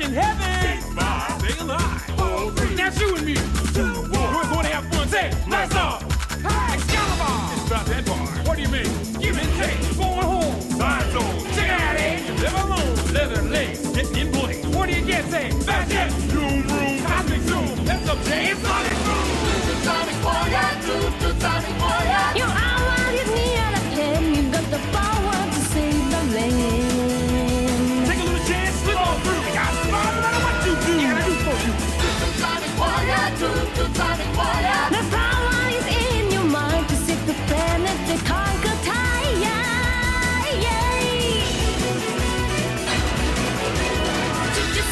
in heaven. 6, 5, stay alive. 4, 3. Now shoot me. 2, 1. We're going to have fun. Say, blast off. Hey, Excalibur. Just drop that bar. What do you mean? Give and take. Going home. Side zone. Check it out, eh? Live alone. Leather legs. Getting in place. What do you get? Say, back it. Zoom room. Cosmic zoom. That's up, James. Sonic boom. Sonic warrior. Sonic warrior. You are what you need out of him. You got the power to save the land. Take a little chance. Slip on through. You got smart no matter what you do. You gotta do for you. Sonic warrior. Sonic warrior. The power is in your mind to save the planet, to conquer time.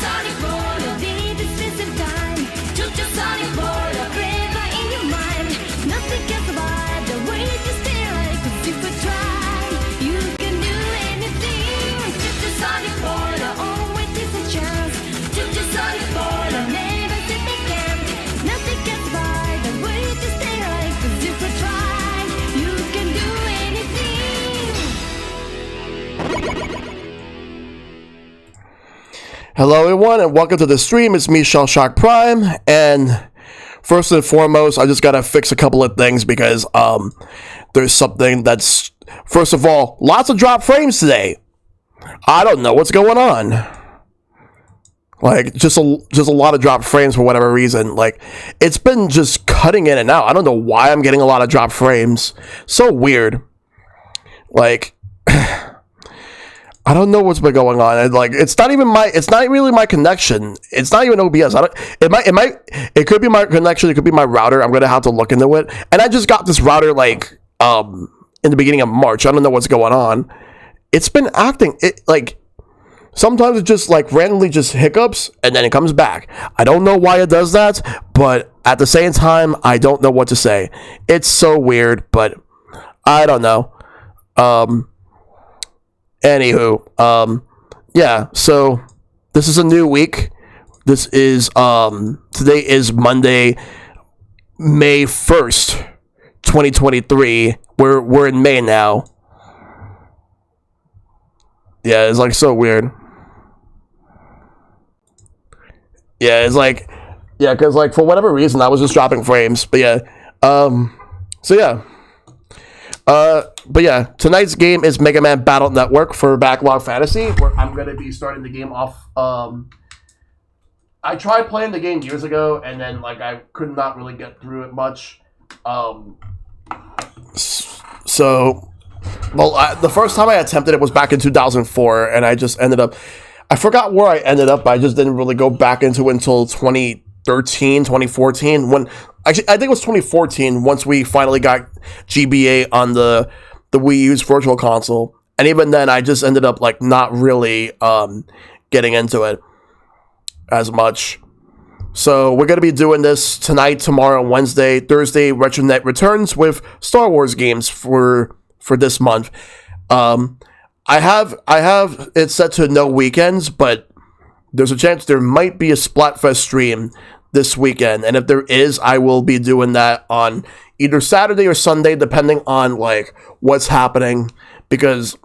Sonic warrior, be decisive time. Sonic warrior, flavor in your mind. Nothing can survive the way you stay like. 'Cause if we try, you can do anything. Sonic warrior, always is a chance. Sonic warrior, never sit the camp. Nothing can survive the way you stay like. 'Cause if we try, you can do anything. Hello everyone and welcome to the stream. It's me, ShellshockPrime, and first and foremost, I just gotta fix a couple of things because there's something that's, first of all, lots of drop frames today. I don't know what's going on. Like, just a lot of drop frames for whatever reason. Like, it's been just cutting in and out. I don't know why I'm getting a lot of drop frames. So weird. Like, I don't know what's been going on. And like, it's not really my connection. It's not even OBS. It could be my connection. It could be my router. I'm gonna have to look into it. And I just got this router like in the beginning of March. I don't know what's going on. It's been acting like sometimes it just like randomly just hiccups and then it comes back. I don't know why it does that, but at the same time, I don't know what to say. It's so weird, but I don't know. Anywho, yeah, so this is a new week. This is, today is Monday, May 1st, 2023. We're in May now. Yeah, it's like so weird. Yeah, it's like, yeah, because like for whatever reason, I was just dropping frames, but yeah, so yeah. But yeah, tonight's game is Mega Man Battle Network for Backlog Fantasy, where I'm going to be starting the game off. I tried playing the game years ago, and then like I could not really get through it much. So, well, the first time I attempted it was back in 2004, and I just ended up, I forgot where I ended up, but I just didn't really go back into it until 2013, 2014, when, actually, I think it was 2014, once we finally got GBA on the Wii U's Virtual Console. And even then, I just ended up, like, not really getting into it as much. So, we're going to be doing this tonight, tomorrow, Wednesday, Thursday. RetroNet returns with Star Wars games for this month. I have it set to no weekends, but there's a chance there might be a Splatfest stream this weekend, and if there is, I will be doing that on either Saturday or Sunday, depending on like what's happening, because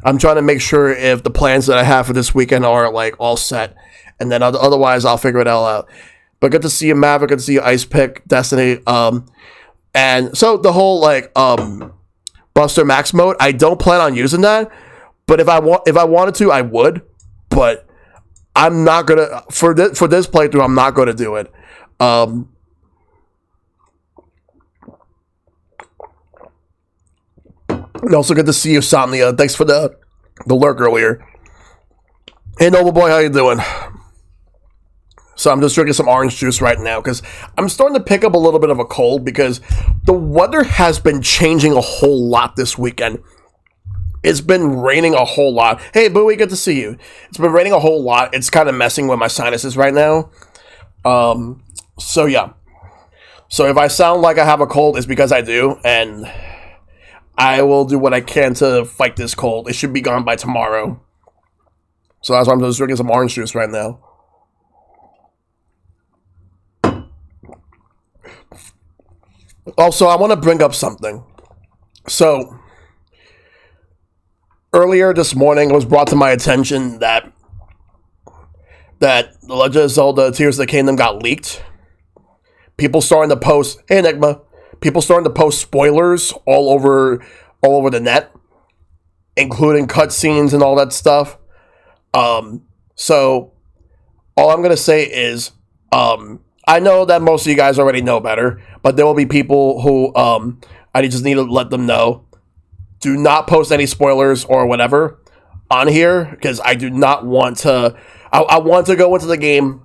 I'm trying to make sure if the plans that I have for this weekend are like all set, and then otherwise I'll figure it all out. But good to see you, Maverick. Good to see you, Ice Pick, Destiny, and so the whole like Buster Max mode, I don't plan on using that, but if I wanted to, I would, but I'm not gonna for this playthrough. I'm not gonna do it. And also good to see you, Somnia. Thanks for the lurk earlier. Hey, Noble Boy, how you doing? So I'm just drinking some orange juice right now because I'm starting to pick up a little bit of a cold because the weather has been changing a whole lot this weekend. It's been raining a whole lot. Hey, Bowie, good to see you. It's been raining a whole lot. It's kind of messing with my sinuses right now. So yeah. So if I sound like I have a cold, it's because I do, and I will do what I can to fight this cold. It should be gone by tomorrow. So that's why I'm just drinking some orange juice right now. Also, I want to bring up something. So, earlier this morning, it was brought to my attention that that The Legend of Zelda Tears of the Kingdom got leaked. People starting to post, hey Enigma, people starting to post spoilers all over the net, including cutscenes and all that stuff. So all I'm gonna say is, I know that most of you guys already know better, but there will be people who I just need to let them know. Do not post any spoilers or whatever on here, because I do not want to. I want to go into the game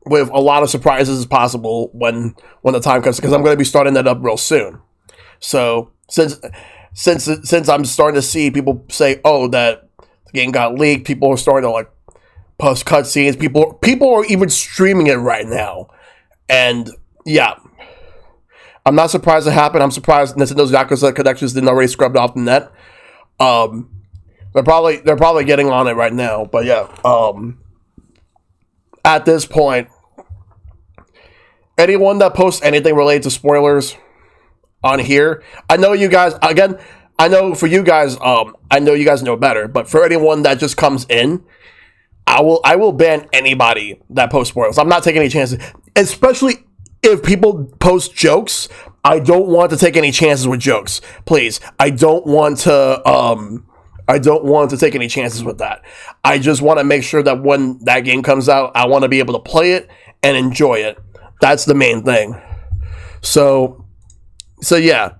with a lot of surprises as possible when the time comes, because I'm going to be starting that up real soon. So since I'm starting to see people say, "Oh, that the game got leaked," people are starting to like post cutscenes. People are even streaming it right now, and yeah, I'm not surprised it happened. I'm surprised Nintendo's Yakuza connections didn't already scrubbed off the net. They're probably getting on it right now, but yeah. At this point, anyone that posts anything related to spoilers on here, I know you guys. Again, I know for you guys, I know you guys know better. But for anyone that just comes in, I will ban anybody that posts spoilers. I'm not taking any chances, especially if people post jokes. I don't want to take any chances with jokes. Please, I don't want to take any chances with that. I just want to make sure that when that game comes out, I want to be able to play it and enjoy it. That's the main thing. So yeah.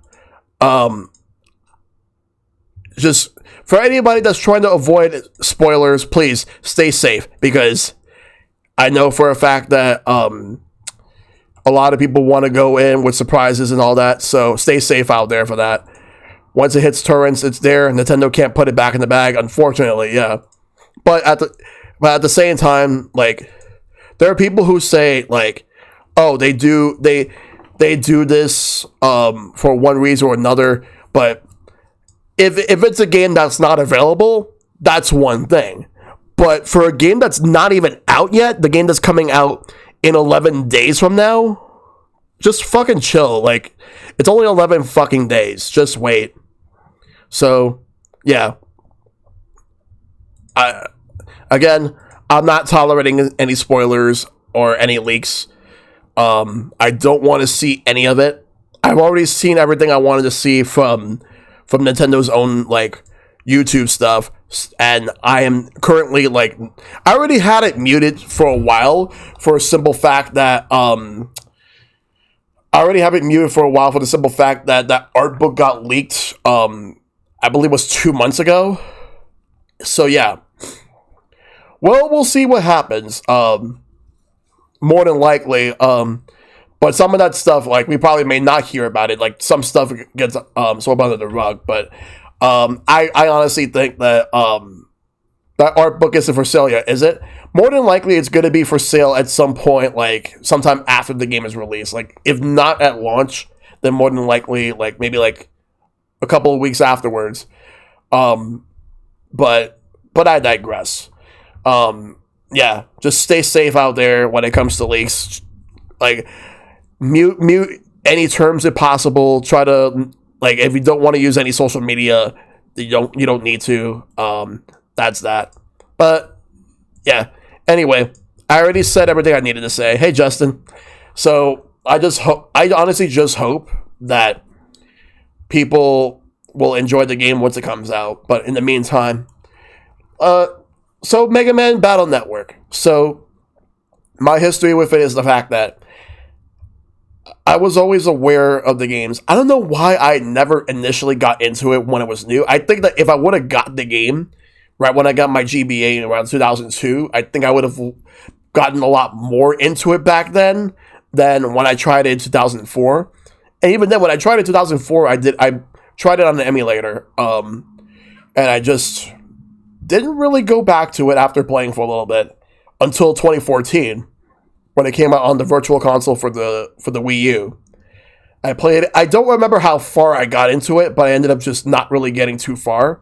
Just for anybody that's trying to avoid spoilers, please stay safe, because I know for a fact that a lot of people want to go in with surprises and all that. So stay safe out there for that. Once it hits torrents, it's there. Nintendo can't put it back in the bag, unfortunately. Yeah, but at the same time, like, there are people who say like, oh, they do this for one reason or another. But if it's a game that's not available, that's one thing. But for a game that's not even out yet, the game that's coming out in 11 days from now, just fucking chill. Like, it's only 11 fucking days. Just wait. So, yeah. I'm not tolerating any spoilers or any leaks. I don't want to see any of it. I've already seen everything I wanted to see from Nintendo's own, like, YouTube stuff, and I am currently, like, I already had it muted for a while for a simple fact that, that art book got leaked, I believe it was 2 months ago. So yeah. Well, we'll see what happens. More than likely. But some of that stuff, like, we probably may not hear about it. Like, some stuff gets swept under the rug. But I honestly think that that art book isn't for sale yet, is it? More than likely, it's going to be for sale at some point, like, sometime after the game is released. Like, if not at launch, then more than likely, like, maybe, like, a couple of weeks afterwards. But I digress. Yeah, just stay safe out there when it comes to leaks. Like, mute any terms if possible. Try to, like, if you don't want to use any social media, you don't need to. That's that. But yeah. Anyway, I already said everything I needed to say. Hey, Justin. So I honestly just hope that people will enjoy the game once it comes out. But in the meantime, so Mega Man Battle Network. So my history with it is the fact that I was always aware of the games. I don't know why I never initially got into it when it was new. I think that if I would have got the game right when I got my GBA in around 2002, I think I would have gotten a lot more into it back then than when I tried it in 2004. And even then, when I tried it in 2004, I tried it on the emulator, and I just didn't really go back to it after playing for a little bit until 2014, when it came out on the Virtual Console for the Wii U. I played it. I don't remember how far I got into it, but I ended up just not really getting too far.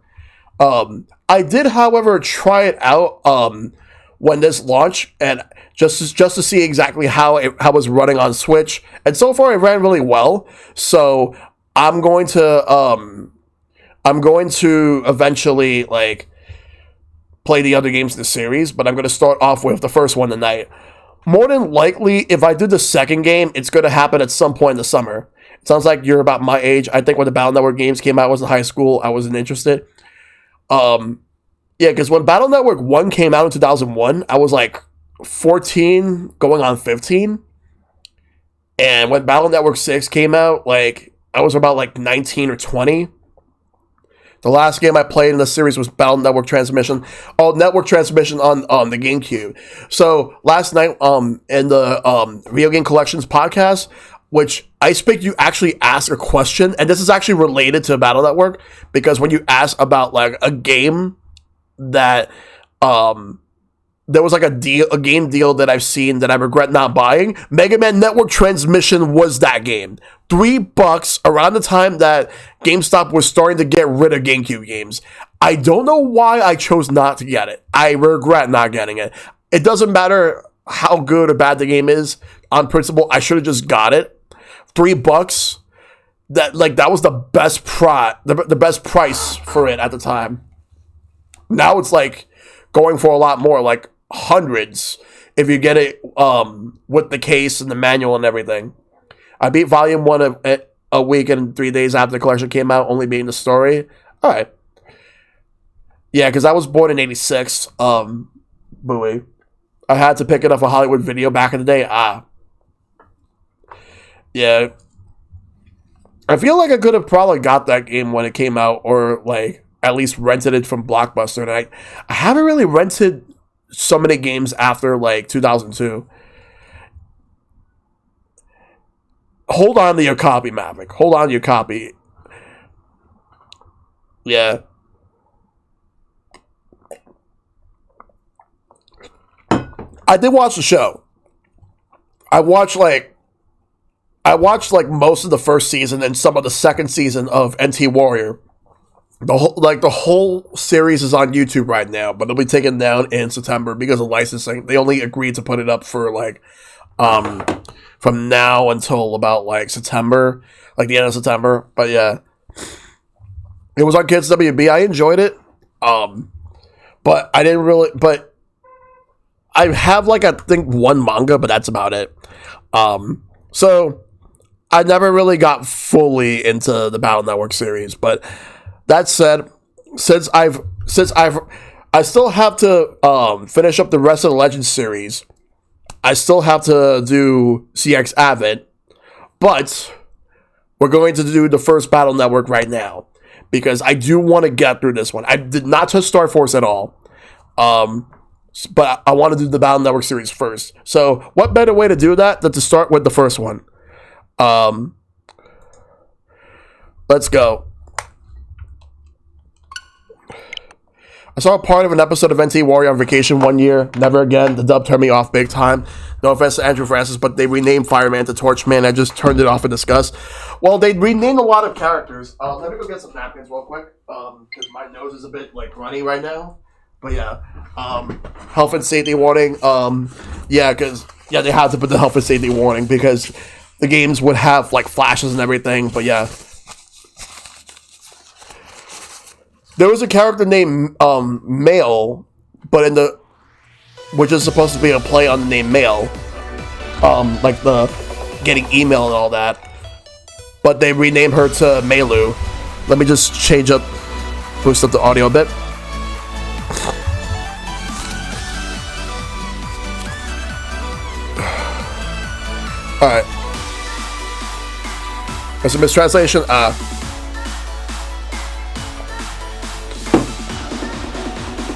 I did, however, try it out when this launched, and just to see exactly how it was running on Switch. And so far, it ran really well. So I'm going to eventually, like, play the other games in the series, but I'm going to start off with the first one tonight. More than likely, if I do the second game, it's going to happen at some point in the summer. It sounds like you're about my age. I think when the Battle Network games came out, I was in high school. I wasn't interested. Yeah, because when Battle Network 1 came out in 2001, I was like 14 going on 15. And when Battle Network 6 came out, like I was about like 19 or 20. The last game I played in the series was Battle Network Transmission. Oh, Network Transmission on the GameCube. So last night in the Video Game Collections podcast, which I expect you actually ask a question, and this is actually related to Battle Network, because when you ask about like a game that there was like a game deal that I've seen that I regret not buying, Mega Man Network Transmission was that game. $3 around the time that GameStop was starting to get rid of GameCube games. I don't know why I chose not to get it. I regret not getting it. It doesn't matter how good or bad the game is. On principle, I should have just got it. $3. That was the best the best price for it at the time. Now it's like going for a lot more, like hundreds, if you get it with the case and the manual and everything. I beat Volume 1 a week and 3 days after the collection came out, only being the story. All right. Yeah, because I was born in 86. Buoy. I had to pick it up a Hollywood Video back in the day. Yeah. I feel like I could have probably got that game when it came out, or like at least rented it from Blockbuster. And I haven't really rented so many games after like 2002. Hold on to your copy, Maverick. Hold on to your copy. Yeah. I did watch the show. I watched like most of the first season and some of the second season of NT Warrior. The whole series is on YouTube right now, but it'll be taken down in September because of licensing. They only agreed to put it up for like from now until about like September, like the end of September. But yeah, it was on Kids WB. I enjoyed it, but I didn't really. But I have like I think one manga, but that's about it. So I never really got fully into the Battle Network series, but that said, since I still have to finish up the rest of the Legends series. I still have to do CX Avid, but we're going to do the first Battle Network right now because I do want to get through this one. I did not touch Star Force at all, but I want to do the Battle Network series first. So what better way to do that than to start with the first one? Let's go. I saw a part of an episode of NT Warrior on vacation one year. Never again. The dub turned me off big time. No offense to Andrew Francis, but they renamed Fireman to Torchman. I just turned it off in disgust. Well, they renamed a lot of characters. Let me go get some napkins real quick, because my nose is a bit like runny right now. But yeah, health and safety warning. Yeah, they had to put the health and safety warning because the games would have like flashes and everything. But yeah. There was a character named Mail, but which is supposed to be a play on the name Mail, like the getting email and all that. But they renamed her to Meilu. Let me just boost up the audio a bit. All right. There's a mistranslation.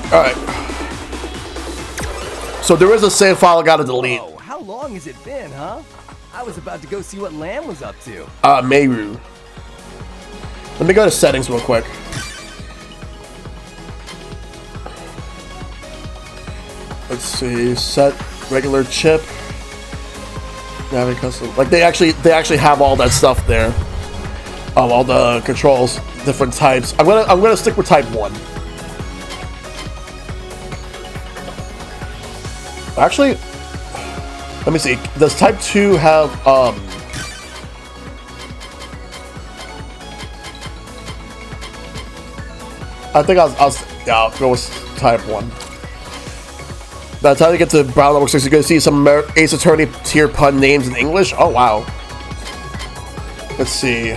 Alright. So there is a save file I gotta delete. Whoa, how long has it been, huh? I was about to go see what Lamb was up to. Meiru. Let me go to settings real quick. Let's see. Set regular chip. Navigate custom. Like they actually have all that stuff there. All the controls, different types. I'm gonna stick with type 1. Actually, let me see. Does Type 2 have, I think Yeah, I'll go with type 1. By the time you get to Brown level 6, you're going to see some Ace Attorney tier pun names in English. Oh, wow. Let's see.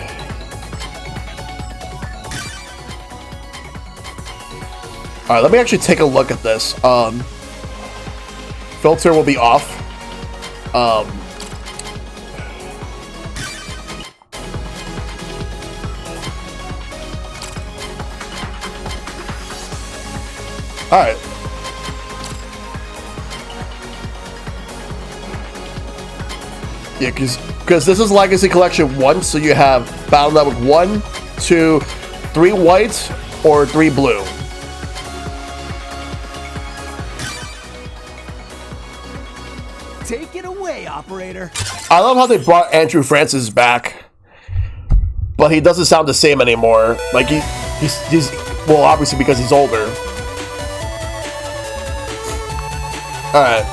Alright, let me actually take a look at this. Filter will be off. Alright. Yeah, because this is Legacy Collection 1, so you have Battle Network 1, 2, 3 white, or 3 blue. Take it away, operator. I love how they brought Andrew Francis back, but he doesn't sound the same anymore. Like he's well, obviously because he's older. All right.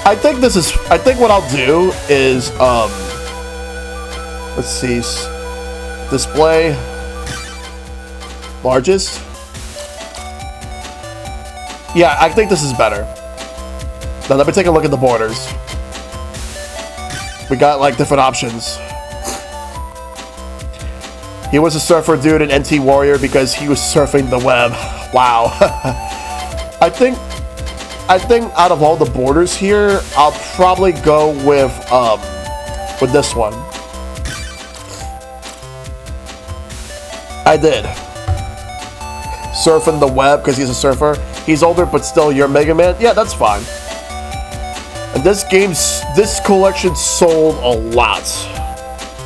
I think what I'll do is let's see, display largest. Yeah, I think this is better. Now let me take a look at the borders. We got like different options. He was a surfer dude in NT Warrior because he was surfing the web. Wow. I think out of all the borders here, I'll probably go with this one. I did. Surfing the web because he's a surfer. He's older, but still, you're Mega Man. Yeah, that's fine. And this collection sold a lot.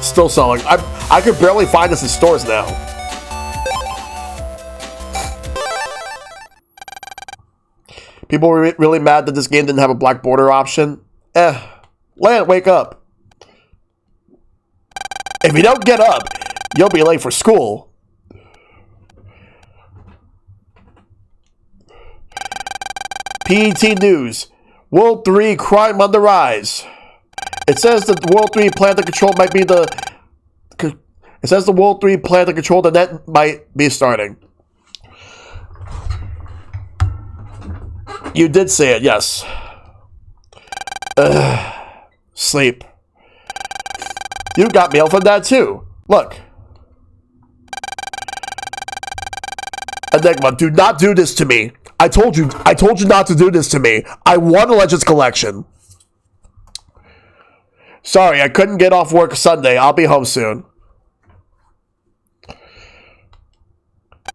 Still selling. I could barely find this in stores now. People were really mad that this game didn't have a black border option. Lan, wake up. If you don't get up, you'll be late for school. PET News. World 3 crime on the rise. It says that World 3 plan to control might be the... It says the World 3 plan to control the net might be starting. You did say it, yes. Sleep. You got mail from that too. Look. Enigma, do not do this to me. I told you not to do this to me. I want a Legends collection. Sorry, I couldn't get off work Sunday. I'll be home soon.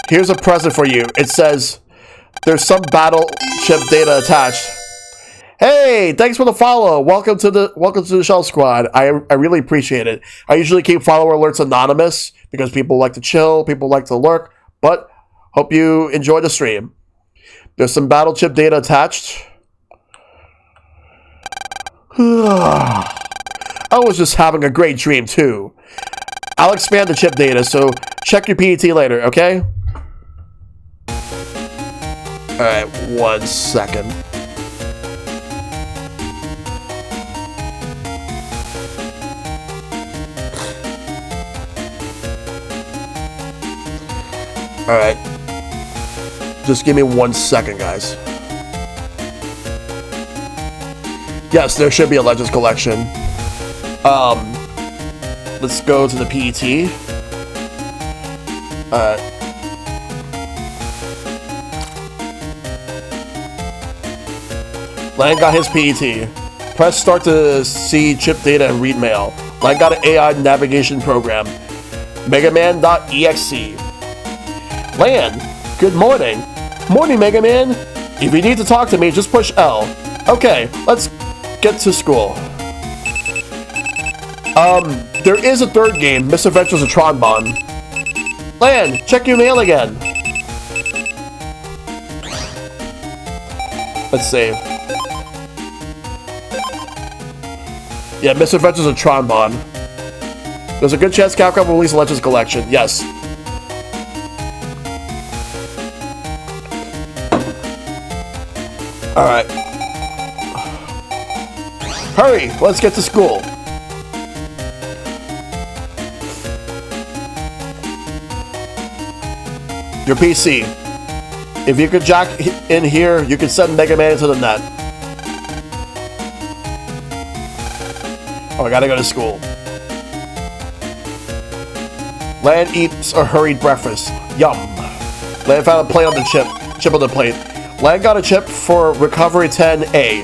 Here's a present for you. It says, there's some battleship data attached. Hey, thanks for the follow. Welcome to the Shell Squad. I really appreciate it. I usually keep follower alerts anonymous because people like to chill, people like to lurk, but hope you enjoy the stream. There's some battleship data attached. I was just having a great dream too. I'll expand the chip data, so check your PET later, okay? Alright, 1 second. Alright. Just give me 1 second, guys. Yes, there should be a Legends collection. Let's go to the PET. Lang got his PET. Press start to see chip data and read mail. Lang got an AI navigation program. MegaMan.EXE. Lan, good morning. Morning, Mega Man. If you need to talk to me, just push L. Okay, let's get to school. There is a third game, Misadventures of Tronbon. Lan, check your mail again. Let's save. Yeah, Misadventures of Tronbon. There's a good chance Capcom will release a Legends collection. Yes. Alright. Hurry! Let's get to school. Your PC. If you could jack in here, you can send Mega Man into the net. Oh, I gotta go to school. Lan eats a hurried breakfast. Yum. Lan found a plate on the chip on the plate. Lan got a chip for Recovery 10A.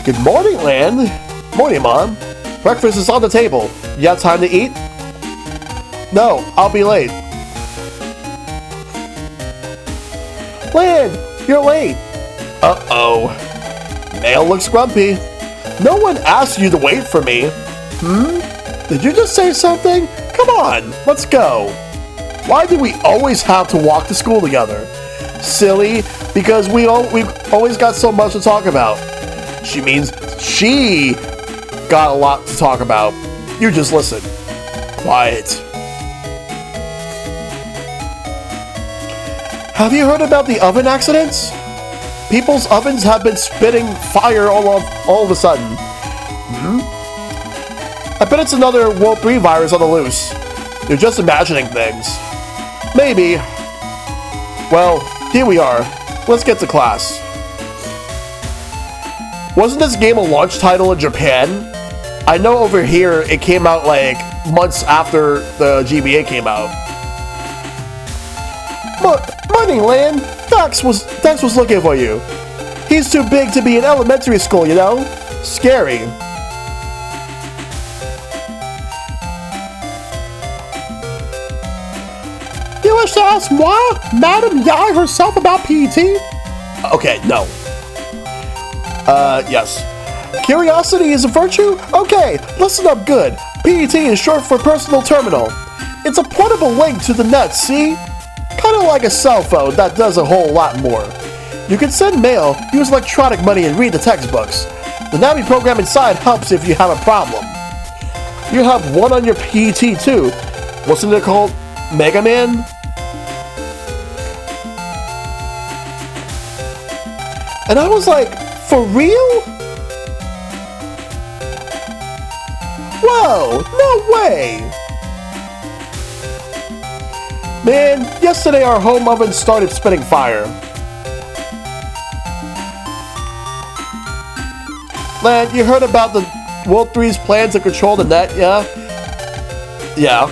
Good morning, Lan. Morning, Mom. Breakfast is on the table. You have time to eat? No, I'll be late. Lan, you're late. Uh-oh. Mail looks grumpy. No one asked you to wait for me. Did you just say something? Come on, let's go. Why do we always have to walk to school together? Silly, because we've always got so much to talk about. She means she got a lot to talk about. You just listen. Quiet. Have you heard about the oven accidents? People's ovens have been spitting fire all of a sudden. I bet it's another World 3 virus on the loose. You're just imagining things. Maybe. Well, here we are. Let's get to class. Wasn't this game a launch title in Japan? I know over here it came out like months after the GBA came out. Morning, Lan. Dex was looking for you. He's too big to be in elementary school, you know? Scary. You wish to ask moi, Madame Yai herself about PET? Okay, no. Yes. Curiosity is a virtue? Okay, listen up good. PET is short for personal terminal. It's a portable link to the net, see? Kinda like a cell phone that does a whole lot more. You can send mail, use electronic money, and read the textbooks. The Navi program inside helps if you have a problem. You have one on your PET too. Wasn't it called MegaMan? And I was like, for real? Whoa, no way! Man, yesterday our home oven started spitting fire. Lan, you heard about the World 3's plan to control the net, yeah? Yeah.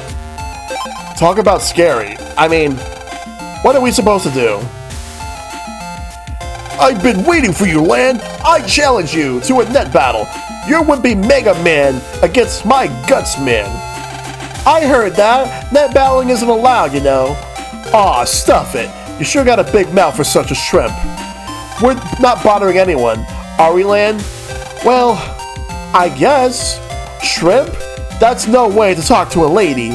Talk about scary. I mean, what are we supposed to do? I've been waiting for you, Lan. I challenge you to a net battle. You would be Mega Man against my Guts Man. I heard that. Net battling isn't allowed, you know. Aw, stuff it. You sure got a big mouth for such a shrimp. We're not bothering anyone, are we, Lan? Well, I guess. Shrimp? That's no way to talk to a lady.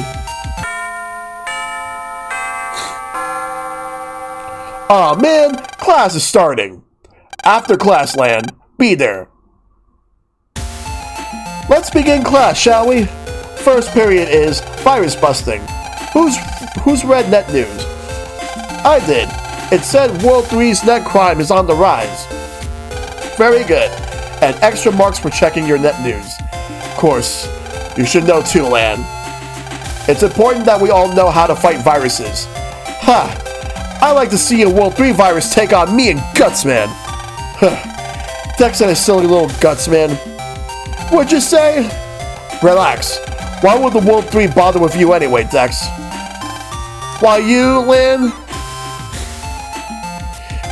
Aw, man, class is starting. After class, Lan. Be there. Let's begin class, shall we? First period is virus busting. Who's read net news? I did. It said World 3's net crime is on the rise. Very good. And extra marks for checking your net news. Of course, you should know too, Lan. It's important that we all know how to fight viruses. Ha! I like to see a World 3 virus take on me and Gutsman. Huh. Dex and his silly little Gutsman. What'd you say? Relax. Why would the World 3 bother with you anyway, Dex? Why you, Lan?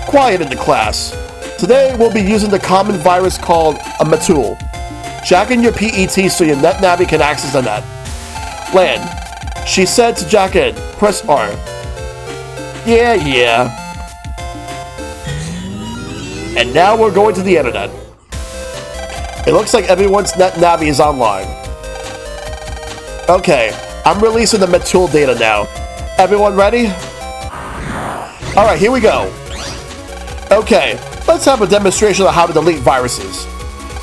Quiet in the class. Today we'll be using the common virus called a Matul. Jack in your PET so your net navi can access the net. Lan, she said to jack in. Press R. Yeah. And now we're going to the internet. It looks like everyone's net navi is online. Okay, I'm releasing the Matul data now. Everyone ready? Alright, here we go. Okay, let's have a demonstration of how to delete viruses.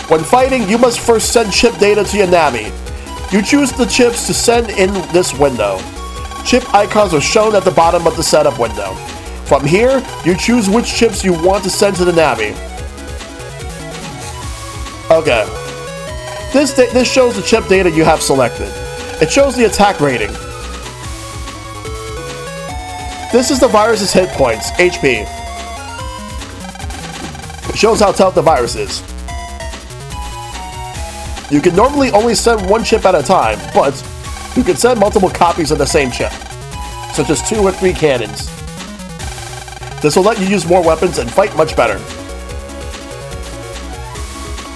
When fighting, you must first send chip data to your Navi. You choose the chips to send in this window. Chip icons are shown at the bottom of the setup window. From here, you choose which chips you want to send to the Navi. Okay. This shows the chip data you have selected. It shows the attack rating. This is the virus's hit points, HP. It shows how tough the virus is. You can normally only send one chip at a time, but you can send multiple copies of the same chip, such as 2 or 3 cannons. This will let you use more weapons and fight much better.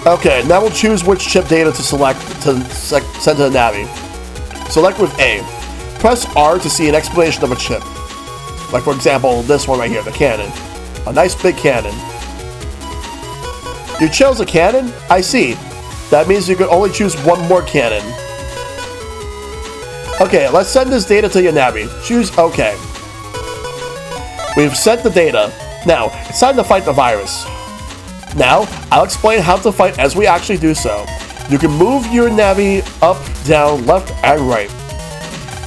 Okay, now we'll choose which chip data to select to send to the Navi. Select with A. Press R to see an explanation of a chip. Like for example, this one right here, the cannon. A nice big cannon. You chose a cannon? I see. That means you can only choose one more cannon. Okay, let's send this data to your Navi. Choose OK. We've sent the data. Now, it's time to fight the virus. Now, I'll explain how to fight as we actually do so. You can move your Navi up, down, left, and right.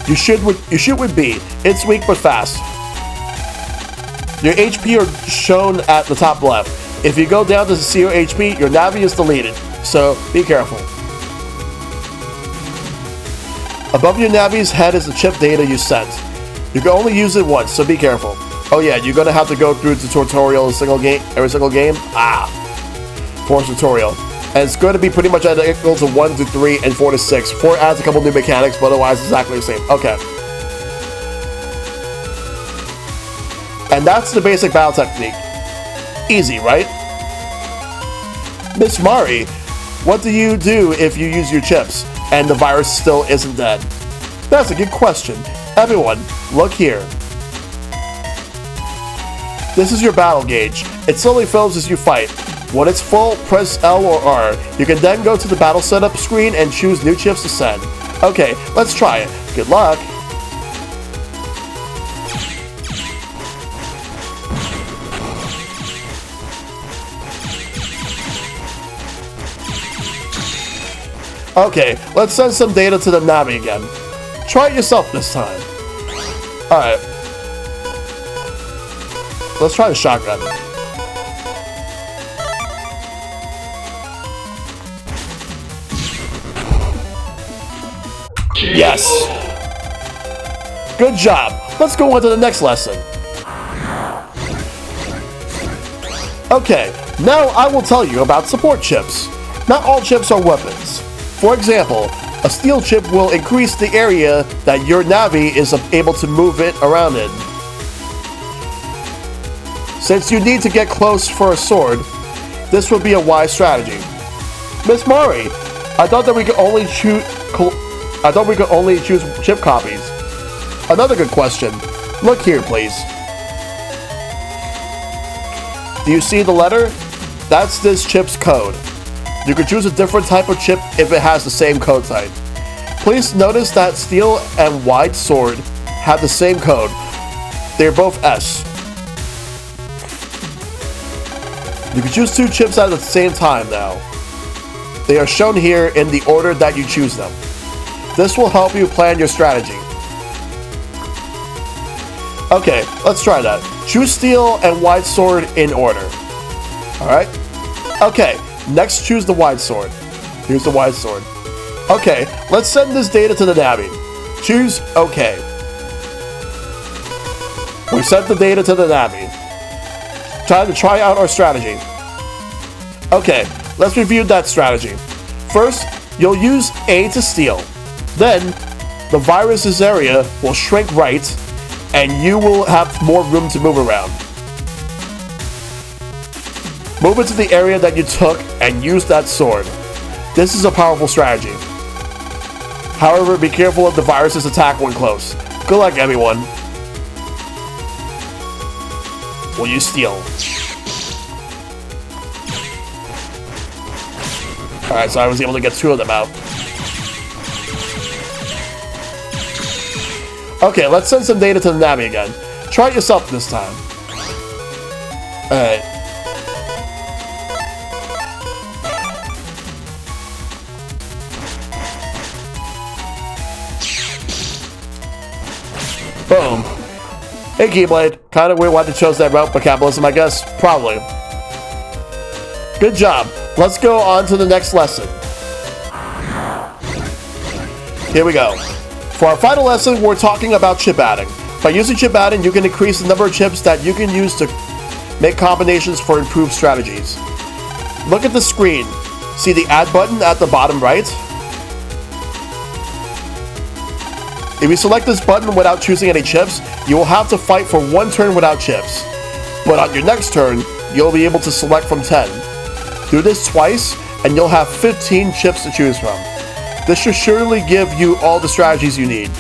You shoot with B. It's weak but fast. Your HP are shown at the top left. If you go down to 0 HP, your Navi is deleted, so be careful. Above your Navi's head is the chip data you sent. You can only use it once, so be careful. Oh yeah, you're gonna have to go through the tutorial every single game. Force tutorial. And it's going to be pretty much identical to 1 to 3 and 4 to 6. 4 adds a couple new mechanics, but otherwise it's exactly the same. Okay. And that's the basic battle technique. Easy, right? Miss Mari, what do you do if you use your chips and the virus still isn't dead? That's a good question. Everyone, look here. This is your battle gauge. It slowly fills as you fight. When it's full, press L or R. You can then go to the battle setup screen and choose new chips to send. Okay, let's try it. Good luck. Okay, let's send some data to the Navi again. Try it yourself this time. Alright. Let's try the shotgun. Yes! Good job! Let's go on to the next lesson. Okay, now I will tell you about support chips. Not all chips are weapons. For example, a steel chip will increase the area that your Navi is able to move it around in. Since you need to get close for a sword, this would be a wise strategy. Miss Mari, I thought we could only choose chip copies. Another good question. Look here, please. Do you see the letter? That's this chip's code. You can choose a different type of chip if it has the same code type. Please notice that steel and wide sword have the same code. They're both S. You can choose 2 chips at the same time now. They are shown here in the order that you choose them. This will help you plan your strategy. Okay, let's try that. Choose steel and wide sword in order. Alright? Okay, next choose the wide sword. Here's the wide sword. Okay, let's send this data to the Navi. Choose OK. We sent the data to the Navi. Time to try out our strategy. Okay, let's review that strategy. First, you'll use A to steal. Then, the virus's area will shrink right, and you will have more room to move around. Move into the area that you took and use that sword. This is a powerful strategy. However, be careful of the virus's attack when close. Good luck, everyone. Will you steal? Alright, so I was able to get 2 of them out. Okay, let's send some data to the Navi again. Try it yourself this time. Alright. Boom. Hey, Keyblade. Kind of weird why they chose that route, but capitalism, I guess. Probably. Good job. Let's go on to the next lesson. Here we go. For our final lesson, we're talking about chip adding. By using chip add-in, you can increase the number of chips that you can use to make combinations for improved strategies. Look at the screen. See the add button at the bottom right? If you select this button without choosing any chips, you will have to fight for 1 turn without chips. But on your next turn, you'll be able to select from 10. Do this twice, and you'll have 15 chips to choose from. This should surely give you all the strategies you need.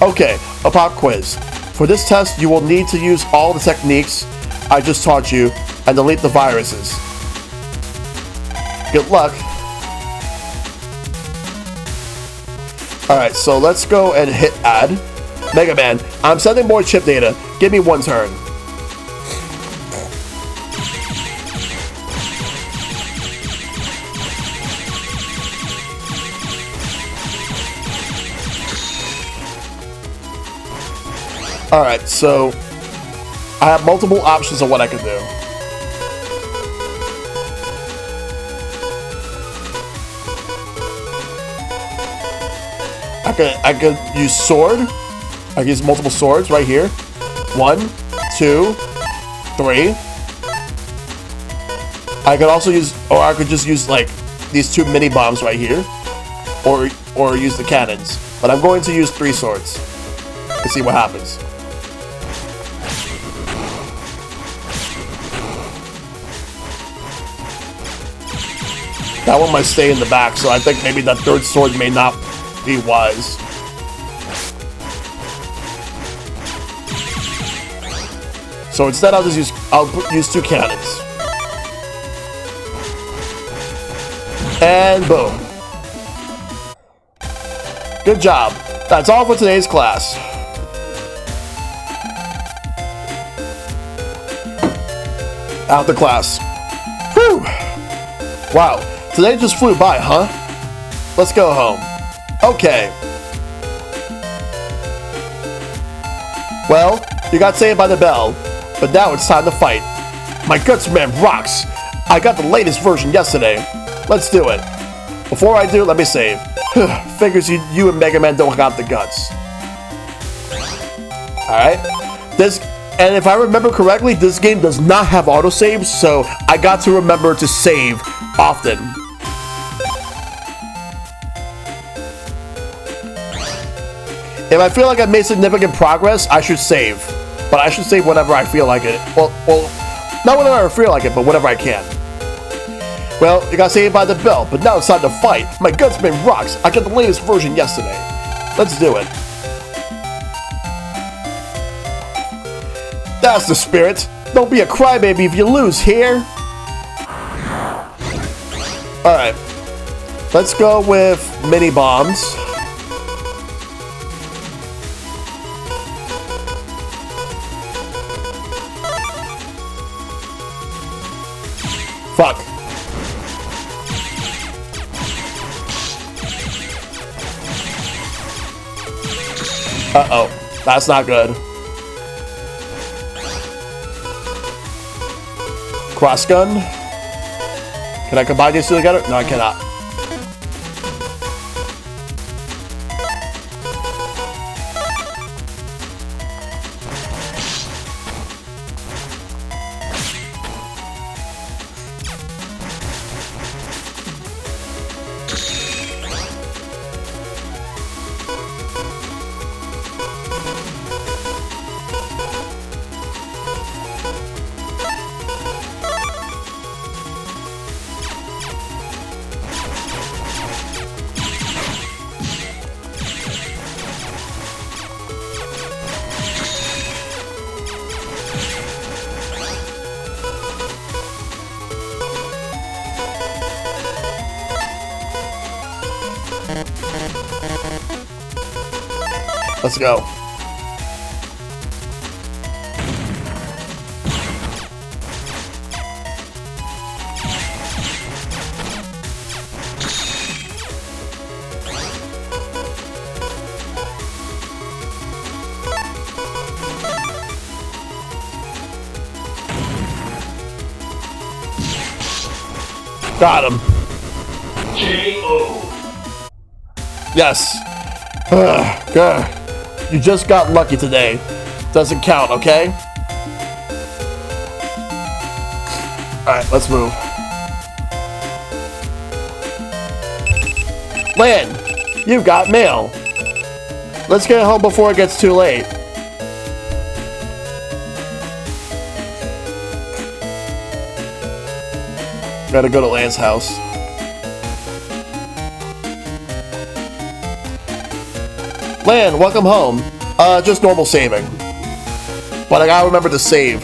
Okay, a pop quiz. For this test, you will need to use all the techniques I just taught you and delete the viruses. Good luck. Alright, so let's go and hit add. Mega Man, I'm sending more chip data. Give me 1 turn. Alright, so I have multiple options of what I can do. I could use sword. I can use multiple swords right here. 1, 2, 3. I could also use, or I could just use like these 2 mini bombs right here, or use the cannons. But I'm going to use 3 swords to see what happens. That one might stay in the back, so I think maybe that 3rd sword may not be wise. So instead, I'll use 2 cannons. And boom. Good job. That's all for today's class. Out the class. Whew. Wow. Today just flew by, huh? Let's go home. Okay. Well, you got saved by the bell, but now it's time to fight. My guts man rocks. I got the latest version yesterday. Let's do it. Before I do, let me save. Figures you and Mega Man don't got the guts. Alright. And if I remember correctly, this game does not have autosaves, so I got to remember to save often. If I feel like I've made significant progress, I should save. But I should save whenever I feel like it. Well, not whenever I feel like it, but whenever I can. Well, you got saved by the bell, but now it's time to fight. My gutsman rocks. I got the latest version yesterday. Let's do it. That's the spirit. Don't be a crybaby if you lose here. Alright. Let's go with mini bombs. Fuck. Uh-oh. That's not good. Cross gun. Can I combine these 2 together? No, I cannot. Let's go. Got him. K.O. Yes. Good. You just got lucky today. Doesn't count, okay? Alright, let's move. Lan, you've got mail. Let's get home before it gets too late. Gotta go to Lan's house. Lan, welcome home. Just normal saving. But I gotta remember to save.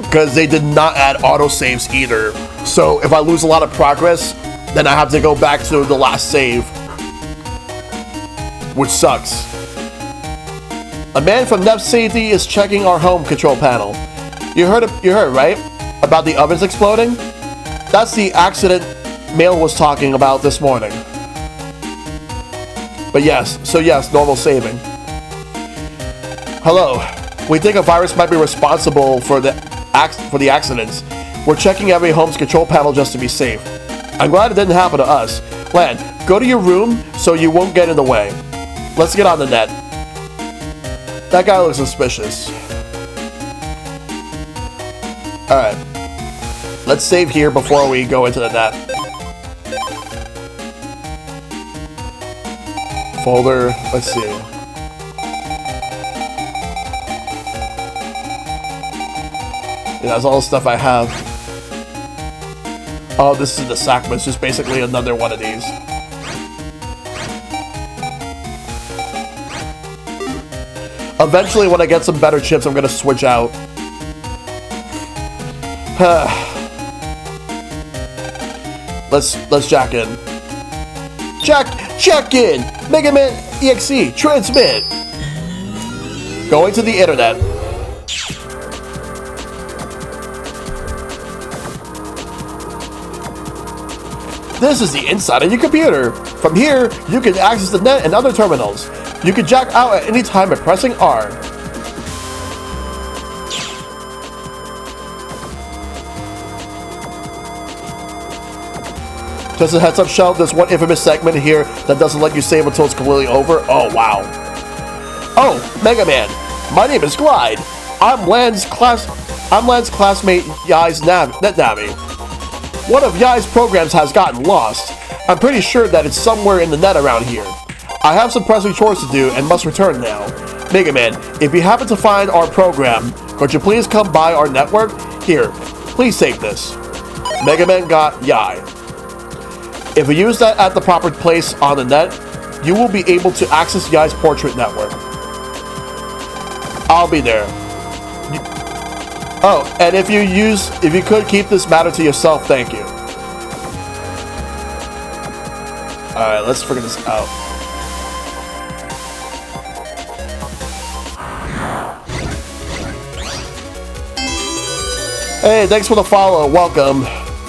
Because they did not add autosaves either. So if I lose a lot of progress, then I have to go back to the last save. Which sucks. A man from NetbattleSafety is checking our home control panel. You heard, right? About the ovens exploding? That's the accident Mail was talking about this morning. But yes, normal saving. Hello. We think a virus might be responsible for the accidents. We're checking every home's control panel just to be safe. I'm glad it didn't happen to us. Lan, go to your room so you won't get in the way. Let's get on the net. That guy looks suspicious. Alright. Let's save here before we go into the net. Folder, let's see. Yeah, that's all the stuff I have. Oh, this is the sack, but it's just basically another one of these. Eventually, when I get some better chips, I'm gonna switch out. Let's jack in. Check in! MegaMan.EXE, transmit! Going to the internet. This is the inside of your computer. From here, you can access the net and other terminals. You can jack out at any time by pressing R. Just a heads up, Shell, there's one infamous segment here that doesn't let you save until it's completely over. Oh, wow. Oh, Mega Man. My name is Glide. I'm Lan's classmate Yai's NetNavi. One of Yai's programs has gotten lost. I'm pretty sure that it's somewhere in the net around here. I have some pressing chores to do and must return now. Mega Man, if you happen to find our program, could you please come by our network? Here, please save this. Mega Man got Yai. If you use that at the proper place on the net, you will be able to access Yai's portrait network. I'll be there. Oh, and if you could keep this matter to yourself, thank you. Alright, let's figure this out. Hey, thanks for the follow. Welcome.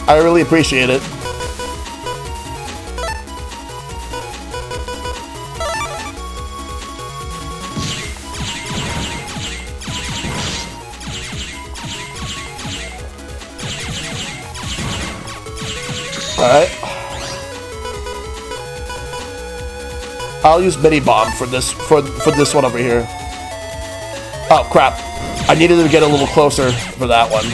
I really appreciate it. Alright. I'll use mini bomb for this one over here. Oh crap. I needed to get a little closer for that one.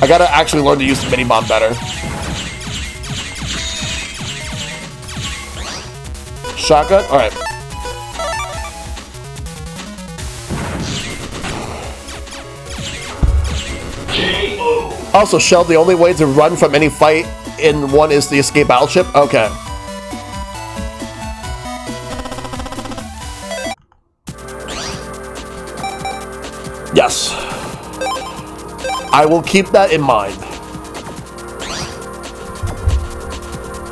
I gotta actually learn to use the mini bomb better. Shotgun? Alright. Also, Shell, the only way to run from any fight in one is the escape battleship? Okay. Yes. I will keep that in mind.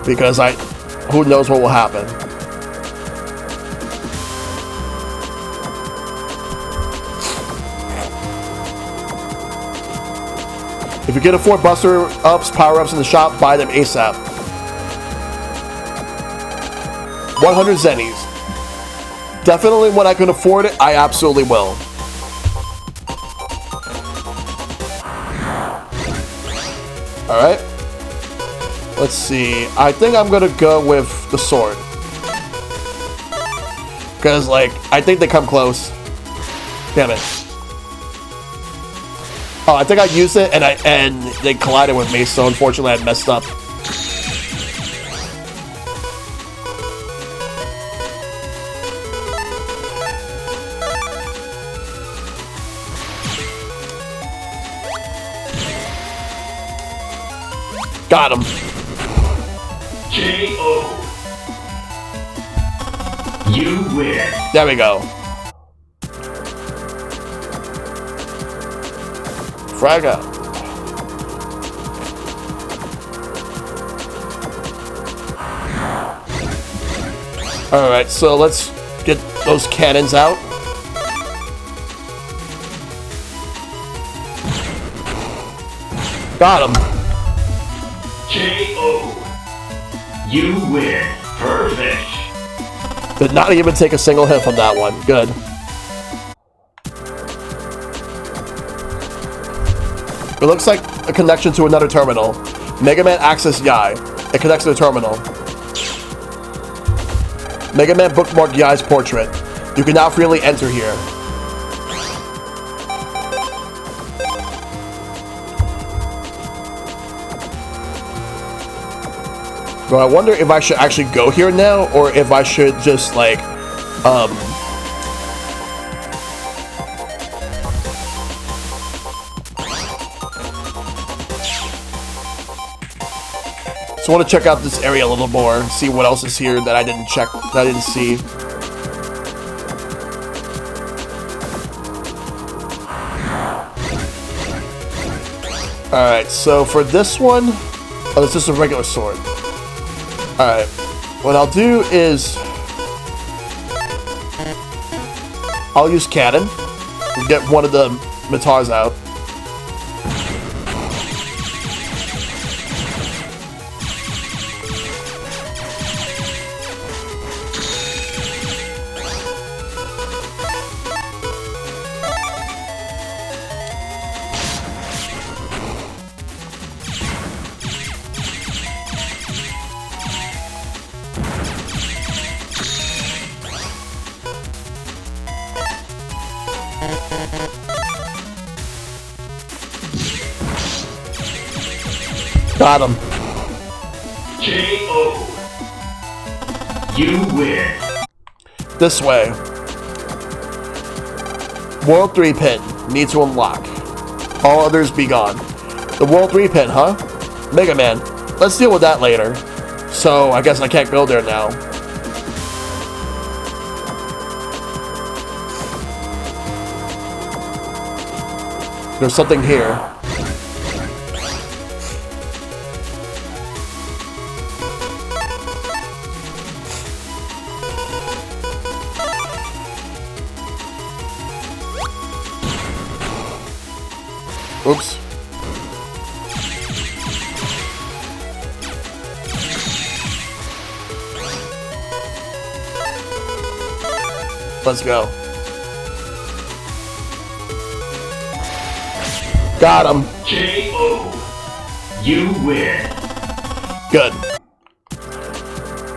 Because who knows what will happen. If you can afford buster ups, power ups in the shop, buy them ASAP. 100 zennies. Definitely when I can afford it, I absolutely will. Alright. Let's see. I think I'm gonna go with the sword. Because, like, I think they come close. Damn it. Oh, I think I used it and they collided with me, so unfortunately I messed up. Got him. K.O. You win. There we go. Frag out. Alright, so let's get those cannons out. Got him. K.O. You win. Perfect. Did not even take a single hit from that one. Good. It looks like a connection to another terminal. MegaMan.EXE Yai. It connects to the terminal. MegaMan bookmarked Yai's portrait. You can now freely enter here. So I wonder if I should actually go here now, or if I should just, like, So I want to check out this area a little more, see what else is here that I didn't check, that I didn't see. Alright, so for this one, oh, it's just a regular sword. Alright, what I'll do is I'll use cannon and get one of the Mitars out. Got him. K.O. You win. This way. World 3 pin. Need to unlock. All others be gone. The World 3 pin, huh? Mega Man. Let's deal with that later. So, I guess I can't go there now. There's something here. Oops. Let's go. Got him. K.O. You win. Good.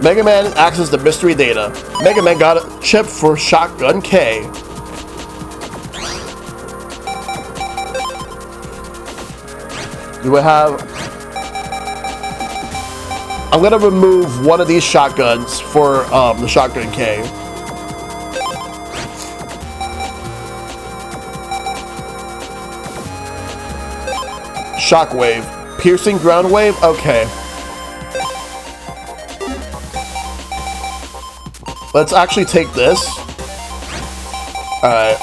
Mega Man accesses the mystery data. Mega Man got a chip for Shotgun K. Do we have... I'm gonna remove one of these shotguns for the Shotgun K. Shockwave. Piercing ground wave? Okay. Let's actually take this. Alright.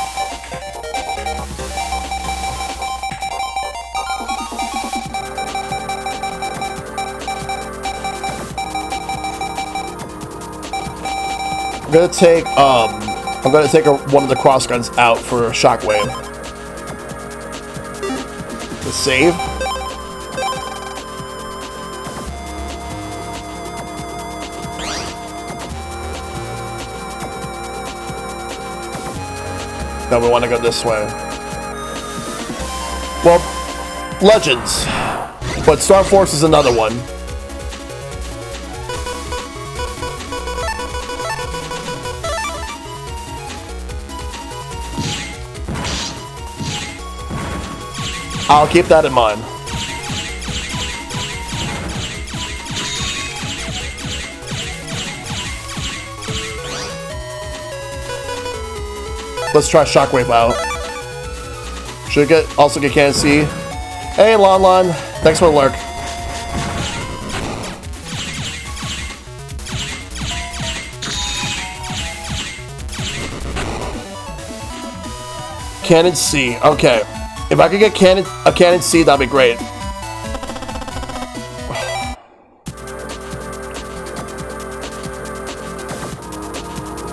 I'm gonna take one of the cross guns out for a shockwave. Let's save. No, we want to go this way. Well, Legends. But Star Force is another one. I'll keep that in mind. Let's try Shockwave out. Should also get Cannon C. Hey, Lon Lon. Thanks for the lurk. Cannon C. Okay. If I could get a Cannon C, that'd be great.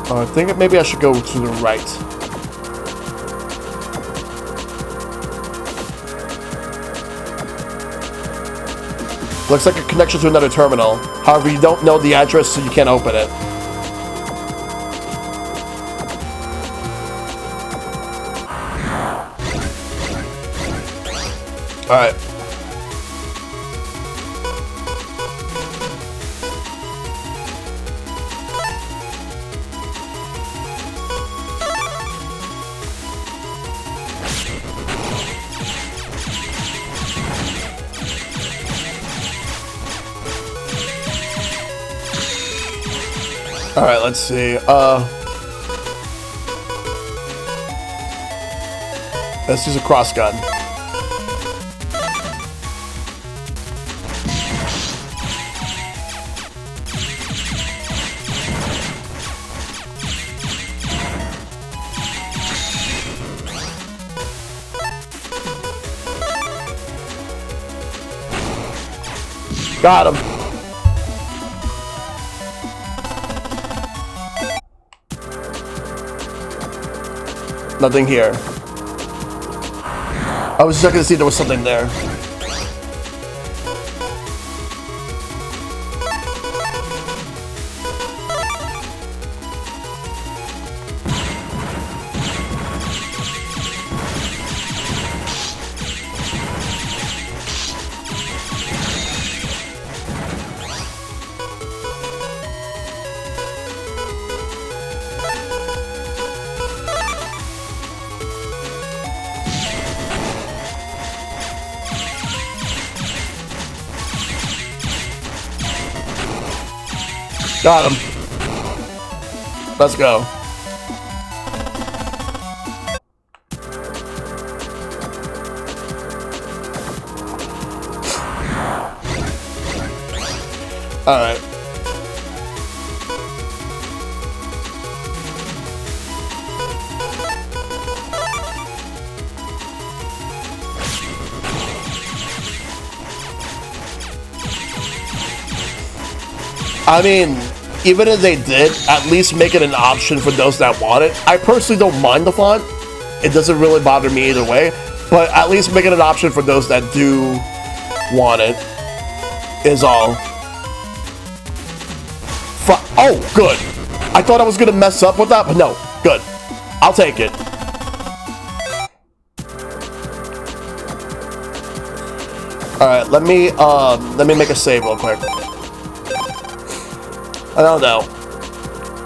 I think maybe I should go to the right. Looks like a connection to another terminal. However, you don't know the address, so you can't open it. Alright. Alright, let's see. Let's use a cross gun. Got him. Nothing here. I was just checking to see if there was something there. Got him. Let's go. All right. I mean, even if they did, at least make it an option for those that want it. I personally don't mind the font. It doesn't really bother me either way. But at least make it an option for those that do want it, is all. Oh, good. I thought I was going to mess up with that, but no. Good. I'll take it. Alright, let me make a save real quick. I don't know.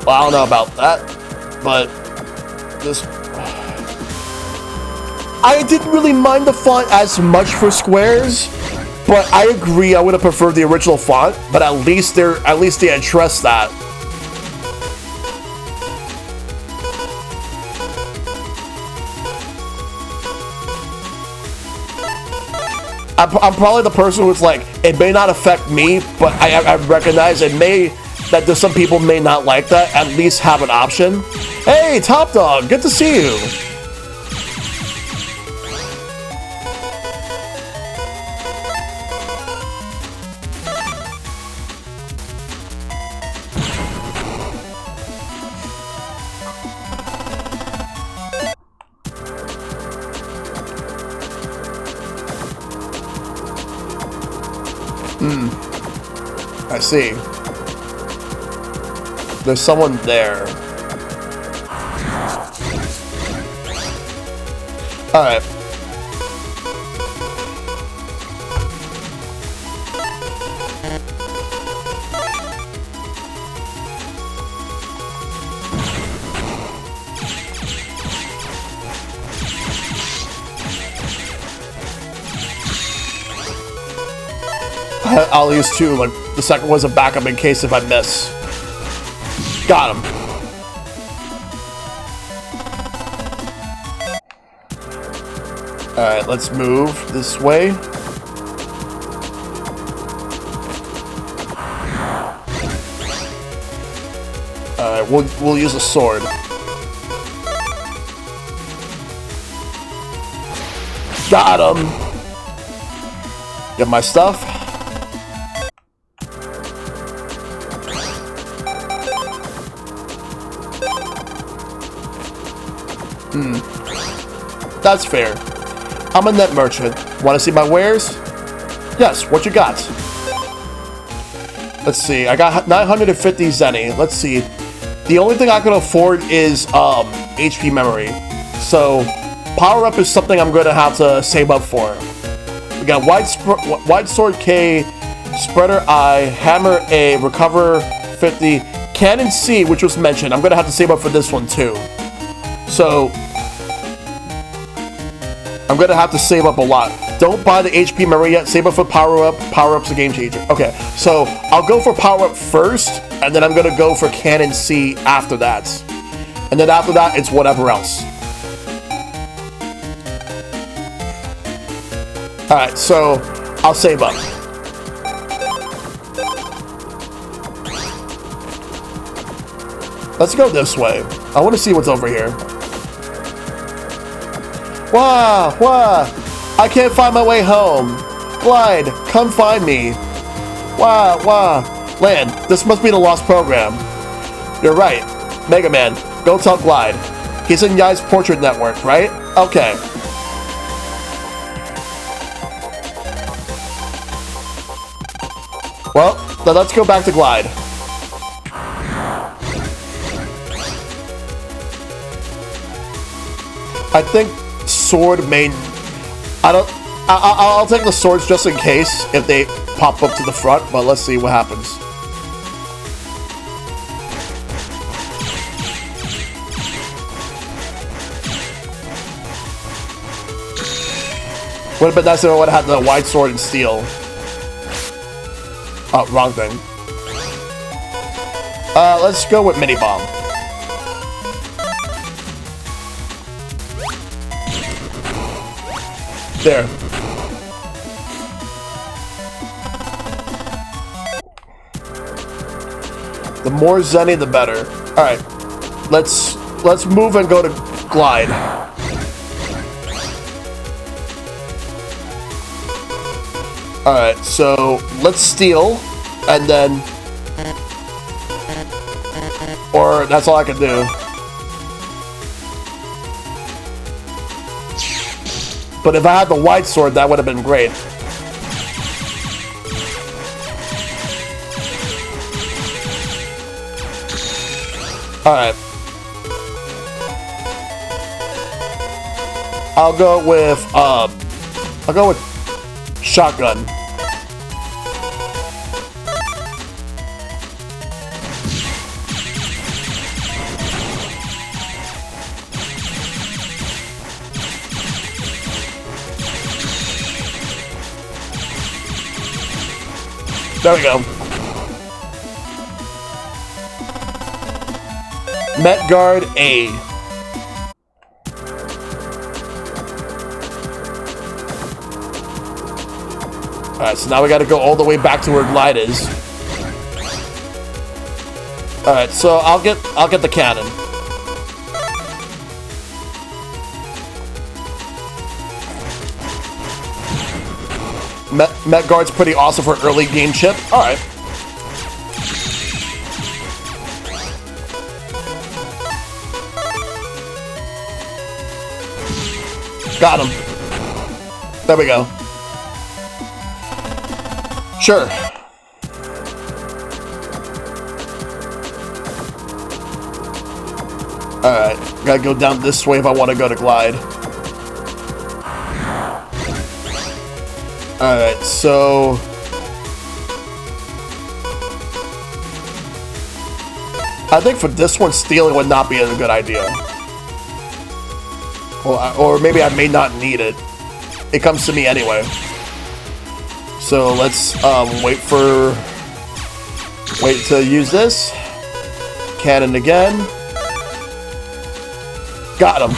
Well, I don't know about that, but this... I didn't really mind the font as much for squares, but I agree I would have preferred the original font, but at least they addressed that. I'm probably the person who's like, it may not affect me, but I recognize it may... that there's some people may not like that, at least have an option. Hey, Top Dog, good to see you. I see. There's someone there. Alright. I'll use 2. Like, the second one's a backup in case if I miss. Got him. Alright, let's move this way. Alright, we'll use a sword. Got him! Get my stuff. That's fair. I'm a net merchant. Want to see my wares? Yes, what you got? Let's see, I got 950 zenny. Let's see. The only thing I can afford is HP memory. So, power up is something I'm going to have to save up for. We got wide sword K, spreader I, hammer A, recover 50, cannon C, which was mentioned. I'm going to have to save up for this one too. So, I'm going to have to save up a lot. Don't buy the HP memory yet. Save up for power up. Power up's a game changer. Okay, so I'll go for power up first, and then I'm going to go for cannon C after that. And then after that, it's whatever else. Alright, so I'll save up. Let's go this way. I want to see what's over here. Wah! Wah! I can't find my way home. Glide, come find me. Wah! Wah! Land, this must be the lost program. You're right. Mega Man, go tell Glide. He's in Yai's portrait network, right? Okay. Well, then let's go back to Glide. I think sword may... I'll take the swords just in case if they pop up to the front, but let's see what happens. Would have been nice if I would have had the wide sword and steel. Oh, wrong thing. Let's go with mini bomb. There. The more zenny, the better. All right, let's move and go to Glide. All right, so let's steal, and then, or that's all I can do. But if I had the wide sword, that would have been great. Alright. I'll go with shotgun. There we go. MegaMan.EXE. Alright, so now we gotta go all the way back to where Glide is. Alright, so I'll get the cannon. MegaMan's pretty awesome for early game chip. Alright. Got him. There we go. Sure. Alright. Gotta go down this way if I want to go to Glide. Alright, so... I think for this one, stealing would not be a good idea. Or maybe I may not need it. It comes to me anyway. So let's wait to use this. Cannon again. Got him.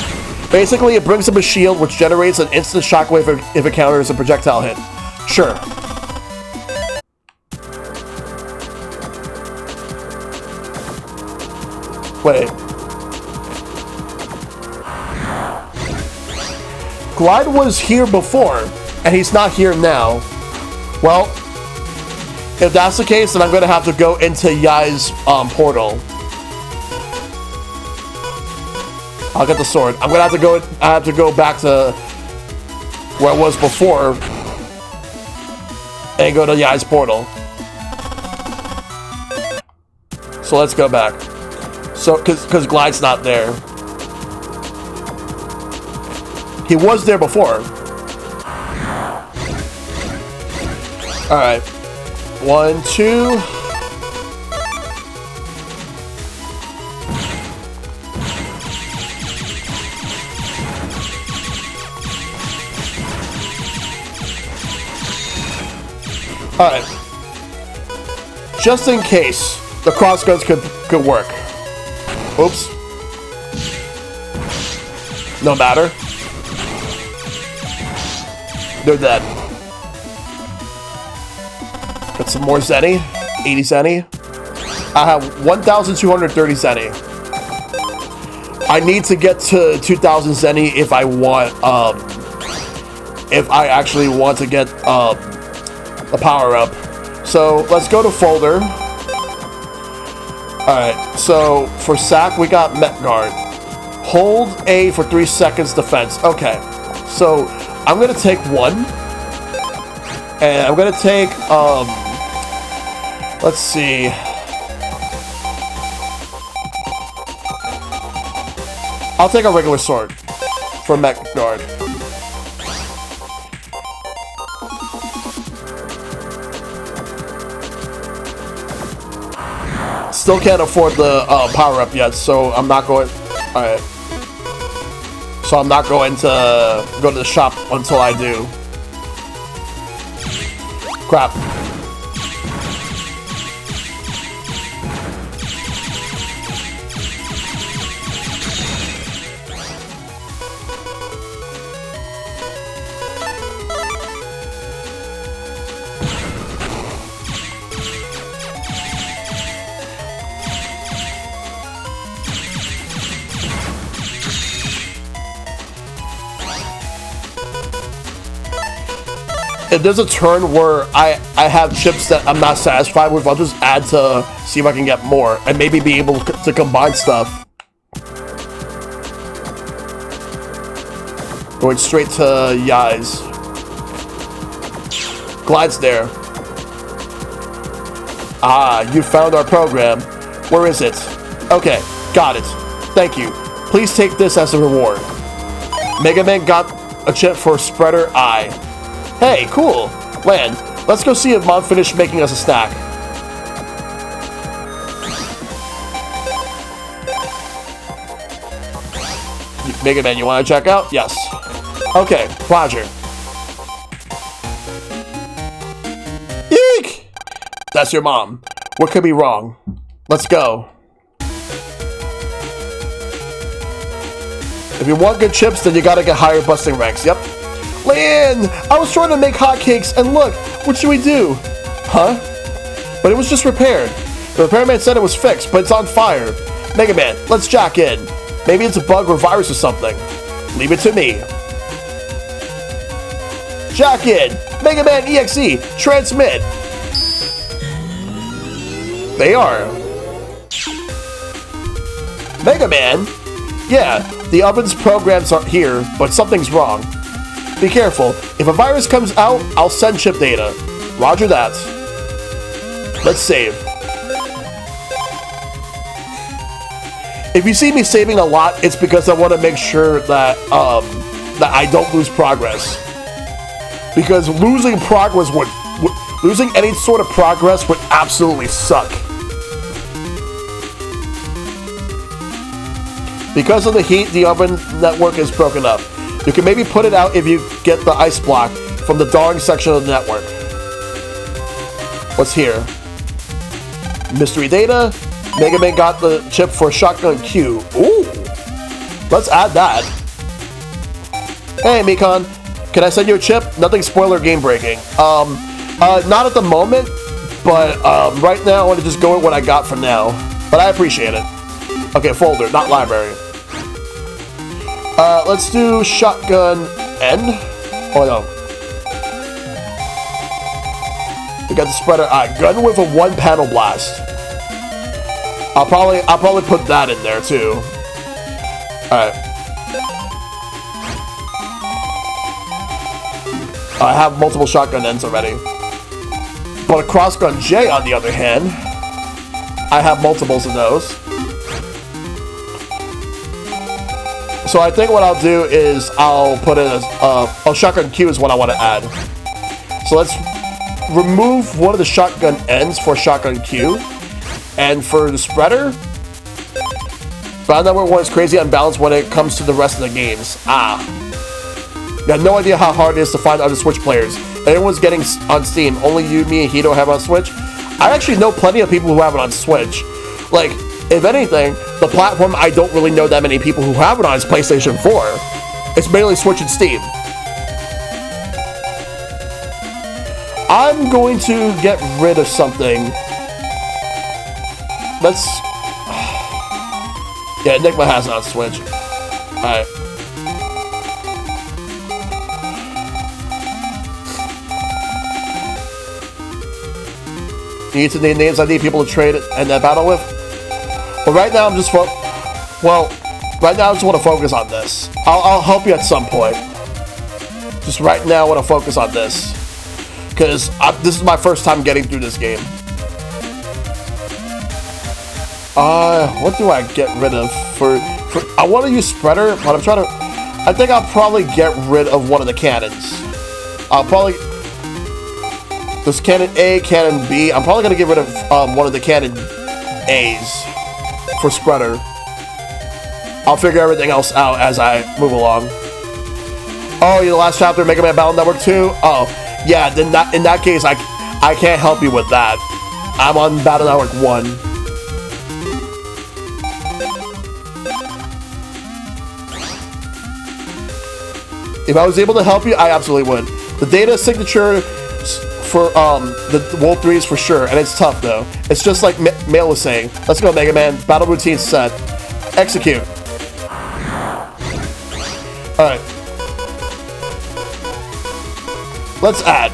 Basically, it brings up a shield which generates an instant shockwave if it counters a projectile hit. Sure. Wait. Glide was here before, and he's not here now. Well, if that's the case, then I'm going to have to go into Yai's portal. I'll get the sword. I'm gonna have to go. I have to go back to where I was before and go to Yai's portal. So let's go back. So, because Glide's not there. He was there before. All right. 1, 2. Alright. Just in case, the crossguns could work. Oops. No matter. They're dead. Got some more Zenny. 80 Zenny. I have 1,230 Zenny. I need to get to 2,000 Zenny if I want, if I actually want to get, a power-up. So let's go to folder. Alright, so for sack we got Met Guard. Hold A for 3 seconds defense. Okay. So I'm gonna take one. And I'm gonna take let's see. I'll take a regular sword for Met Guard. Still can't afford the power-up yet, so I'm not going... Alright. So I'm not going to go to the shop until I do. Crap. If there's a turn where I have chips that I'm not satisfied with, I'll just add to see if I can get more and maybe be able to combine stuff. Going straight to Yai's. Glide's there. Ah, you found our program. Where is it? Okay, got it. Thank you. Please take this as a reward. Mega Man got a chip for Spreader Eye. Hey, cool. Land, let's go see if Mom finished making us a snack. Mega Man, you want to check out? Yes. Okay, Roger. Eek! That's your mom. What could be wrong? Let's go. If you want good chips, then you gotta get higher busting ranks. Yep. Land! I was trying to make hotcakes, and look, what should we do? Huh? But it was just repaired. The repairman said it was fixed, but it's on fire. Mega Man, let's jack in. Maybe it's a bug or virus or something. Leave it to me. Jack in! Mega Man.EXE! Transmit! They are. Mega Man? Yeah, the oven's programs are here, but something's wrong. Be careful. If a virus comes out, I'll send chip data. Roger that. Let's save. If you see me saving a lot, it's because I want to make sure that that I don't lose progress. Because losing progress would losing any sort of progress would absolutely suck. Because of the heat, the oven network is broken up. You can maybe put it out if you get the ice block from the dawing section of the network. What's here? Mystery data. Mega Man got the chip for Shotgun Q. Ooh. Let's add that. Hey, Mikon. Can I send you a chip? Nothing spoiler game breaking. Not at the moment, but right now I want to just go with what I got for now. But I appreciate it. Okay, folder, not library. Let's do Shotgun N. Oh no. We got the spreader. Gun with a 1-panel blast. I'll probably put that in there too. Alright. I have multiple shotgun ends already. But a crossgun J, on the other hand, I have multiples of those. So I think what I'll do is I'll put in a shotgun Q is what I want to add. So let's remove one of the shotgun ends for shotgun Q. And for the spreader, Battle Network 1 is crazy unbalanced when it comes to the rest of the games. You have no idea how hard it is to find other Switch players. Everyone's getting on Steam. Only you, me, and Hito have it on Switch. I actually know plenty of people who have it on Switch. Like, if anything, the platform I don't really know that many people who have it on is PlayStation 4. It's mainly Switch and Steam. I'm going to get rid of something. Let's... Yeah, Enigma has it on Switch. Alright. You need to name names I need people to trade and battle with. But right now I'm just right now I just want to focus on this. I'll help you at some point. Just right now I want to focus on this. Because this is my first time getting through this game. What do I get rid of for I want to use spreader, but I think I'll probably get rid of one of the cannons. There's cannon A, cannon B. I'm probably gonna get rid of one of the cannon A's for spreader. I'll figure everything else out as I move along. Oh, you're the last chapter of Mega Man Battle Network 2? Oh, yeah, then in that case, I can't help you with that. I'm on Battle Network 1. If I was able to help you, I absolutely would. The data signature for the World 3 is for sure, and it's tough though. It's just like Mail was saying. Let's go, Mega Man. Battle routine set. Execute. Alright. Let's add.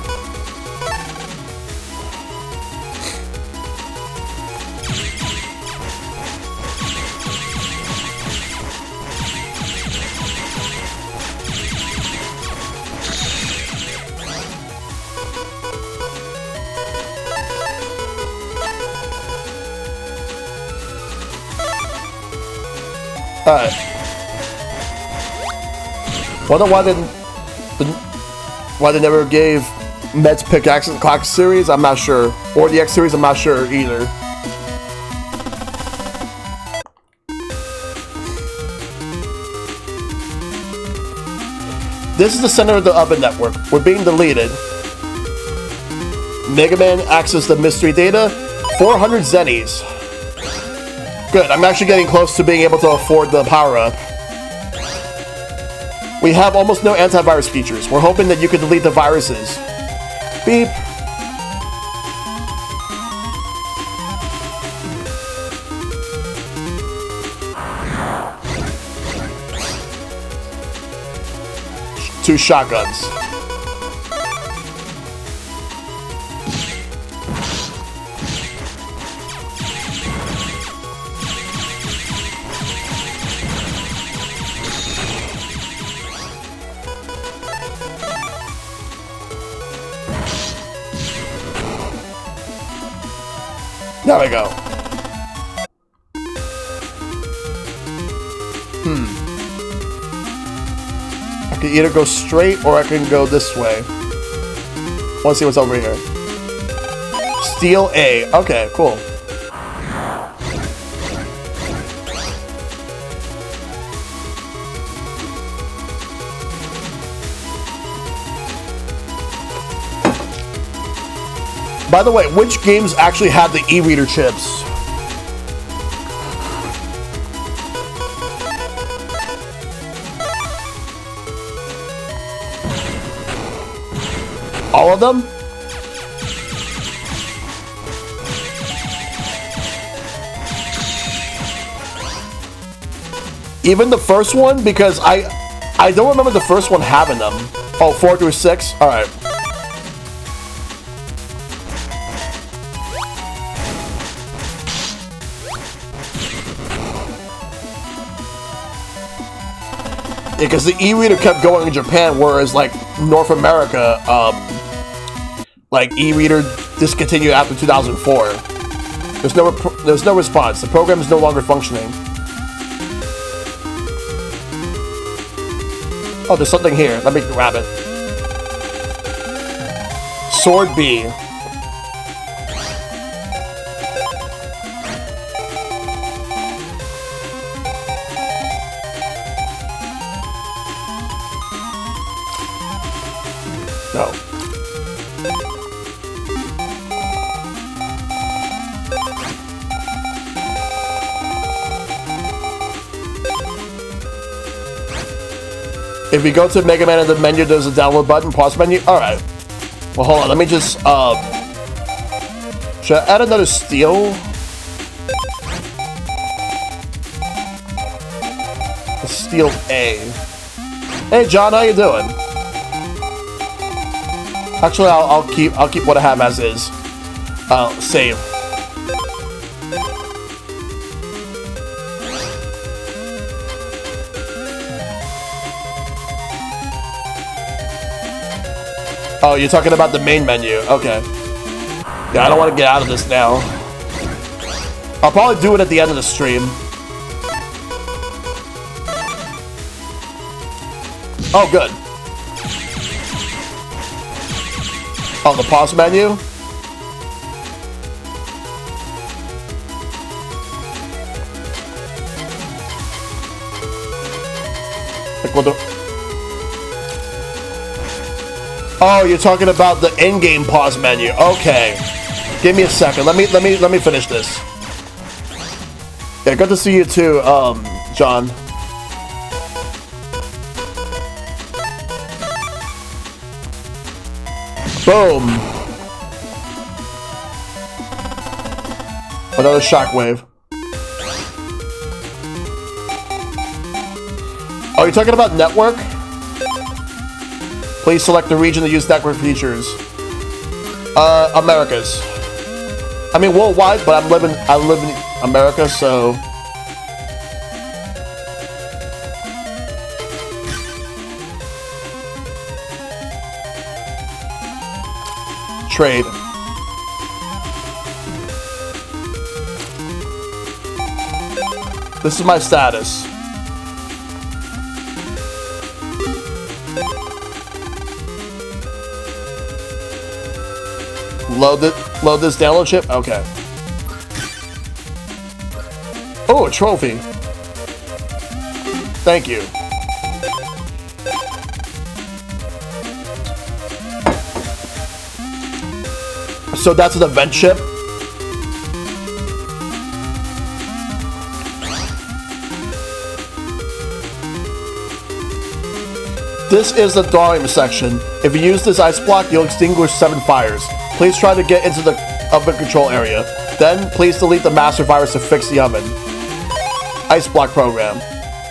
Alright. Wonder why they never gave Mets Pickaxe and Clock series, I'm not sure. Or the X series, I'm not sure either. This is the center of the oven network. We're being deleted. MegaMan.EXE the mystery data. 400 zennies. Good, I'm actually getting close to being able to afford the power-up. We have almost no antivirus features. We're hoping that you can delete the viruses. Beep. Two shotguns. There we go. I can either go straight or I can go this way. Let's see what's over here. Steal A. Okay, cool. By the way, which games actually had the e-reader chips? All of them? Even the first one? Because I don't remember the first one having them. Oh, 4 through 6? Alright. Yeah, because the e-reader kept going in Japan, whereas, like, North America, like, e-reader discontinued after 2004. There's no response. The program is no longer functioning. Oh, there's something here. Let me grab it. Sword B. No. If you go to Mega Man in the menu, there's a download button, pause menu. Alright. Well, hold on. Let me just, should I add another steel? A steel A. Hey, John, how you doing? Actually, I'll keep what I have as is. Save. Oh, you're talking about the main menu. Okay. Yeah, I don't want to get out of this now. I'll probably do it at the end of the stream. Oh, good. Oh, the pause menu? Like what the... Oh, you're talking about the in-game pause menu. Okay. Give me a second. Let me finish this. Yeah, good to see you too, John. Boom. Another shockwave. Oh, you're talking about network? Please select the region to use network features. Americas. I mean worldwide, but I live in America, so. Trade. This is my status. Load this download chip? Okay. Oh, a trophy. Thank you. So that's an event chip? This is the drawing section. If you use this ice block, you'll extinguish 7 fires. Please try to get into the oven control area. Then, please delete the master virus to fix the oven. Ice block program.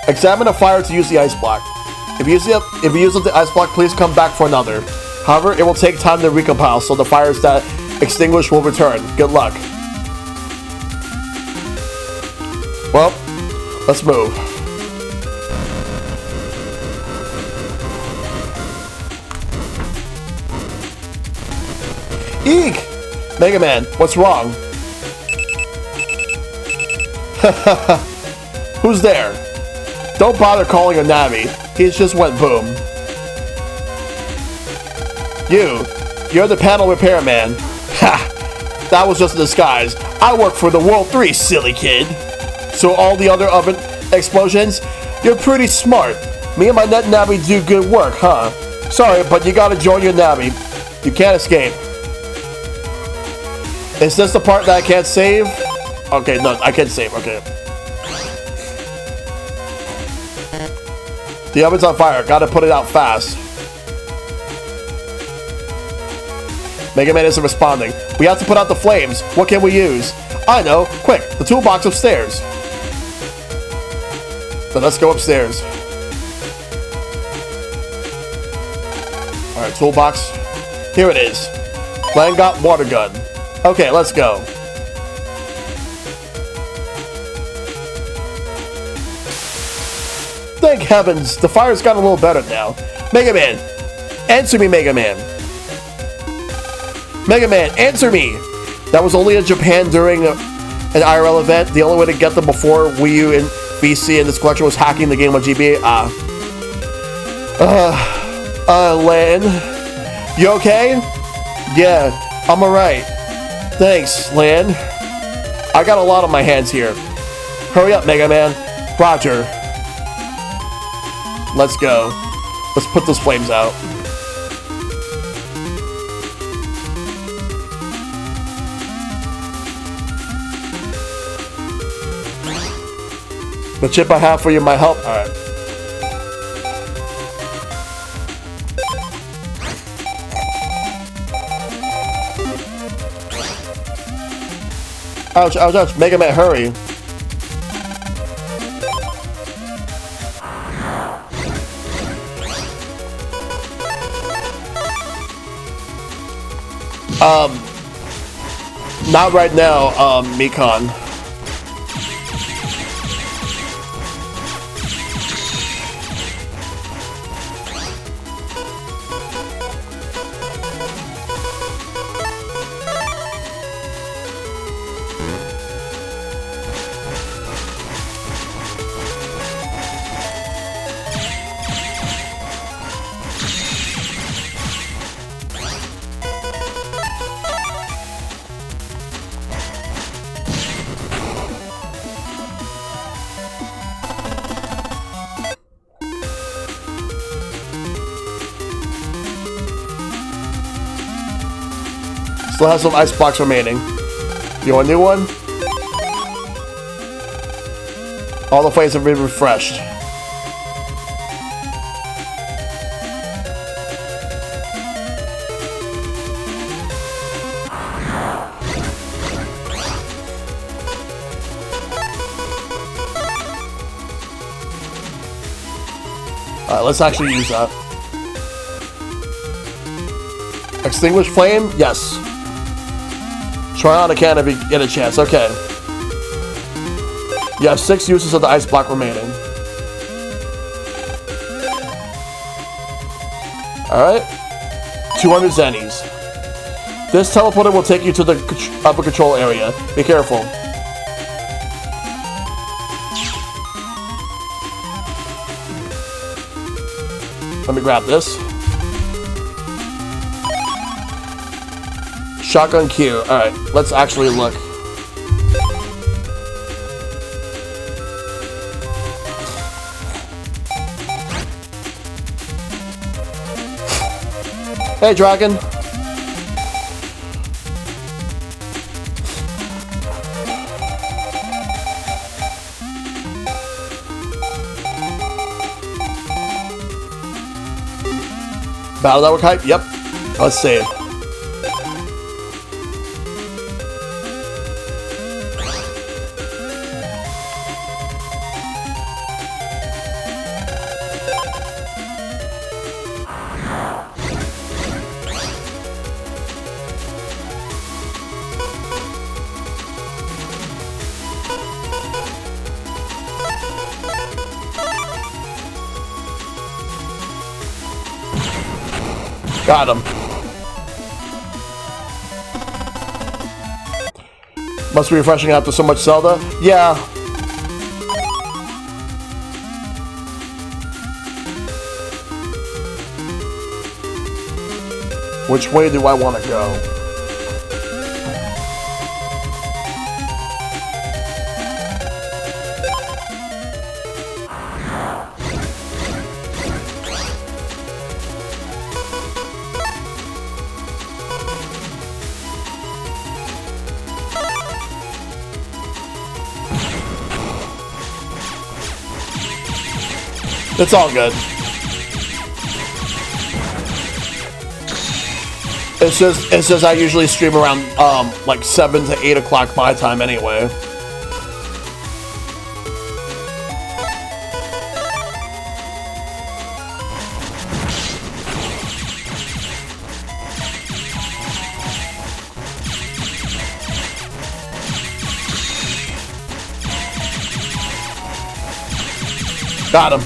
Examine a fire to use the ice block. If you use the ice block, please come back for another. However, it will take time to recompile, so the fires that extinguish will return. Good luck. Well, let's move. Eek! Mega Man, what's wrong? Who's there? Don't bother calling a Navi. He just went boom. You're the panel repairman. Ha! That was just a disguise. I work for the World 3, silly kid. So all the other oven explosions? You're pretty smart. Me and my net Navi do good work, huh? Sorry, but you gotta join your Navi. You can't escape. Is this the part that I can't save? Okay, no, I can't save. Okay. The oven's on fire. Gotta put it out fast. Mega Man isn't responding. We have to put out the flames. What can we use? I know. Quick, the toolbox upstairs. Then let's go upstairs. Alright, toolbox. Here it is. Langot water gun. Okay, let's go. Thank heavens, the fire's gotten a little better now. Mega Man, answer me, Mega Man. Mega Man, answer me! That was only in Japan during an IRL event. The only way to get them before Wii U and VC in this collection was hacking the game on GBA. Lan. You okay? Yeah, I'm alright. Thanks, Lan. I got a lot on my hands here. Hurry up, Mega Man. Roger. Let's go. Let's put those flames out. The chip I have for you might help. Alright. Ouch, ouch, ouch. Mega Man, hurry. Not right now, Mekon. Still has some ice blocks remaining. You want a new one? All the flames have been refreshed. Alright, let's actually use that. Extinguish flame? Yes. Try on a can if you get a chance. Okay. You have 6 uses of the ice block remaining. Alright. 200 zennies. This teleporter will take you to the upper control area. Be careful. Let me grab this. Shotgun Q. Alright, let's actually look. Hey, Dragon. Battle Network hype? Yep. Let's save. Got him. Must be refreshing after so much Zelda. Yeah. Which way do I want to go? It's all good. It's just I usually stream around like 7 to 8 o'clock my time anyway. Got him.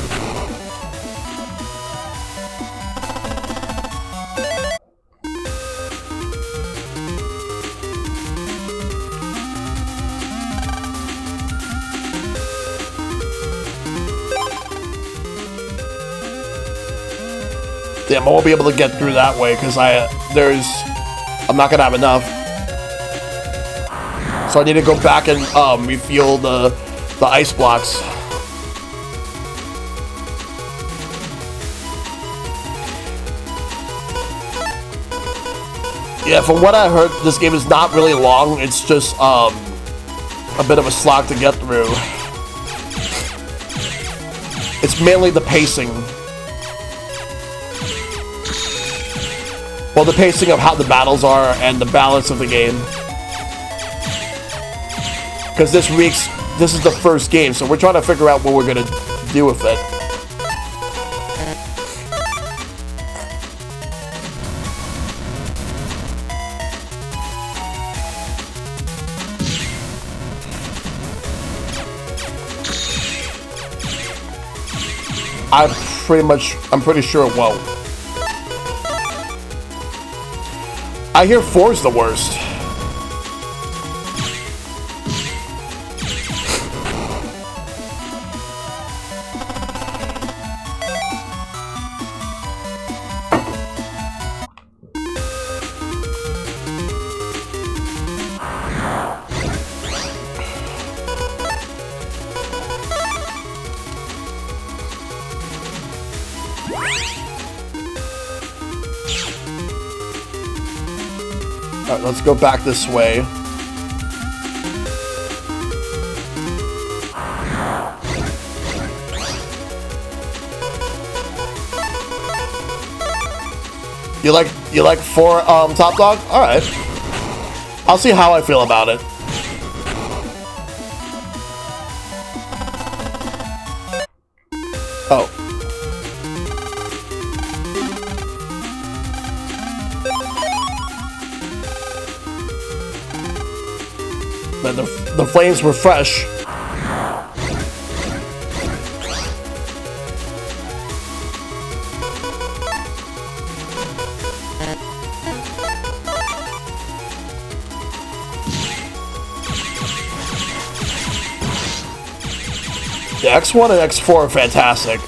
Damn, I won't be able to get through that way because I'm not gonna have enough. So I need to go back and refuel the ice blocks. Yeah, from what I heard, this game is not really long. It's just a bit of a slog to get through. It's mainly the pacing. Well, the pacing of how the battles are and the balance of the game. Because this is the first game, so we're trying to figure out what we're gonna do with it. I'm pretty sure it won't. I hear 4's the worst. Alright, let's go back this way. You like 4 Top Dog? Alright. I'll see how I feel about it. Oh. The flames were fresh. The X1 and X4 are fantastic.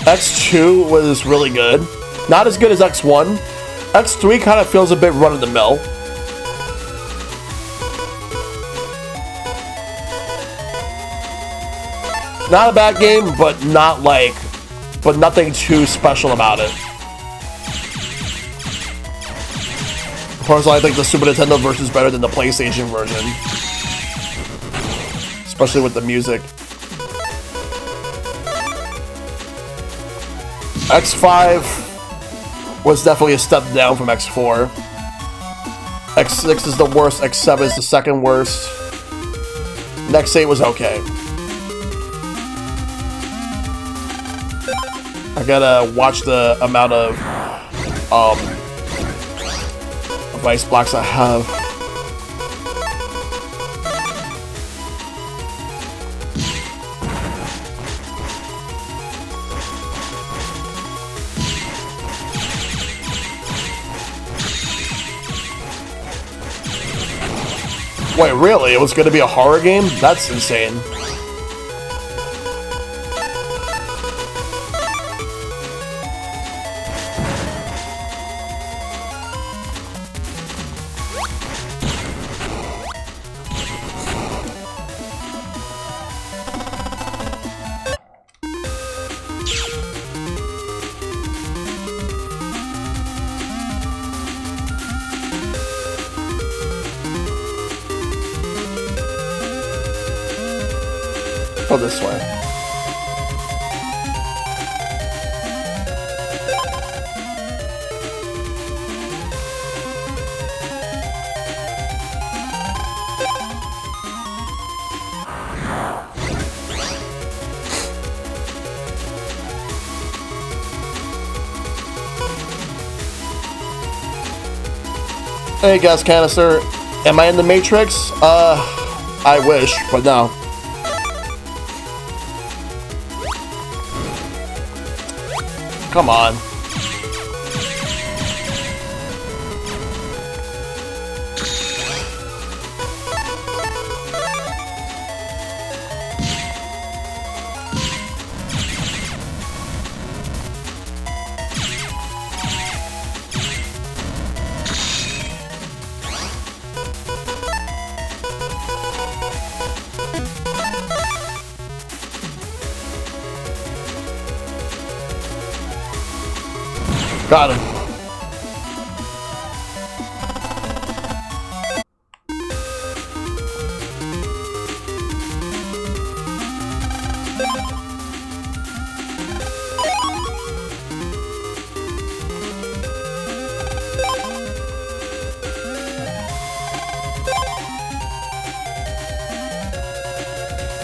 X2 was really good. Not as good as X1. X3 kind of feels a bit run-of-the-mill. Not a bad game, but nothing too special about it. Personally, I think the Super Nintendo version is better than the PlayStation version. Especially with the music. X5 was definitely a step down from X4. X6 is the worst, X7 is the second worst. And X8 was okay. I gotta watch the amount of ice blocks I have. Wait, really? It was gonna be a horror game? That's insane. Go this way. Hey, gas canister. Am I in the Matrix? I wish, but no. Come on. Got him.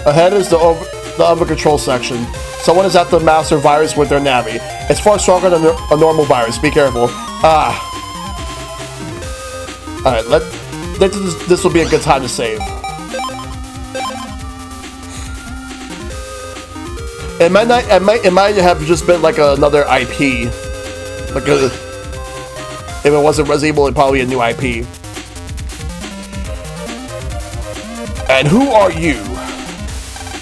Ahead is the over control section. Someone is at the master virus with their Navi. It's far stronger than a normal virus. Be careful. Alright, this will be a good time to save. It might have just been like another IP. Like if it wasn't Resident Evil, it'd probably be a new IP. And who are you?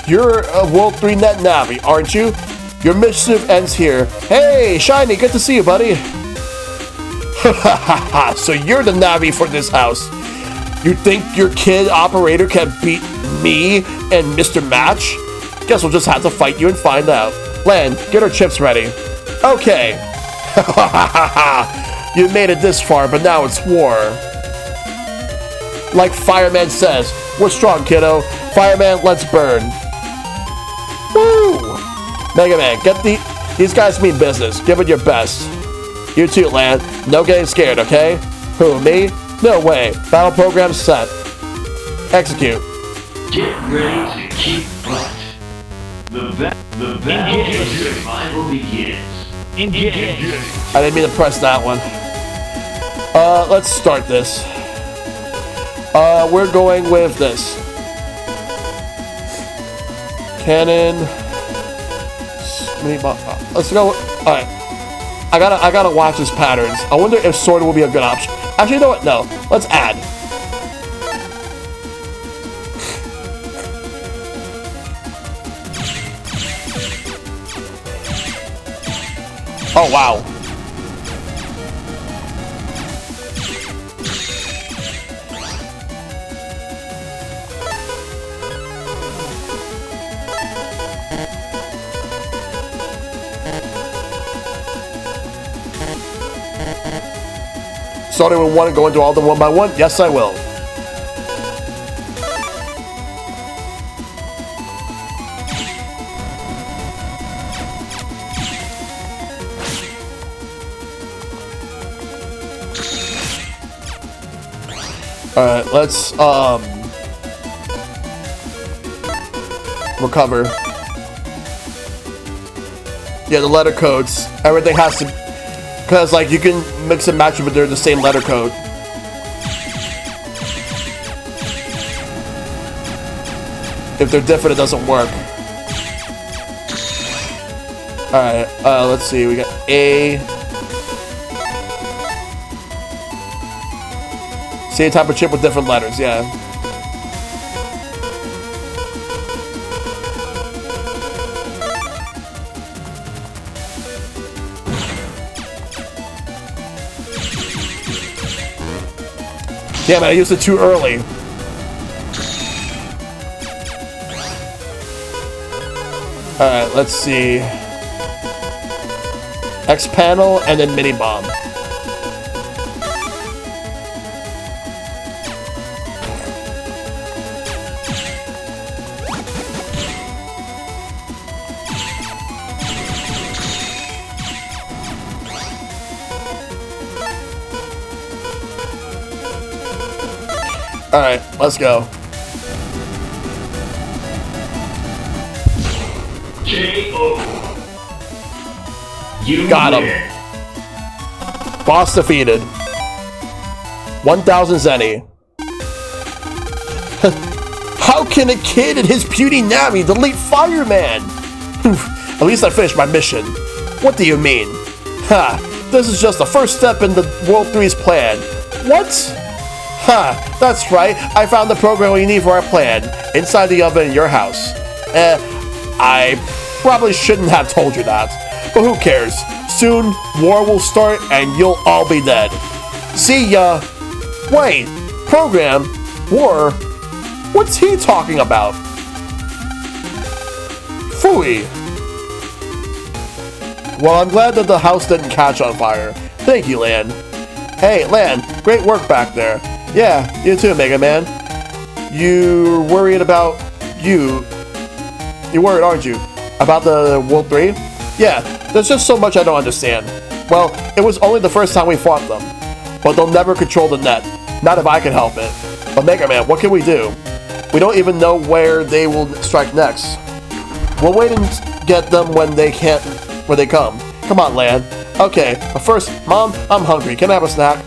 You're a World 3 Net Navi, aren't you? Your mischief ends here. Hey, Shiny, good to see you, buddy. So you're the Navi for this house. You think your kid operator can beat me and Mr. Match? Guess we'll just have to fight you and find out. Lan, get our chips ready. Okay. You made it this far, but now it's war. Like Fireman says, we're strong, kiddo. Fireman, let's burn. Woo! Mega Man, get these guys mean business. Give it your best. You too, Lan. No getting scared, okay? Who, me? No way. Battle program set. Execute. Get ready to keep butt. The battle for survival begins. Engage. I didn't mean to press that one. Let's start this. We're going with this. Cannon. Let's go. Alright. I gotta watch his patterns. I wonder if sword will be a good option. Actually, you know what? No. Let's add. Oh, wow. Starting with one and going to all the one by one? Yes, I will. Alright, let's recover. Yeah, the letter codes. Everything has to, because like you can mix and match them, but they're the same letter code. If they're different, it doesn't work. Alright, let's see. We got A. Same type of chip with different letters, yeah. Damn it, I used it too early. Alright, let's see. X panel and then mini bomb. Alright, let's go. K.O. You Got him. win. Boss defeated. 1,000 zenny. How can a kid in his puny Nami delete Fireman? At least I finished my mission. What do you mean? Ha! This is just the first step in the World 3's plan. What? Ha! That's right. I found the program we need for our plan inside the oven in your house. I probably shouldn't have told you that. But who cares? Soon, war will start and you'll all be dead. See ya! Wait, program? War? What's he talking about? Phooey! Well, I'm glad that the house didn't catch on fire. Thank you, Lan. Hey, Lan, great work back there. Yeah, you too, Mega Man. You're worried about you. You're worried, aren't you? About the World 3? Yeah, there's just so much I don't understand. Well, it was only the first time we fought them. But they'll never control the net. Not if I can help it. But Mega Man, what can we do? We don't even know where they will strike next. We'll wait and get them when they come. Come on, Lan. Okay, but first, Mom, I'm hungry. Can I have a snack?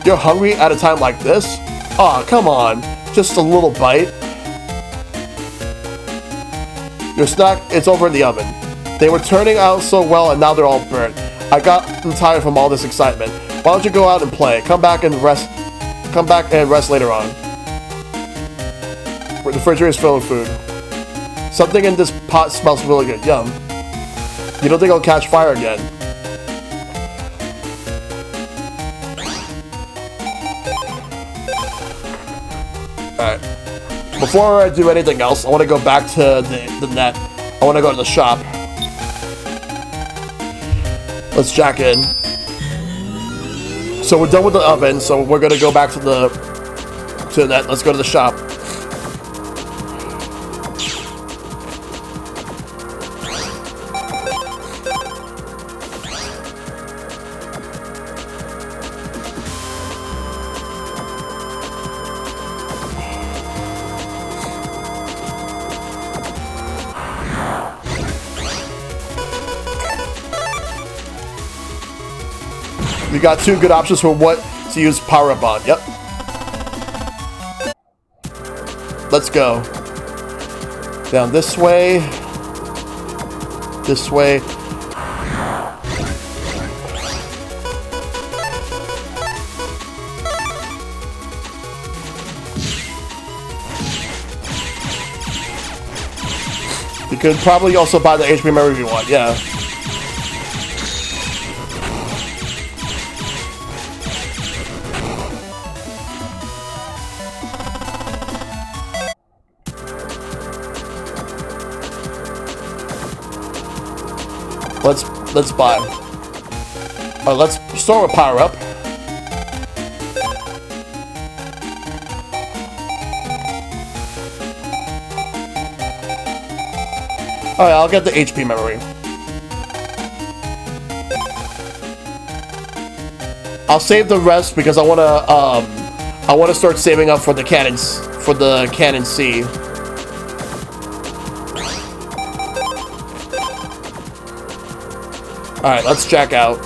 You're hungry at a time like this? Aw, come on. Just a little bite. Your snack is over in the oven. They were turning out so well and now they're all burnt. I got tired from all this excitement. Why don't you go out and play? Come back and rest later on. The refrigerator is filled with food. Something in this pot smells really good. Yum. You don't think it'll catch fire again? Alright. Before I do anything else, I want to go back to the net. I want to go to the shop. Let's jack in. So we're done with the oven, so we're going to go back to the net. Let's go to the shop. We got two good options for what to use power up on. Yep. Let's go. Down this way. This way. You could probably also buy the HP memory if you want. Yeah. Let's buy. Let's start with power up. Alright, I'll get the HP memory. I'll save the rest because I wanna start saving up for the cannons, for the Cannon C. Alright, let's jack out.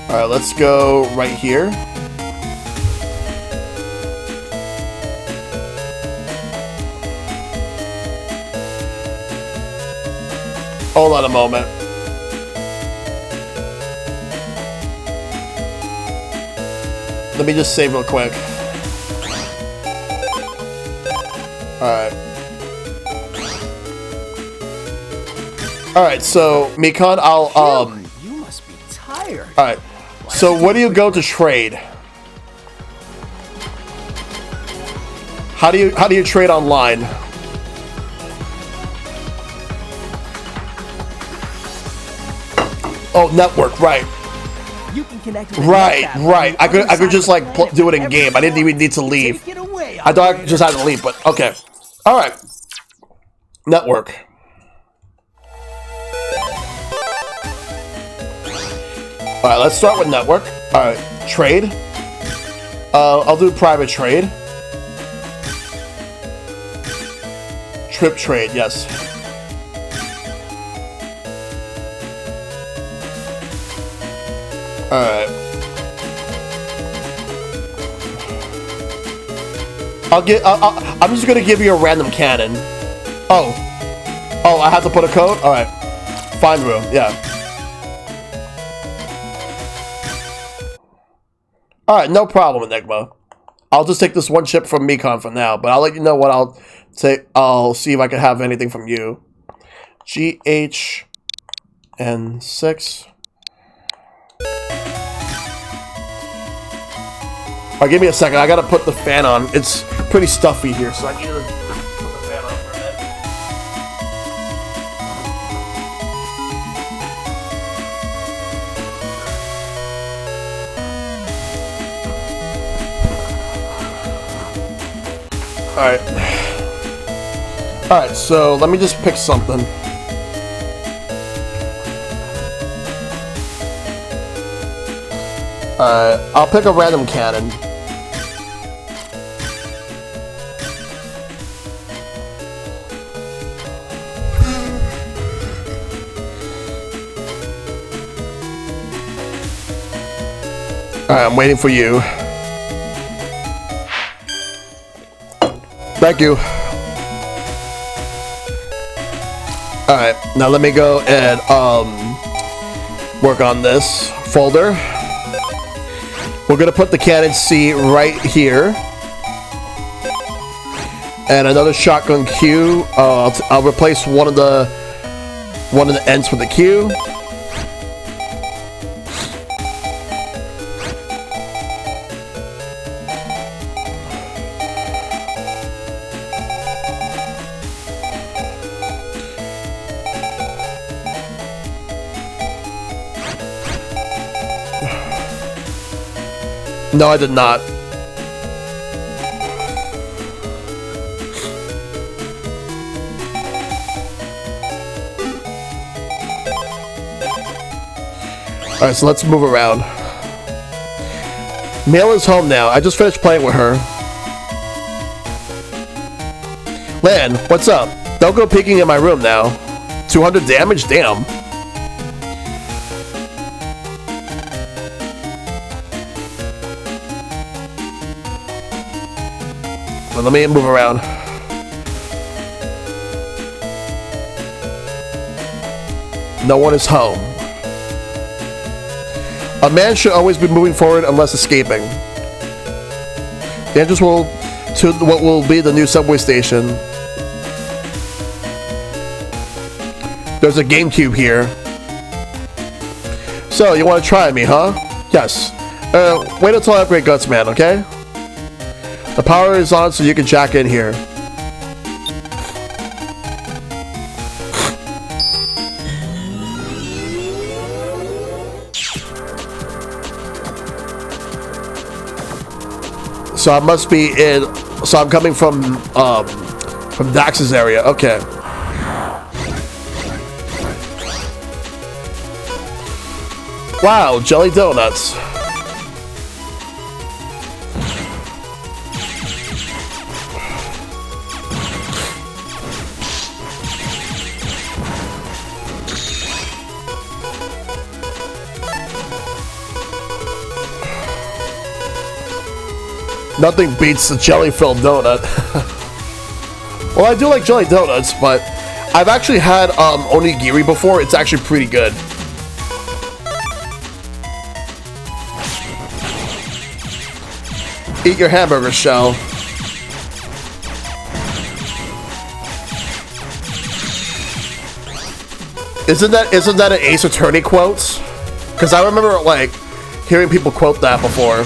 Alright, let's go right here. Hold on a moment. Let me just save real quick. Alright. Alright, so Mikan, I'll You must be tired. Alright. So what do you go to trade? How do you trade online? Oh, network, right. You can connect with Right. I could other just side of like the planet do it in wherever game. you I didn't even want. need to leave. Take it away, I thought I operator. just had to leave, but okay. Alright. Network. Alright, let's start with network. Alright, trade. I'll do private trade. Trip trade, yes. Alright. I'm just gonna give you a random cannon. Oh, I have to put a code? Alright. Find room, yeah. Alright, no problem, Enigma. I'll just take this one chip from Mekon for now, but I'll let you know what I'll take. I'll see if I can have anything from you. GHN6. Alright, give me a second. I gotta put the fan on. It's pretty stuffy here, so I need to put the fan on for a minute. Alright, so let me just pick something. I'll pick a random cannon. Alright, I'm waiting for you. Thank you. Alright, now let me go and work on this folder. We're gonna put the cannon C right here. And another shotgun Q. I'll replace one of the ends with the Q. No, I did not. Alright, so let's move around. Mail is home now. I just finished playing with her. Lan, what's up? Don't go peeking in my room now. 200 damage? Damn. Well, let me move around. No one is home. A man should always be moving forward unless escaping. The entrance to what will be the new subway station. There's a GameCube here. So, you want to try me, huh? Yes. Wait until I upgrade Guts Man, okay? The power is on so you can jack in here. So I must be in, so I'm coming from Dax's area, okay. Wow, jelly donuts. Nothing beats the jelly-filled donut. Well, I do like jelly donuts, but I've actually had onigiri before. It's actually pretty good. Eat your hamburger, Shell. Isn't that an Ace Attorney quote? Because I remember like hearing people quote that before.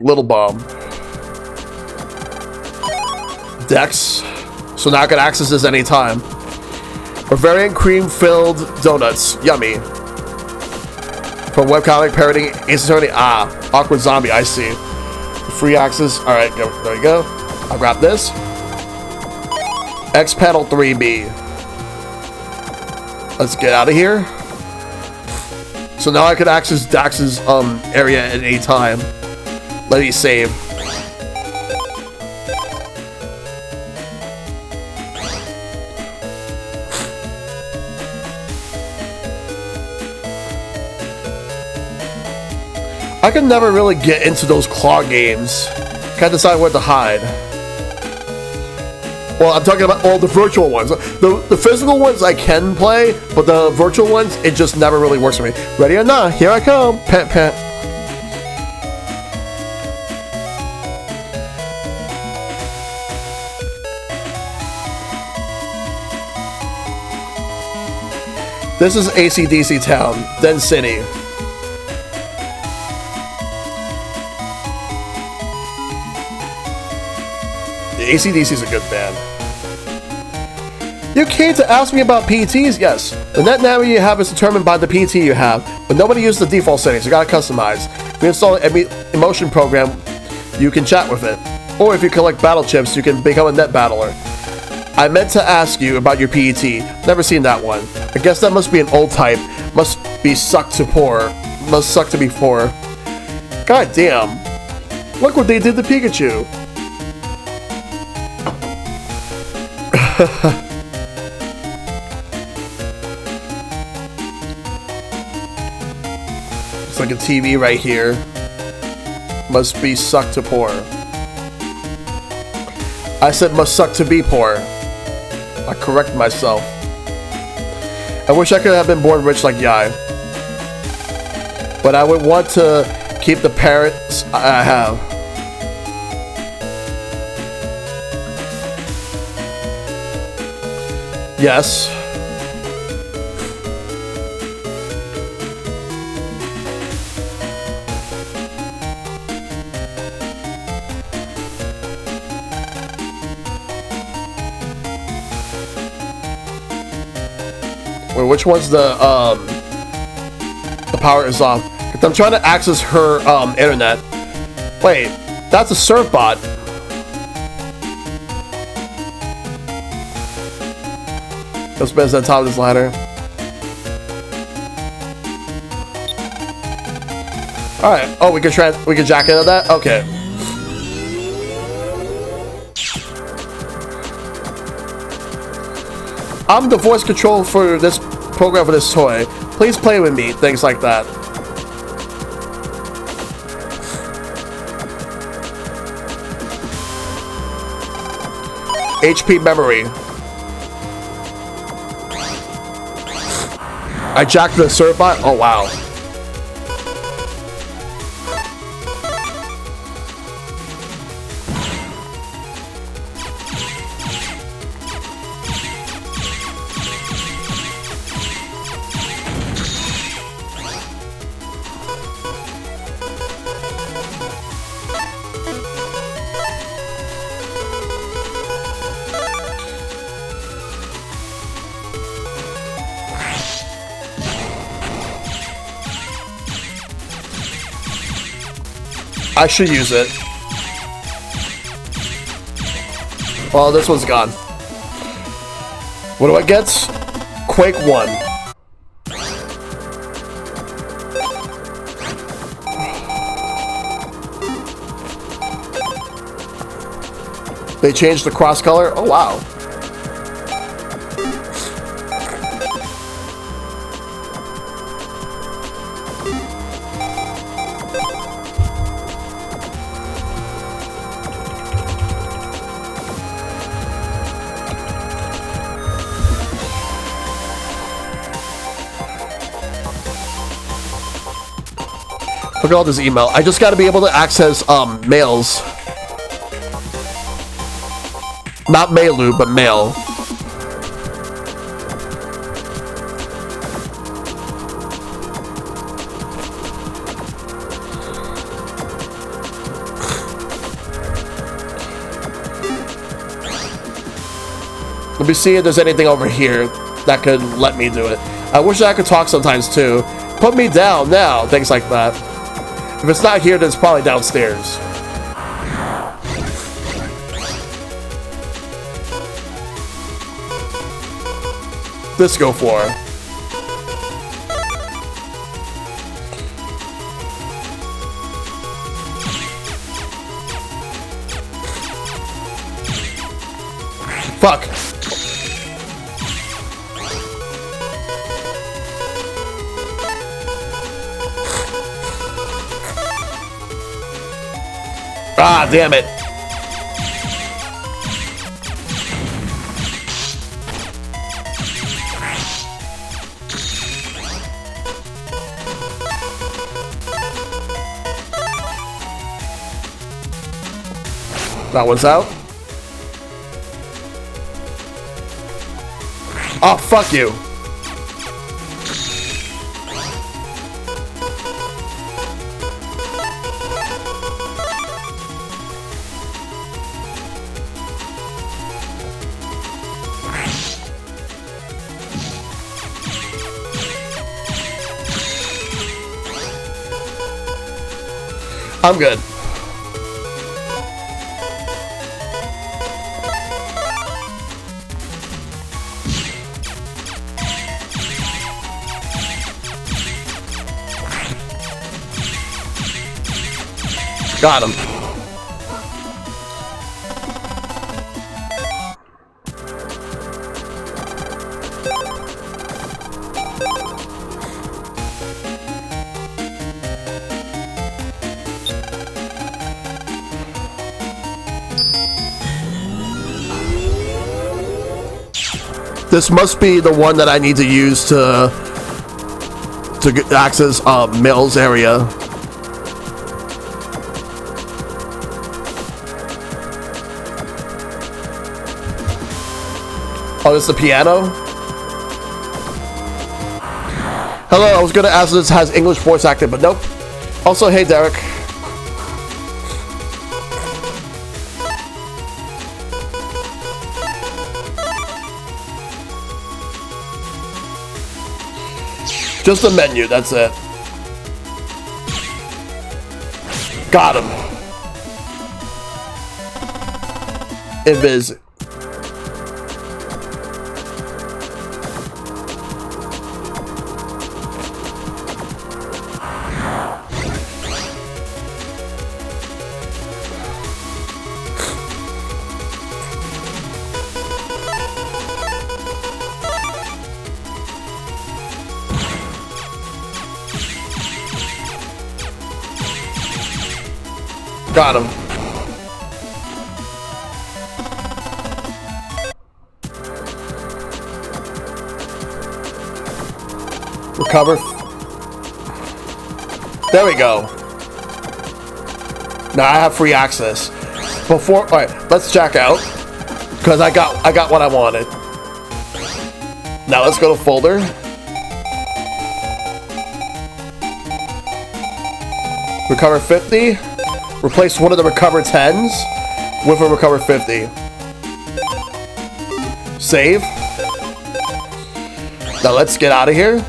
Little bomb. Dex. So now I can access this anytime. Bavarian cream-filled donuts. Yummy. From webcomic parodying Ace Attorney. Ah, awkward zombie. I see. Free access. All right, there you go. I'll grab this. X panel 3B. Let's get out of here. So now I can access Dax's area at any time. Let me save. I could never really get into those claw games. Can't decide where to hide. Well, I'm talking about all the virtual ones. The physical ones I can play, but the virtual ones, it just never really works for me. Ready or not, here I come. Pet, pet. This is AC/DC Town, then City. The AC/DC is a good band. You came to ask me about PTs? Yes. The net number you have is determined by the PT you have, but nobody uses the default settings. You gotta customize. If you install an emotion program, you can chat with it. Or if you collect battle chips, you can become a net battler. I meant to ask you about your PET. Never seen that one. I guess that must be an old type. Must be suck to poor. Must suck to be poor. God damn. Look what they did to Pikachu. It's like a TV right here. Must be suck to poor. I said must suck to be poor. I correct myself. I wish I could have been born rich like Yai. But I would want to keep the parents I have. Yes. Wait, which one's the power is off? I'm trying to access her internet. Wait, that's a surf bot. Let's best at the top of this ladder. Alright. Oh, we can jack into that? Okay. I'm the voice control for this program for this toy. Please play with me. Things like that. HP memory. I jacked the serve bot? Oh wow. I should use it. Well, this one's gone. What do I get? Quake 1. They changed the cross color? Oh, wow. Look at all this email. I just gotta be able to access mails. Not mailu, but mail. Let me see if there's anything over here that could let me do it. I wish I could talk sometimes too. Put me down now. Things like that. If it's not here, then it's probably downstairs. Disco floor. Fuck. Ah, damn it. That one's out. Oh, fuck you. I'm good. Got him. This must be the one that I need to use to access Mel's area. Oh, this is the piano? Hello, I was gonna ask if this has English voice acting, but nope. Also, hey Derek. Just a menu, that's it. Got him. Invis. Got him. Recover. There we go. Now I have free access. Before, all right, let's check out because I got what I wanted. Now let's go to folder. Recover 50. Replace one of the recover 10s with a recover 50. Save. Now let's get out of here.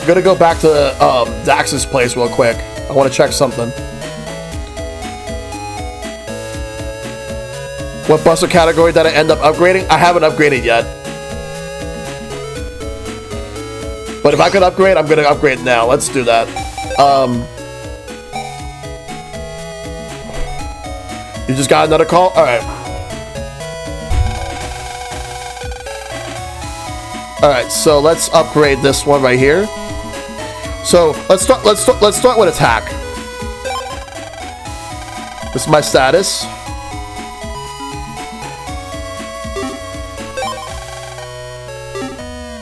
I'm gonna go back to Dax's place real quick. I want to check something. What buster category did I end up upgrading? I haven't upgraded yet. But if I could upgrade, I'm gonna upgrade now. Let's do that. You just got another call? Alright. Alright, so let's upgrade this one right here. So let's start with attack. This is my status.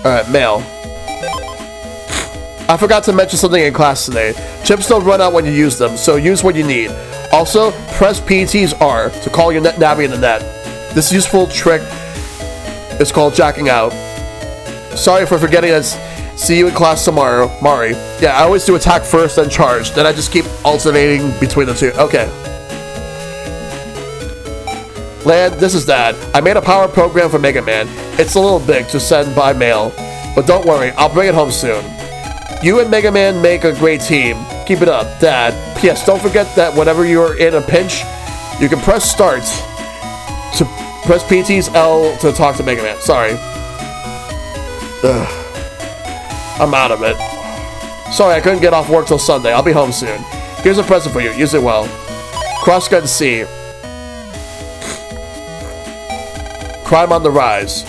Alright, mail. I forgot to mention something in class today. Chips don't run out when you use them, so use what you need. Also, press PT's R to call your Navi in the net. This useful trick is called jacking out. Sorry for forgetting us. See you in class tomorrow, Mari. Yeah, I always do attack first, then charge. Then I just keep alternating between the two. Okay. Land, this is Dad. I made a power program for Mega Man. It's a little big to send by mail, but don't worry, I'll bring it home soon. You and Mega Man make a great team. Keep it up, Dad. P.S. Don't forget that whenever you're in a pinch, you can press start to press PT's L to talk to Mega Man. Sorry. Ugh. I'm out of it. Sorry, I couldn't get off work till Sunday. I'll be home soon. Here's a present for you. Use it well. Crosscut C. Crime on the rise.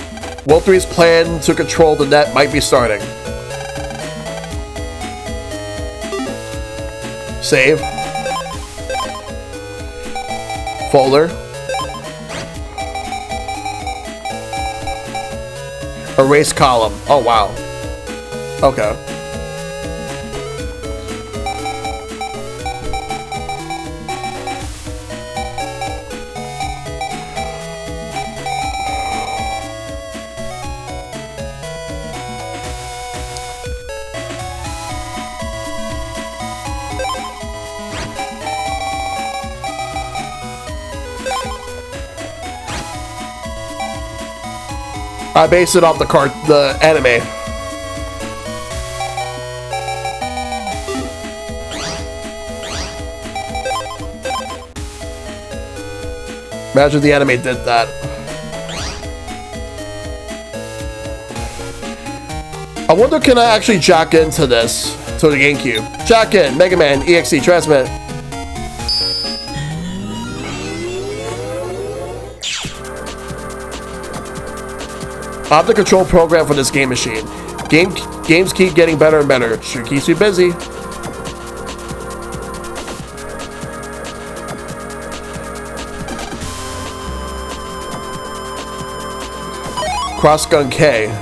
Will 3's plan to control the net might be starting. Save. Folder. Erase column. Oh, wow. Okay. I based it off the anime. Imagine the anime did that. I wonder, can I actually jack into this to the GameCube? Jack in, MegaMan.EXE, transmit. I have the control program for this game machine. Games keep getting better and better. Sure keeps me busy. Crossgun K.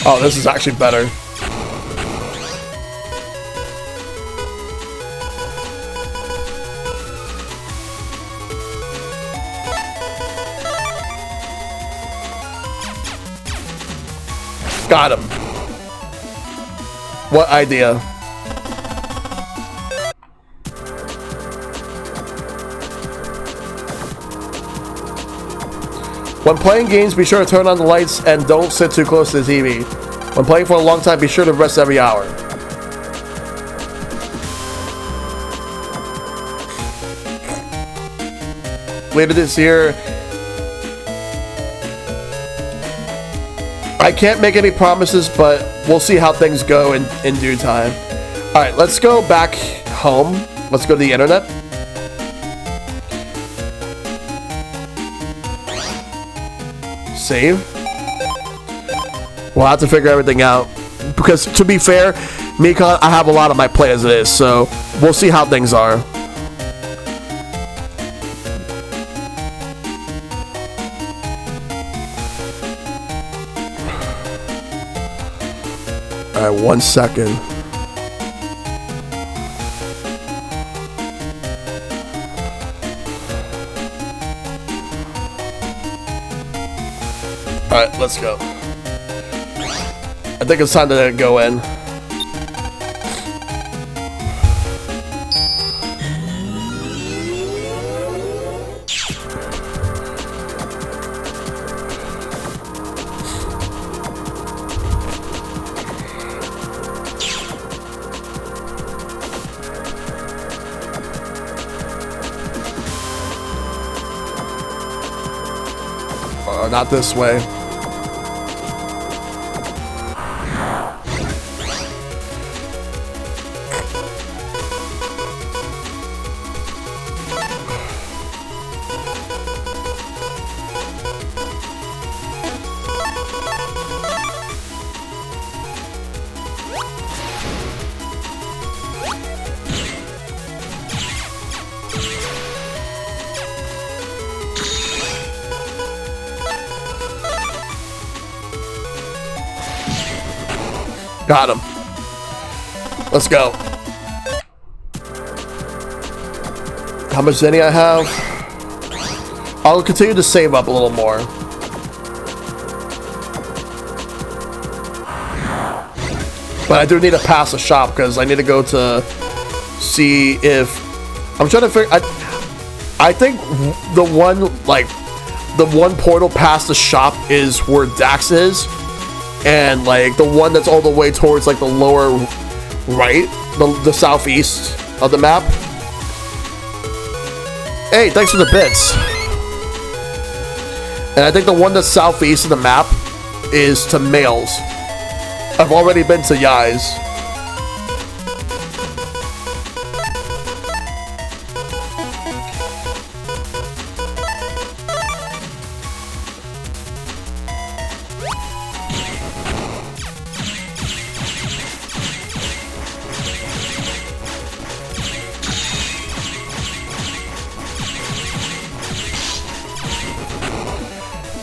Oh, this is actually better. Got him. What idea? When playing games, be sure to turn on the lights and don't sit too close to the TV. When playing for a long time, be sure to rest every hour. Later this year, I can't make any promises, but we'll see how things go in due time. Alright, let's go back home. Let's go to the internet. Save. We'll have to figure everything out. Because, to be fair, Mika, I have a lot of my play as it is, so we'll see how things are. Alright, 1 second. Alright, let's go. I think it's time to go in. Not this way. Got him. Let's go. How much zenny I have? I'll continue to save up a little more. But I do need to pass the shop because I need to go to see if I'm trying to figure. I think the one portal past the shop is where Dax is. And like the one that's all the way towards like the lower right, the southeast of the map. Hey, thanks for the bits. And I think the one that's southeast of the map is to males. I've already been to Yai's.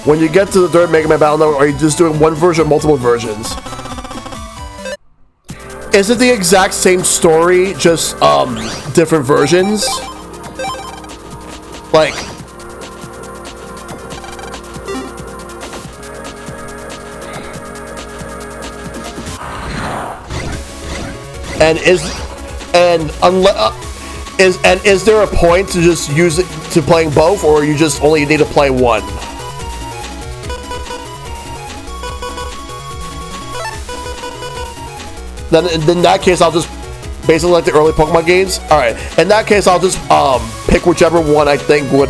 When you get to the third Mega Man Battle Network, are you just doing one version or multiple versions? Is it the exact same story, just different versions? Like, is there a point to just use it to playing both, or you just only need to play one? Then in that case, I'll just basically like the early Pokemon games. All right, in that case, I'll just pick whichever one I think would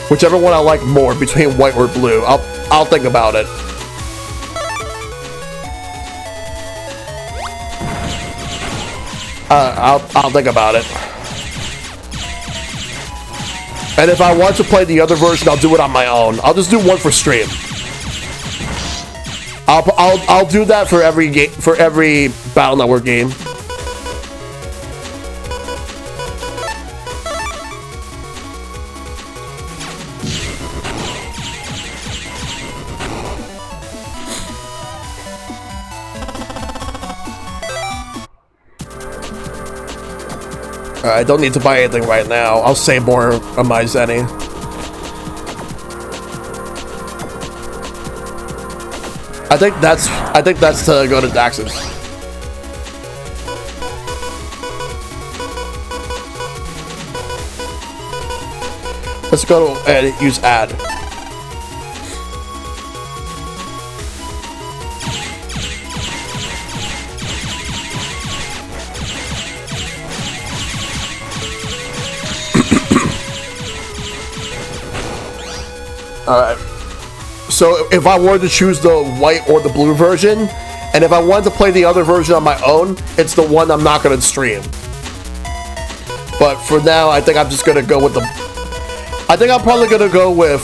whichever one I like more between white or blue. I'll think about it. I'll think about it. And if I want to play the other version, I'll do it on my own. I'll just do one for stream. I'll do that for every game, for every Battle Network game. I don't need to buy anything right now. I'll save more on my Zenny. I think that's to go to Dax's. Let's go and use add. Alright. So if I wanted to choose the white or the blue version, and if I wanted to play the other version on my own, it's the one I'm not going to stream. But for now, I think I'm just going to go with the... I think I'm probably going to go with...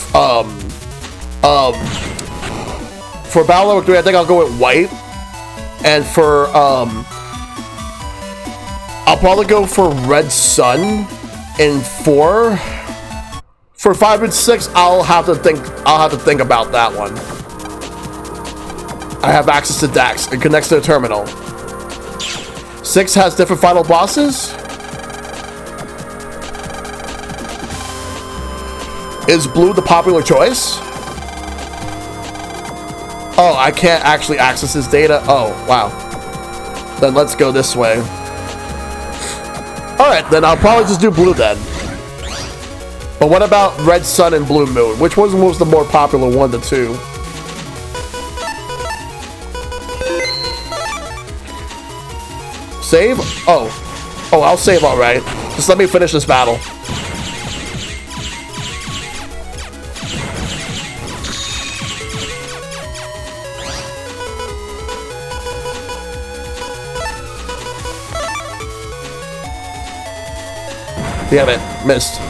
for Battle Network 3, I think I'll go with white. And for... I'll probably go for Red Sun in 4. For 5 and 6, I'll have to think about that one. I have access to Dax. It connects to the terminal. 6 has different final bosses. Is blue the popular choice? Oh, I can't actually access his data. Oh, wow. Then let's go this way. Alright, then I'll probably just do blue then. But what about Red Sun and Blue Moon? Which one was the more popular one, the two? Save? Oh, I'll save, alright. Just let me finish this battle. Damn it, missed.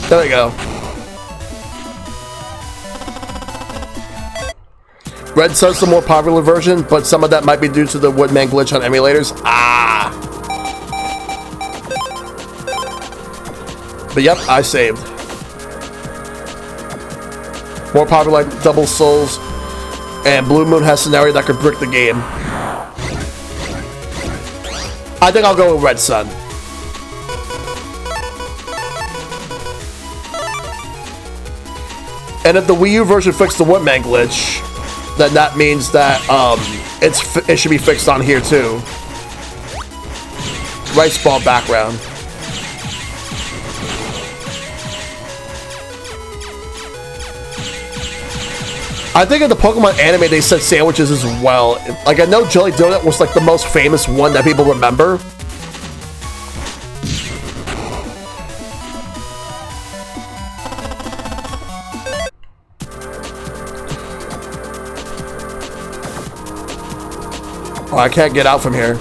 There we go. Red Sun's the more popular version, but some of that might be due to the Woodman glitch on emulators. Ah! But yep, I saved. More popular like Double Souls, and Blue Moon has scenario that could brick the game. I think I'll go with Red Sun. And if the Wii U version fixed the Woodman glitch, then that means that it should be fixed on here too. Rice ball background. I think in the Pokemon anime they said sandwiches as well. Like I know Jelly Donut was like the most famous one that people remember. Oh, I can't get out from here.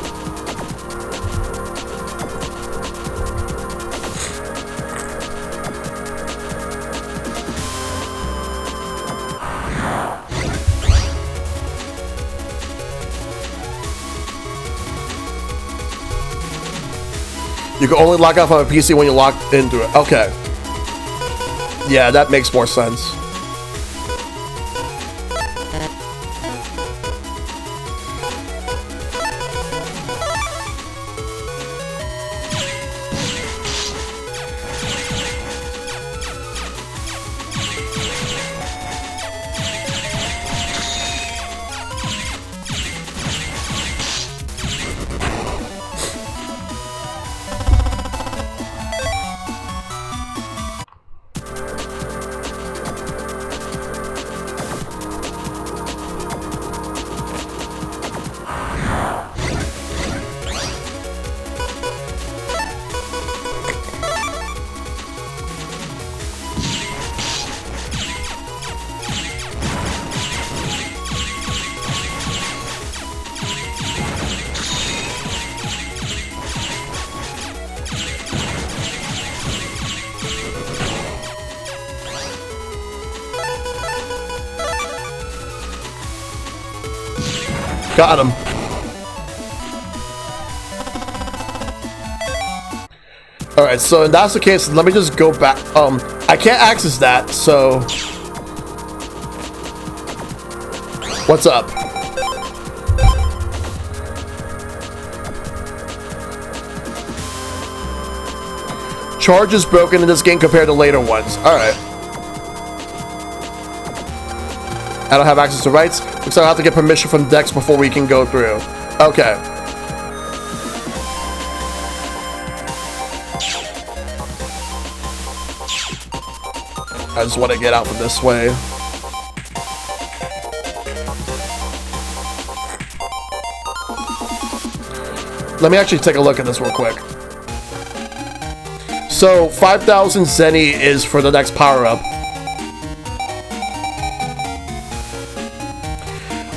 You can only lock off on a PC when you lock into it. Okay. Yeah, that makes more sense. Got him. Alright, so if that's the case, let me just go back. I can't access that, so... What's up? Charge is broken in this game compared to later ones. Alright. I don't have access to rights, so I'll have to get permission from Dex before we can go through. Okay. I just want to get out from this way. Let me actually take a look at this real quick. So, 5,000 Zenny is for the next power-up.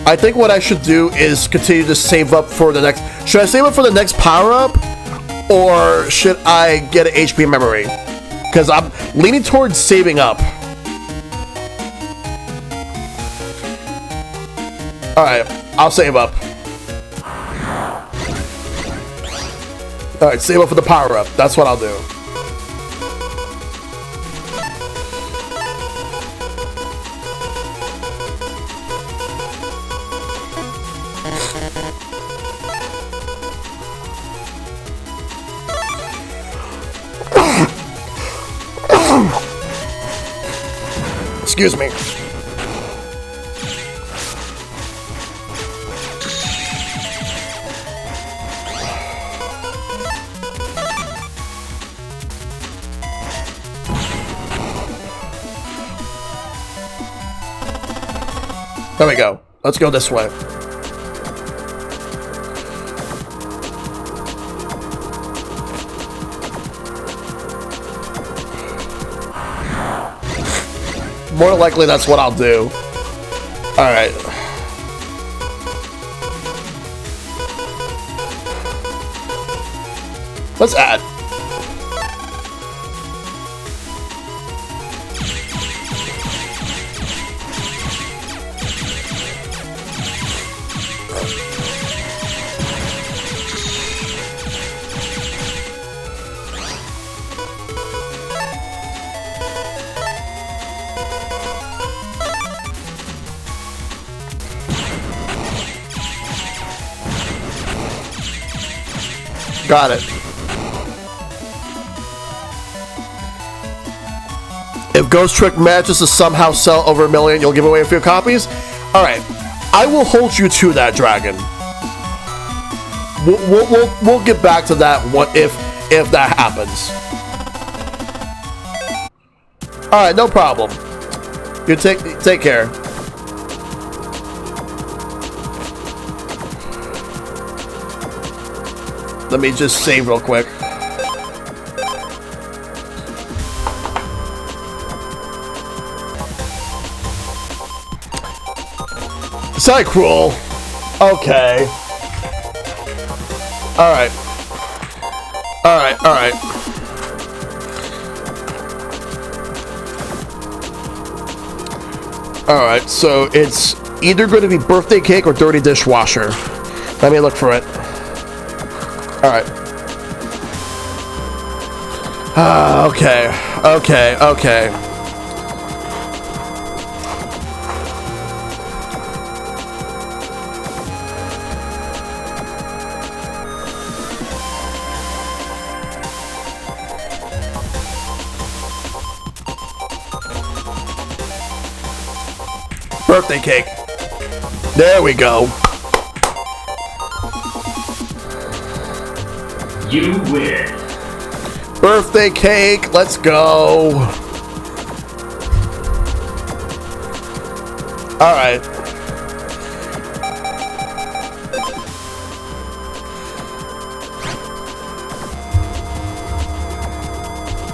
I think what I should do is continue to save up for the next... Should I save up for the next power-up? Or should I get an HP memory? Because I'm leaning towards saving up. Alright, I'll save up. Alright, save up for the power-up. That's what I'll do. Excuse me. There we go. Let's go this way. More likely that's what I'll do. Alright. Let's add. Got it. If Ghost Trick manages to somehow sell over 1 million, you'll give away a few copies? Alright. I will hold you to that, Dragon. We'll get back to that one if that happens. Alright, no problem. You take care. Let me just save real quick. Sorry, cruel. Okay. Alright. Alright, alright. Alright, so it's either going to be birthday cake or dirty dishwasher. Let me look for it. Alright. Okay. Okay, okay. Birthday cake. There we go. You win. Birthday cake. Let's go. All right.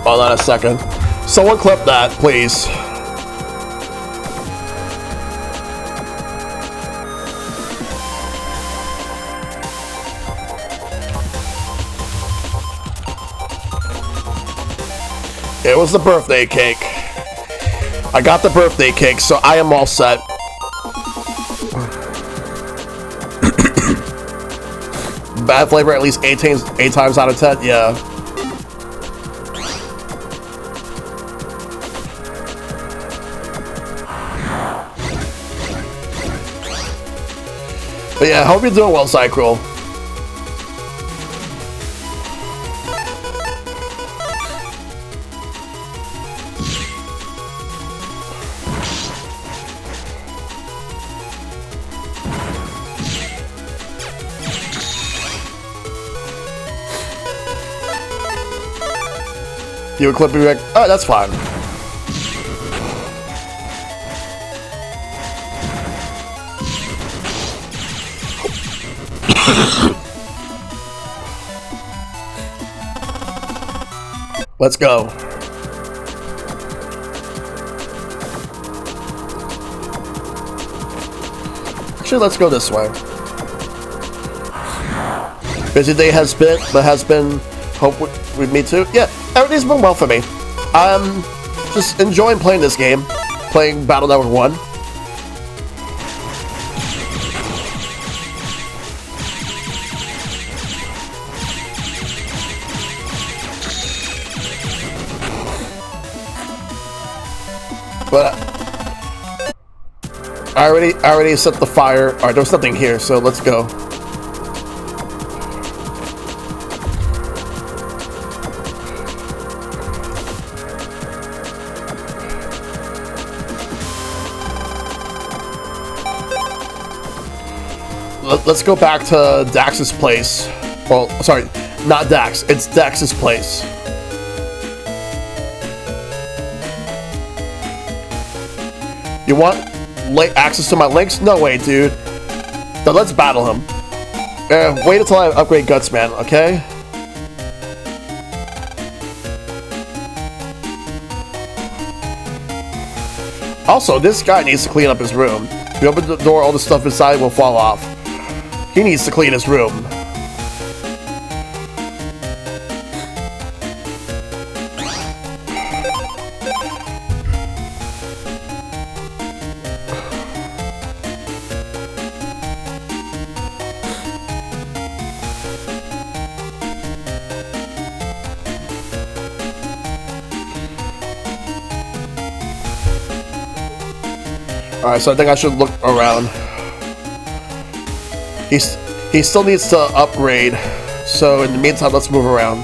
Hold on a second. Someone clip that, please. It was the birthday cake. I got the birthday cake, so I am all set. Bad flavor at least 8 times out of 10, yeah. But yeah, hope you're doing well, Cycrol. You would clip me back. Oh, that's fine. Let's go. Actually, let's go this way. Busy day has been. Hope with me too. Yeah, everything's been well for me. I'm just enjoying playing this game, playing Battle Network 1. But I already set the fire. All right, there's nothing here, so let's go. Let's go back to Dax's place. Well, sorry, not Dax. It's Dax's place. You want access to my links? No way, dude. Then let's battle him. Wait until I upgrade Gutsman, okay? Also, this guy needs to clean up his room. If you open the door, all the stuff inside will fall off. He needs to clean his room. Alright, so I think I should look around. He still needs to upgrade, so in the meantime, let's move around.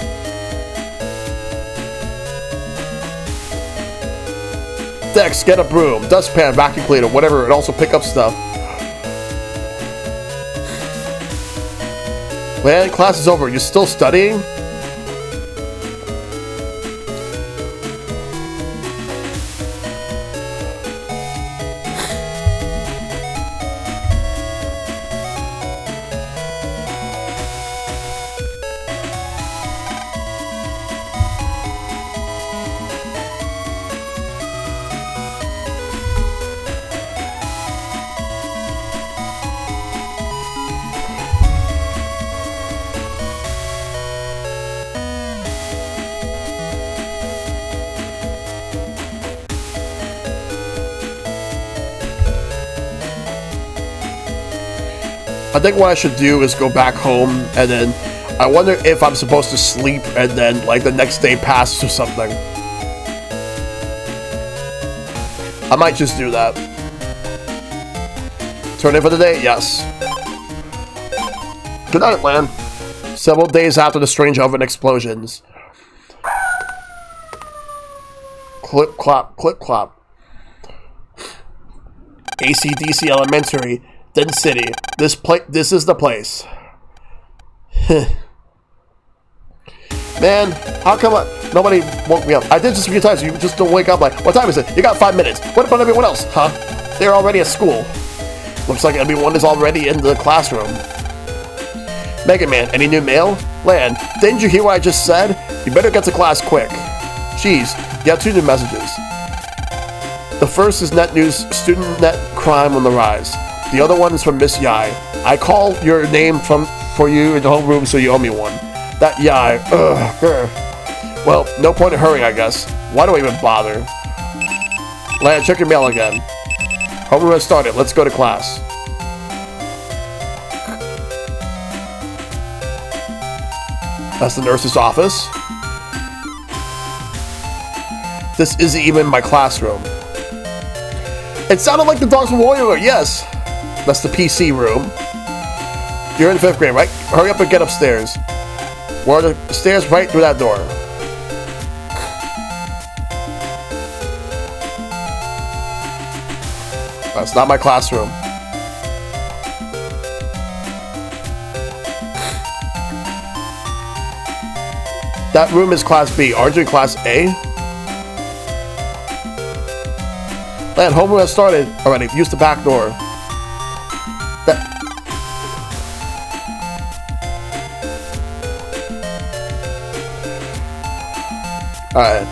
Dex, get a broom, dustpan, vacuum cleaner, whatever, and also pick up stuff. Man, class is over. You're still studying? I think what I should do is go back home, and then I wonder if I'm supposed to sleep and then like the next day passes or something. I might just do that. Turn in for the day? Yes. Good night, Lan. Several days after the strange oven explosions. Clip clop, clip clop. ACDC Elementary, then City. This is the place. Man, how come nobody woke me up? I did this a few times. You just don't wake up like, what time is it? You got 5 minutes. What about everyone else? Huh? They're already at school. Looks like everyone is already in the classroom. MegaMan, any new mail? Lan, didn't you hear what I just said? You better get to class quick. Jeez, you have 2 new messages. The first is net news, student net crime on the rise. The other one is from Miss Yai. I call your name for you in the homeroom, so you owe me one. That Yai, ugh. Well, no point in hurrying, I guess. Why do I even bother? Lan, check your mail again. Homeroom has started. Let's go to class. That's the nurse's office. This isn't even my classroom. It sounded like the dogs from Warrior. Yes. That's the PC room. You're in 5th grade, right? Hurry up and get upstairs. We're on the stairs right through that door. That's not my classroom. That room is Class B. Aren't you in Class A? Lan, homeroom has started already. Use the back door. Alright.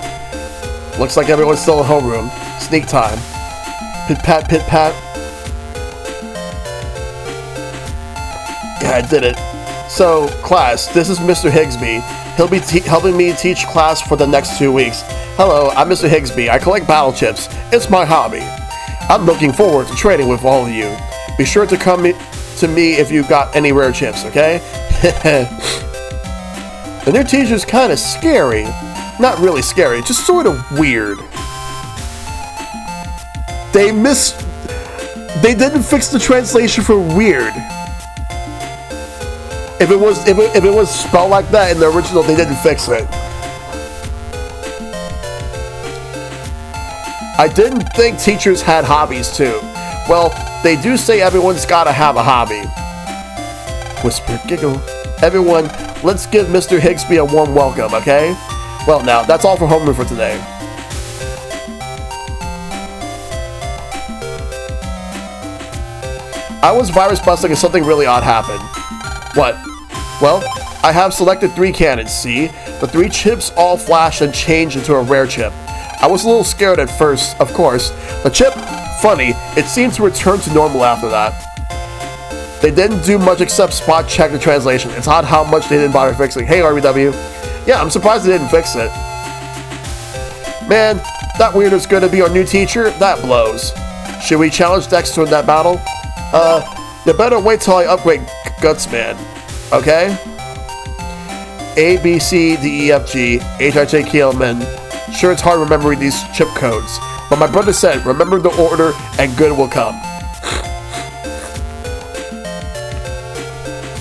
Looks like everyone's still in homeroom. Sneak time. Pit pat, pit pat. Yeah, I did it. So, class, this is Mr. Higsby. He'll be helping me teach class for the next 2 weeks. Hello, I'm Mr. Higsby. I collect battle chips. It's my hobby. I'm looking forward to training with all of you. Be sure to come to me if you got any rare chips, okay? The new teacher's kind of scary. Not really scary, just sort of weird. They didn't fix the translation for weird. If it was spelled like that in the original, they didn't fix it. I didn't think teachers had hobbies too. Well, they do say everyone's gotta have a hobby. Whisper, giggle. Everyone, let's give Mr. Higsby a warm welcome, okay? Well, now, that's all for homeroom for today. I was virus busting and something really odd happened. What? Well, I have selected 3 cannons, see? The 3 chips all flash and change into a rare chip. I was a little scared at first, of course. The chip, funny, it seemed to return to normal after that. They didn't do much except spot check the translation. It's odd how much they didn't bother fixing. Hey, RBW. Yeah, I'm surprised they didn't fix it. Man, that weirdo's gonna be our new teacher? That blows. Should we challenge Dexter in that battle? You better wait till I upgrade Gutsman. Okay? A, B, C, D, E, F, G, H, I, J, K, L, M, N. Sure, it's hard remembering these chip codes. But my brother said, remember the order and good will come.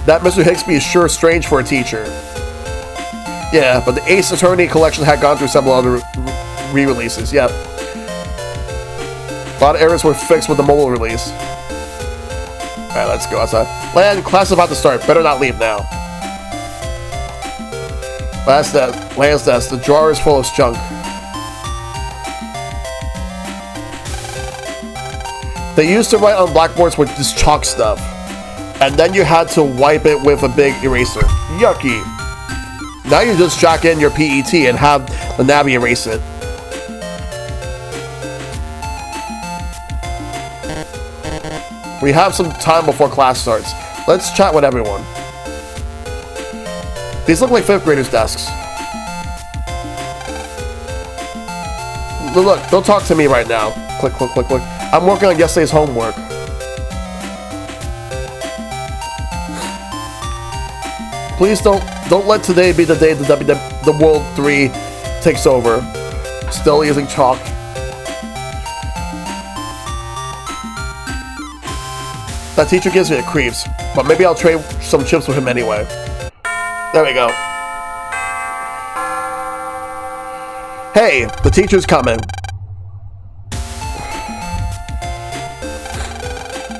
That Mr. Higsby is sure strange for a teacher. Yeah, but the Ace Attorney collection had gone through several other re-releases, yep. A lot of errors were fixed with the mobile release. Alright, let's go outside. Lan, class is about to start. Better not leave now. Last desk. Lan's desk. The drawer is full of junk. They used to write on blackboards with this chalk stuff. And then you had to wipe it with a big eraser. Yucky. Now you just jack in your PET and have the Navi erase it. We have some time before class starts. Let's chat with everyone. These look like 5th graders' desks. Look, don't talk to me right now. Click, click, click, click. I'm working on yesterday's homework. Please don't let today be the day the World 3 takes over. Still using chalk. That teacher gives me the creeps, but maybe I'll trade some chips with him anyway. There we go. Hey, the teacher's coming.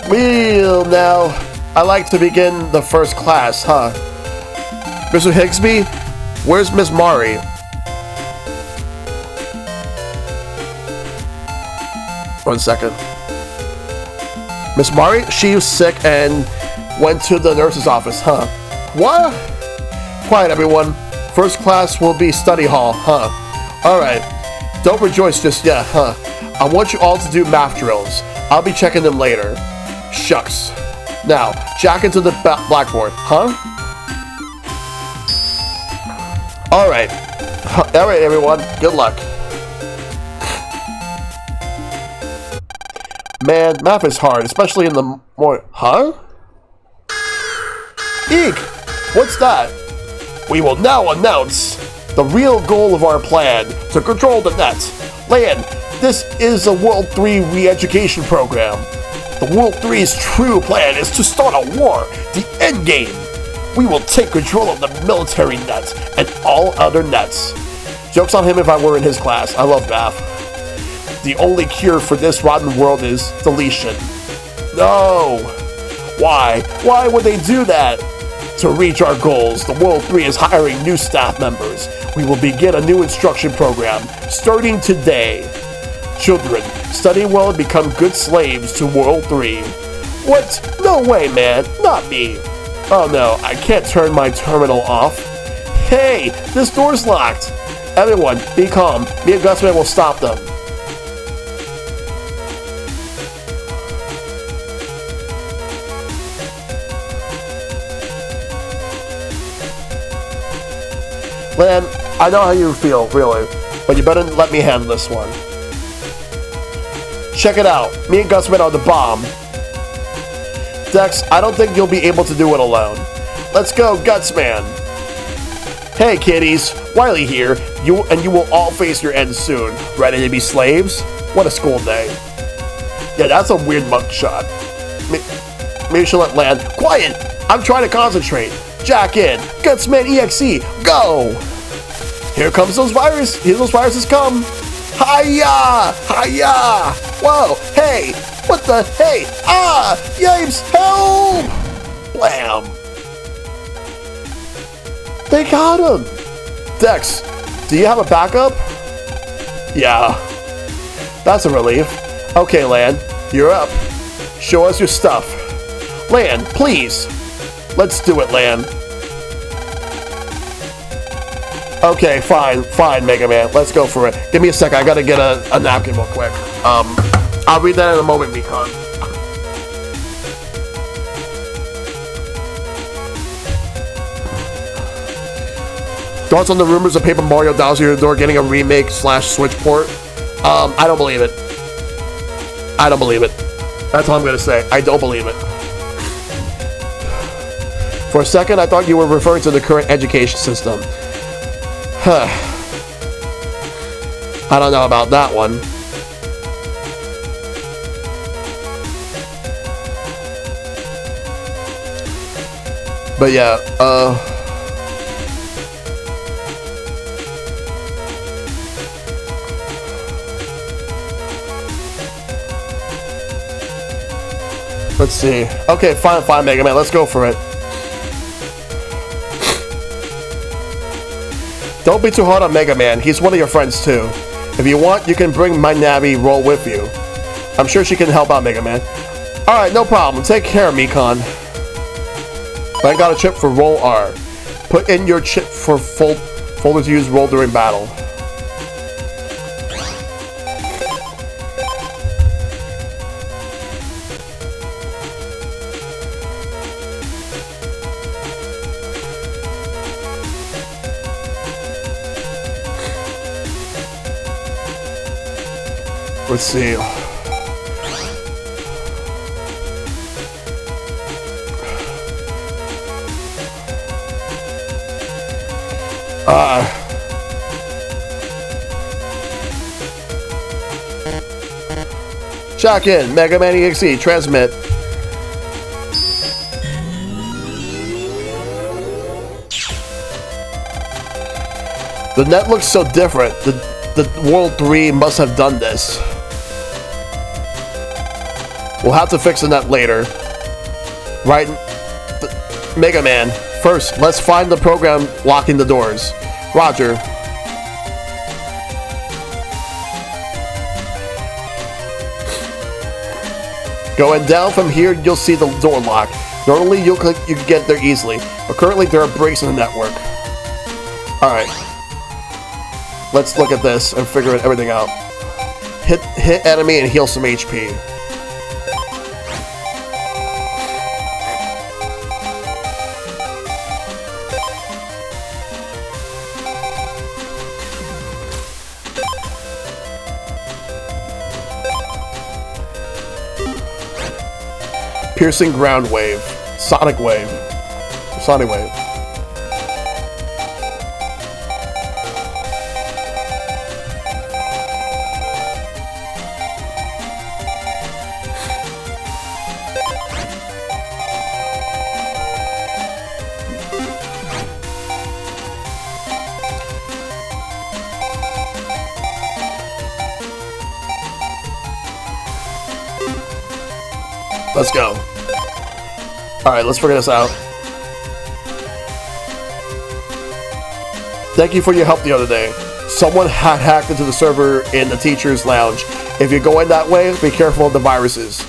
Well, now, I like to begin the first class, huh? Mr. Higsby, where's Miss Mari? One second. Miss Mari, she was sick and went to the nurse's office, huh? What? Quiet, everyone. First class will be study hall, huh? Alright. Don't rejoice just yet, huh? I want you all to do math drills. I'll be checking them later. Shucks. Now, jack into the blackboard, huh? Alright. Alright, everyone. Good luck. Man, math is hard, especially in the Huh? Eek! What's that? We will now announce the real goal of our plan to control the net. Land, this is a World 3 re-education program. The World 3's true plan is to start a war, the endgame. We will take control of the military net and all other nets. Joke's on him if I were in his class. I love math. The only cure for this rotten world is deletion. No! Why? Why would they do that? To reach our goals, the World 3 is hiring new staff members. We will begin a new instruction program, starting today. Children, study well and become good slaves to World 3. What? No way, man. Not me. Oh no, I can't turn my terminal off. Hey, this door's locked. Everyone, be calm. Me and Gusman will stop them. Lan, I know how you feel, really, but you better let me handle this one. Check it out. Me and Gusman are the bomb. Dex, I don't think you'll be able to do it alone. Let's go, Gutsman. Hey, kiddies. Wiley here. You will all face your end soon. Ready to be slaves? What a school day. Yeah, that's a weird mugshot. Maybe she'll let Lan. Quiet! I'm trying to concentrate. Jack in. Gutsman.EXE. Go! Here comes those viruses. Here those viruses come. Hiya! Hiya! Whoa! Hey! What the? Hey! Ah! Yipes! Help! Blam! They got him! Dex, do you have a backup? Yeah. That's a relief. Okay, Lan, you're up. Show us your stuff. Lan, please! Let's do it, Lan. Okay, fine, Mega Man. Let's go for it. Give me a second. I gotta get a napkin real quick. I'll read that in a moment, Mikon. Thoughts on the rumors of Paper Mario Bowser Your Door getting a remake / Switch port? I don't believe it. I don't believe it. That's all I'm gonna say. I don't believe it. For a second, I thought you were referring to the current education system. Huh. I don't know about that one. But yeah, let's see. Okay, fine, Mega Man. Let's go for it. Don't be too hard on Mega Man. He's one of your friends too. If you want, you can bring my Navi roll with you. I'm sure she can help out, Mega Man. Alright, no problem. Take care, Mikon. I got a chip for roll R. Put in your chip for folder to use roll during battle. Let's see. Shock in, MegaMan.EXE, transmit. The net looks so different. The World 3 must have done this. We'll have to fix the net later. Right? Mega Man. First, let's find the program locking the doors. Roger. Going down from here, you'll see the door lock. Normally, you can get there easily, but currently there are breaks in the network. Alright. Let's look at this and figure everything out. Hit enemy and heal some HP. Piercing ground wave. Sonic wave. Sonic wave. Let's go. Alright, let's figure this out. Thank you for your help the other day. Someone had hacked into the server in the teacher's lounge. If you're going that way, be careful of the viruses.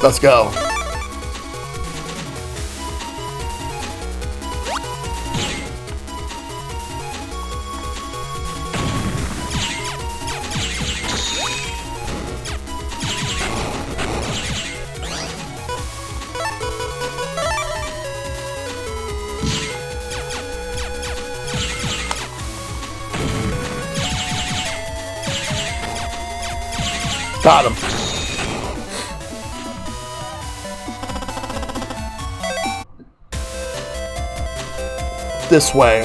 Let's go. Got him. This way.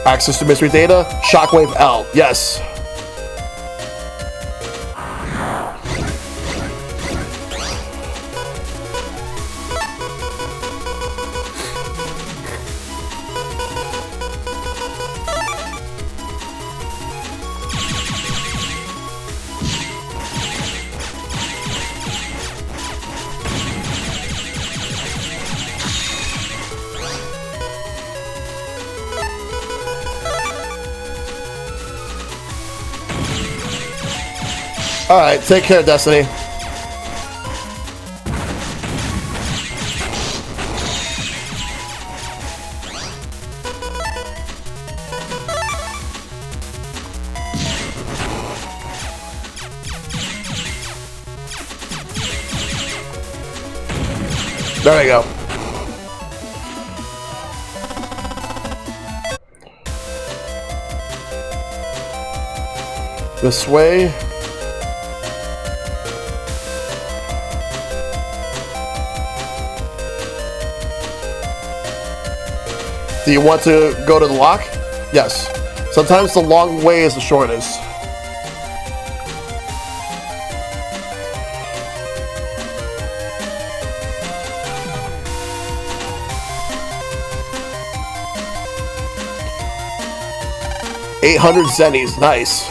Access to mystery data. Shockwave L. Yes. Alright, take care, Destiny. There we go. This way. Do you want to go to the lock? Yes. Sometimes the long way is the shortest. $800 zennies, nice.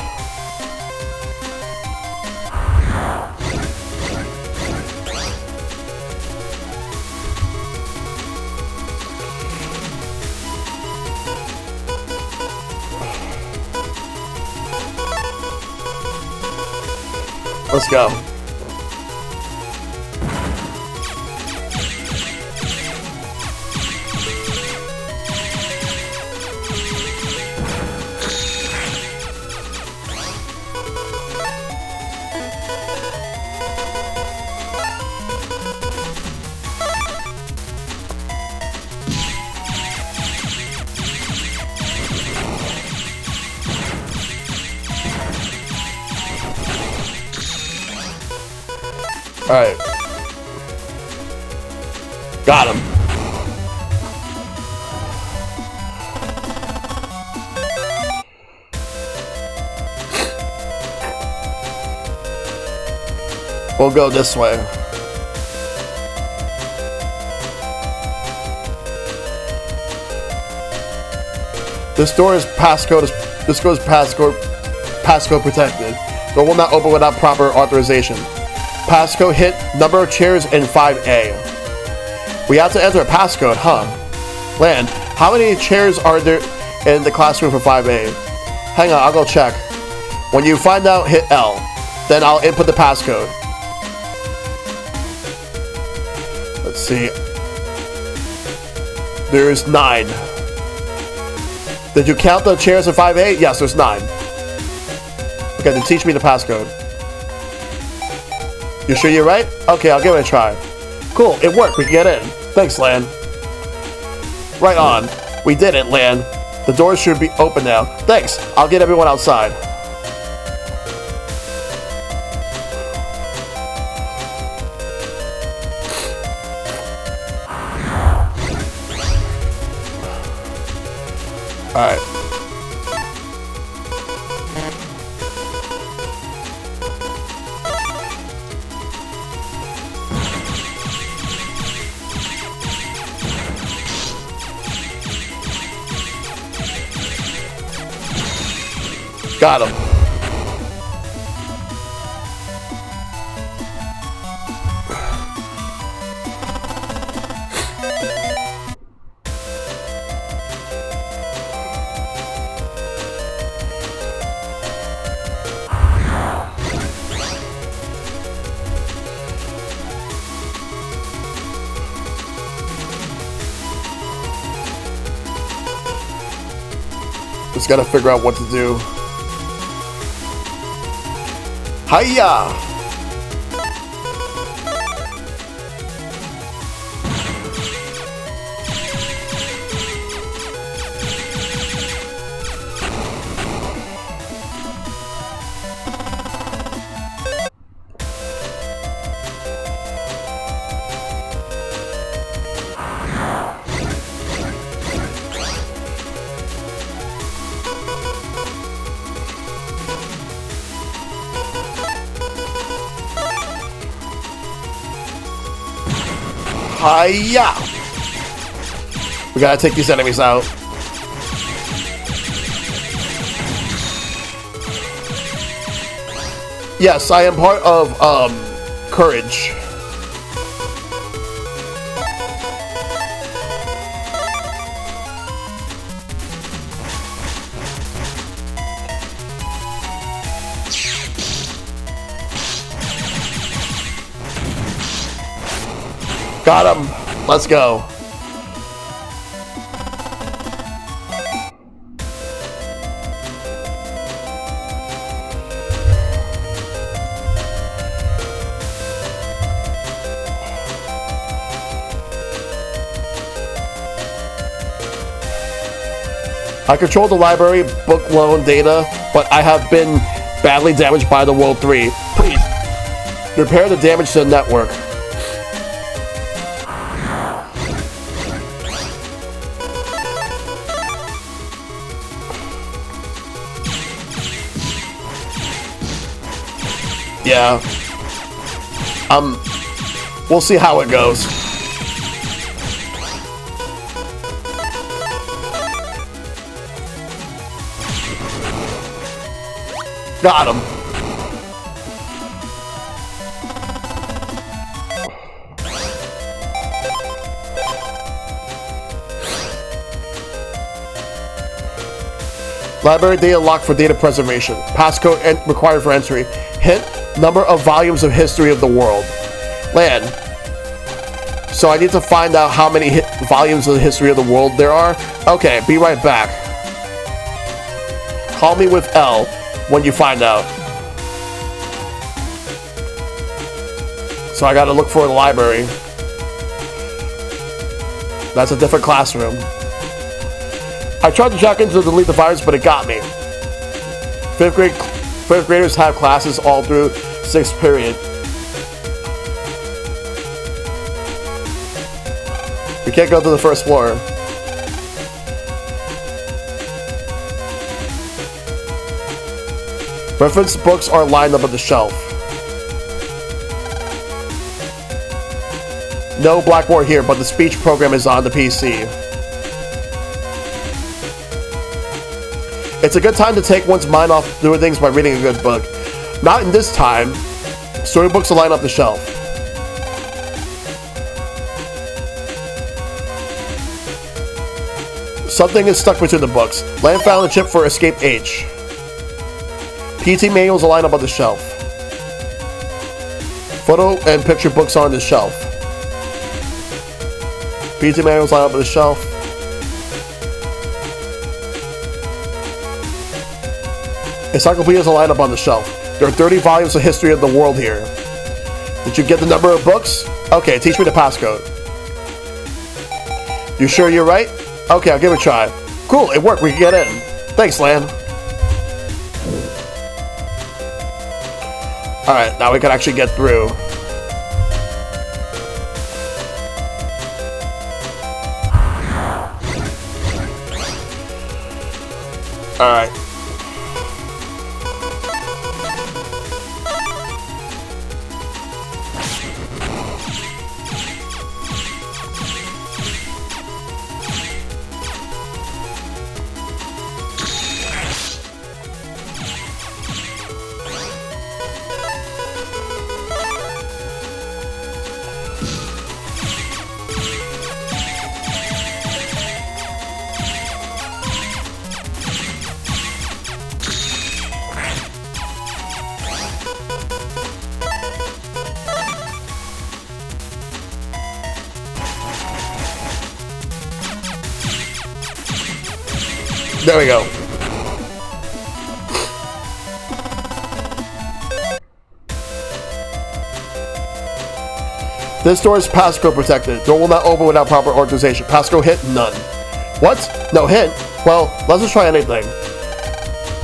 Let's go. Alright. Got him. We'll go this way. This door is passcode. This door is passcode protected. Door will not open without proper authorization. Passcode hit number of chairs in 5A. We have to enter a passcode, huh? Land, how many chairs are there in the classroom for 5A? Hang on, I'll go check. When you find out, hit L. Then I'll input the passcode. Let's see. There's 9. Did you count the chairs in 5A? Yes, there's 9. Okay, then teach me the passcode. You sure you're right? Okay, I'll give it a try. Cool, it worked. We can get in. Thanks, Lan. Right on. We did it, Lan. The doors should be open now. Thanks. I'll get everyone outside. Alright. Got him. Just gotta figure out what to do. Hiya! Hiya! We gotta take these enemies out. Yes, I am part of, Courage. Got him. Let's go. I control the library book loan data, but I have been badly damaged by the World 3. Please, repair the damage to the network. Yeah. We'll see how it goes. Got him. Library data locked for data preservation. Passcode required for entry. Hint, number of volumes of history of the world. Land. So I need to find out how many volumes of the history of the world there are. Okay, be right back. Call me with L when you find out. So I gotta look for the library. That's a different classroom. I tried to jack into delete the virus, but it got me. Fifth graders have classes all through 6th period. We can't go to the first floor. Reference books are lined up on the shelf. No blackboard here, but the speech program is on the PC. It's a good time to take one's mind off doing things by reading a good book. Not in this time. Storybooks are lined up the shelf. Something is stuck between the books. Lamb found a chip for Escape H. PT manuals are lined up on the shelf. Photo and picture books are on the shelf. PT manuals lined up on the shelf. Encyclopedias are lined up on the shelf. There are 30 volumes of history of the world here. Did you get the number of books? Okay, teach me the passcode. You sure you're right? Okay, I'll give it a try. Cool, it worked. We can get in. Thanks, Lan. Alright, now we can actually get through. Alright. There we go. This door is passcode protected. Door will not open without proper authorization. Passcode hit? None. What? No hint? Well, let's just try anything.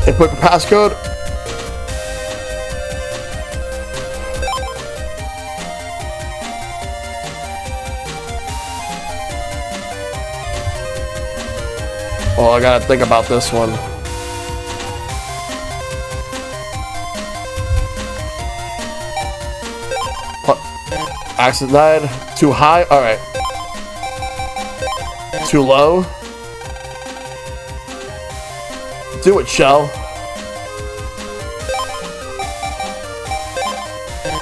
Input passcode. Oh, I gotta think about this one. Access denied. Too high? Alright. Too low? Do it, Shell.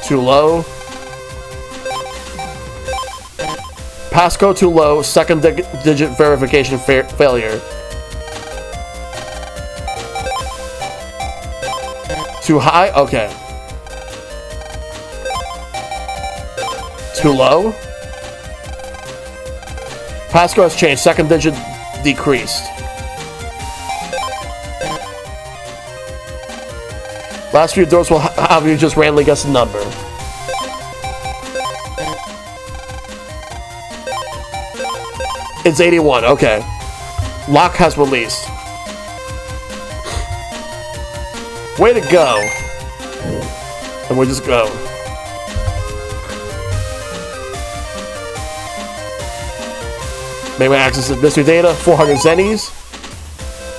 Too low? Passcode too low. Second digit verification failure. Too high? Okay. Too low? Passcode has changed. Second digit decreased. Last few doors will have you just randomly guess a number. It's 81. Okay. Lock has released. Way to go. And we'll just go. Maybe access the mystery data. 400 zennies.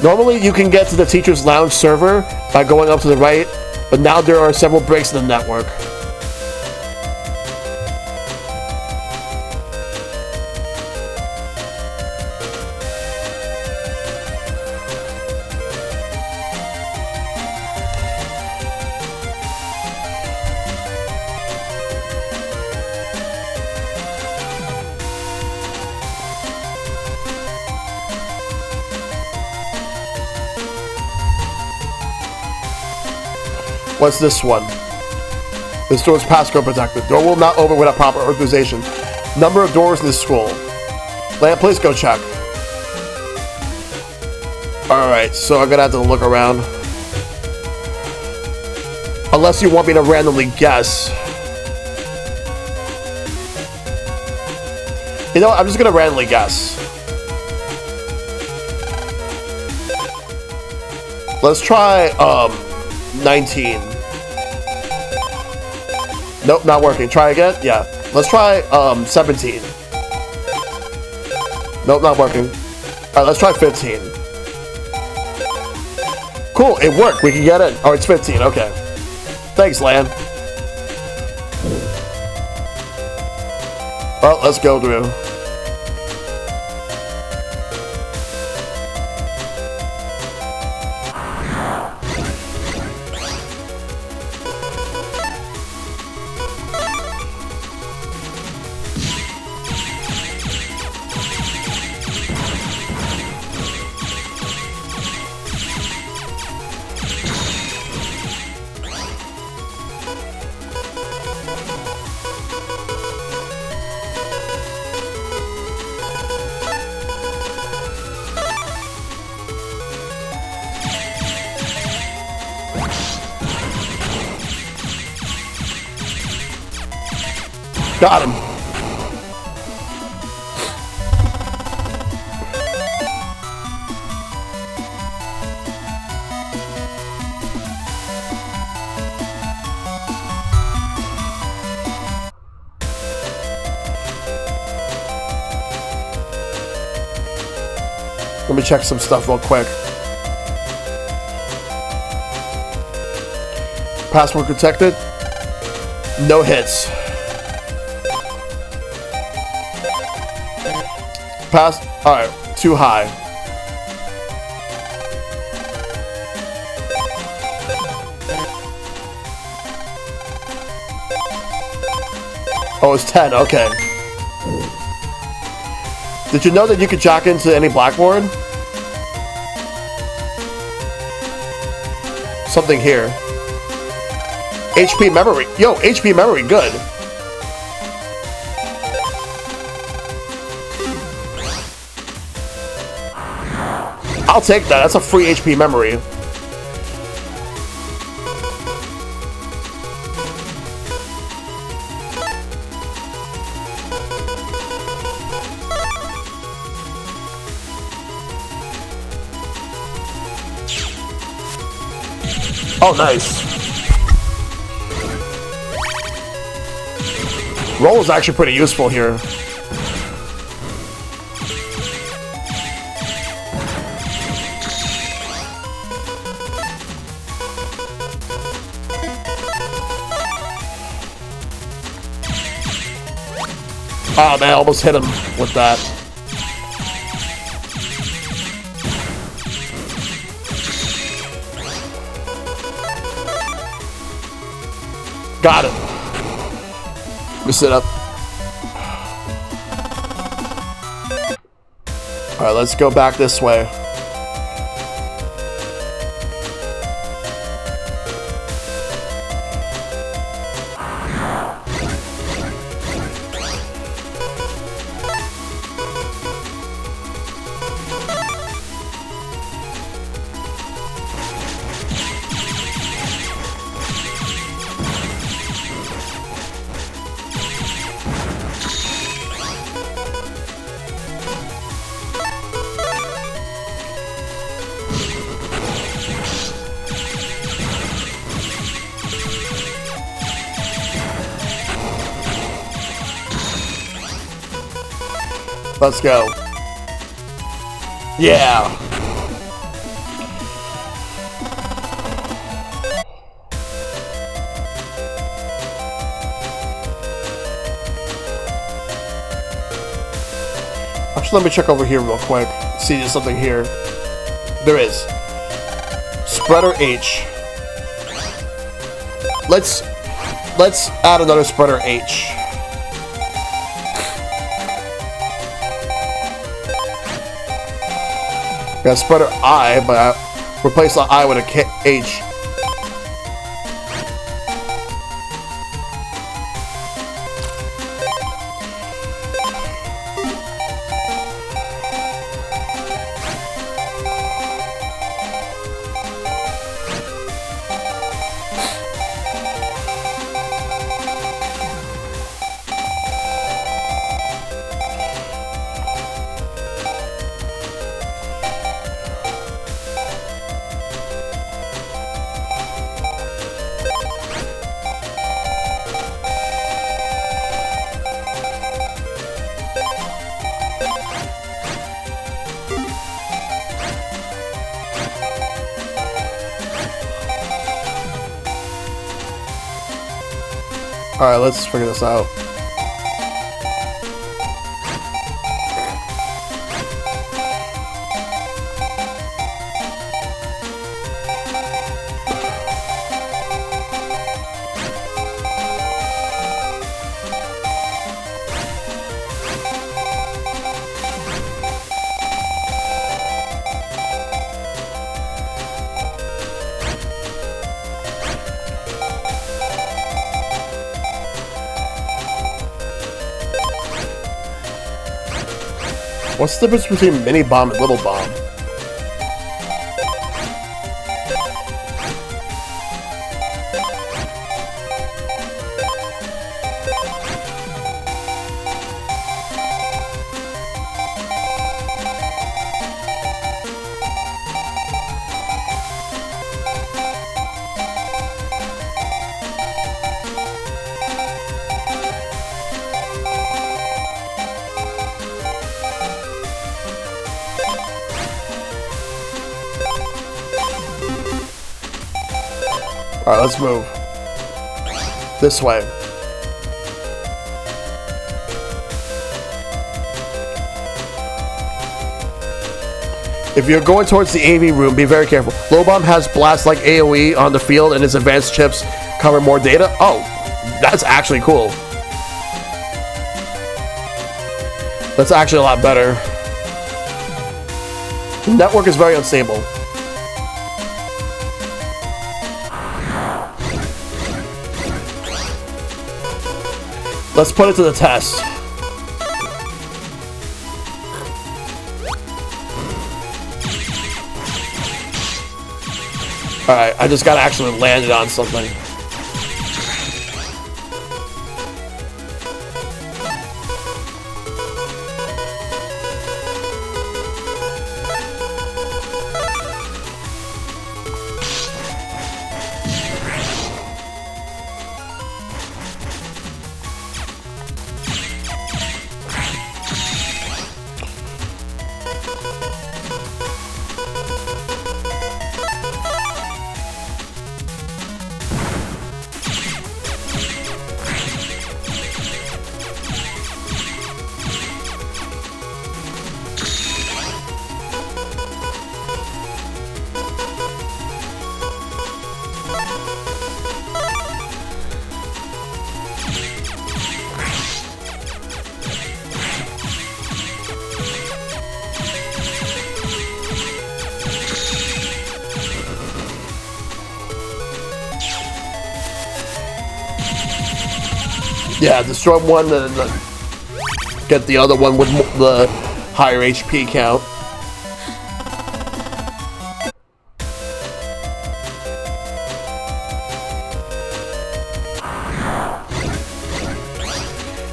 Normally you can get to the teacher's lounge server by going up to the right, but now there are several breaks in the network. What's this one? This door is passcode protected. Door will not open without proper authorization. Number of doors in this school. Lamp, please go check. Alright, so I'm gonna have to look around. Unless you want me to randomly guess. You know what? I'm just gonna randomly guess. Let's try, 19. Nope, not working. Try again? Yeah. Let's try 17. Nope, not working. Alright, let's try 15. Cool, it worked. We can get it. Oh, it's 15. Okay. Thanks, Lan. Well, let's go, Drew. Got him. Let me check some stuff real quick. Password protected. No hits. Pass. Alright, too high. Oh, it's 10. Okay. Did you know that you could jack into any blackboard? Something here. HP memory. Yo, HP memory, good. I'll take that. That's a free HP memory. Oh, nice. Roll is actually pretty useful here. Oh man, I almost hit him with that. Got it. Let me sit up. Alright, let's go back this way. Let's go. Yeah. Actually, let me check over here real quick. See, there's something here. There is. Spreader H. Let's add another spreader H. We got spreader I, but I replace the I with a K H. Alright, let's figure this out. What's the difference between mini bomb and little bomb? Alright, let's move. This way. If you're going towards the AV room, be very careful. Low bomb has blast like AoE on the field and its advanced chips cover more data. Oh, that's actually cool. That's actually a lot better. The network is very unstable. Let's put it to the test. Alright, I just gotta actually land it on something. Yeah, destroy one and get the other one with the higher HP count.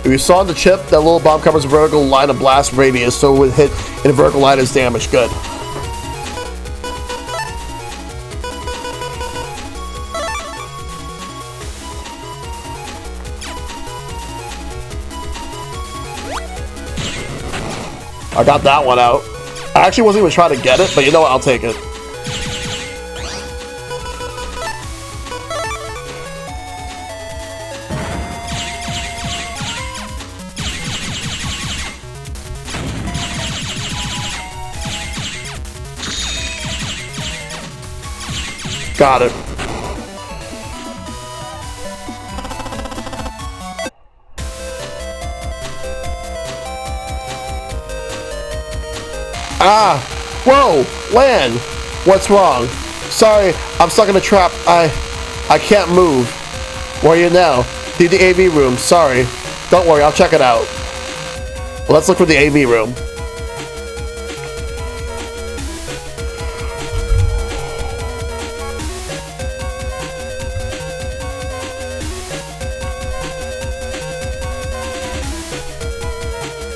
If you saw on the chip, that little bomb covers a vertical line of blast radius, so it would hit in a vertical line is damage. Good. I got that one out. I actually wasn't even trying to get it, but you know what? I'll take it. Got it. Ah! Whoa! Land! What's wrong? Sorry, I'm stuck in a trap. I can't move. Where are you now? Need the AV room. Sorry. Don't worry, I'll check it out. Well, let's look for the AV room.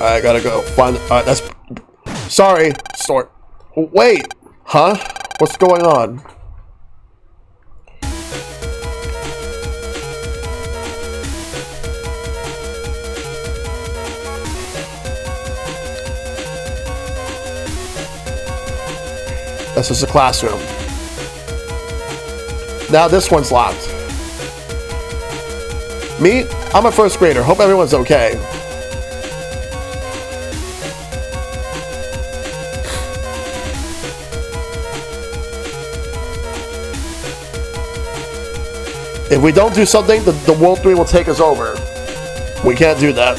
I gotta go find. That's. Sorry, store. Wait, huh? What's going on? This is a classroom. Now this one's locked. Me? I'm a first grader. Hope everyone's okay. If we don't do something, the World 3 will take us over. We can't do that.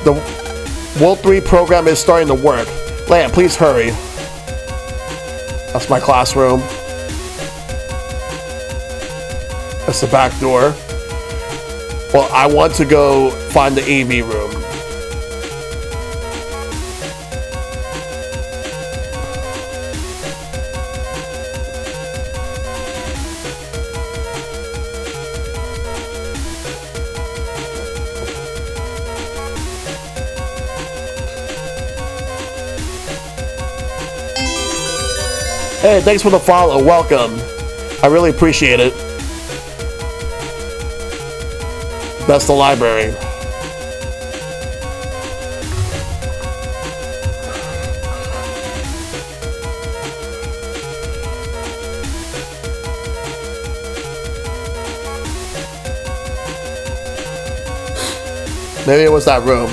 The World 3 program is starting to work. Lan, please hurry. That's my classroom. That's the back door. Well, I want to go find the AV room. Hey, thanks for the follow. Welcome. I really appreciate it. That's the library. Maybe it was that room.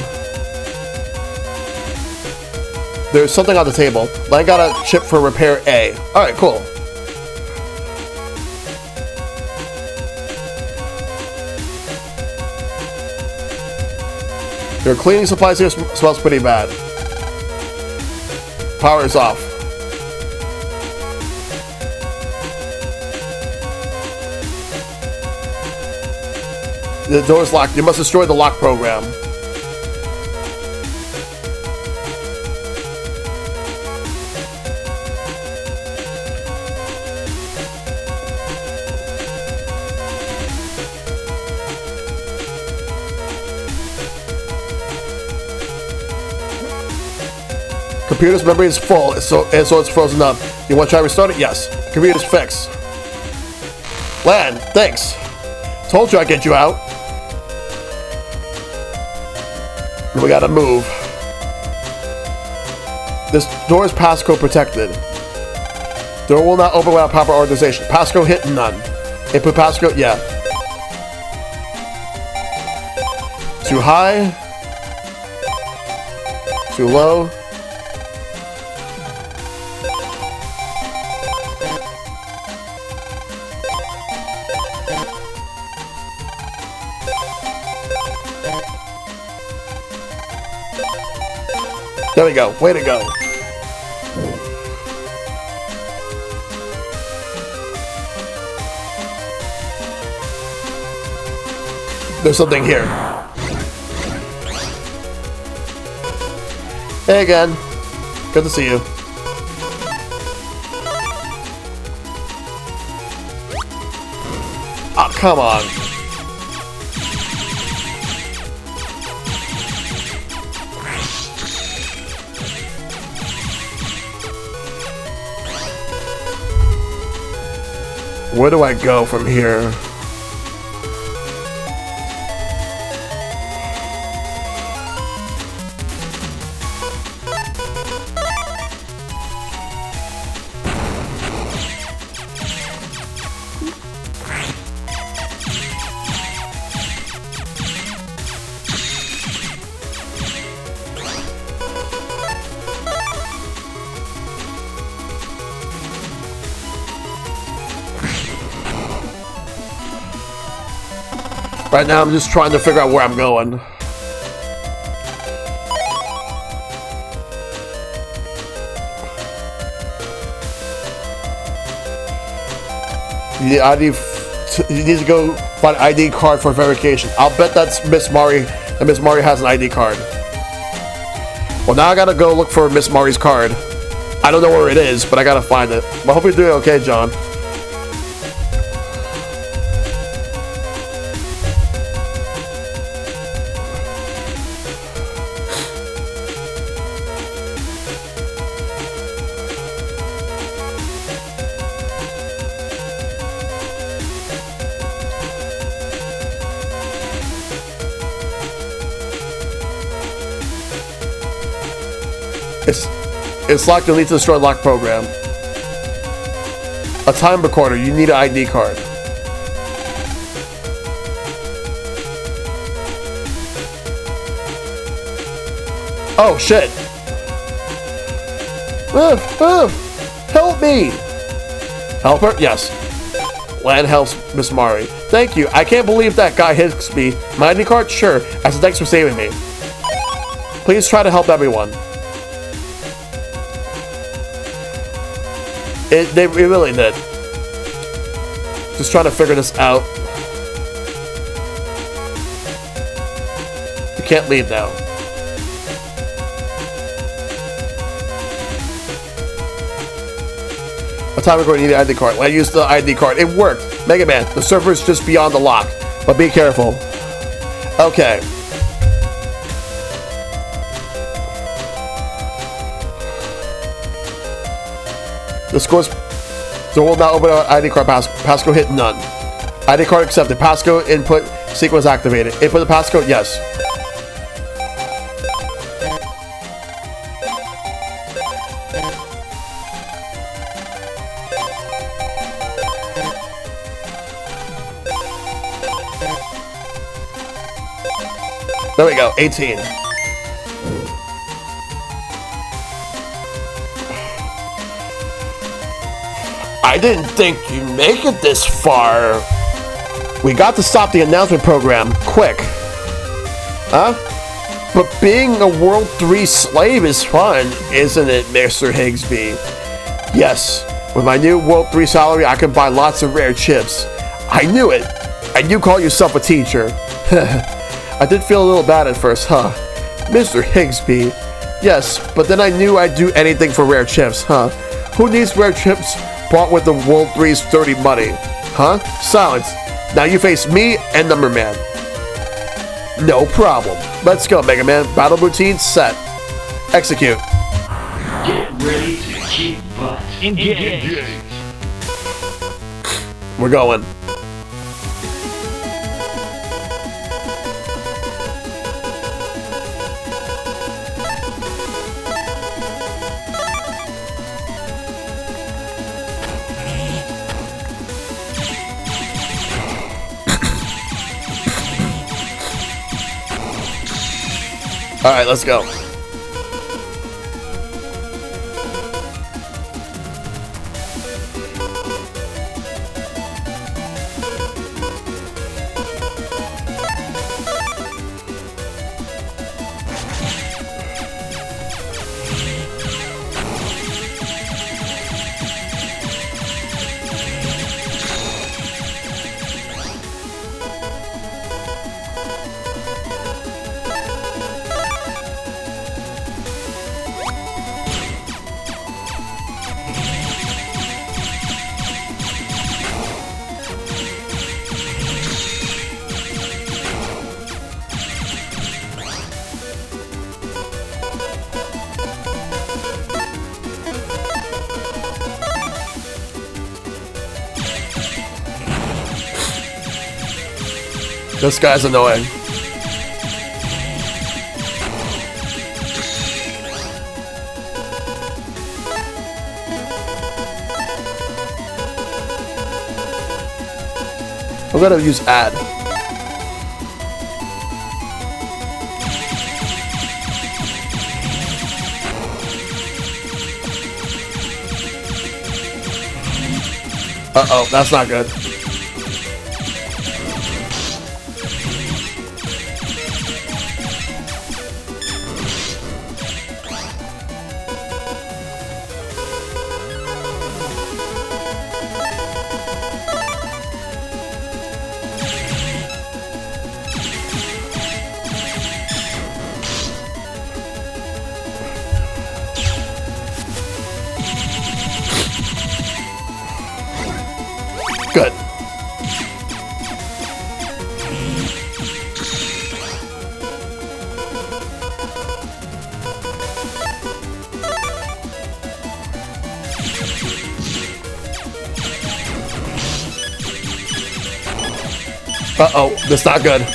There's something on the table. I got a chip for repair A. Alright, cool. Your cleaning supplies here smells pretty bad. Power is off. The door is locked. You must destroy the lock program. Computer's memory is full, so it's frozen up. You want to try to restart it? Yes. Computer's fixed. Lan, thanks. Told you I'd get you out. We gotta move. This door is passcode protected. Door will not open without proper authorization. Passcode hit none. Input passcode, yeah. Too high. Too low. There we go. Way to go. There's something here. Hey again. Good to see you. Oh, come on. Where do I go from here? Right now, I'm just trying to figure out where I'm going. You need to go find an ID card for verification. I'll bet that's Miss Mari, and Miss Mari has an ID card. Well, now I gotta go look for Miss Mari's card. I don't know where it is, but I gotta find it. But I hope you're doing okay, John. It's locked. You'll need to destroy the lock program. A time recorder. You need an ID card. Oh, shit. Help me. Help her? Yes. Lan helps Miss Mari. Thank you. I can't believe that guy hits me. My ID card? Sure. As a thanks for saving me. Please try to help everyone. It really did. Just trying to figure this out. You can't leave now. What time are we going to need an ID card? When I used the ID card, it worked. Mega Man, the server is just beyond the lock, but be careful. Okay. The scores. So will not open an ID card. Passcode hit none. ID card accepted. Passcode input sequence activated. Input the passcode. Yes. There we go. 18. I didn't think you'd make it this far. We got to stop the announcement program, quick. Huh? But being a World 3 slave is fun, isn't it, Mr. Higsby? Yes, with my new World 3 salary, I can buy lots of rare chips. I knew it. And you call yourself a teacher. I did feel a little bad at first, huh? Mr. Higsby. Yes, but then I knew I'd do anything for rare chips, huh? Who needs rare chips bought with the World 3's dirty money? Huh? Silence. Now you face me and Number Man. No problem. Let's go, Mega Man. Battle routine set. Execute. Get ready to kick butt. Engage. We're going. All right, let's go. This guy's annoying. I'm gonna use add. Uh-oh, that's not good. Good. Uh-oh, that's not good.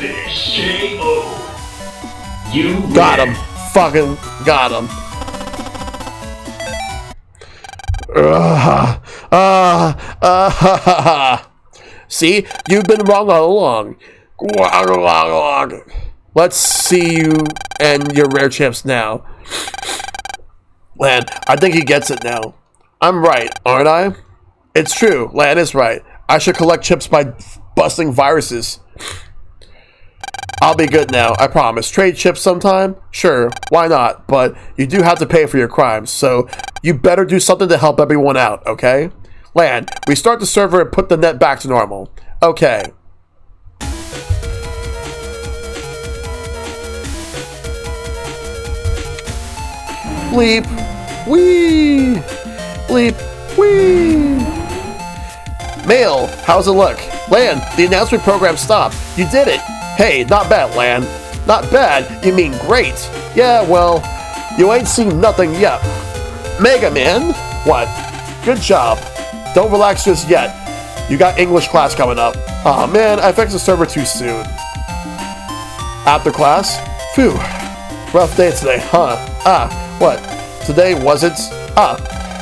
finish. KO. You Got win. him. Fucking got him. See? You've been wrong all along. Let's see you and your rare champs now. Lan, I think he gets it now. I'm right, aren't I? It's true. Lan is right. I should collect chips by busting viruses. I'll be good now, I promise. Trade chips sometime? Sure, why not? But you do have to pay for your crimes, so you better do something to help everyone out, okay? Lan, restart the server and put the net back to normal. Okay. Bleep. Wee. Bleep. Wee. Mail, how's it look? Lan, the announcement program stopped. You did it. Hey, not bad, Lan. Not bad? You mean great. Yeah, well, you ain't seen nothing yet. Mega Man? What? Good job. Don't relax just yet. You got English class coming up. Aw, man, I fixed the server too soon. After class? Phew. Rough day today, huh? What? Today wasn't?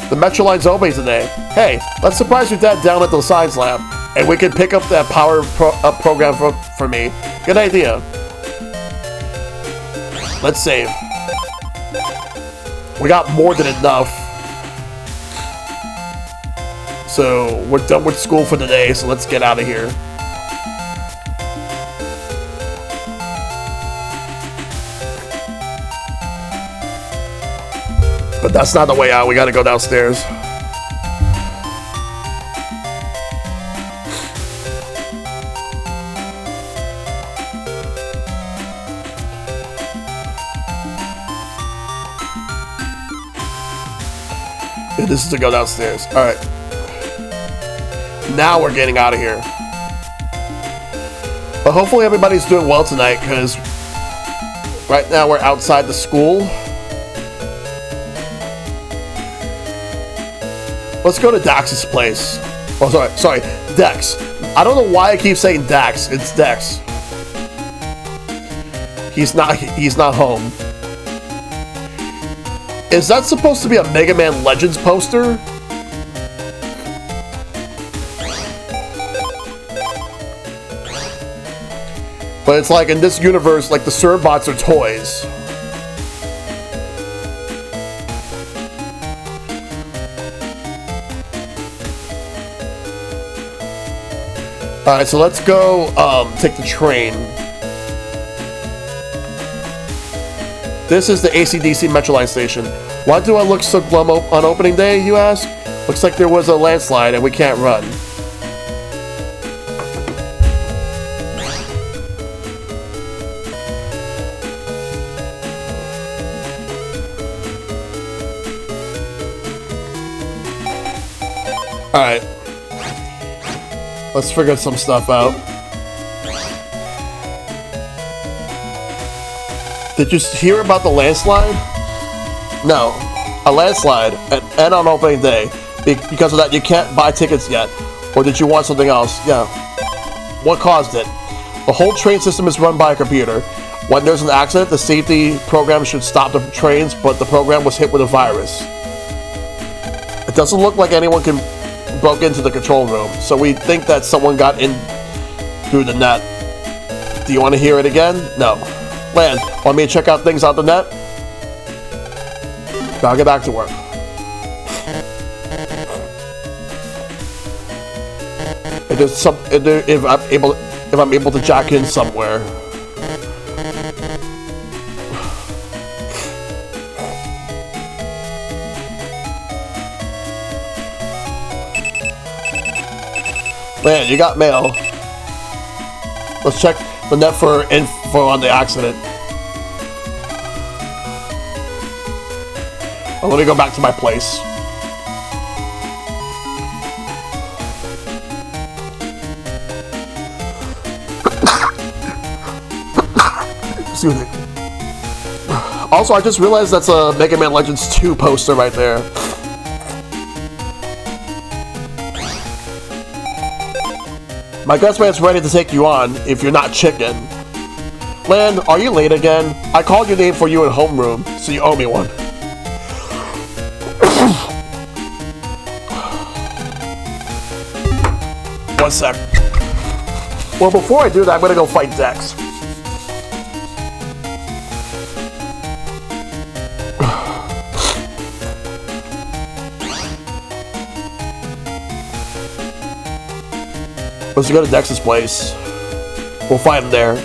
The Metro line's opening today. Hey, let's surprise your dad down at the science lab, and we can pick up that power up program for me. Good idea. Let's save. We got more than enough. So, we're done with school for today, so let's get out of here. But that's not the way out, we gotta go downstairs. Yeah, this is to go downstairs. Alright. Now we're getting out of here. But hopefully everybody's doing well tonight, because right now we're outside the school. Let's go to Dax's place. Oh, sorry, Dex. I don't know why I keep saying Dax. It's Dex. He's not home. Is that supposed to be a Mega Man Legends poster? But it's like in this universe, like the Serbots are toys. Alright, so let's go take the train. This is the AC/DC Metroline station. Why do I look so glum on opening day, you ask? Looks like there was a landslide and we can't run. Alright. Let's figure some stuff out. Did you hear about the landslide? No. A landslide and on opening day. Because of that, you can't buy tickets yet. Or did you want something else? Yeah. What caused it? The whole train system is run by a computer. When there's an accident, the safety program should stop the trains, but the program was hit with a virus. It doesn't look like anyone broke into the control room, so we think that someone got in through the net. Do you want to hear it again? No. Lan, want me to check out things out the net? I'll get back to work. If I'm able to jack in somewhere. Man, you got mail. Let's check the net for info on the accident. Oh, let me go back to my place. Excuse me. Also, I just realized that's a Mega Man Legends 2 poster right there. My guest man's ready to take you on if you're not chicken. Lan, are you late again? I called your name for you in homeroom, so you owe me one. One sec. Well, before I do that, I'm gonna go fight Dex. Let's go to Dex's place. We'll find him there.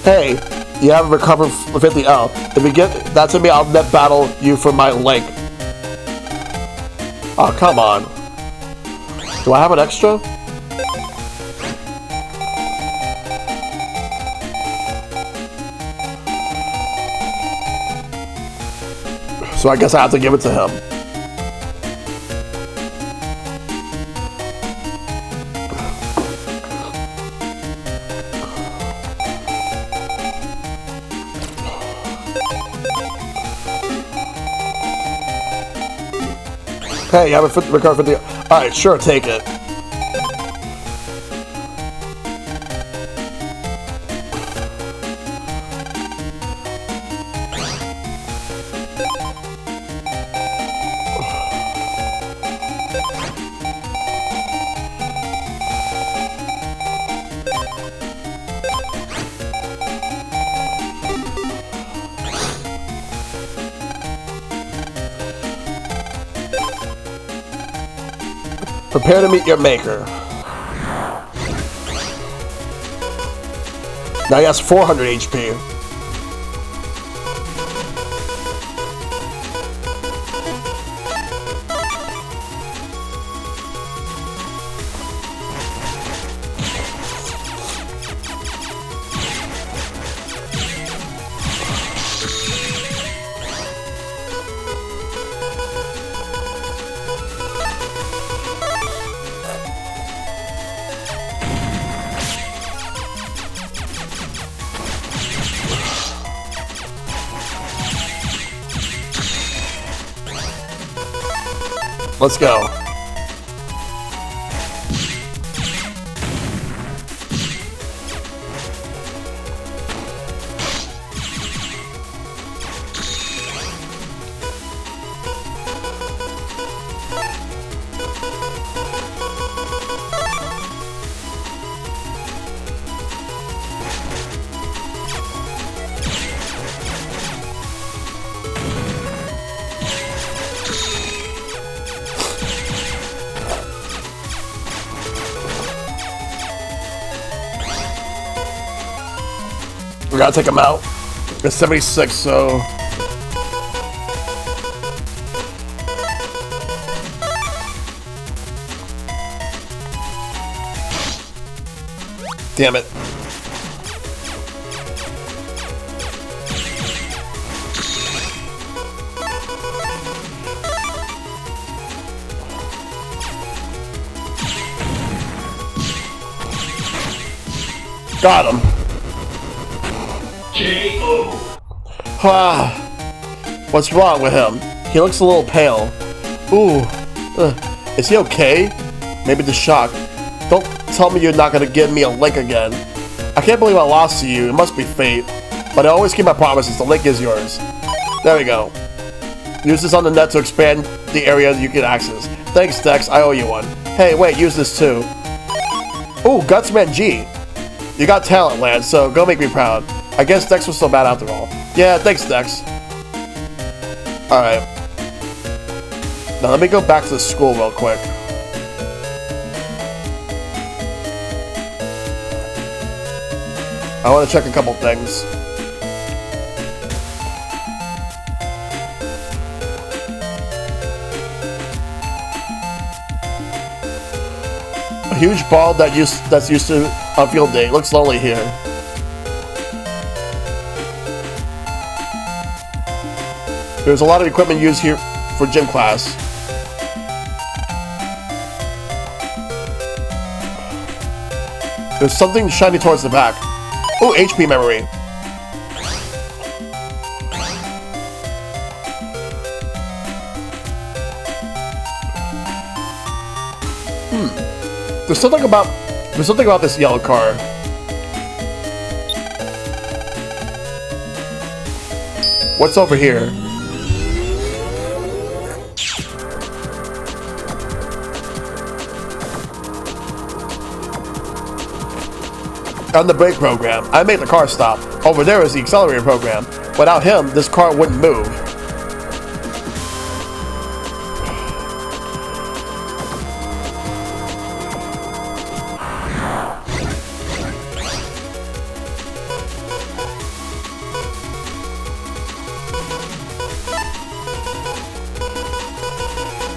Hey, you haven't recovered 50L. If you get that to me, I'll net battle you for my link. Oh, come on. Do I have an extra? So I guess I have to give it to him. Hey, you haven't recovered 50. Alright, sure, take it. Prepare to meet your maker. Now he has 400 HP. Let's go. We gotta take him out. It's 76, so... Damn it. Got him. Ah, what's wrong with him? He looks a little pale. Ooh, is he okay? Maybe the shock. Don't tell me you're not gonna give me a link again. I can't believe I lost to you. It must be fate. But I always keep my promises. The link is yours. There we go. Use this on the net to expand the area you can access. Thanks, Dex. I owe you one. Hey, wait, use this too. Ooh, Gutsman G. You got talent, Lance, so go make me proud. I guess Dex was so bad after all. Yeah, thanks, Dex. Alright. Now let me go back to the school real quick. I want to check a couple things. A huge ball that's used to on field day. Looks lonely here. There's a lot of equipment used here for gym class. There's something shiny towards the back. Oh, HP memory. There's something about this yellow car. What's over here? On the brake program, I made the car stop. Over there is the accelerator program. Without him, this car wouldn't move.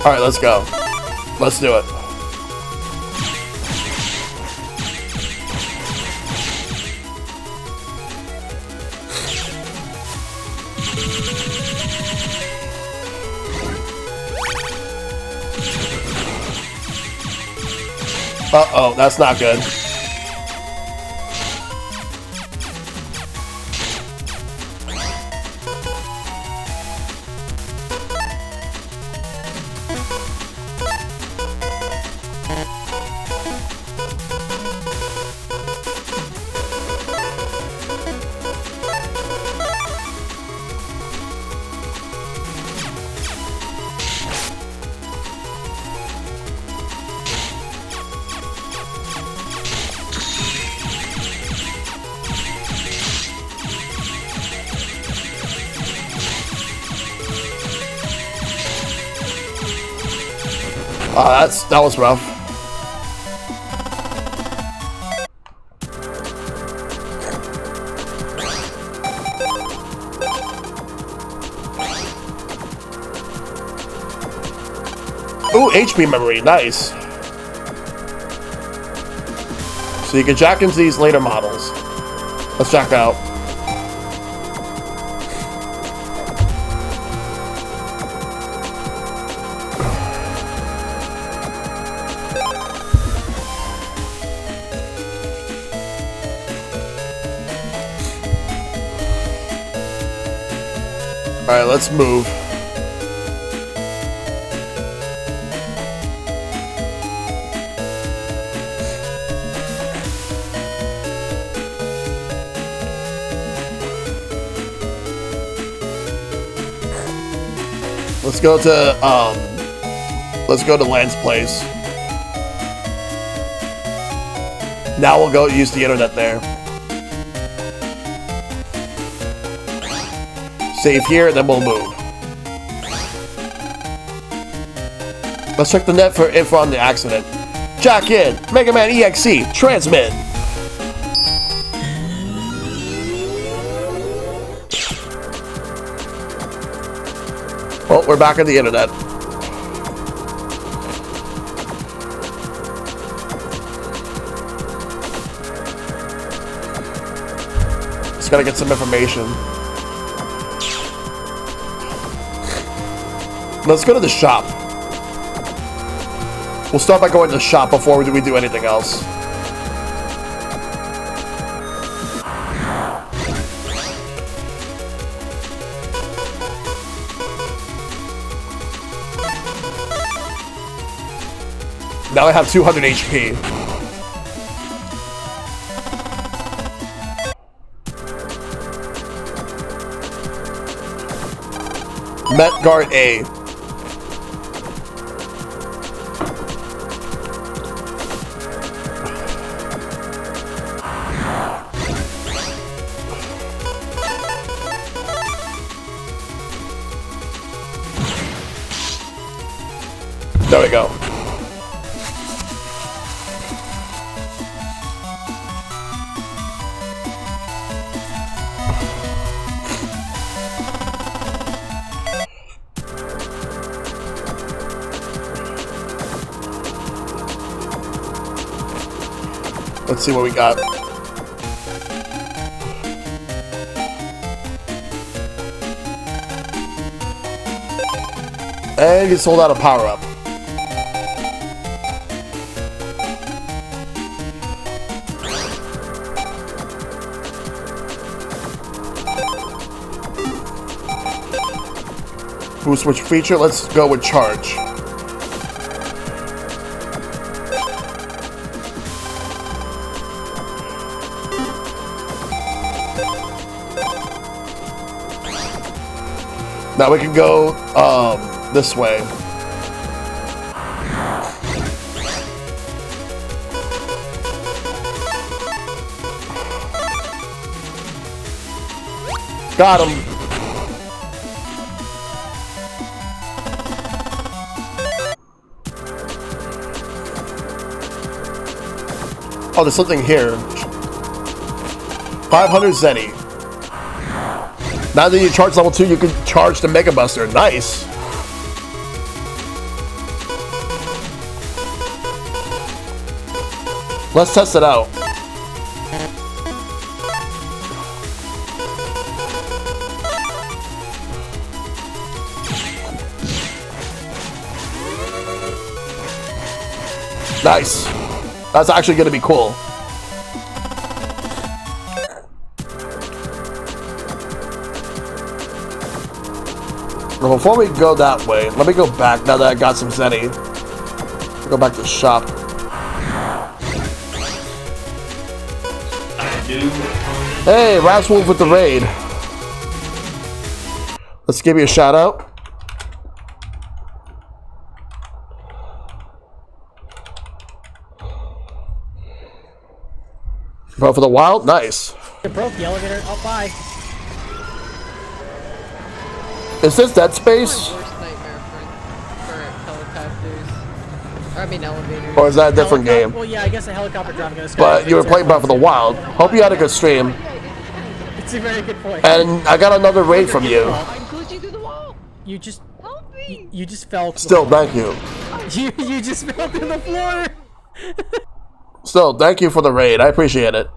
Alright, let's go. Let's do it. Uh-oh, that's not good. That was rough. Ooh, HP memory, nice. So you can jack into these later models. Let's jack out. Alright, let's move. Let's go to Lance Place. Now we'll go use the internet there. Save here, then we'll move. Let's check the net for info on the accident. Jack in, MegaMan.EXE, transmit. Well, we're back on the internet. Just gotta get some information. Let's go to the shop. We'll start by going to the shop before we do anything else. Now I have 200 HP. MegaMan.EXE. There we go. Let's see what we got. And he sold out a power-up. Boost switch feature, let's go with charge. Now we can go this way. Got him. Oh, there's something here. 500 Zeni. Now that you charge level 2, you can charge the Mega Buster. Nice. Let's test it out. Nice. That's actually going to be cool. Well, before we go that way, let me go back now that I got some Zeni. Go back to the shop. Hey, Raswolf with the raid. Let's give you a shout out. Bro, for the wild, nice. It broke the elevator. Oh, bye. Is this Dead Space? My worst nightmare for helicopters. Or, I mean elevators. Or is that a different game? Well, yeah, I guess a helicopter driving in the sky. But you were playing Breath of the Wild. Hope you had a good stream. It's a very good point. And I got another raid from you. I include you through the wall. You just... Help me. You just fell. Still, thank you. You just fell through the floor. Still, thank you for the raid. I appreciate it.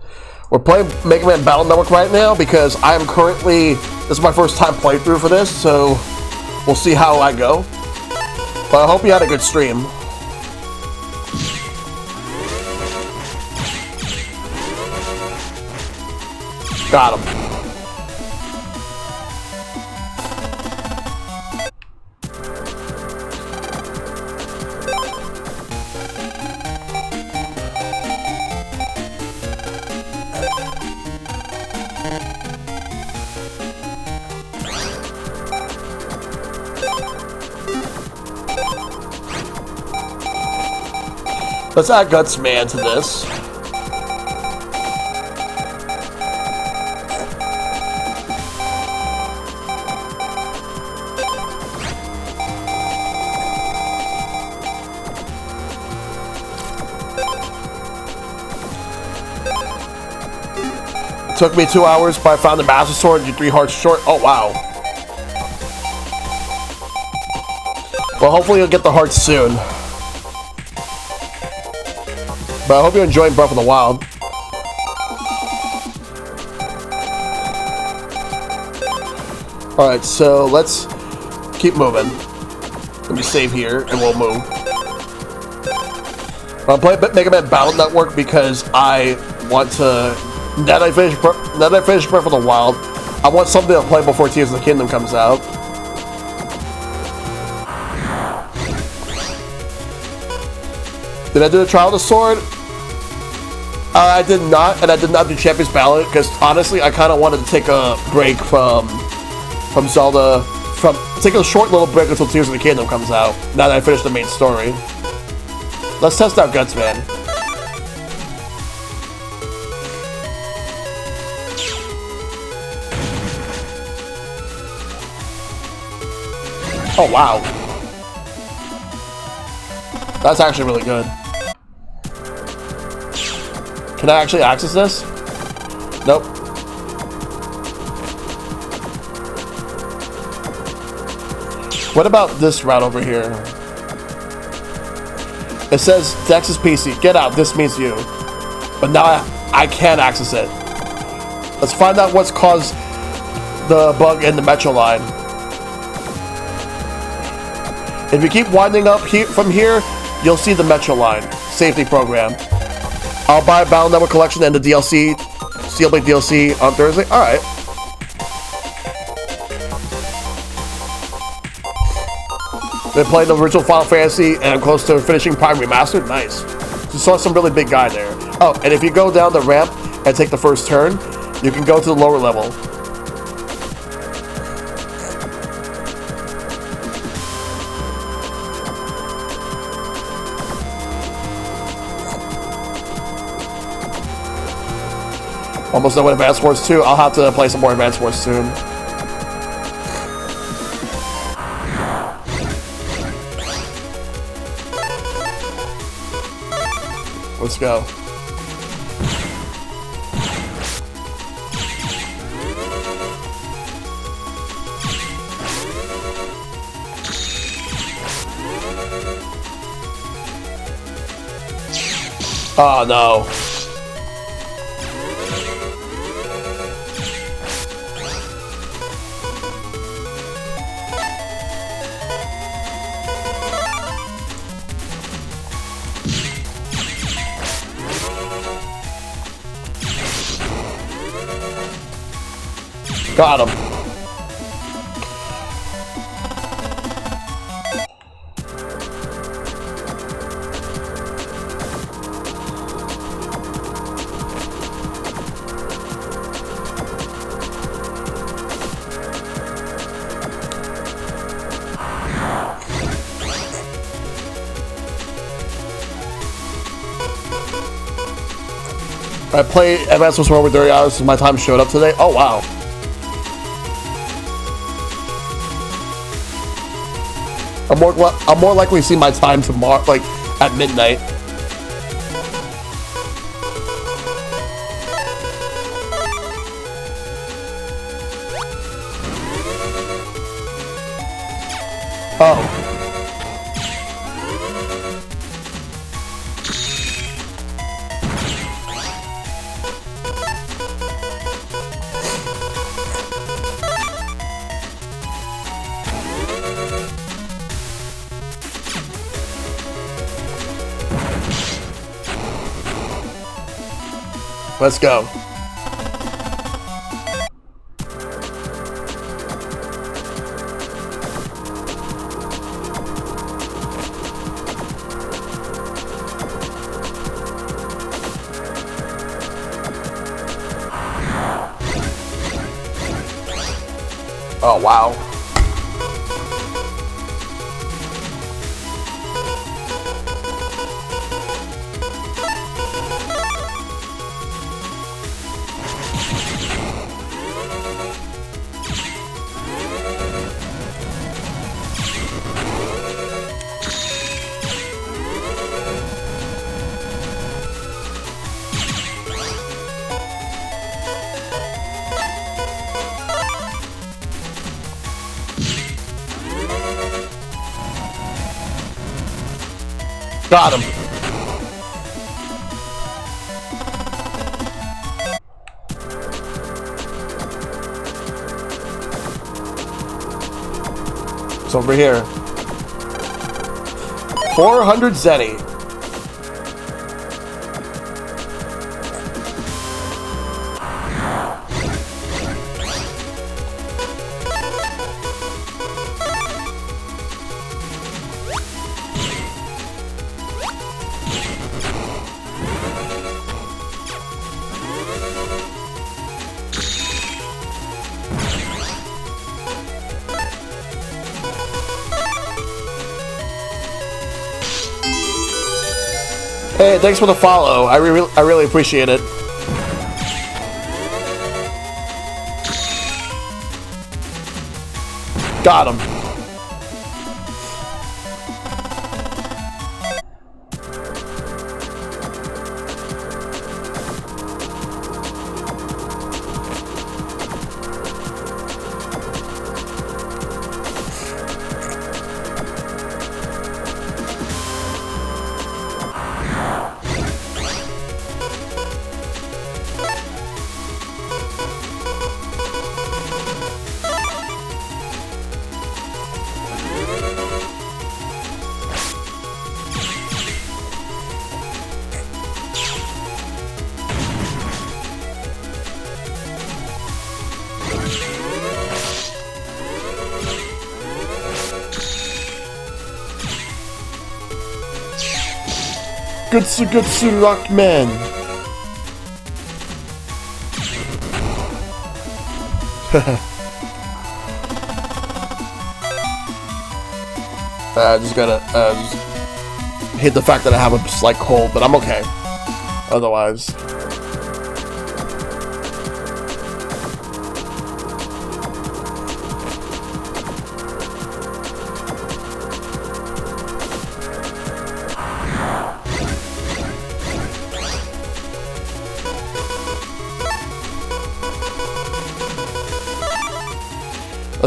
We're playing Mega Man Battle Network right now because I am currently... This is my first time playthrough for this, so we'll see how I go. But I hope you had a good stream. Got him. Let's add Guts Man to this. It took me 2 hours, but I found the Master Sword. You're 3 hearts short. Oh, wow. Well, hopefully you'll get the hearts soon. But I hope you're enjoying Breath of the Wild. Alright, so let's keep moving. Let me save here, and we'll move. I'm playing Mega Man Battle Network because I want to... Now that I finish Breath of the Wild, I want something to play before Tears of the Kingdom comes out. Did I do the Trial of the Sword? I did not, and I did not do Champion's Ballot because honestly, I kind of wanted to take a break from Zelda, take a short little break until Tears of the Kingdom comes out. Now that I finished the main story, let's test out Guts Man. Oh wow, that's actually really good. Can I actually access this? Nope. What about this route over here? It says Dex is PC. Get out, this means you. But now I can't access it. Let's find out what's caused the bug in the Metro line. If you keep winding up from here, you'll see the Metro line safety program. I'll buy Battle Network Collection and the DLC, Steelblade DLC on Thursday. Alright. Been playing the original Final Fantasy and I'm close to finishing Prime Remastered. Nice. Just saw some really big guy there. Oh, and if you go down the ramp and take the first turn, you can go to the lower level. Almost done with Advance Wars 2. I'll have to play some more Advance Wars soon. Let's go. Oh no. Got him. I played Advance Wars for over 30 hours since my time showed up today. Oh wow. I'm more likely to see my time tomorrow, like at midnight. Oh. Let's go. Oh, wow. Got him. It's over here. 400 Zenny. Hey, thanks for the follow. I really appreciate it. Got him. Gutsu Rockman. I just gotta just hate the fact that I have a slight cold, but I'm okay. Otherwise.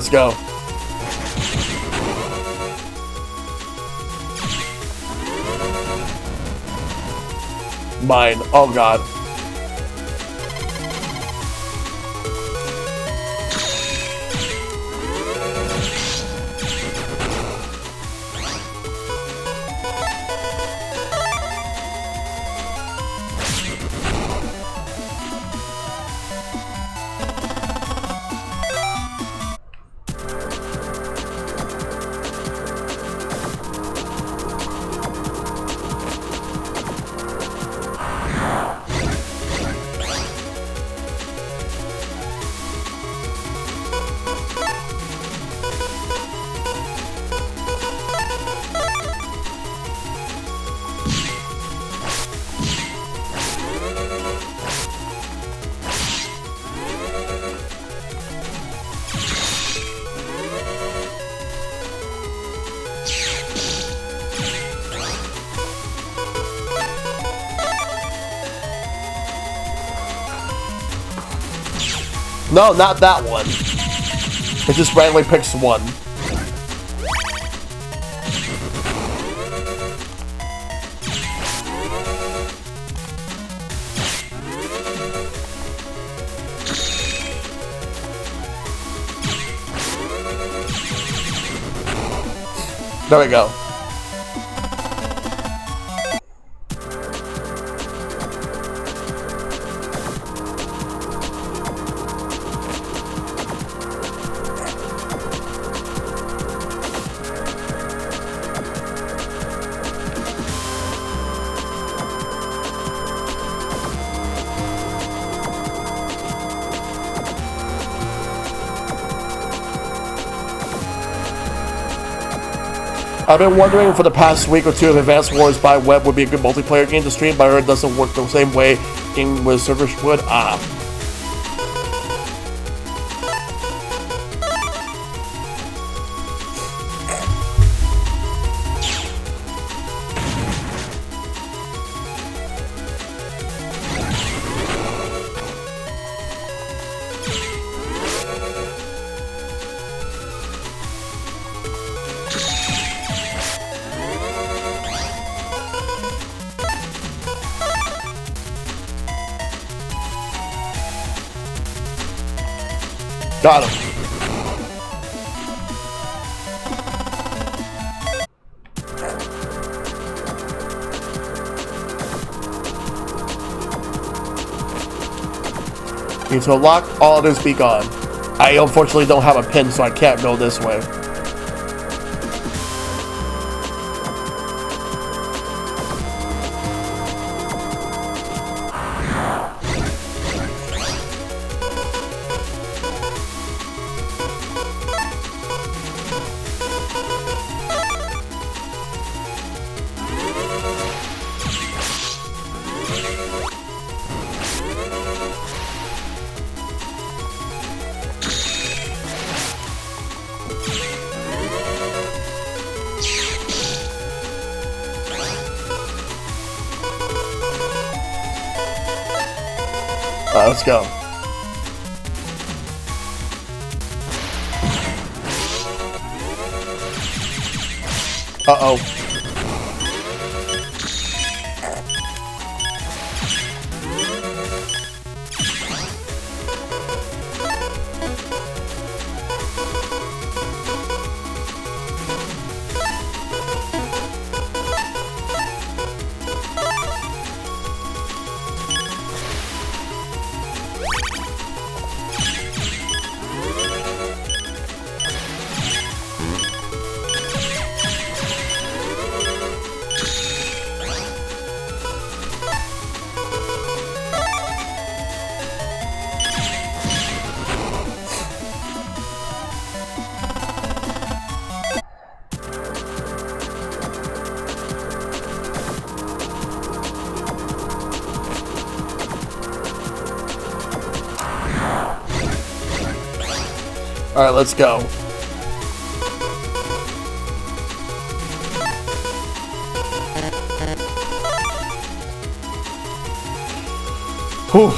let's go. Mine. Oh god. No, not that one. It just randomly picks one. There we go. I've been wondering for the past week or two if Advanced Wars by Web would be a good multiplayer game to stream, but I heard it doesn't work the same way game with servers would. Got him. Need to unlock all others be gone. I unfortunately don't have a pin, so I can't go this way. Let's go. Uh-oh. All right, let's go. Whew.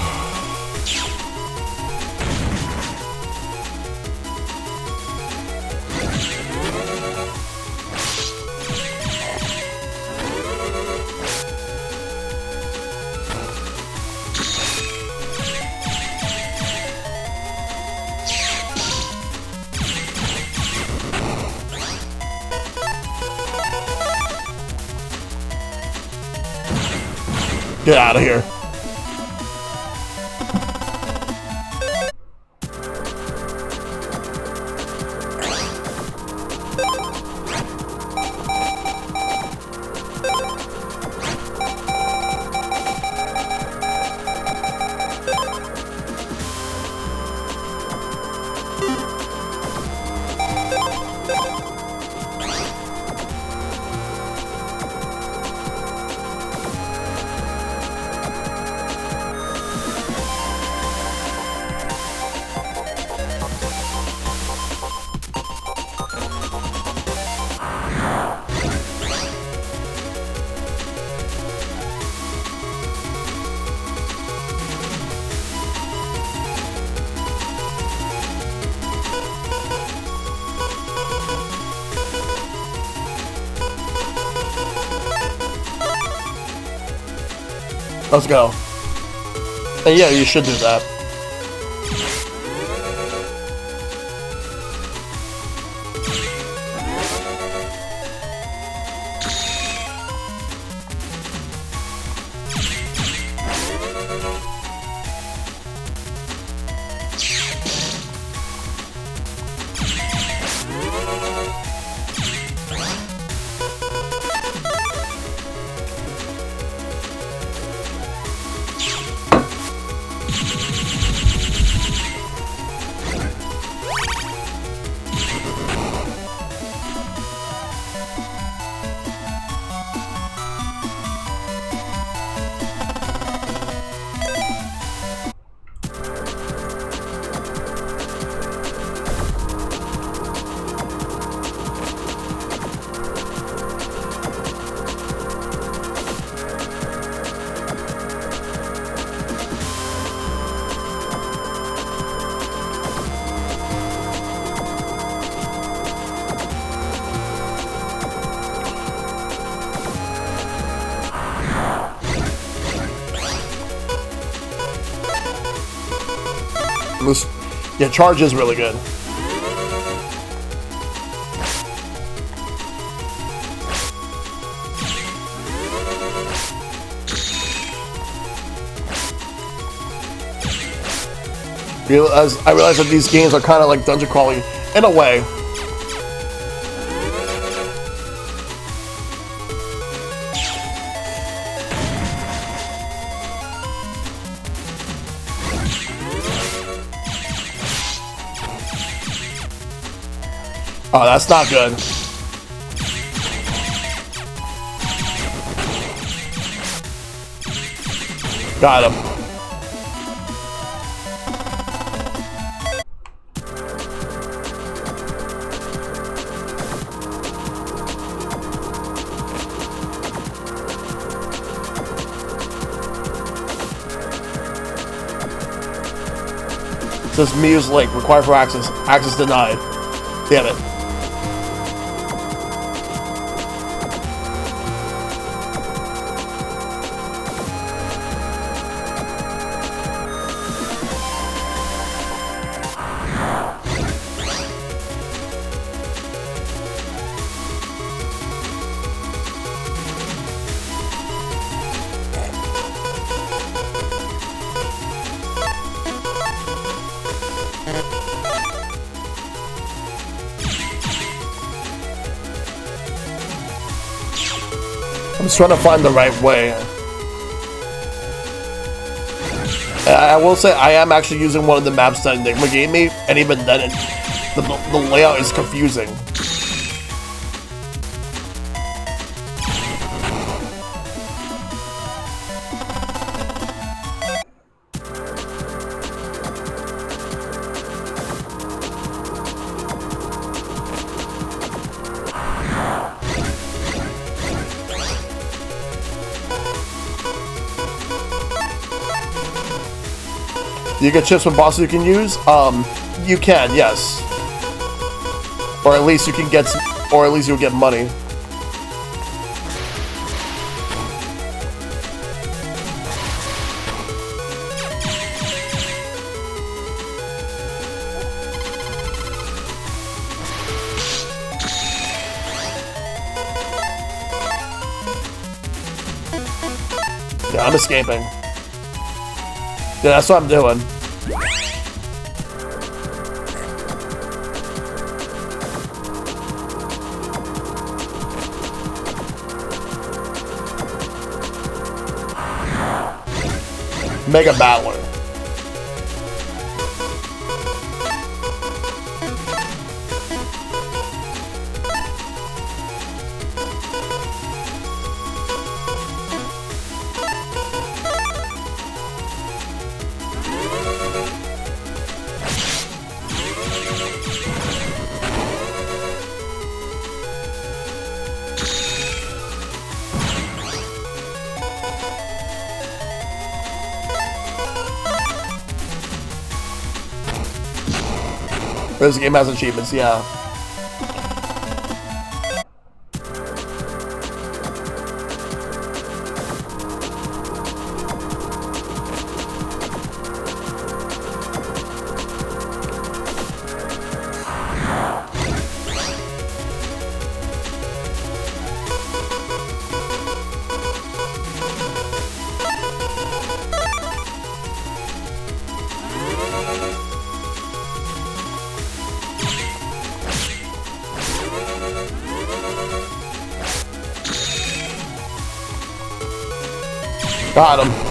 Get out of here. Let's go. And yeah, you should do that. Yeah, charge is really good. I realize that these games are kind of like dungeon crawling in a way. Oh, that's not good. Got him. It says Muse Lake, required for access. Access denied. Damn it. I'm just trying to find the right way. I will say I am actually using one of the maps that Enigma gave me, and even then the layout is confusing. You get chips from bosses you can use? You can, yes. Or at least you can get some, or at least you'll get money. Yeah, I'm escaping. Yeah, that's what I'm doing. Mega Battler. This game has achievements, yeah. Got him.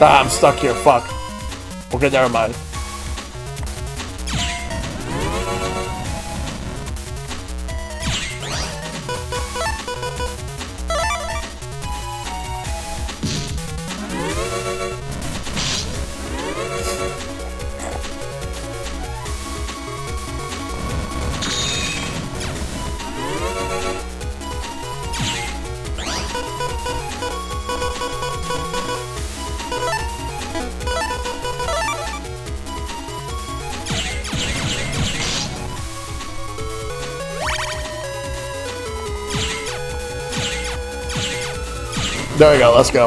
Ah, I'm stuck here. Fuck. Okay, never mind. There we go, let's go.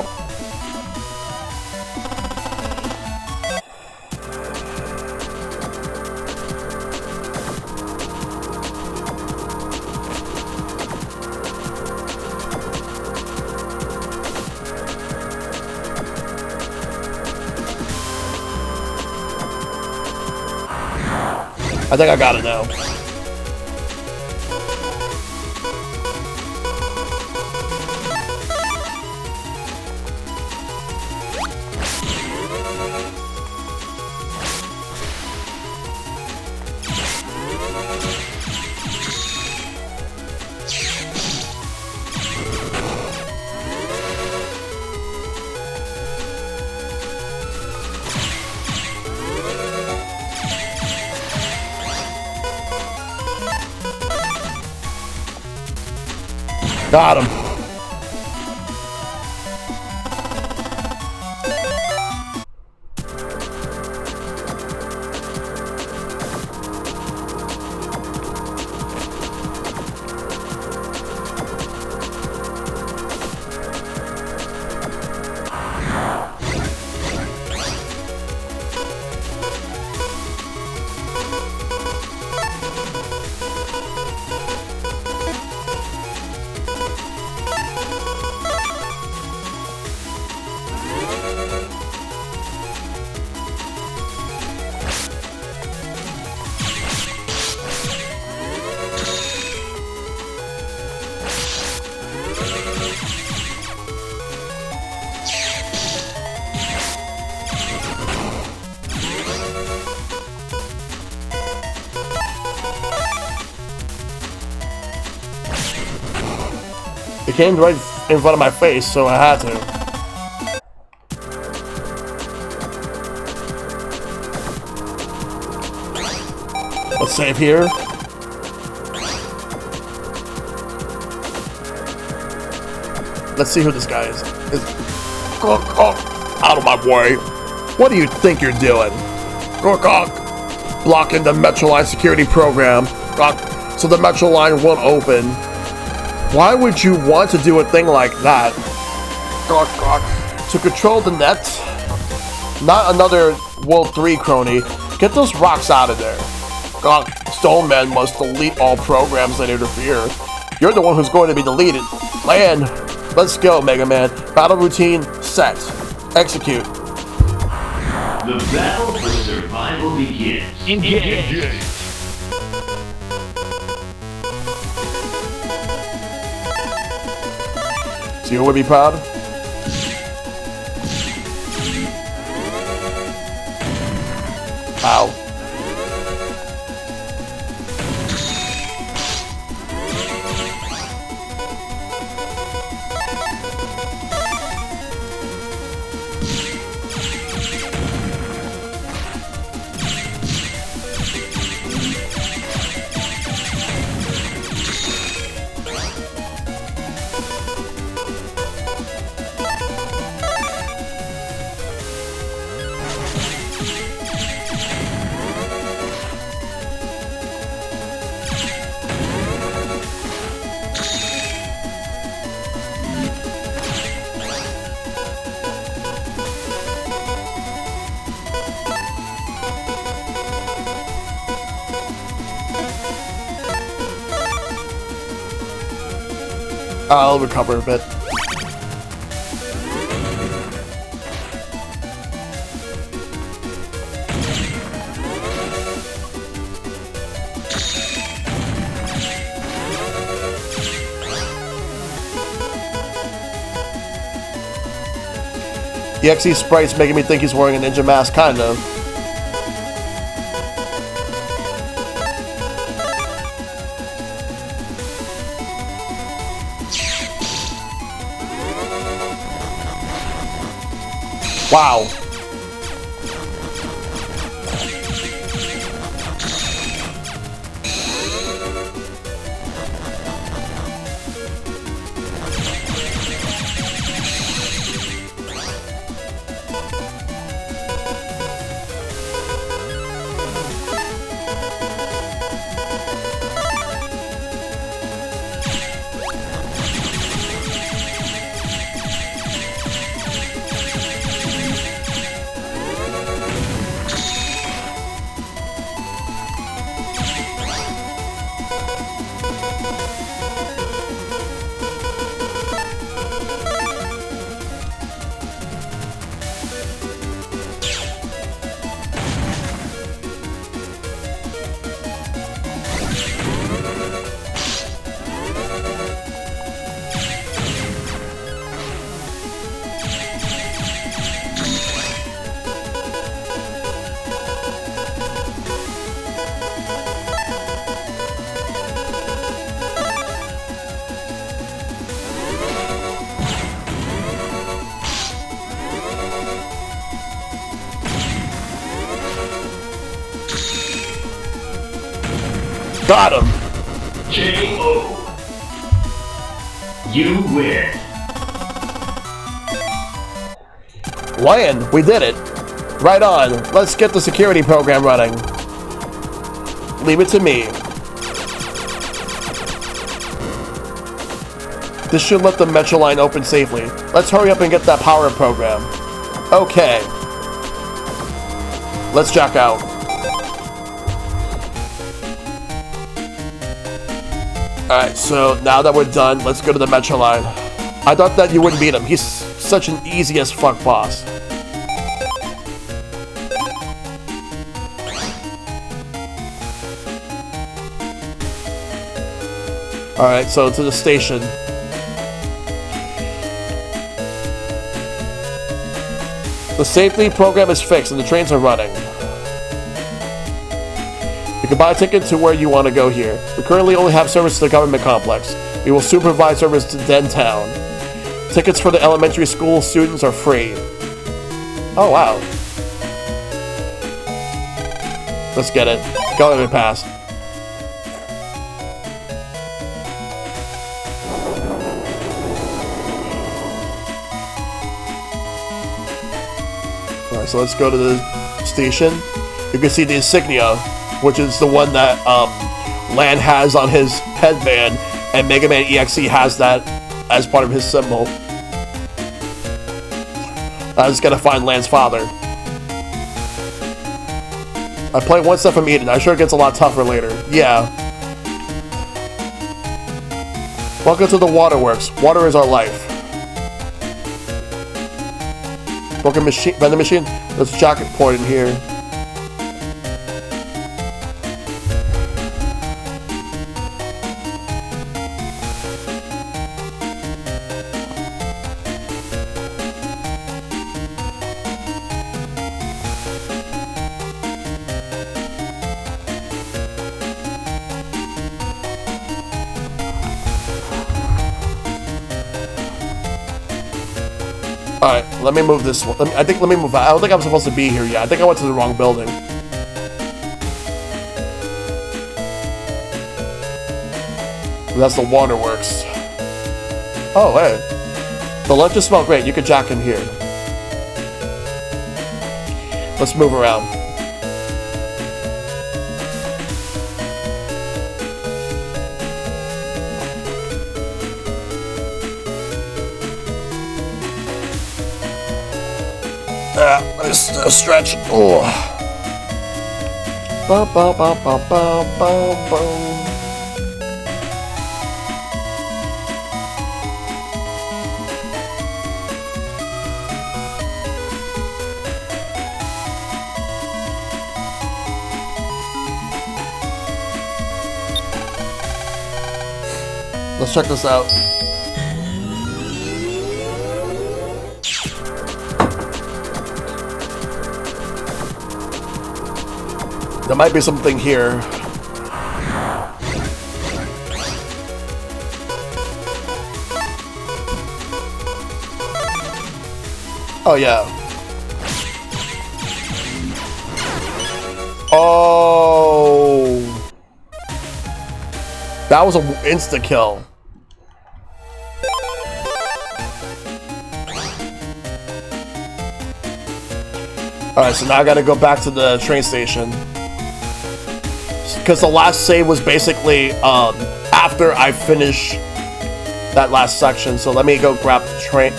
I think I got it now. Got him. It came right in front of my face, so I had to. Let's save here. Let's see who this guy is. Out of my way. What do you think you're doing? Blocking the Metro Line security program. So the Metro Line won't open. Why would you want to do a thing like that? To control the net? Not another World 3 crony. Get those rocks out of there. Stoneman must delete all programs that interfere. You're the one who's going to be deleted. Land. Let's go, Mega Man. Battle routine set. Execute. The battle for survival begins. Engage. So you would be proud? Ow. I'll recover a bit. EXE sprite's making me think he's wearing a ninja mask, kind of. Wow. Got him! K.O. You win. Lion, we did it. Right on. Let's get the security program running. Leave it to me. This should let the Metro Line open safely. Let's hurry up and get that power program. Okay. Let's jack out. Alright, so now that we're done, let's go to the Metro Line. I thought that you wouldn't beat him. He's such an easy as fuck boss. Alright, so to the station. The safety program is fixed and the trains are running. You can buy a ticket to where you want to go here. We currently only have service to the government complex. We will soon provide service to Dentown. Tickets for the elementary school students are free. Oh, wow. Let's get it. Government pass. Alright, so let's go to the station. You can see the insignia, which is the one that Lan has on his headband, and MegaMan.EXE has that as part of his symbol. I just gotta find Lan's father. I play one step from Eden. I'm sure it gets a lot tougher later. Yeah. Welcome to the waterworks. Water is our life. Broken machine, vending machine. There's a jacket port in here. Alright, let me move this one. Let me move out. I don't think I'm supposed to be here yet. I think I went to the wrong building. That's the waterworks. Oh, hey. The lunches smell great. You could jack in here. Let's move around. Let's stretch. Oh. Ba, ba, ba, ba, ba, ba, ba. Let's check this out. There might be something here. Oh, yeah. Oh. That was an insta-kill. Alright, so now I gotta go back to the train station. Because the last save was basically after I finish that last section. So let me go grab the train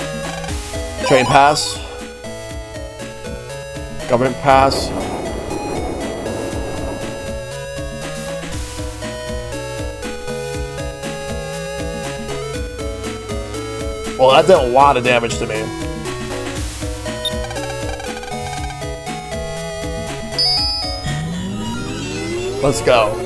pass. Government pass. Well, that did a lot of damage to me. Let's go.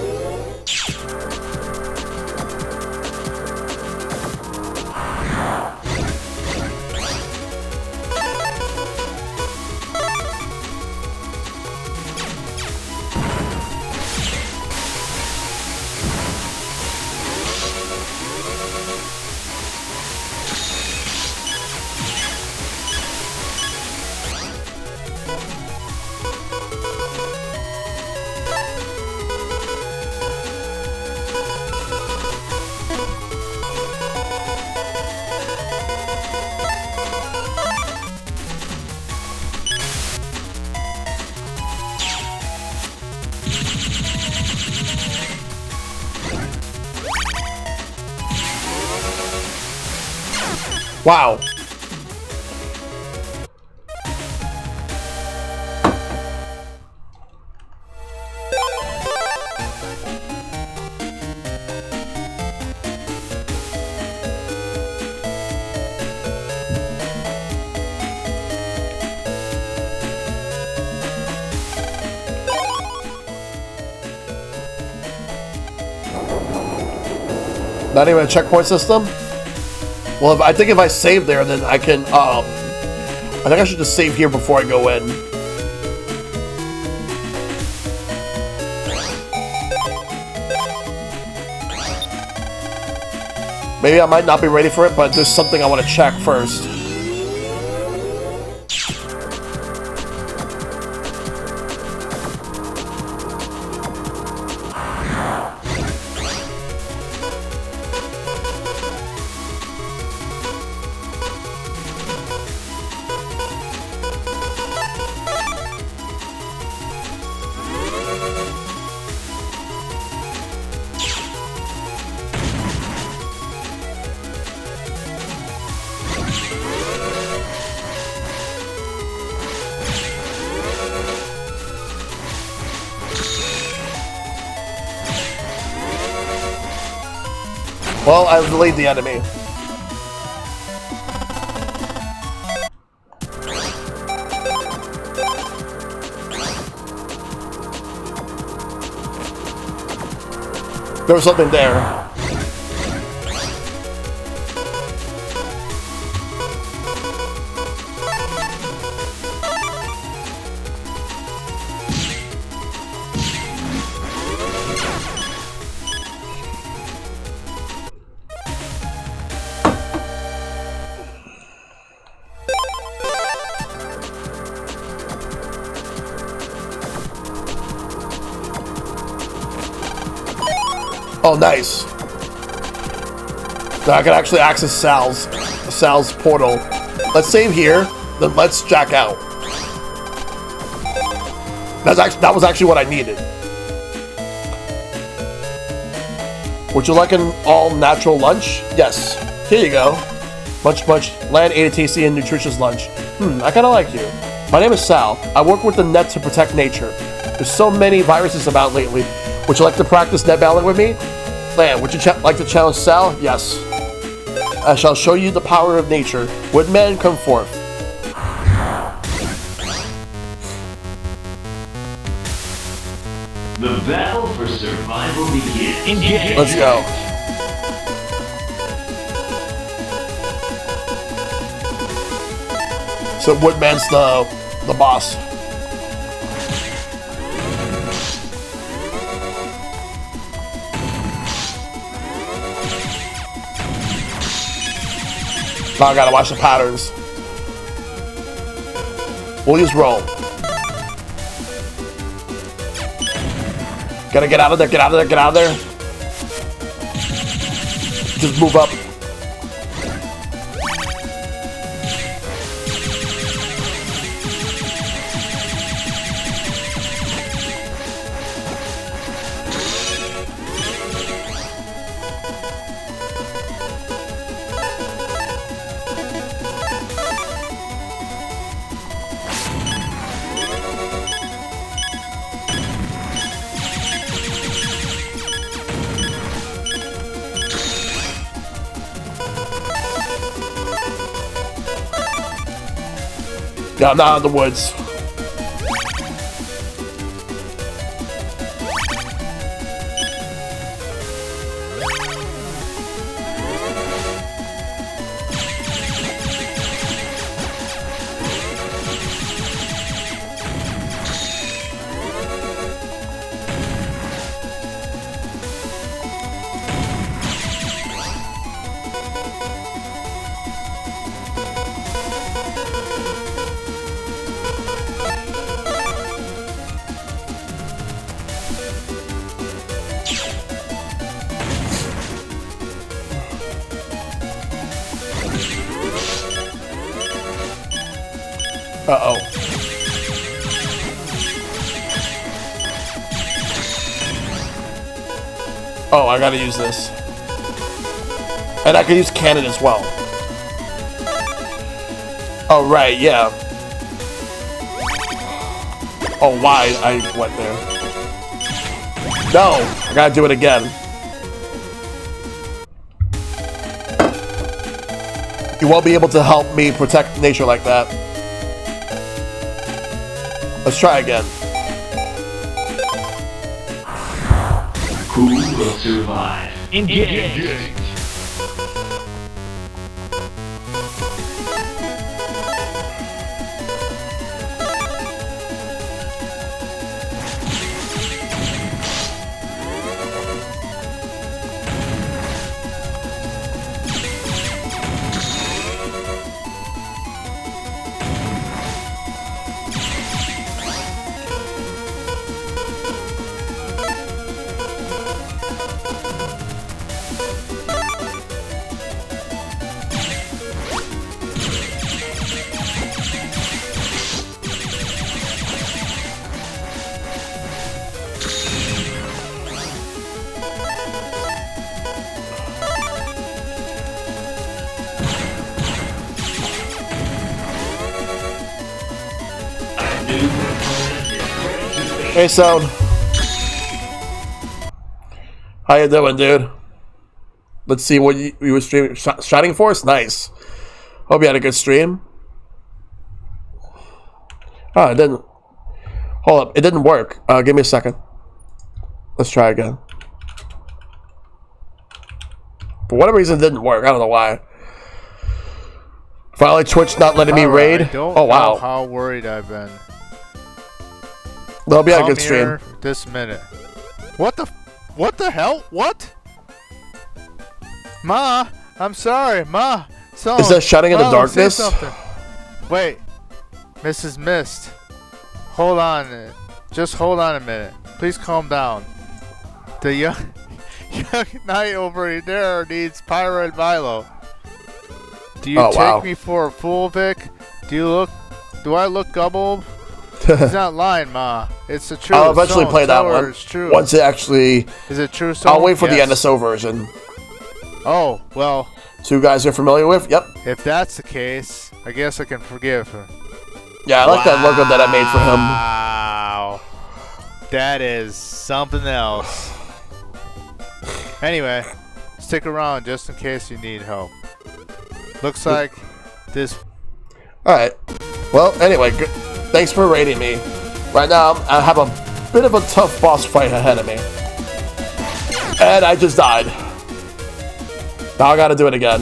Wow. Not even a checkpoint system? Well, I think if I save there, then I can, I think I should just save here before I go in. Maybe I might not be ready for it, but there's something I want to check first. Well, I delayed the enemy. There was something there. Oh, nice. Now I can actually access Sal's portal. Let's save here, then let's jack out. That was actually what I needed. Would you like an all-natural lunch? Yes. Here you go. Much land, ate a tasty and nutritious lunch. I kinda like you. My name is Sal. I work with the net to protect nature. There's so many viruses about lately. Would you like to practice net battling with me? Lan, would you like to challenge Sal? Yes. I shall show you the power of nature. Woodman, come forth. The battle for survival begins. Engage. Let's go. So Woodman's the boss. Now I gotta watch the patterns. We'll just roll. Gotta get out of there, get out of there, get out of there. Just move up. Yeah, I'm not out of the woods. Uh-oh. Oh, I gotta use this. And I can use cannon as well. Oh, right, yeah. Oh, why I went there. No, I gotta do it again. You won't be able to help me protect nature like that. Let's try again. Who will survive? Engage. Hey, Sound. How you doing, dude? Let's see what you were streaming. Shining Force? Nice. Hope you had a good stream. Oh, it didn't. Hold up. It didn't work. Give me a second. Let's try again. For whatever reason, it didn't work. I don't know why. Finally, Twitch not letting me raid. Oh, wow. How worried I've been. That'll be a good stream. This minute. What the hell? What? Ma, I'm sorry, Ma. Is that Shouting in the Darkness? Wait, Mrs. Mist. Hold on. Just hold on a minute. Please calm down. The young knight over there needs Pyro and Milo. Do you take me for a fool, Vic? Do I look gullible? He's not lying, Ma. It's the truth. I'll eventually play that one. It's true. Once it actually... Is it true? I'll wait for the NSO version. Oh, well. So you guys are familiar with? Yep. If that's the case, I guess I can forgive her. Yeah, I like that logo that I made for him. Wow. That is something else. Anyway, stick around just in case you need help. Looks like this... Alright. Well, anyway, thanks for raiding me. Right now, I have a bit of a tough boss fight ahead of me. And I just died. Now I gotta do it again.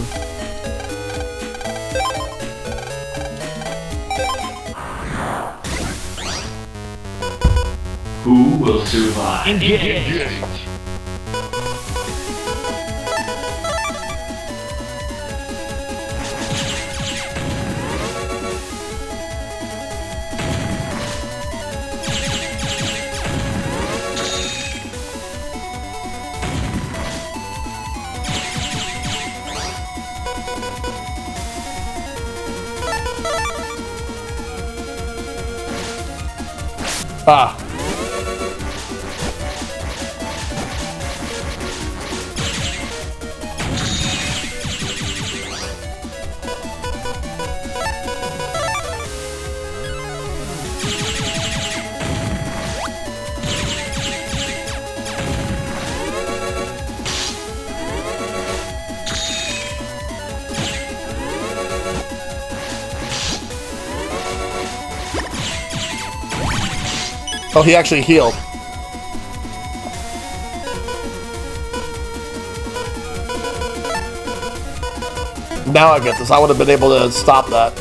Who will survive? Engage! Ah. Oh, he actually healed. Now I get this. I would have been able to stop that.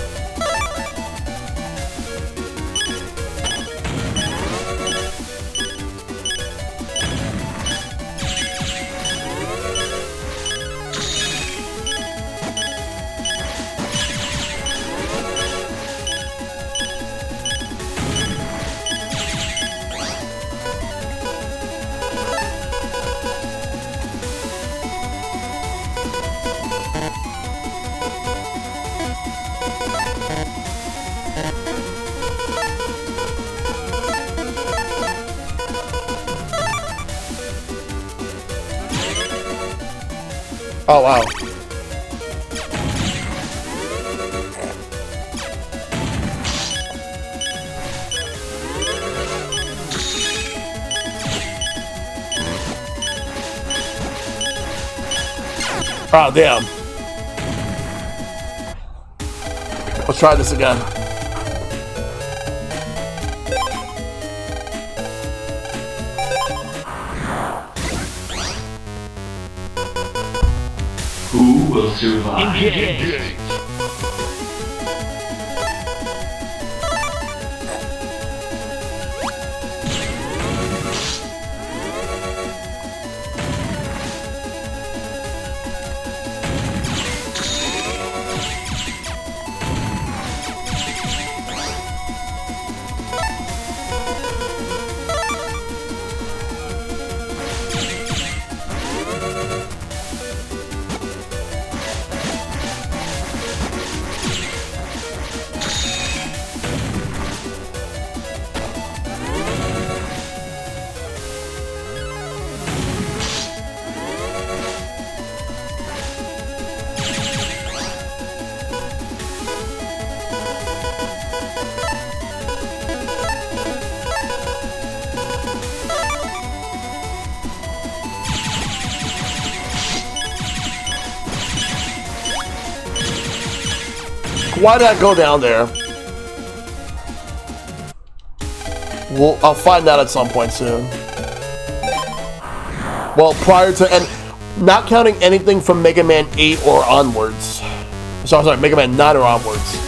Oh, wow. Oh, damn. Let's try this again. Who will survive? Engage! Why did I go down there? Well, I'll find out at some point soon. Well, prior to, and not counting anything from Mega Man 8 or onwards. Sorry, Mega Man 9 or onwards.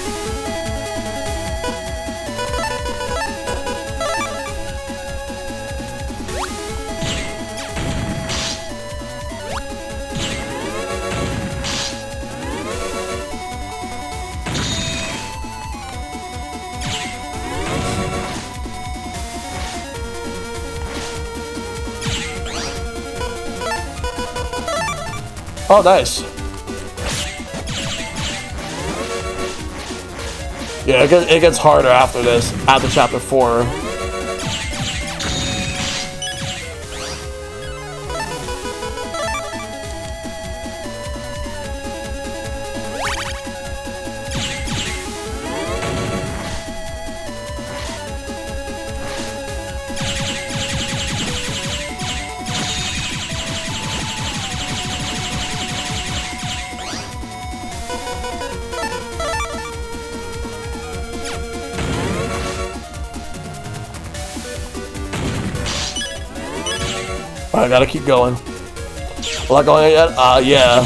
Oh, nice. Yeah, it gets harder after this, after chapter 4. I gotta keep going. Not going yet? Yeah.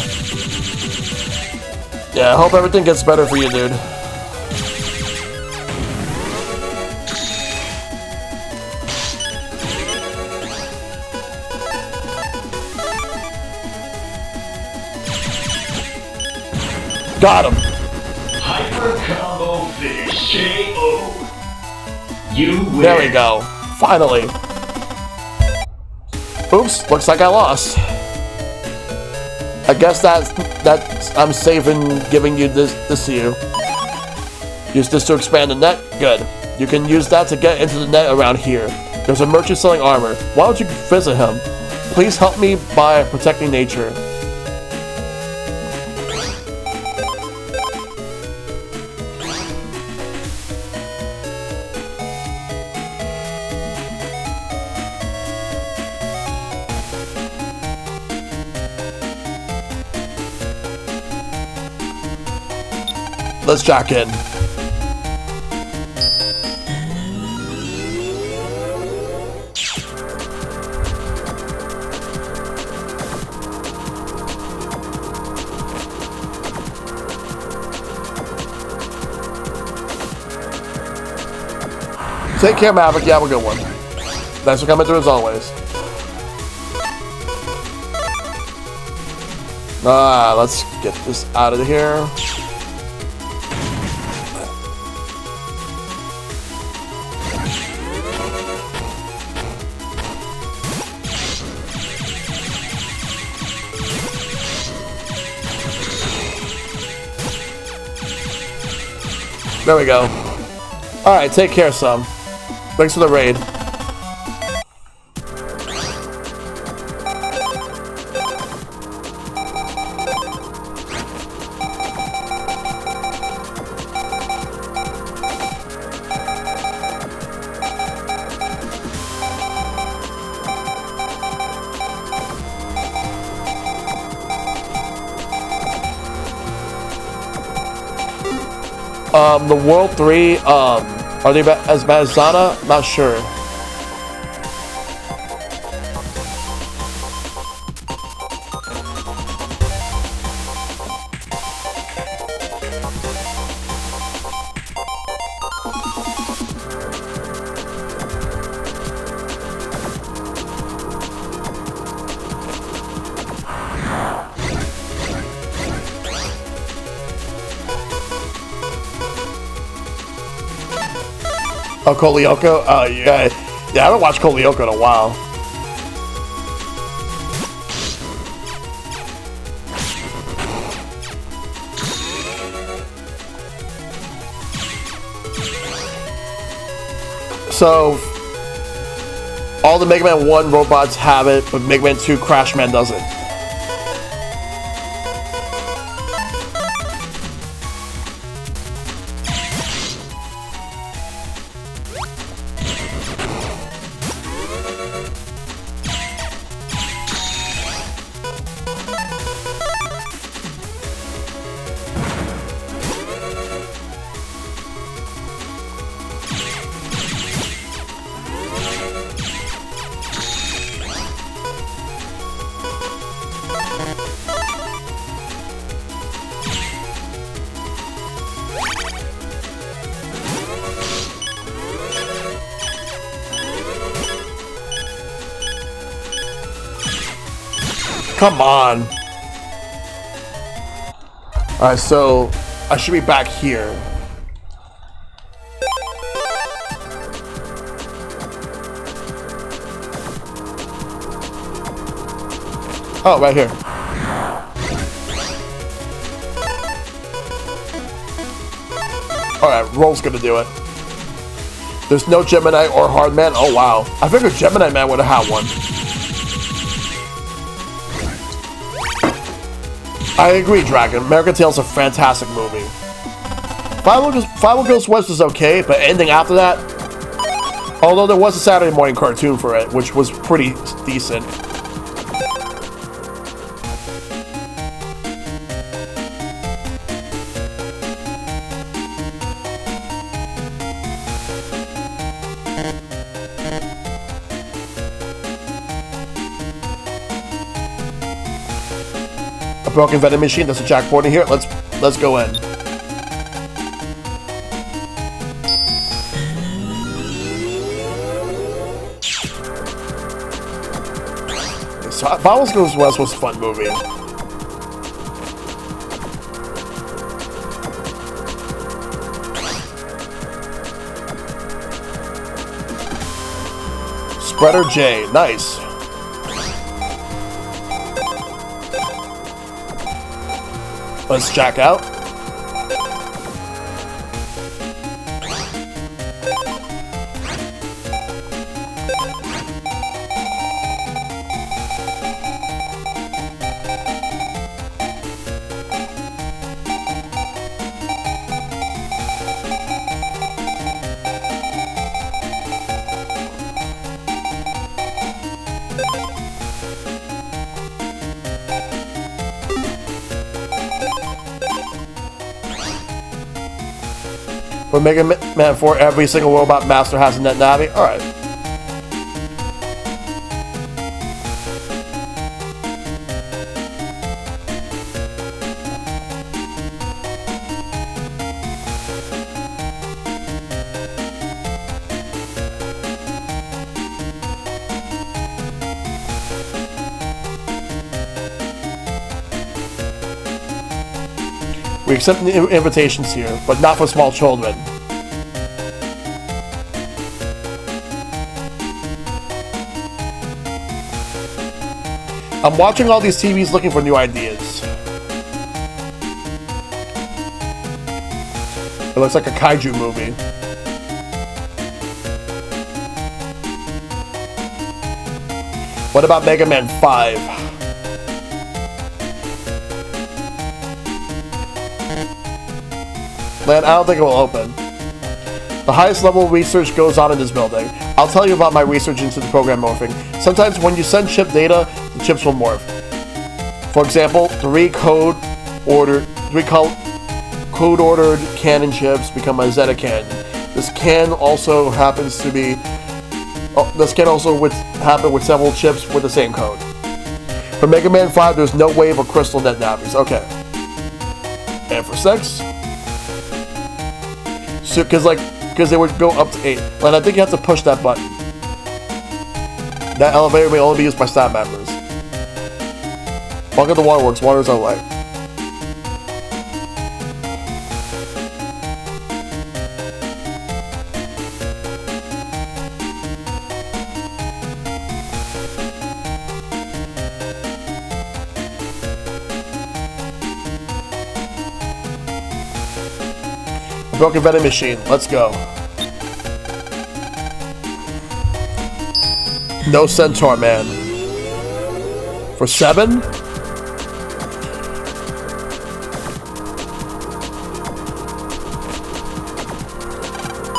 Yeah, I hope everything gets better for you, dude. Got him. Hyper combo finish. KO. You win. There we go. Finally. Oops, looks like I lost. I guess that's I'm safe in giving you this to you. Use this to expand the net? Good. You can use that to get into the net around here. There's a merchant selling armor. Why don't you visit him? Please help me by protecting nature. Let's jack in. Take care, Maverick. You have a good one. Thanks for coming through as always. Let's get this out of here. There we go. Alright, take care, Sam. Thanks for the raid. The World 3, are they as bad as Zana? Not sure. Oh, Kolyoko? Yeah. Yeah, I haven't watched Kolyoko in a while. So, all the Mega Man 1 robots have it, but Mega Man 2 Crash Man doesn't. Come on. Alright, so I should be back here. Oh, right here. Alright, Roll's gonna do it. There's no Gemini or Hardman. Oh, wow. I figured Gemini Man would have had one. I agree, Dragon. American Tail's a fantastic movie. Five Ghost West was okay, but ending after that... Although there was a Saturday morning cartoon for it, which was pretty decent. Broken vending machine. There's a jackboard in here. Let's go in. So, Vowels Goes West was a fun movie. Spreader J. Nice. Let's jack out. For Mega Man 4, every single robot master has a net navi. Alright. We accept invitations here, but not for small children. I'm watching all these TVs looking for new ideas. It looks like a kaiju movie. What about Mega Man 5? Man, I don't think it will open. The highest level of research goes on in this building. I'll tell you about my research into the program morphing. Sometimes when you send chip data, the chips will morph. For example, three code-ordered cannon chips become a Zeta cannon. This can also happen with several chips with the same code. For Mega Man 5, there's no wave of crystal net navis. Okay. And for 6? So, because they would go up to 8. And I think you have to push that button. That elevator may only be used by staff members. Welcome to the waterworks. Water is our life. Broken vending machine. Let's go. No Centaur Man. For 7?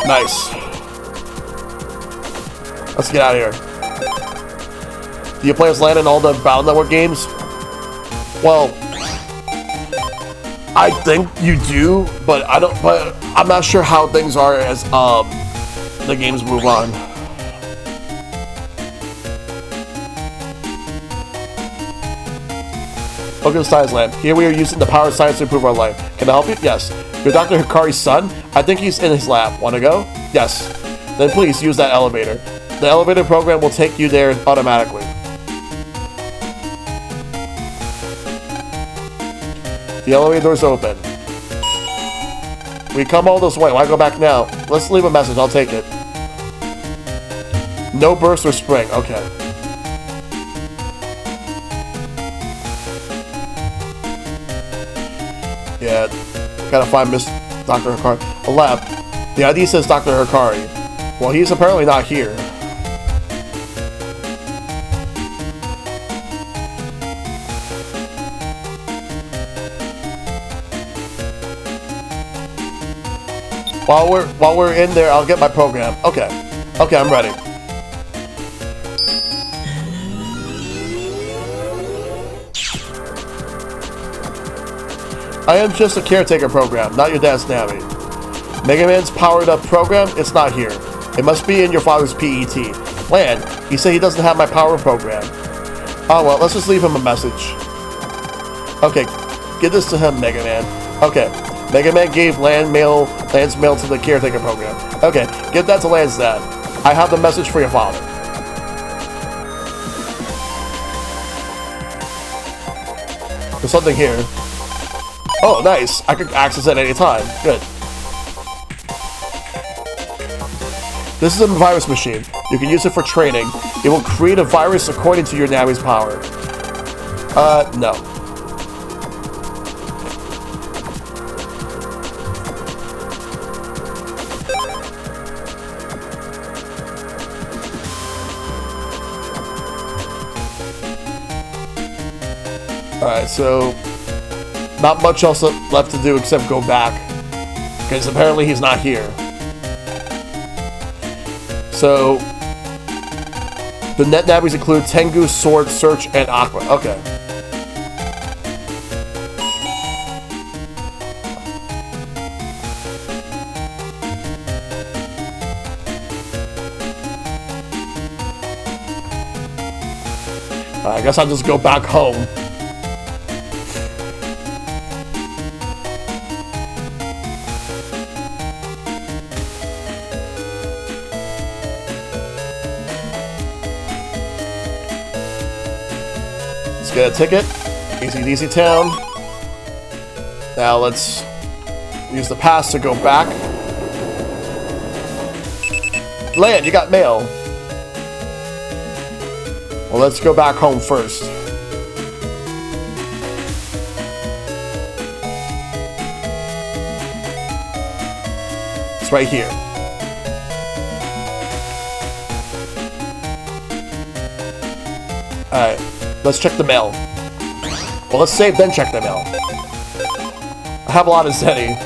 Nice. Let's get out of here. Do you play as Land in all the Battle Network games? Well, I think you do, but I'm not sure how things are as the games move on. Welcome to Science Lab. Here we are using the power of science to improve our life. Can I help you? Yes. You're Dr. Hikari's son? I think he's in his lab. Want to go? Yes. Then please use that elevator. The elevator program will take you there automatically. The elevator's open. We come all this way. Why go back now? Let's leave a message. I'll take it. No burst or spring. Okay. Yeah. Gotta find Miss Dr. Hikari. A lab. The ID says Dr. Hikari. Well, he's apparently not here. While we're in there, I'll get my program. Okay. Okay, I'm ready. I am just a caretaker program, not your dad's Navi. Mega Man's powered up program, it's not here. It must be in your father's PET. Lan, he said he doesn't have my power program. Oh well, let's just leave him a message. Okay, give this to him, Mega Man. Okay. Mega Man gave Lan's mail to the caretaker program. Okay, give that to Lan's dad. I have the message for your father. There's something here. Oh, nice. I can access it at any time. Good. This is a virus machine. You can use it for training. It will create a virus according to your Navi's power. No. Alright, so not much else left to do except go back, because apparently he's not here. So the net navies include Tengu, Sword, Search, and Aqua. Okay. I guess I'll just go back home. Get a ticket. ACDC Town. Now let's use the pass to go back. Lan, you got mail. Well, let's go back home first. It's right here. Alright. Let's check the mail. Well, let's save, then check the mail. I have a lot of Zeni.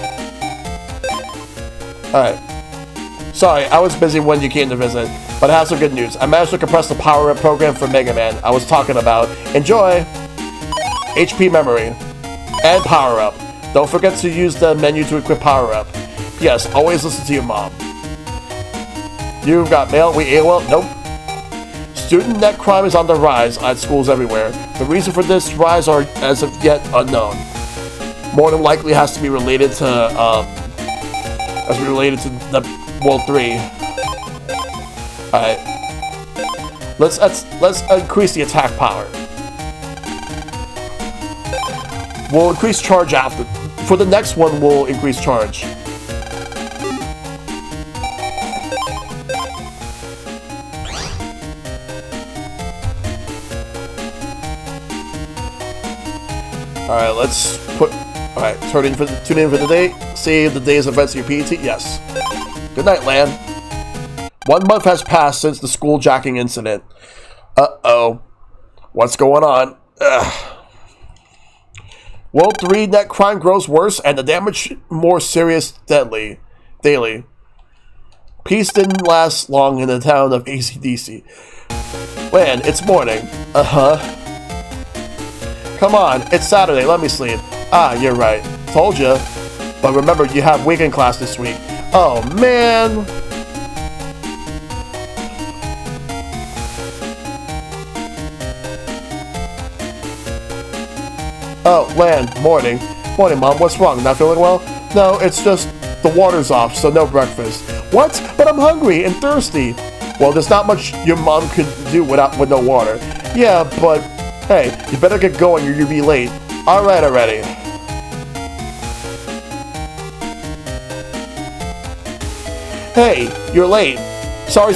Alright. Sorry, I was busy when you came to visit, but I have some good news. I managed to compress the power-up program for Mega Man I was talking about. Enjoy! HP memory. And power-up. Don't forget to use the menu to equip power-up. Yes, always listen to your mom. You've got mail? We AOL? Nope. Student net crime is on the rise at schools everywhere. The reason for this rise are as of yet unknown. More than likely has to be related to the World 3. Alright. Let's increase the attack power. We'll increase charge after. For the next one, we'll increase charge. Alright, let's put... Alright, tune in for the day. Save the day's events in your PET. Yes. Good night, Lan. 1 month has passed since the school jacking incident. Uh-oh. What's going on? Ugh. World 3 net crime grows worse and the damage more serious daily. Peace didn't last long in the town of ACDC. Lan, it's morning. Uh-huh. Come on, it's Saturday, let me sleep. Ah, you're right. Told ya. But remember, you have weekend class this week. Oh, man. Oh, Lan, morning. Morning, Mom, what's wrong? Not feeling well? No, it's just the water's off, so no breakfast. What? But I'm hungry and thirsty. Well, there's not much your mom could do with no water. Yeah, but... Hey, you better get going or you'll be late. Alright already. Hey, you're late. Sorry.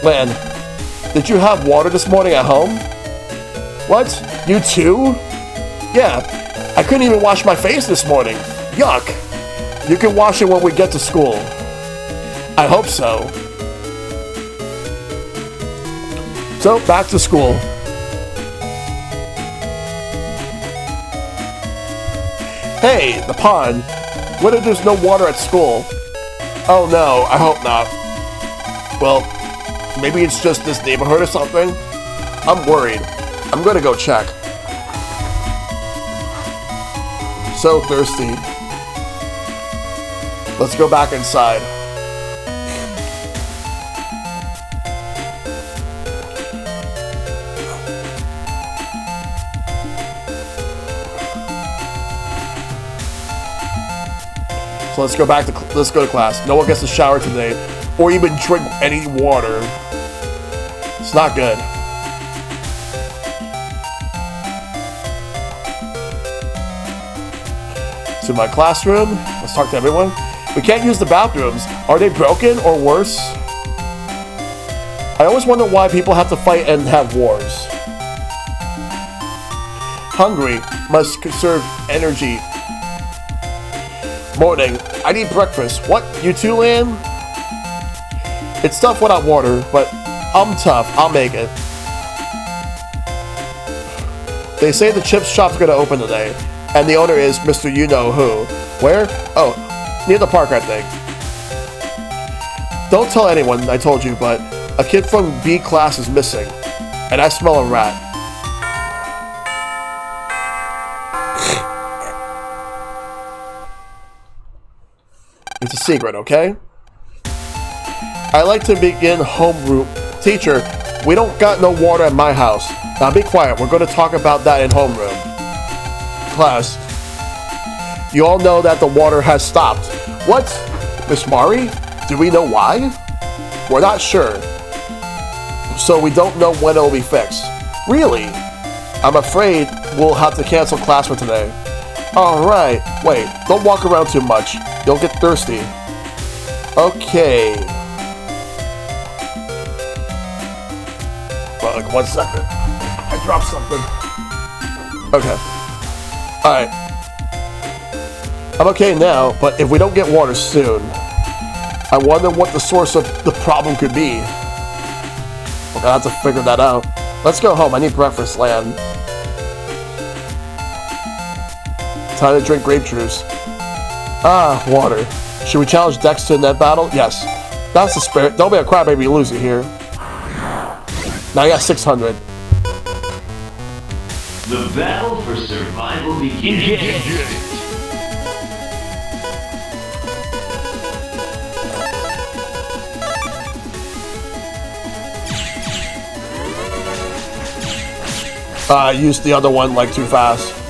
Lan, did you have water this morning at home? What? You too? Yeah, I couldn't even wash my face this morning. Yuck. You can wash it when we get to school. I hope so. So, back to school. Hey, the pond. What if there's no water at school? Oh no, I hope not. Well, maybe it's just this neighborhood or something. I'm worried. I'm gonna go check. So thirsty. Let's go back inside. So let's go to class. No one gets to shower today, or even drink any water. It's not good. To my classroom. Let's talk to everyone. We can't use the bathrooms. Are they broken or worse? I always wonder why people have to fight and have wars. Hungry. Must conserve energy. Morning. I need breakfast. What? You too, Lan? It's tough without water, but I'm tough. I'll make it. They say the chip shop's gonna open today, and the owner is Mr. You-Know-Who. Where? Oh, near the park, I think. Don't tell anyone I told you, but a kid from B class is missing, and I smell a rat. It's a secret, okay? I like to begin homeroom. Teacher, we don't got no water at my house. Now be quiet, we're going to talk about that in homeroom. Class, you all know that the water has stopped. What? Miss Mari? Do we know why? We're not sure. So we don't know when it'll be fixed. Really? I'm afraid we'll have to cancel class for today. Alright, wait, don't walk around too much. You'll get thirsty. Okay. Well, like 1 second. I dropped something. Okay. Alright. I'm okay now, but if we don't get water soon, I wonder what the source of the problem could be. We're gonna have to figure that out. Let's go home. I need breakfast, Lan. Time to drink grape juice. Ah, water. Should we challenge Dex to a net battle? Yes. That's the spirit. Don't be a crybaby loser here. Now I got 600. The battle for survival begins. I used the other one like too fast.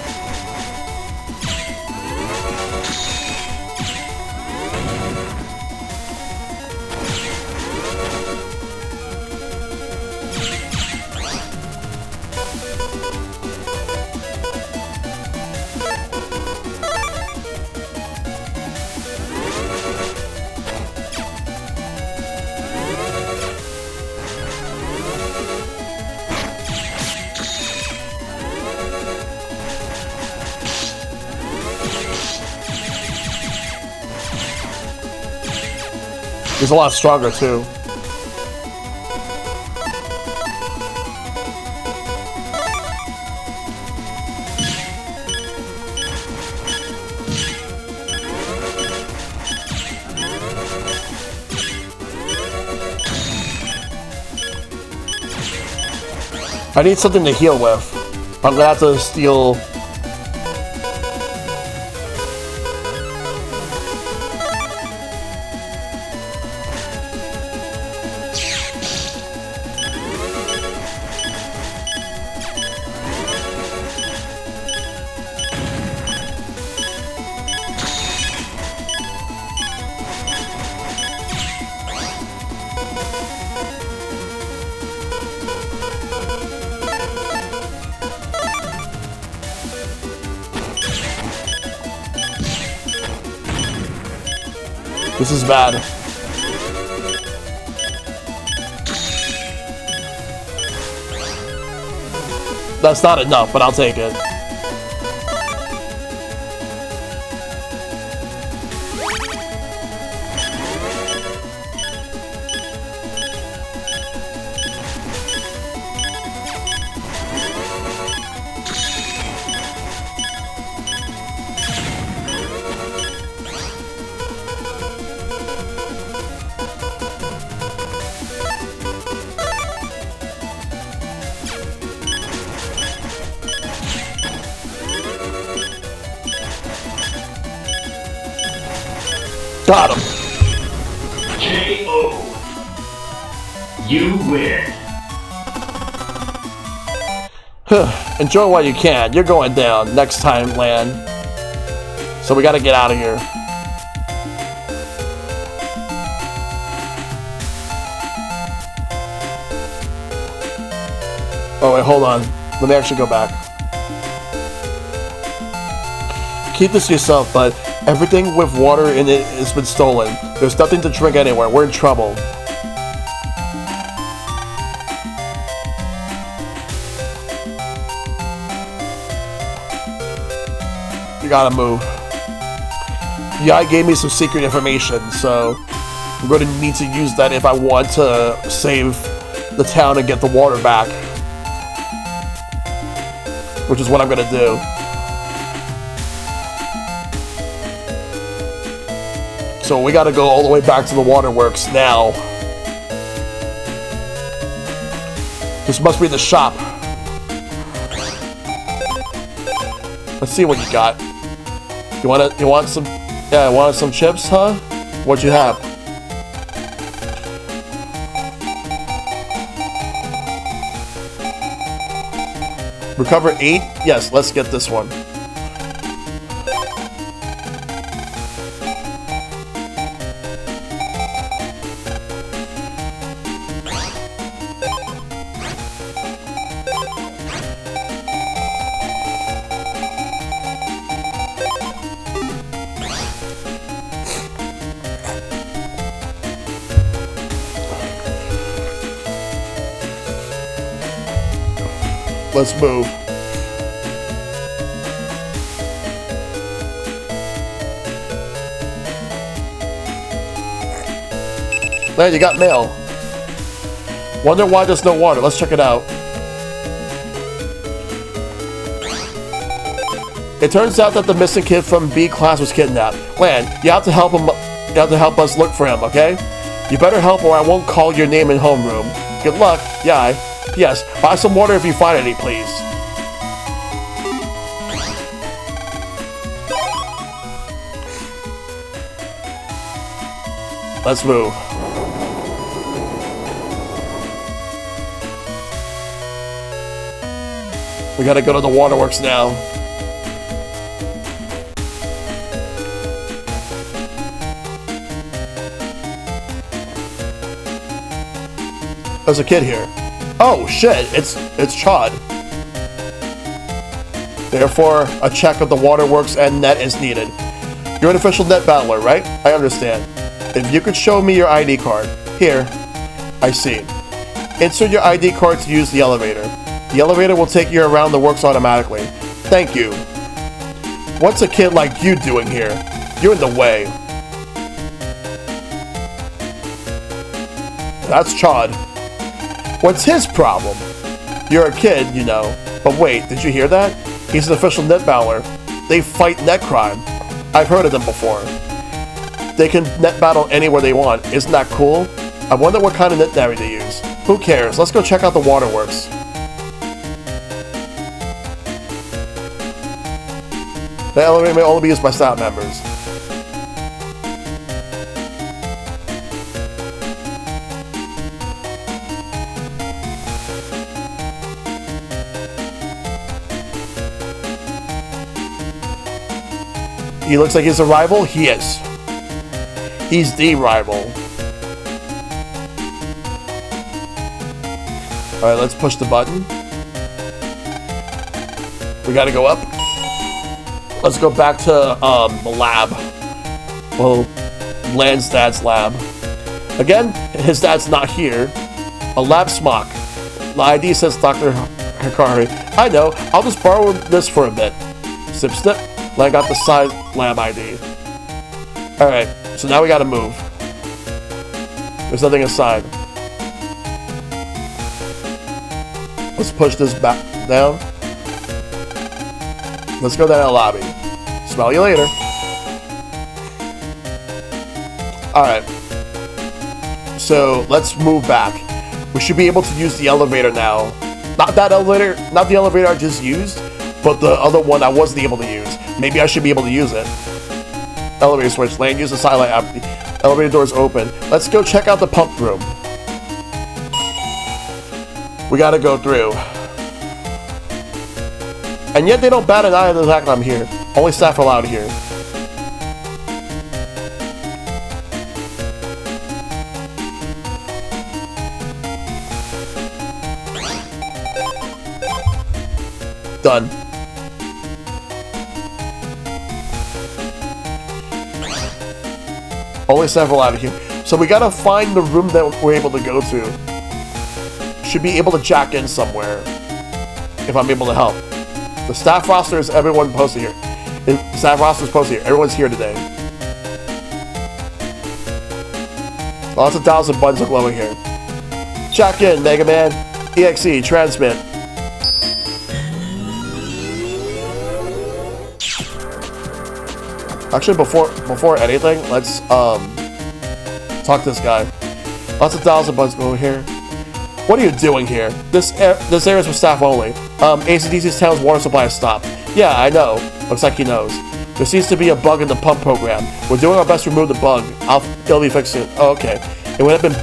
He's a lot stronger too. I need something to heal with. I'm gonna have to steal. This is bad. That's not enough, but I'll take it. Got him. KO. You win. Enjoy while you can. You're going down next time, Lan. So we gotta get out of here. Oh wait, hold on. Let me actually go back. Keep this to yourself, but everything with water in it has been stolen. There's nothing to drink anywhere. We're in trouble. You gotta move. Yai gave me some secret information, so I'm going to need to use that if I want to save the town and get the water back. Which is what I'm going to do. So we gotta go all the way back to the waterworks now. This must be the shop. Let's see what you got. You want some? Yeah, wanted some chips, huh? What'd you have? Recover 8? Yes, let's get this one. Let's move. Man, you got mail. Wonder why there's no water. Let's check it out. It turns out that the missing kid from B class was kidnapped. Lan, you have to help him. You have to help us look for him, okay? You better help or I won't call your name in homeroom. Good luck, Yai. Yes, buy some water if you find any, please. Let's move. We gotta go to the waterworks now. There's a kid here. Oh shit, it's Chad. Therefore, a check of the waterworks and net is needed. You're an official net battler, right? I understand. If you could show me your ID card. Here. I see. Insert your ID card to use the elevator. The elevator will take you around the works automatically. Thank you. What's a kid like you doing here? You're in the way. That's Chad. What's his problem? You're a kid, you know. But wait, did you hear that? He's an official net battler. They fight net crime. I've heard of them before. They can net battle anywhere they want. Isn't that cool? I wonder what kind of net nary they use. Who cares? Let's go check out the waterworks. The elevator may only be used by staff members. He looks like he's a rival? He is. He's the rival. Alright, let's push the button. We gotta go up. Let's go back to the lab. Well, Land's dad's lab. Again, his dad's not here. A lab smock. The ID says Dr. Hikari. I know, I'll just borrow this for a bit. Snip snip. Land got the size lab ID. Alright, so now we gotta move. There's nothing inside. Let's push this back down. Let's go down to the lobby. Smell you later. Alright. So, let's move back. We should be able to use the elevator now. Not that elevator, not the elevator I just used, but the other one I wasn't able to use. Maybe I should be able to use it. Elevator switch. Land use the satellite app. Elevator doors open. Let's go check out the pump room. We gotta go through. And yet they don't bat an eye at the fact that I'm here. Only staff are allowed here. Done. Only several out of here. So we gotta find the room that we're able to go to. Should be able to jack in somewhere. If I'm able to help. The staff roster is everyone posted here. The staff roster is posted here. Everyone's here today. Lots of dials and buttons are glowing here. Jack in, MegaMan.EXE, transmit. Actually, before anything, let's talk to this guy. Lots of dials and buttons glowing here. What are you doing here? This area is for staff only. ACDC's town's water supply has stopped. Yeah, I know. Looks like he knows. There seems to be a bug in the pump program. We're doing our best to remove the bug. It'll be fixed soon. Oh, okay. It would have been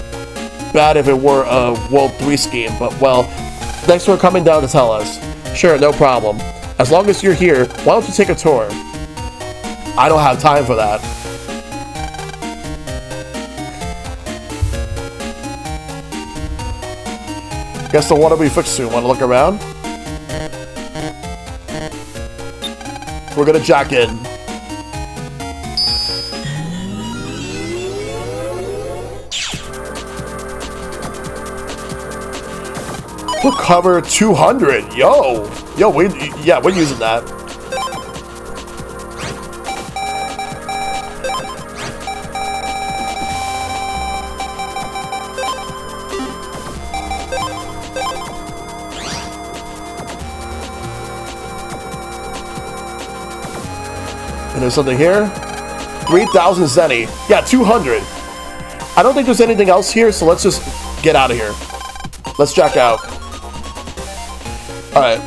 bad if it were a World 3 scheme, but well, thanks for coming down to tell us. Sure, no problem. As long as you're here, why don't you take a tour? I don't have time for that. Guess the water will be fixed soon. Want to look around? We're gonna jack in. We'll cover 200. Yo, we're using that. And there's something here. 3,000 Zenny. Yeah, 200. I don't think there's anything else here, so let's just get out of here. Let's jack out. Alright.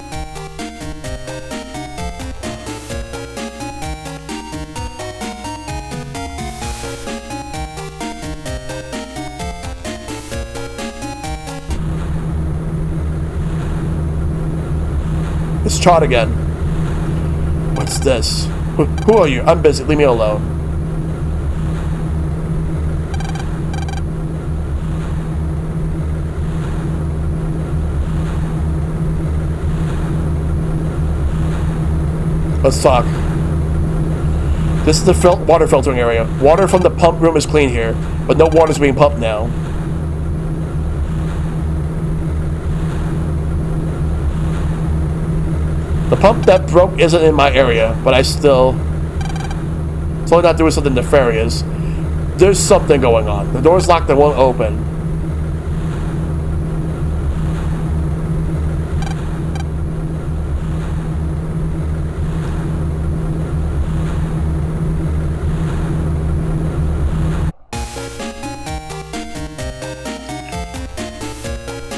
Let's chart again. What's this? Who are you? I'm busy. Leave me alone. Let's talk. This is the water filtering area. Water from the pump room is clean here, but no water is being pumped now. The pump that broke isn't in my area, but it's only not doing something nefarious. There's something going on. The door's locked and won't open.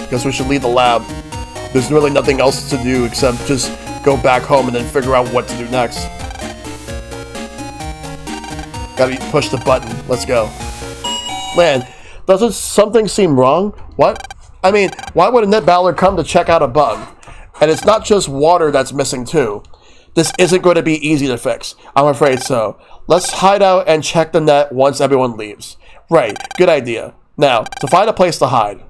Guess we should leave the lab. There's really nothing else to do except just go back home and then figure out what to do next. Gotta push the button. Let's go. Man, doesn't something seem wrong? What? I mean, why would a Netbattler come to check out a bug? And it's not just water that's missing too. This isn't going to be easy to fix. I'm afraid so. Let's hide out and check the net once everyone leaves. Right, good idea. Now, to find a place to hide.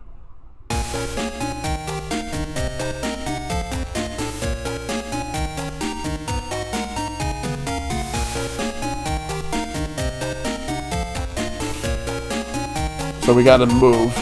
So we gotta move.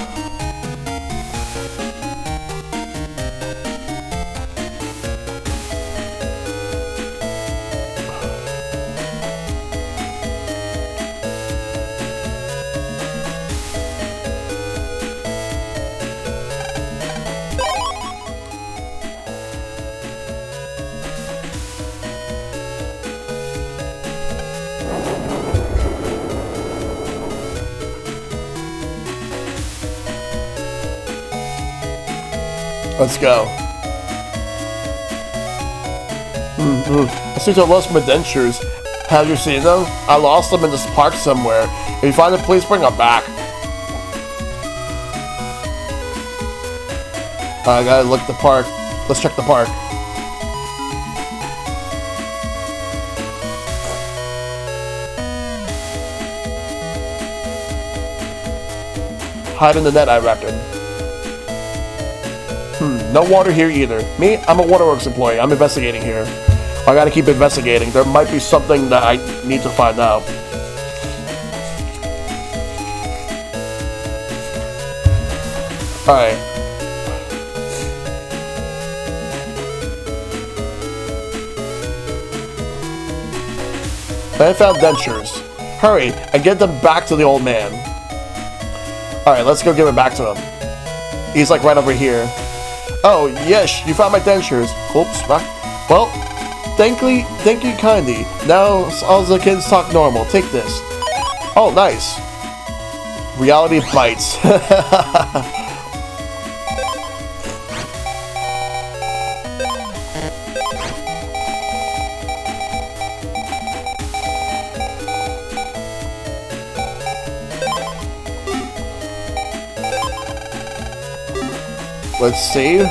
Let's go. I seem to have lost my dentures. Have you seen them? I lost them in this park somewhere. If you find them, please bring them back. I gotta look at the park. Let's check the park. Hide in the net, I reckon. No water here either. Me, I'm a waterworks employee. I'm investigating here. I gotta keep investigating. There might be something that I need to find out. Alright. I found dentures. Hurry, and get them back to the old man. Alright, let's go give it back to him. He's like right over here. Oh, yes, you found my dentures. Oops, well, thank you kindly. Now all the kids talk normal. Take this. Oh, nice. Reality bites. Let's save.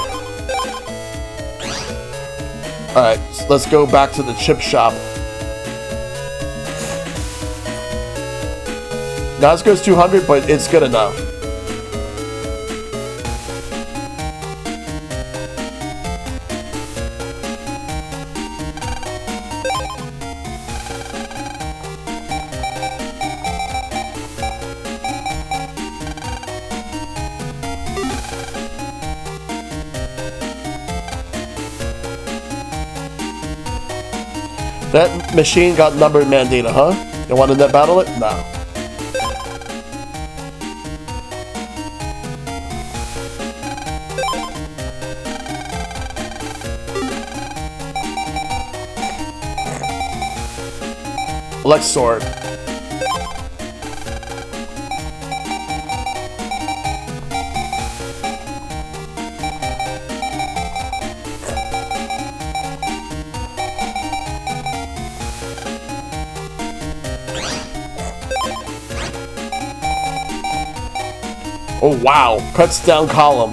Alright, so let's go back to the chip shop. Not as good as 200, but it's good enough. That machine got numbered man data, huh? You want to net battle it? No. Let's sword. Oh wow, cuts down column.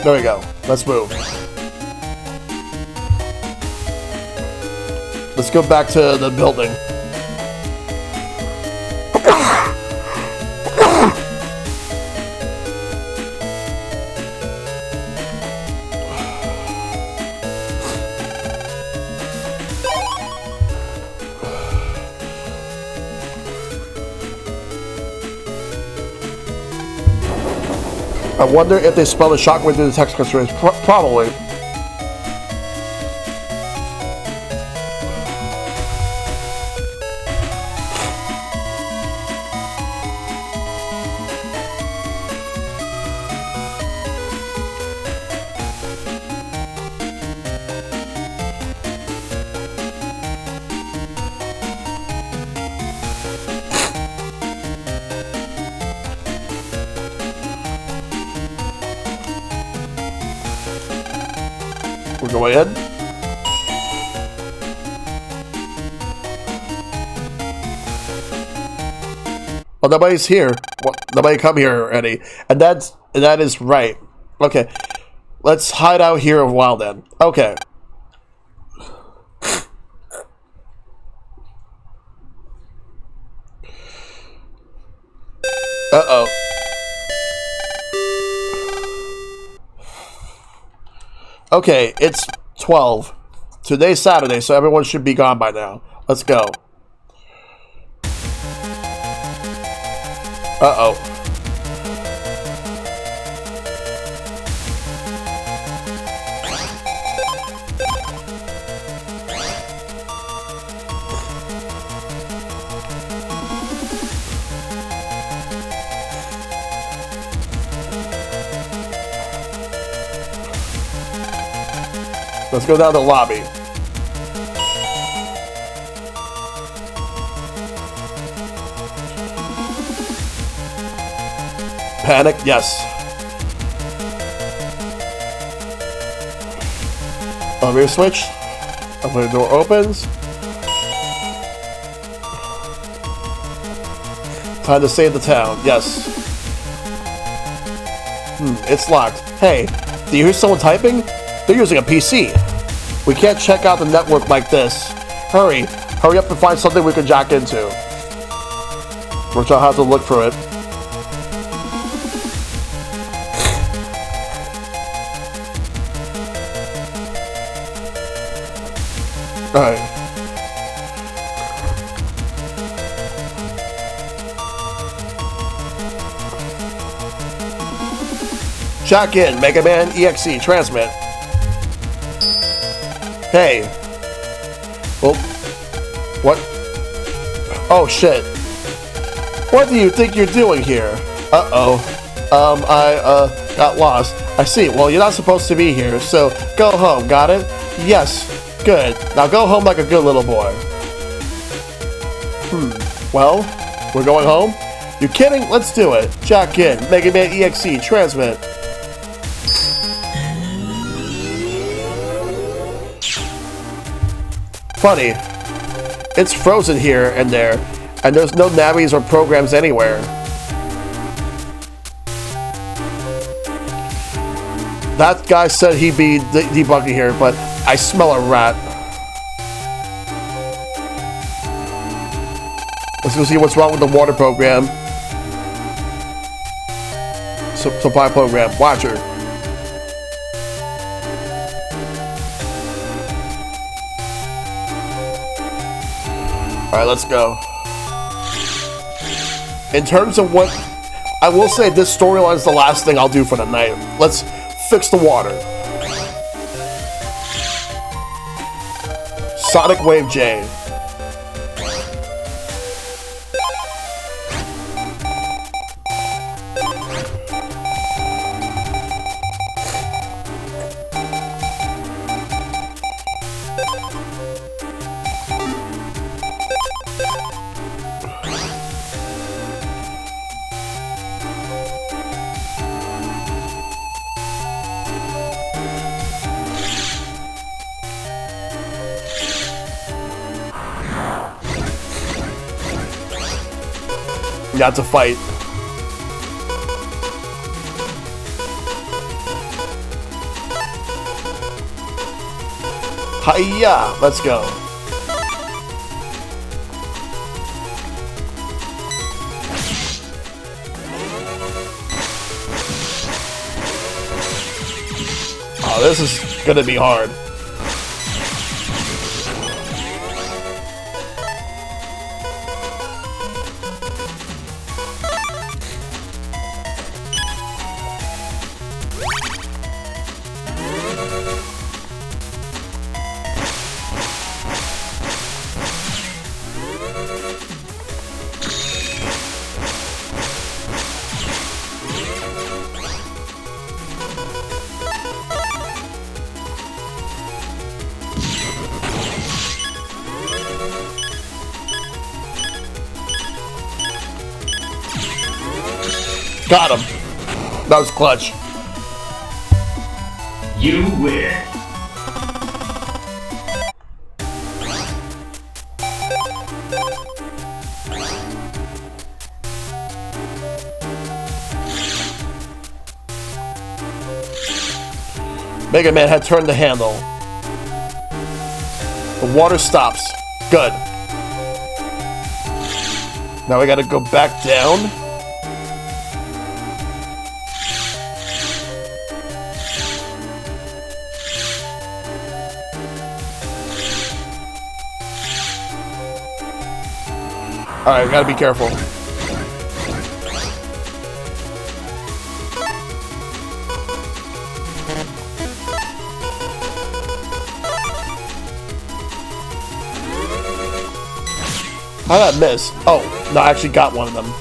There we go. Let's move. Let's go back to the building. I wonder if they spell the shockwave through the text constraints. Probably. We're going in. Well, nobody's here. Well, nobody come here already. And that is right. Okay. Let's hide out here a while then. Okay. Uh-oh. Okay, it's 12. Today's Saturday, so everyone should be gone by now. Let's go. Uh-oh. Let's go down to the lobby. Panic, yes. Elevator switch. Elevator door opens. Time to save the town, yes. It's locked. Hey, do you hear someone typing? They're using a PC. We can't check out the network like this. Hurry up and find something we can jack into. We're gonna have to look for it. Alright. Jack in, MegaMan.EXE, transmit. Hey. Well, what? Oh shit. What do you think you're doing here? Uh-oh. I got lost. I see. Well, you're not supposed to be here, so go home, got it? Yes. Good. Now go home like a good little boy. Well, we're going home? You kidding? Let's do it. Jack in, MegaMan.EXE, transmit. Funny, it's frozen here and there, and there's no navis or programs anywhere. That guy said he'd be debugging here, but I smell a rat. Let's go see what's wrong with the water program. Supply program, watcher. Alright, let's go. In terms of what... I will say this storyline is the last thing I'll do for the night. Let's fix the water. Sonic Wave J. Got to fight. Hiya! Let's go. Oh, this is gonna be hard. Got him. That was clutch. You win. Mega Man had turned the handle. The water stops. Good. Now we gotta go back down. Alright, we gotta be careful. How'd that miss? Oh, no, I actually got one of them.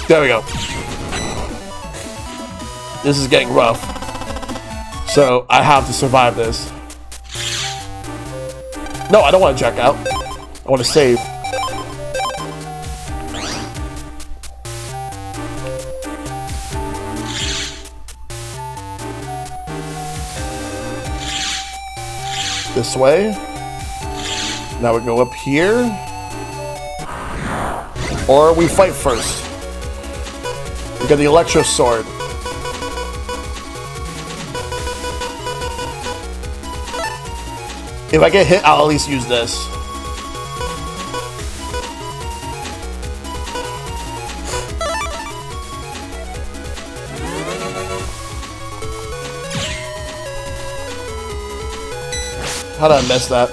There we go. This is getting rough. So, I have to survive this. No, I don't want to check out. I want to save. This way. Now we go up here. Or we fight first. We got the Electro Sword. If I get hit, I'll at least use this. How did I miss that?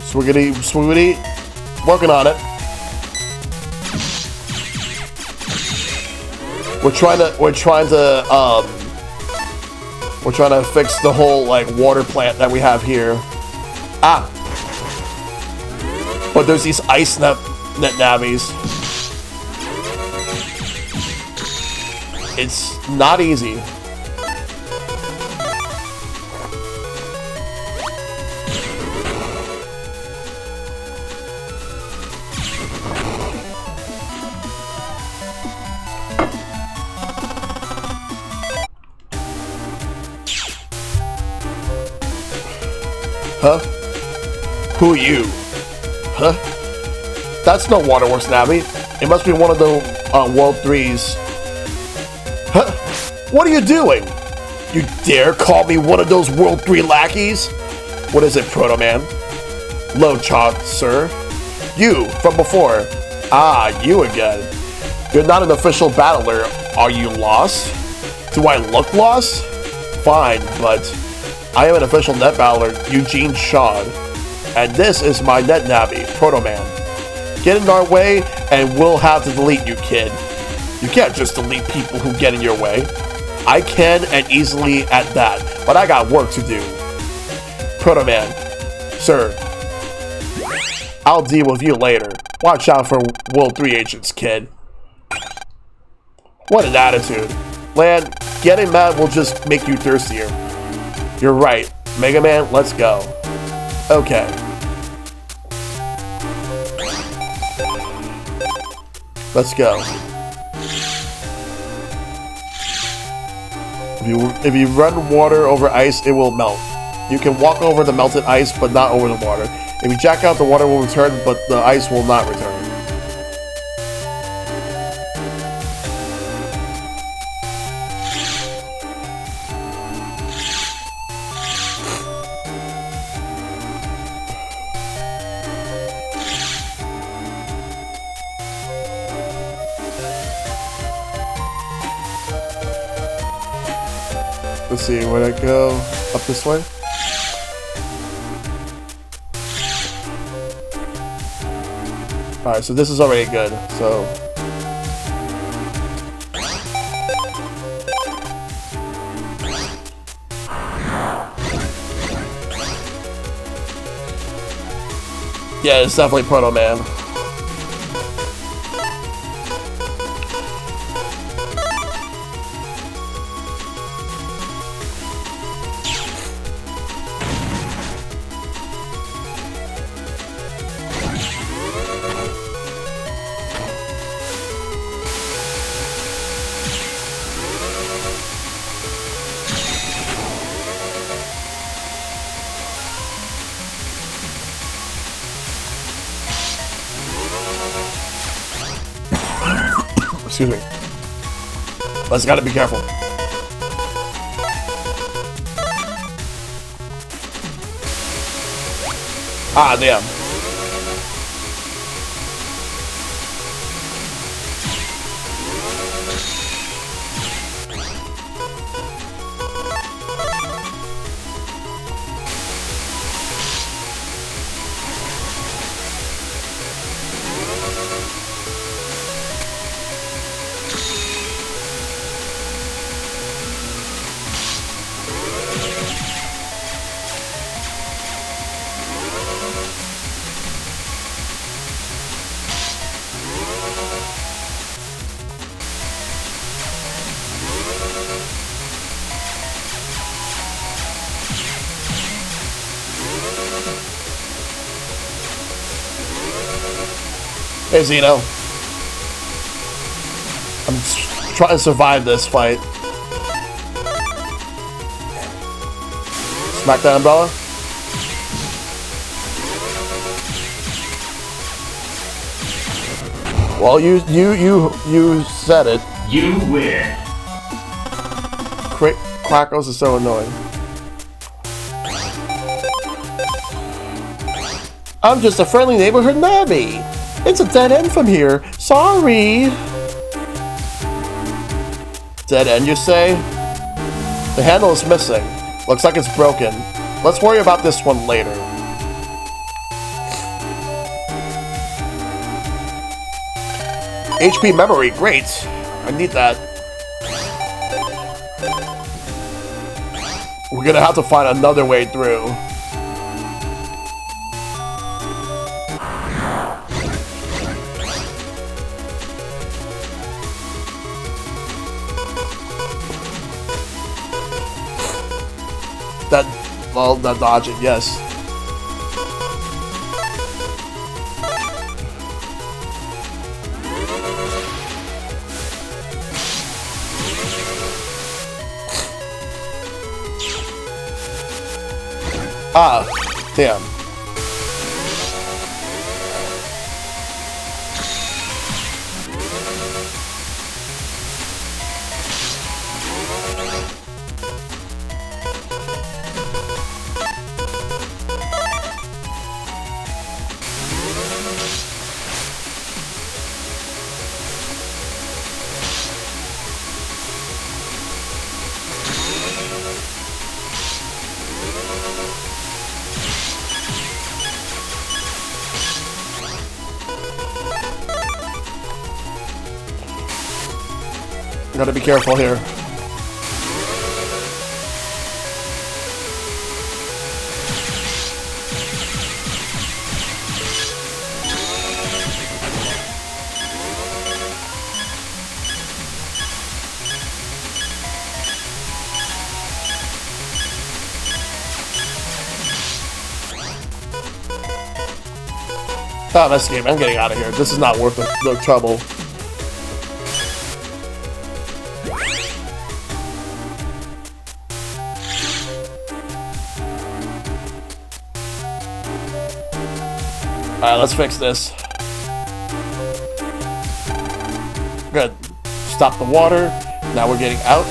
Swiggity, swiggity. Working on it. We're trying to fix the whole like water plant that we have here. Ah. But there's these ice net navies. It's not easy. Huh? Who are you? Huh? That's no Waterworks Navi. It must be one of the World 3's. Huh? What are you doing? You dare call me one of those World 3 lackeys? What is it, Proto Man? Low Chod, sir. You, from before. Ah, you again. You're not an official battler. Are you lost? Do I look lost? Fine, but I am an official net battler, Eugene Shawn, and this is my net navi, Proto Man. Get in our way, and we'll have to delete you, kid. You can't just delete people who get in your way. I can, and easily at that, but I got work to do. Proto Man, sir, I'll deal with you later. Watch out for World 3 agents, kid. What an attitude. Lan, getting mad will just make you thirstier. You're right. Mega Man, let's go. Okay. Let's go. If you run water over ice, it will melt. You can walk over the melted ice, but not over the water. If you jack out, the water will return, but the ice will not return. Let's see, where I go? Up this way? Alright, so this is already good, so Yeah, it's definitely Proto Man. Excuse me. Let's gotta be careful. Ah, damn. Hey, Zeno. I'm trying to survive this fight. Smack that umbrella. Well, you said it. You win. Crackles is so annoying. I'm just a friendly neighborhood nabby. It's a dead end from here. Sorry. Dead end, you say? The handle is missing. Looks like it's broken. Let's worry about this one later. HP memory, great. I need that. We're gonna have to find another way through. That dodging, yes. Ah, damn. Gotta be careful here. Oh, this game. I'm getting out of here. This is not worth the trouble. Alright, let's fix this. Good. Stop the water. Now we're getting out.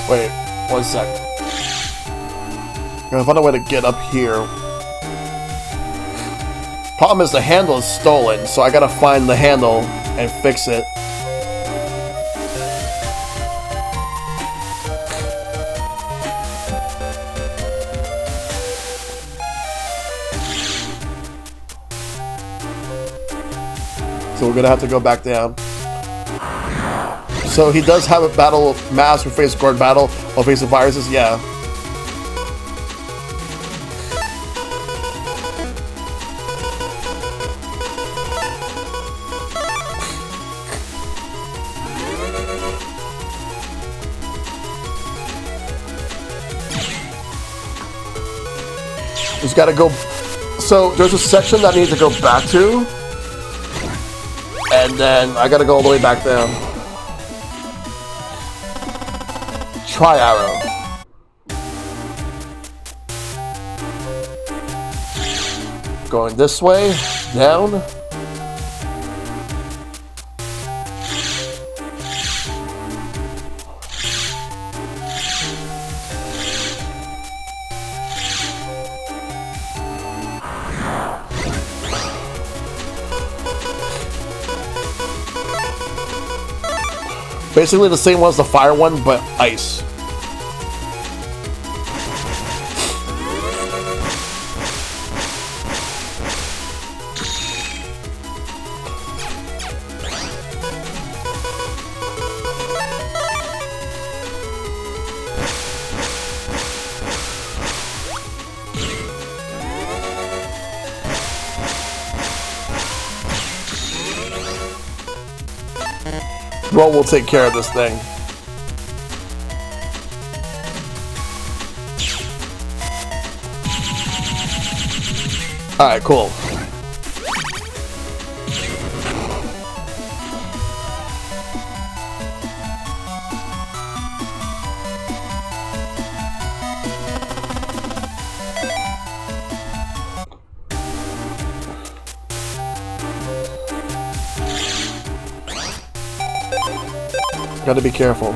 Wait, 1 sec. Gotta find a way to get up here. Problem is the handle is stolen, so I gotta find the handle and fix it. So we're gonna have to go back down. So he does have a battle mass for face guard battle or face of viruses, yeah. Just gotta go. So there's a section that I need to go back to, and then I gotta go all the way back down. Try arrow. Going this way, down. Basically the same one as the fire one, but ice. Well, we'll take care of this thing. Alright, cool. Gotta be careful.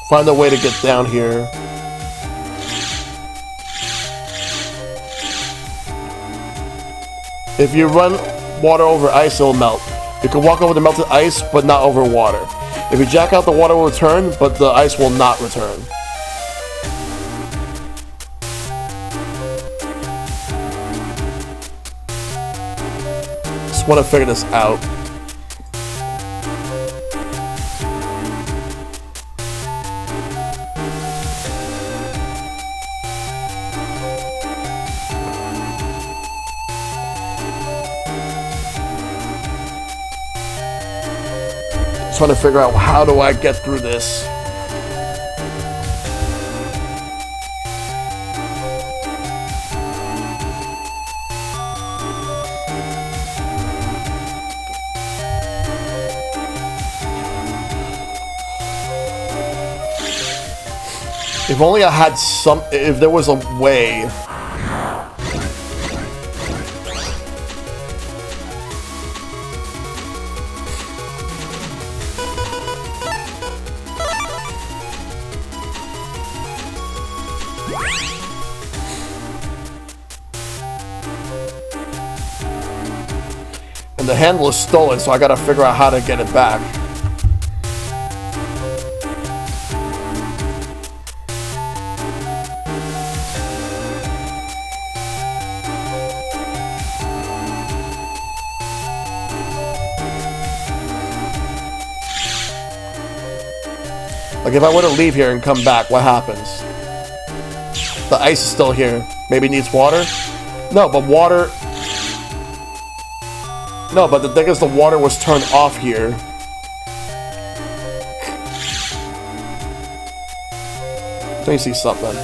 Find a way to get down here. If you run water over ice, it'll melt. You can walk over the melted ice, but not over water. If you jack out, the water will return, but the ice will not return. Just want to figure this out. Trying to figure out how do I get through this. If only I had some, if there was a way. And the handle is stolen, so I gotta figure out how to get it back. Like if I were to leave here and come back, what happens? The ice is still here. Maybe it needs water? No, but water... No, but the thing is the water was turned off here. Let me see something.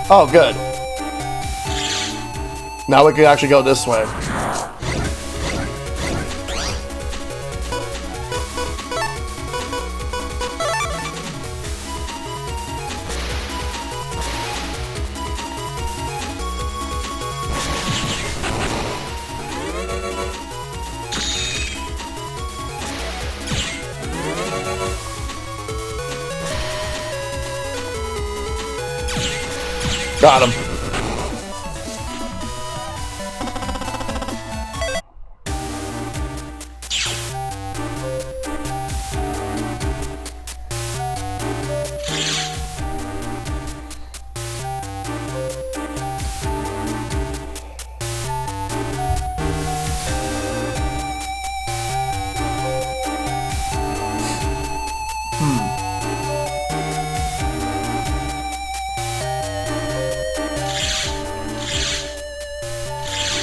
Oh, good. Now we can actually go this way. Got him.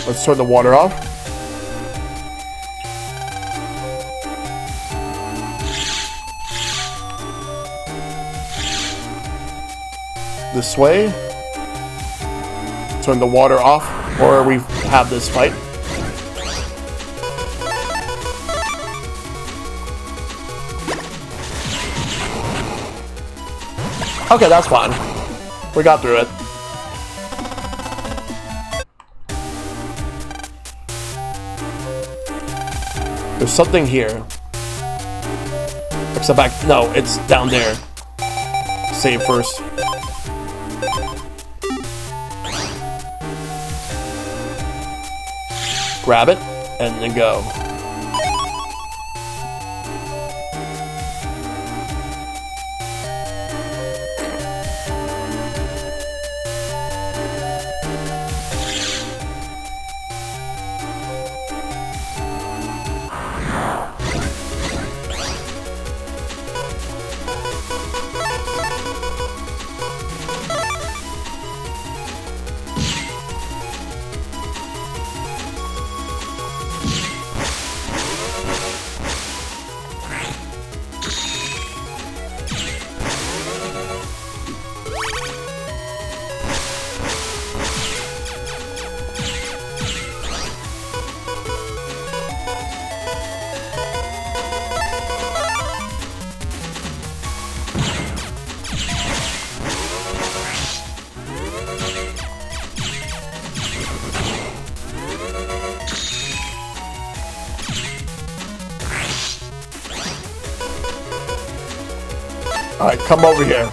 Let's turn the water off. This way. Turn the water off, or we have this fight. Okay, that's fine. We got through it. There's something here. Except back. No, it's down there. Save first. Grab it and then go. Alright, come over here.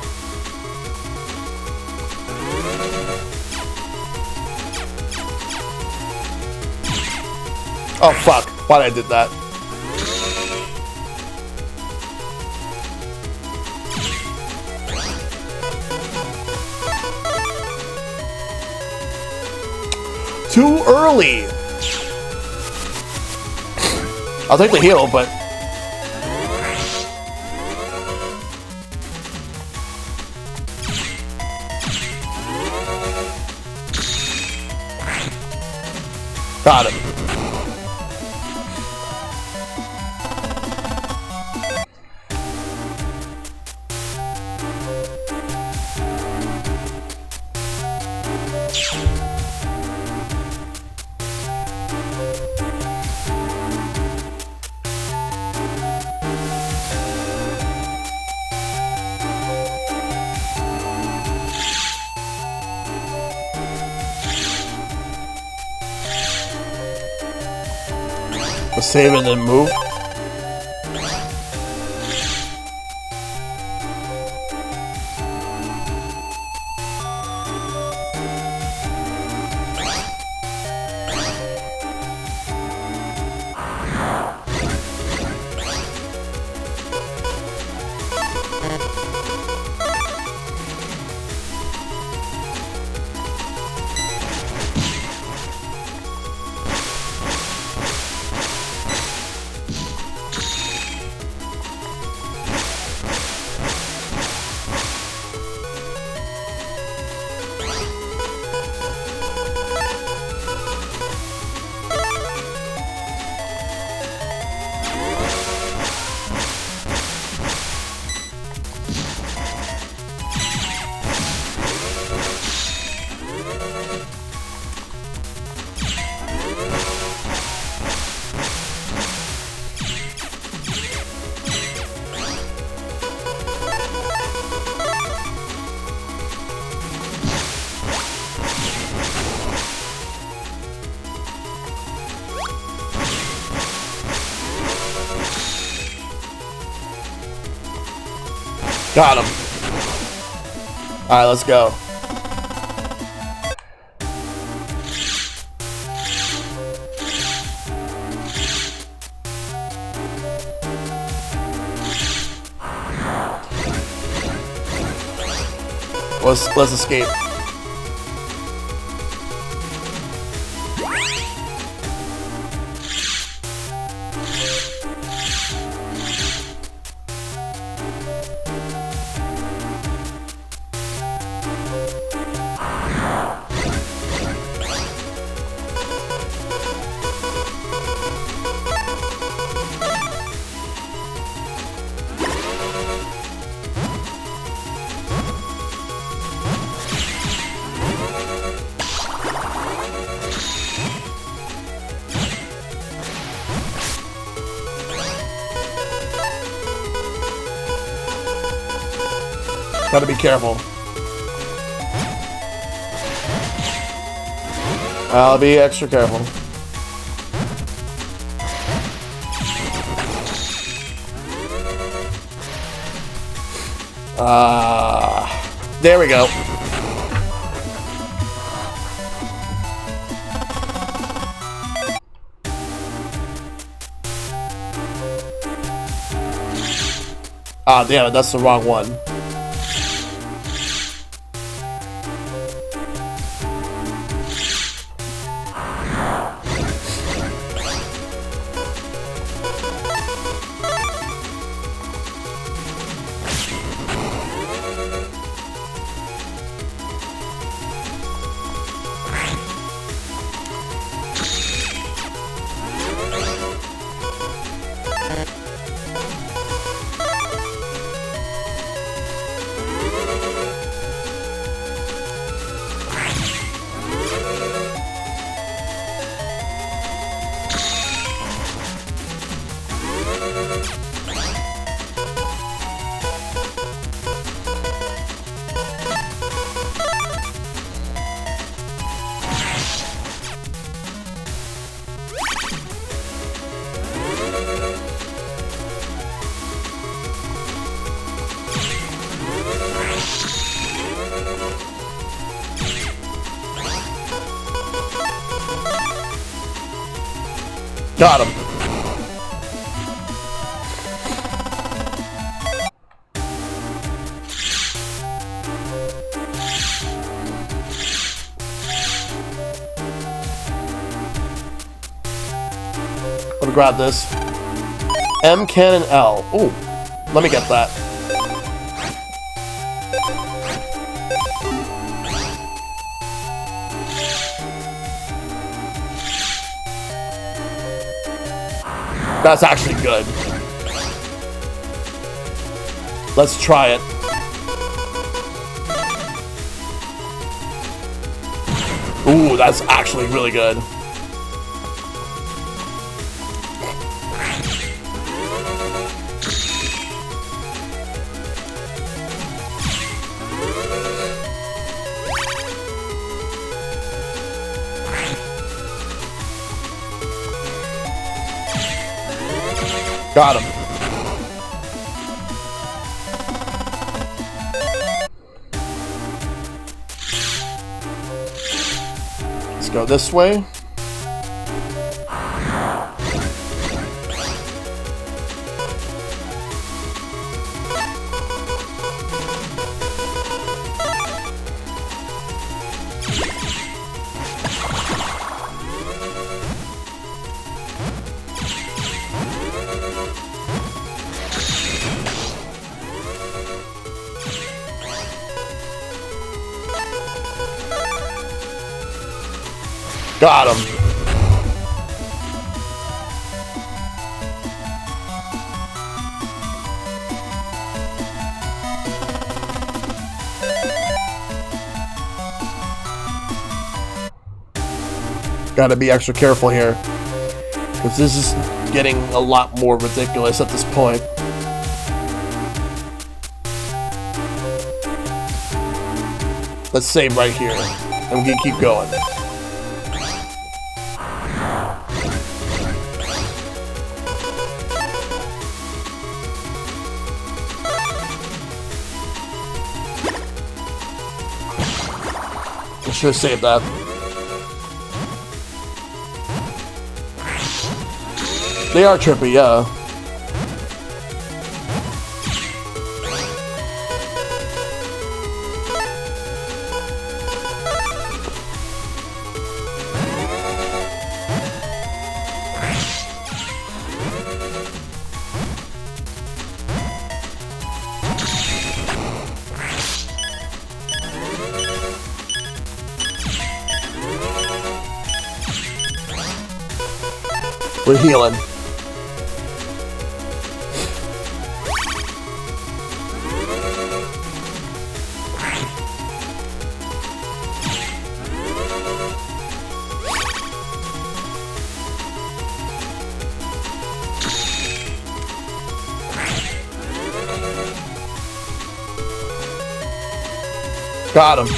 Oh fuck, why'd I did that? Too early! I'll take the heal, but... Got him. Save and then move. Got him. Alright, let's go. Let's escape. Gotta be careful. I'll be extra careful. There we go. Ah, damn it, that's the wrong one. Got him. Let me grab this. M, cannon, L. Ooh, let me get that. That's actually good. Let's try it. Ooh, that's actually really good. Got him. Let's go this way. Got him. Gotta be extra careful here, because this is getting a lot more ridiculous at this point. Let's save right here, and we can keep going. Should have saved that. They are trippy, yeah. We're healing. Got him.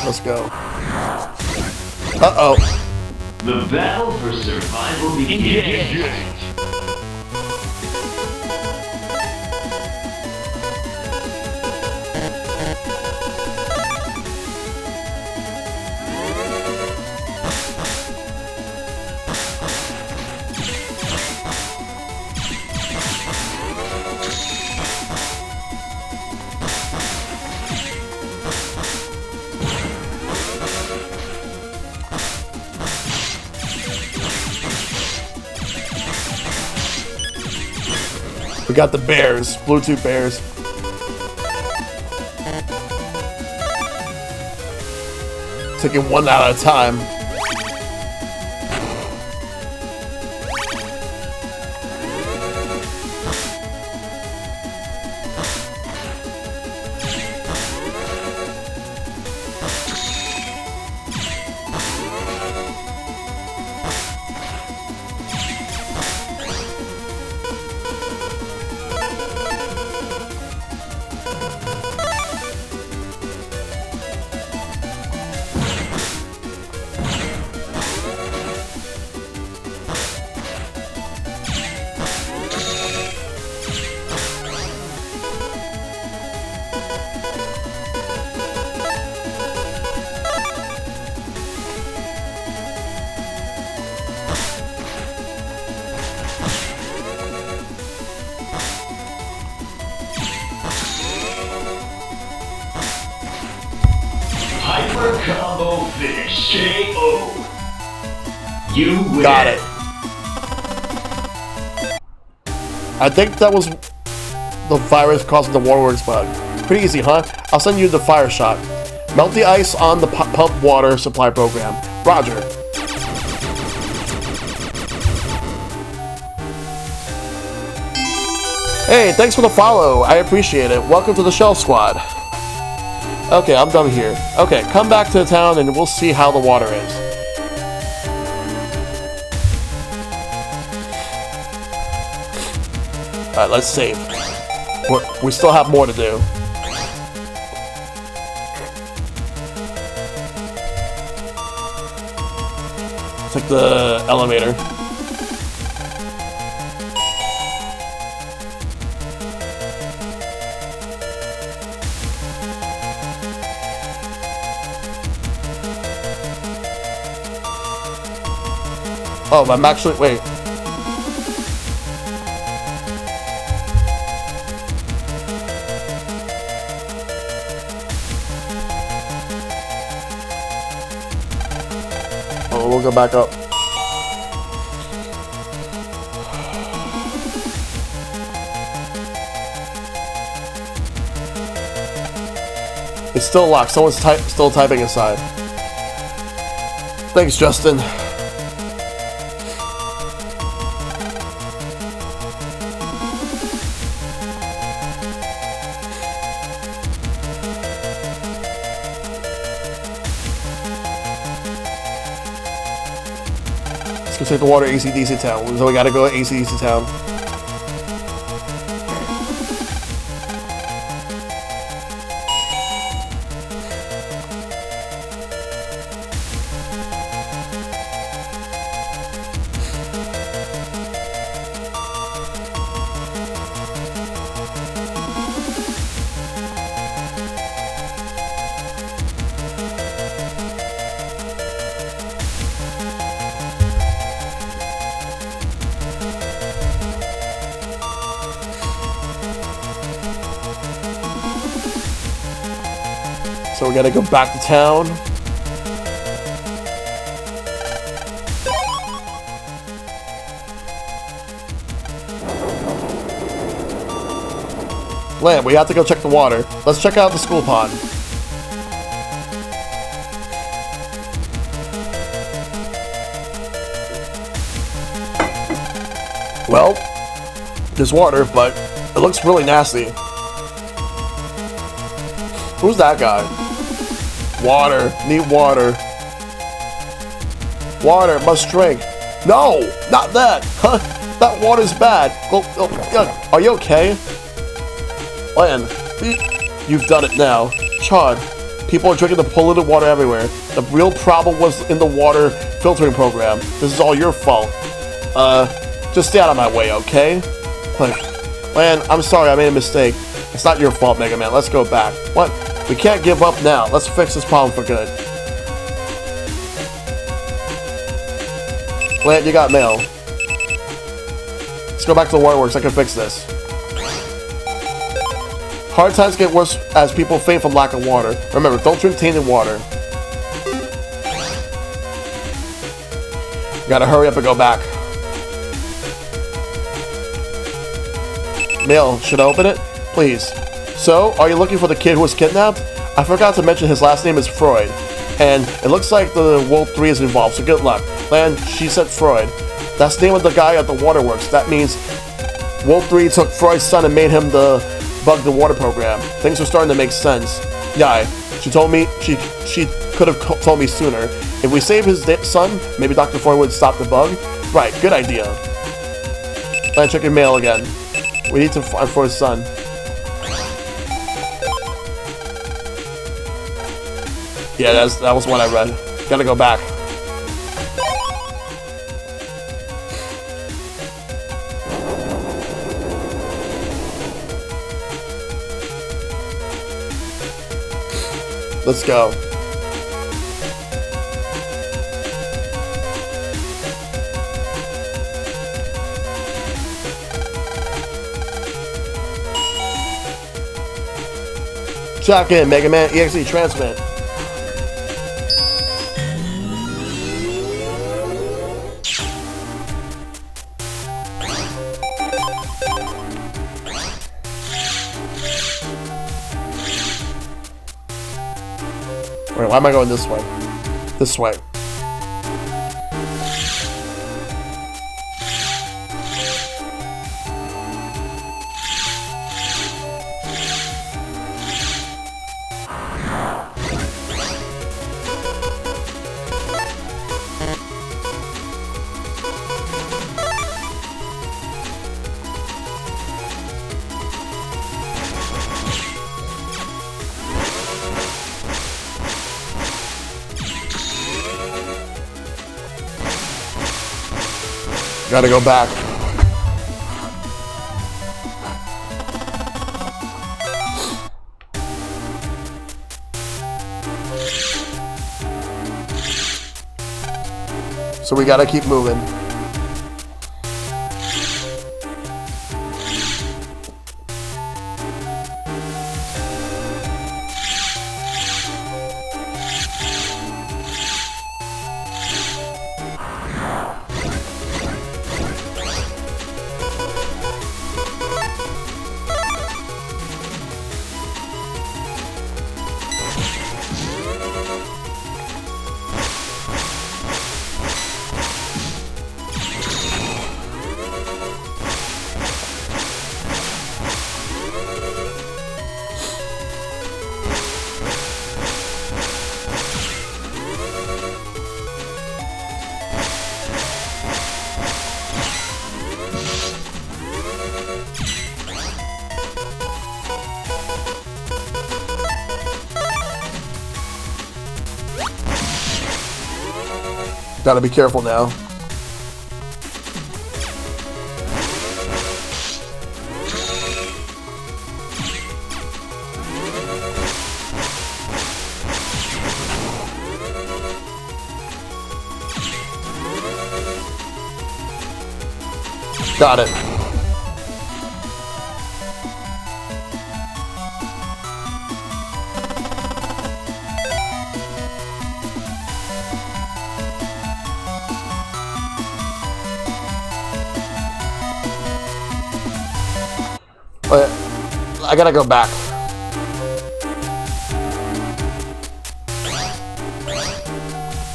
Let's go. Uh-oh. The battle for survival begins. We got the bears, Bluetooth bears. Taking one out at a time. Hyper combo finish. KO. You win. Got it. I think that was the virus causing the waterworks bug. Pretty easy, huh? I'll send you the fire shot. Melt the ice on the pump water supply program. Roger. Hey, thanks for the follow. I appreciate it. Welcome to the Shell Squad. Okay, I'm done here. Okay, come back to the town and we'll see how the water is. Alright, let's save. We still have more to do. Take the elevator. Oh, I'm actually, wait. Oh, we'll go back up. It's still locked. Someone's still typing inside. Thanks, Justin. Let's go take the water AC/DC town. So we gotta go AC/DC town. So we gotta go back to town. Lamb, we have to go check the water. Let's check out the school pond. Well, there's water, but it looks really nasty. Who's that guy? Water. Need water. Water. Must drink. No! Not that! Huh? That water's bad. Are you okay? Lan, you've done it now. Chad, people are drinking the polluted water everywhere. The real problem was in the water filtering program. This is all your fault. Just stay out of my way, okay? Lan, I'm sorry, I made a mistake. It's not your fault, Mega Man. Let's go back. What? We can't give up now. Let's fix this problem for good. Lan, you got mail. Let's go back to the waterworks. I can fix this. Hard times get worse as people faint from lack of water. Remember, don't drink tainted water. Gotta hurry up and go back. Mail, should I open it? Please. So, are you looking for the kid who was kidnapped? I forgot to mention his last name is Freud. And it looks like the World 3 is involved, so good luck. Lan, she said Freud. That's the name of the guy at the waterworks. That means World 3 took Freud's son and made him the bug the water program. Things are starting to make sense. Yeah, she told me she could have told me sooner. If we save his son, maybe Dr. Freud would stop the bug. Right, good idea. Lan, check your mail again. We need to find for his son. Yeah, that was what I read. Gotta go back. Let's go. Check in, MegaMan.EXE transmit. Wait, why am I going this way? This way. Gotta go back. So we gotta keep moving. Gotta be careful now. Got it. But I gotta go back.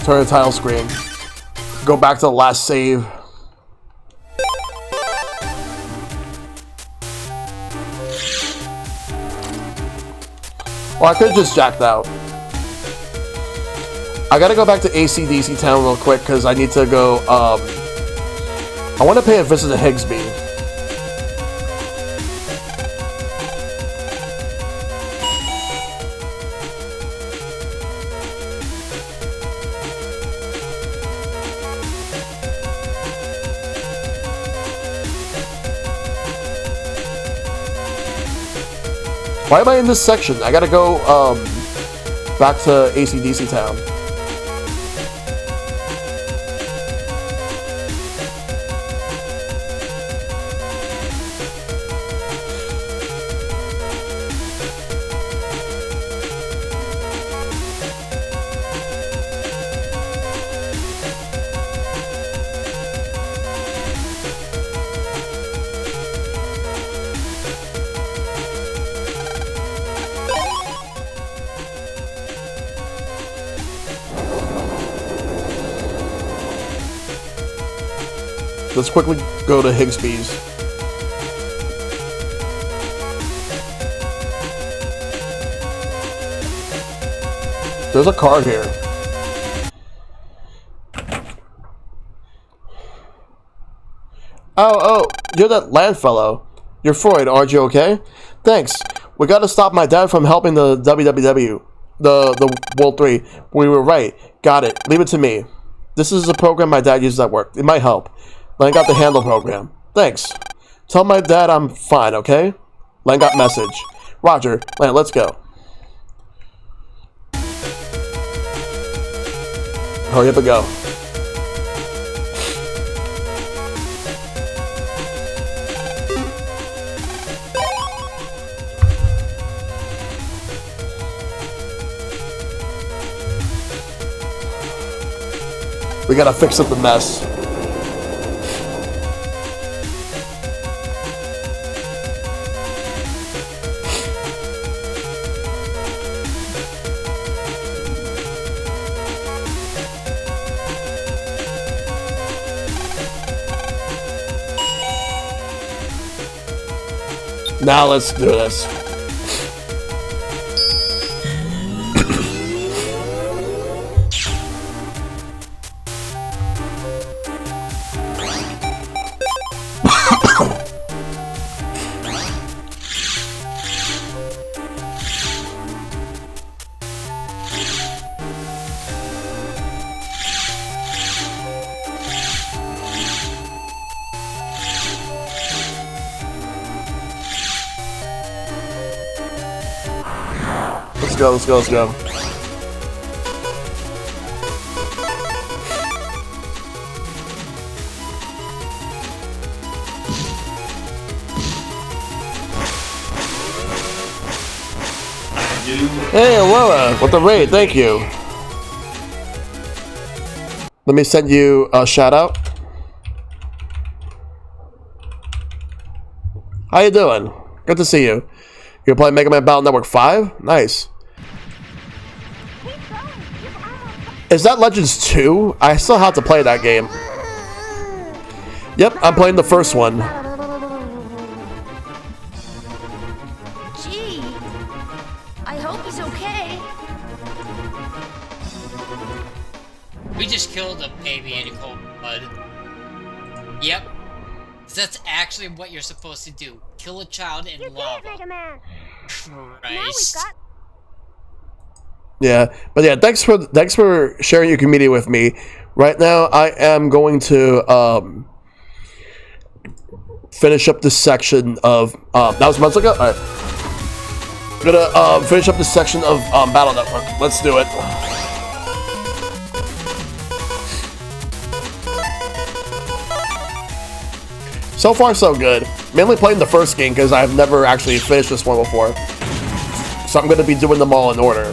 Turn the title screen. Go back to the last save. Well, I could've just jacked out. I gotta go back to AC/DC Town real quick because I need to go, I want to pay a visit to Higsby. Why am I in this section? I gotta go, back to AC/DC Town. Let's quickly go to Higsby's. There's a car here. Oh, you're that land fellow. You're Freud, aren't you okay? Thanks. We gotta stop my dad from helping the WWW. The World 3. We were right. Got it. Leave it to me. This is a program my dad uses at work. It might help. Len got the handle program. Thanks. Tell my dad I'm fine, okay? Len got message. Roger. Len, let's go. Hurry up and go. We gotta fix up the mess. Now let's do this. Let's go. Hey, Aurora, with the raid, thank you. Let me send you a shout out. How you doing? Good to see you. You're playing Mega Man Battle Network 5? Nice. Is that Legends 2? I still have to play that game. Yep, I'm playing the first one. Gee, I hope he's okay. We just killed a baby in a cold blood. Yep. That's actually what you're supposed to do. Kill a child in lava. Mega Man. Christ. Yeah, but yeah, thanks for sharing your community with me. Right now, I am going to finish up this section of that was months ago. All right, I'm gonna finish up this section of Battle Network. Let's do it. So far, so good. Mainly playing the first game because I've never actually finished this one before, so I'm gonna be doing them all in order.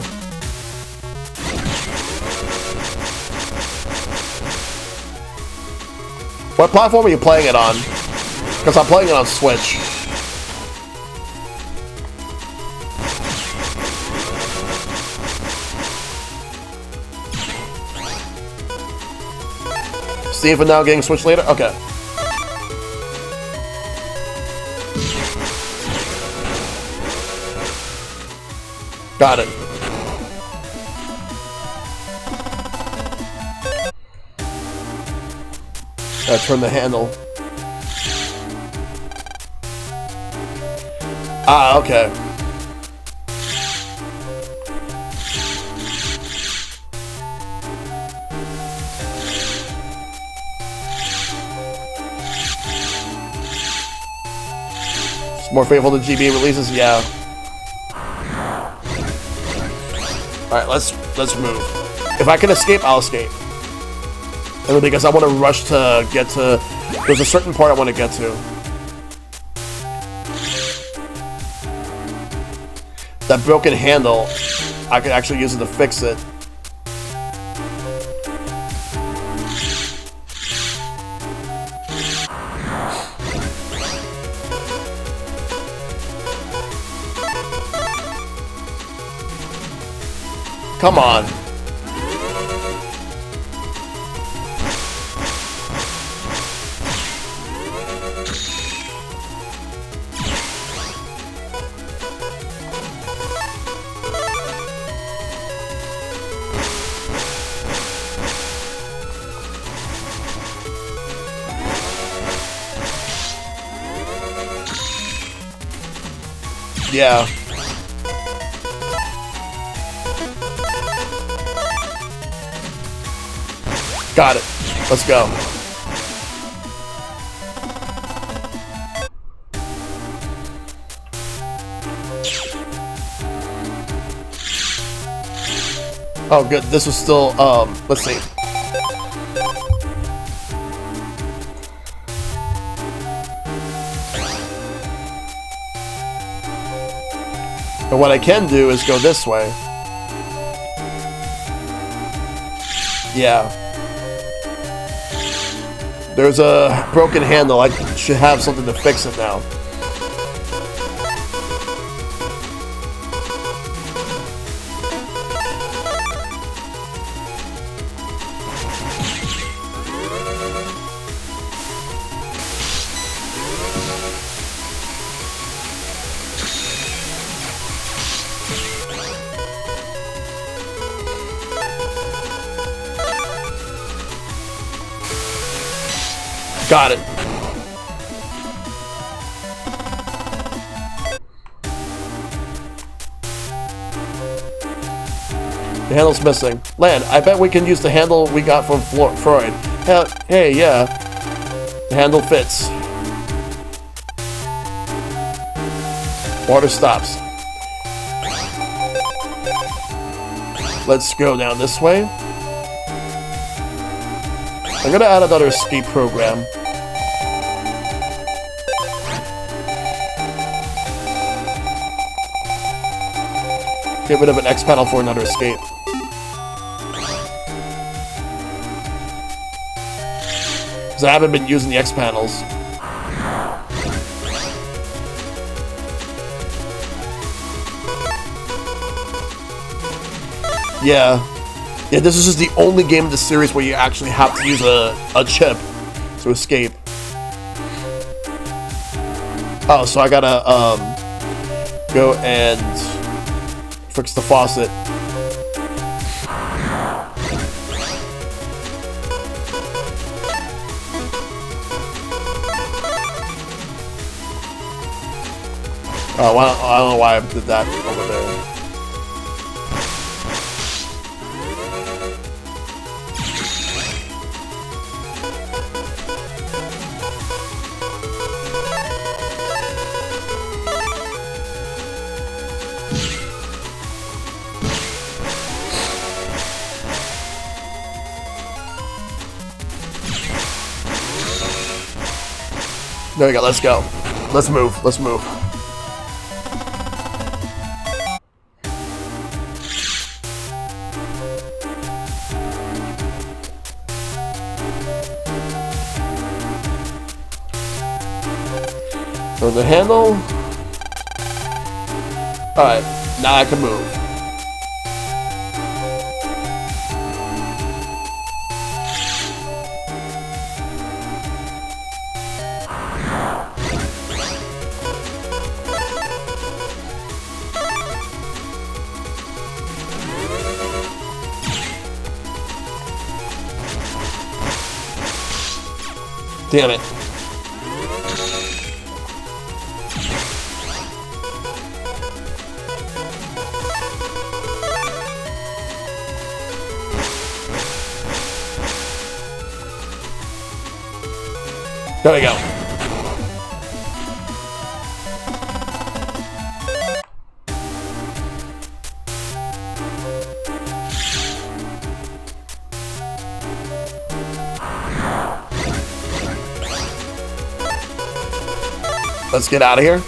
What platform are you playing it on? Because I'm playing it on Switch. Steam for now, getting Switch later? Okay. Got it. Gotta turn the handle. Ah, okay. It's more faithful to GB releases, yeah. Alright, let's move. If I can escape, I'll escape. And because I want to rush to get to... There's a certain part I want to get to. That broken handle, I could actually use it to fix it. Come on. Yeah. Got it. Let's go. Oh, good. This was still, let's see. And what I can do is go this way. Yeah. There's a broken handle. I should have something to fix it now. Got it. The handle's missing. Lan, I bet we can use the handle we got from Freud. Hey, yeah. The handle fits. Water stops. Let's go down this way. I'm gonna add another escape program. Get rid of an X panel for another escape. Because I haven't been using the X panels. Yeah. Yeah, this is just the only game in the series where you actually have to use a chip to escape. Oh, so I gotta go and fix the faucet. Oh, well, I don't know why I did that over there. There we go, let's go. Let's move, let's move. Throw the handle. Alright, now I can move. Damn it. There we go. Let's get out of here.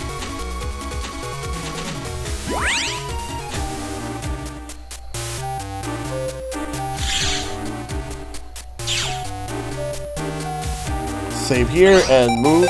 Save here and move.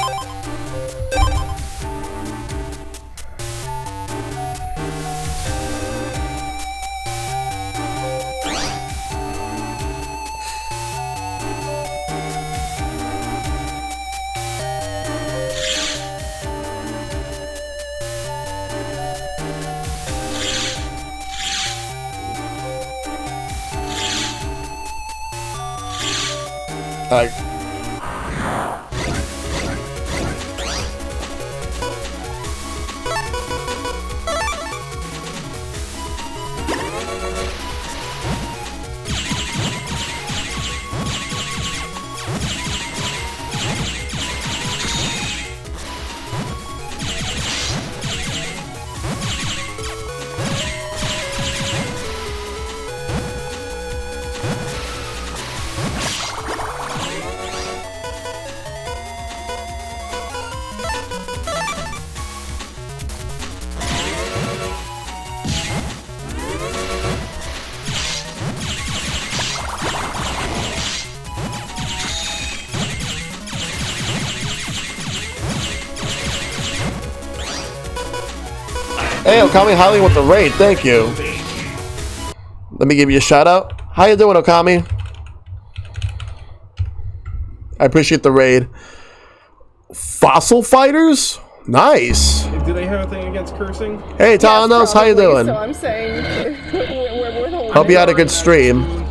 Alright. Hey, Okami Highly with the raid. Thank you. Let me give you a shout out. How you doing, Okami? I appreciate the raid. Fossil Fighters? Nice. Do they have a thing against cursing? Hey, Talanos, how you doing? So I'm saying we're holding Hope you had a good stream.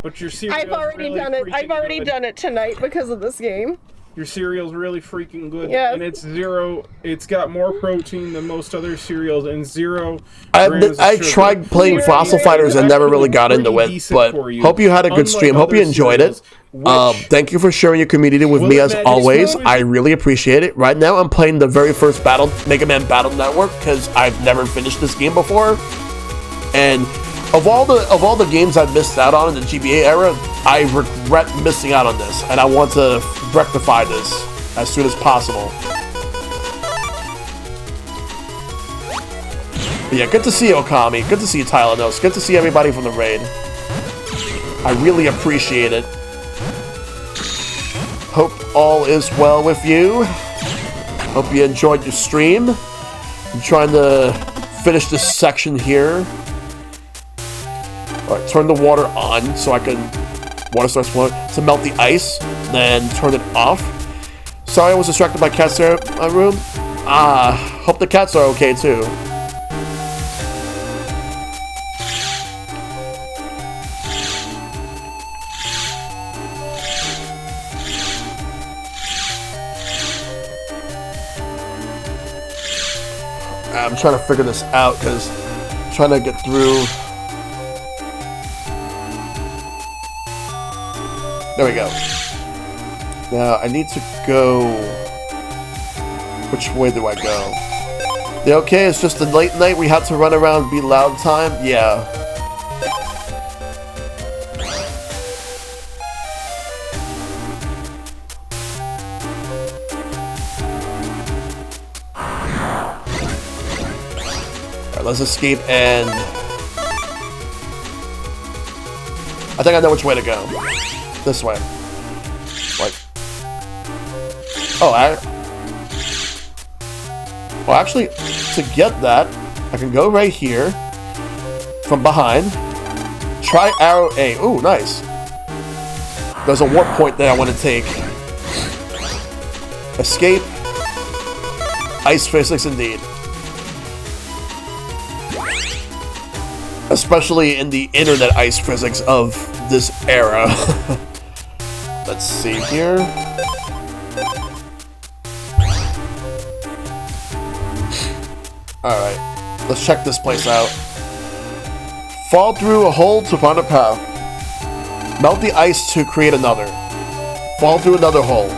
But your cereal I've already really done it. I've freaking already good. done it tonight because of this game. Your cereal's really freaking good. Yeah. And it's zero. It's got more protein than most other cereals and 0 grams of I sugar. tried playing Fossil Fighters and never really got into it, but hope you had a good stream. Hope you enjoyed it. Thank you for sharing your community with me as always. I really appreciate it. Right now, I'm playing the very first Mega Man Battle Network because I've never finished this game before. And of all the games I've missed out on in the GBA era, I regret missing out on this, and I want to rectify this as soon as possible. But yeah, good to see you, Okami. Good to see you, Tylanos. Good to see everybody from the raid. I really appreciate it. Hope all is well with you. Hope you enjoyed your stream. I'm trying to finish this section here. Alright, turn the water on so I can... Water starts flowing. To melt the ice, then turn it off. Sorry I was distracted by cats there in my room. Hope the cats are okay too. I'm trying to figure this out because I'm trying to get through. There we go. Now I need to go. Which way do I go? Yeah, okay, it's just a late night. We had to run around, be loud time. Yeah. Alright, let's escape and. I think I know which way to go. This way. Like. Oh, well, actually, to get that, I can go right here. From behind. Try arrow A. Ooh, nice. There's a warp point that I want to take. Escape. Ice physics indeed. Especially in the internet ice physics of this era. Let's see here. Alright, let's check this place out. Fall through a hole to find a path. Melt the ice to create another. Fall through another hole.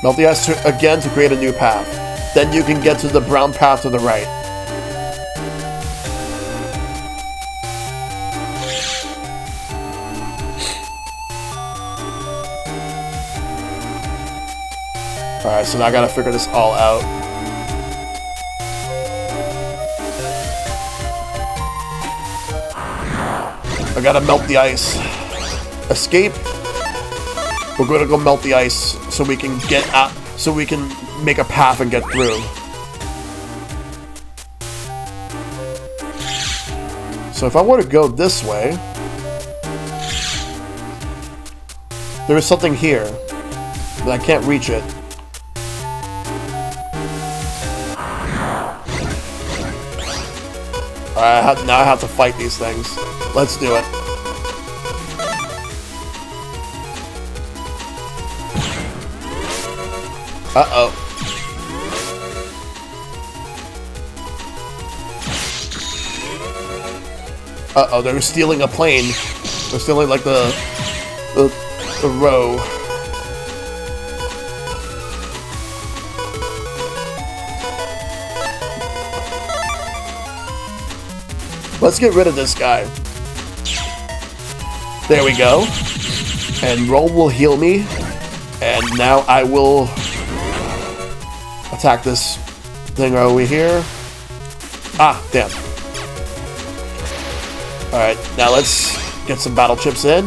Melt the ice again to create a new path. Then you can get to the brown path to the right. Alright, so now I gotta figure this all out. I gotta melt the ice. Escape. We're gonna go melt the ice so we can get out, so we can make a path and get through. So if I were to go this way, there is something here, but I can't reach it. Alright, now I have to fight these things. Let's do it. Uh-oh. Uh-oh, they're stealing a plane. They're stealing, like, the row. Let's get rid of this guy. There we go. And roll will heal me. And now I will attack this thing over here. Ah, damn. Alright, now let's get some battle chips in.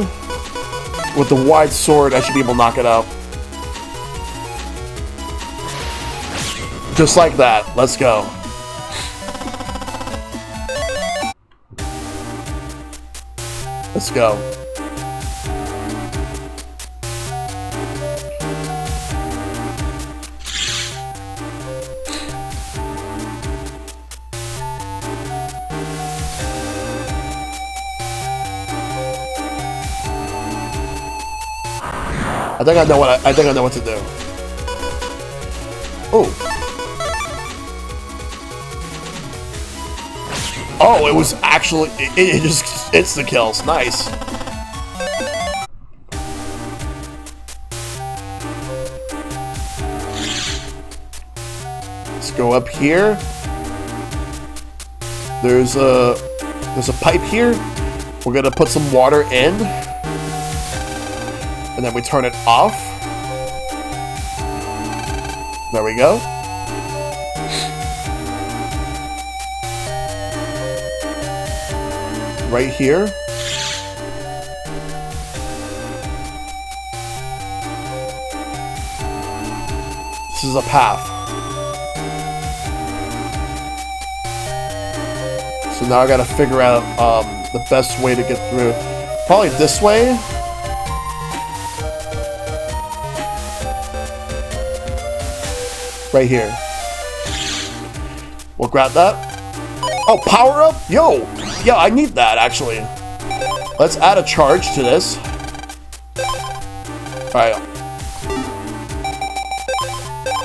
With the wide sword, I should be able to knock it out. Just like that. Let's go. Let's go. I think I know what to do. Oh. Oh, it was actually it just insta kills. Nice. Let's go up here. There's a pipe here. We're gonna put some water in. And then we turn it off. There we go. Right here. This is a path. So now I gotta figure out the best way to get through. Probably this way. Right here. We'll grab that. Oh, power up? Yo! Yeah, I need that, actually. Let's add a charge to this. Alright.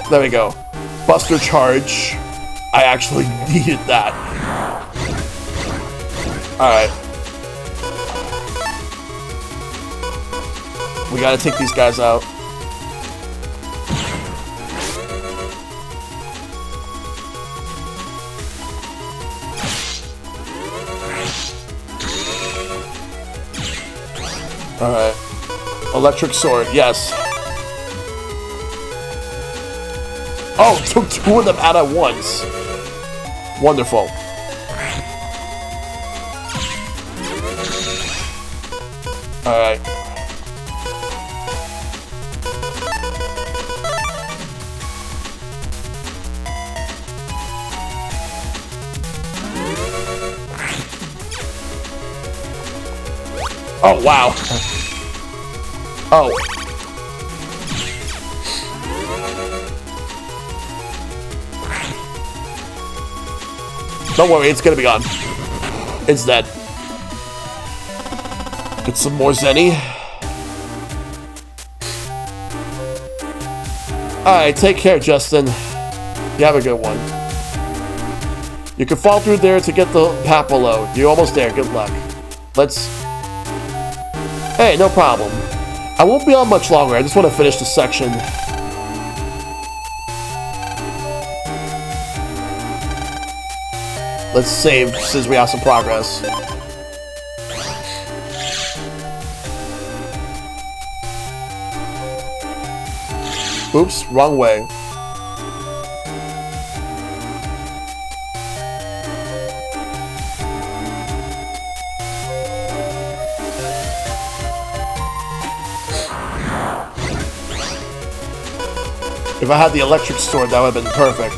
There we go. Buster charge. I actually needed that. Alright. We gotta take these guys out. Alright. Electric sword, yes. Oh, took two of them out at once. Wonderful. Alright. Oh, wow. Oh. Don't worry, it's gonna be gone. It's dead. Get some more Zenny. Alright, take care, Justin. You have a good one. You can fall through there to get the Papalo. You're almost there. Good luck. Let's... Hey, no problem. I won't be on much longer. I just want to finish the section. Let's save since we have some progress. Oops, wrong way. If I had the electric sword, that would have been perfect.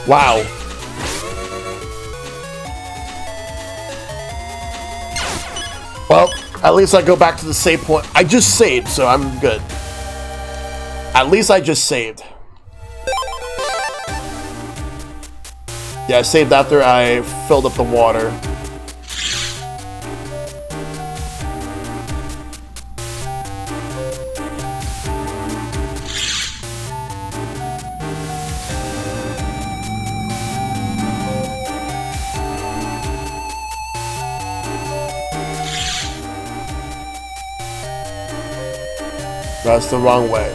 Wow. Well, at least I go back to the save point. I just saved, so I'm good. At least I just saved. Yeah, I saved after I filled up the water. That's the wrong way.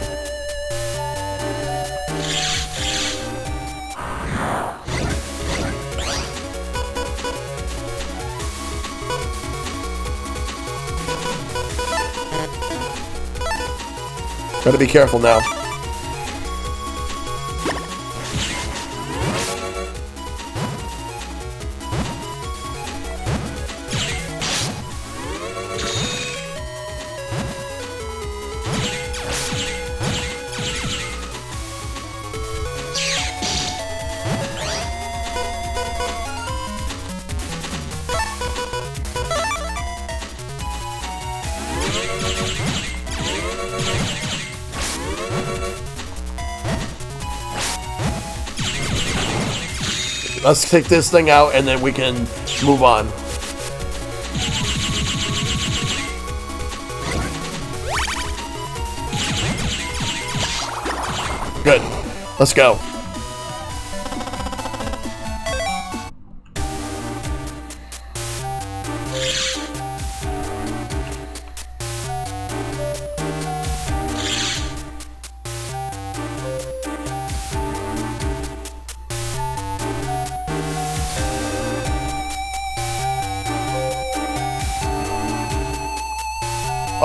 Gotta be careful now. Let's take this thing out and then we can move on. Good. Let's go.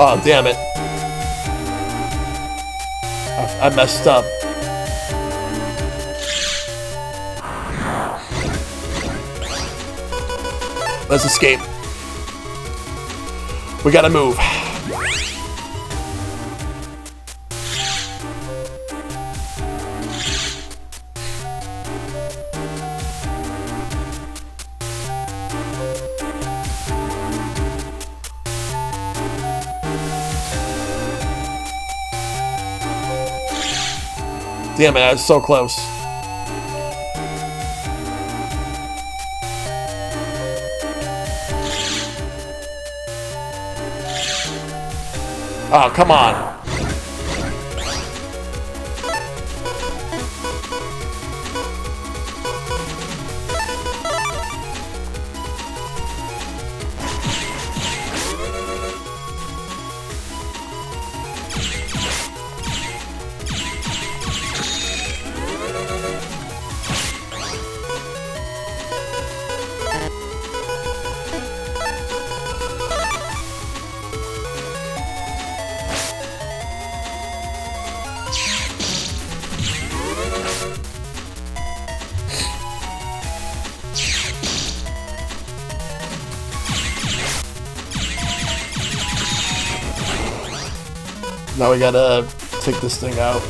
Oh, damn it. I messed up. Let's escape. We gotta move. Damn it, I was so close. Oh, come on. Now we gotta take this thing out.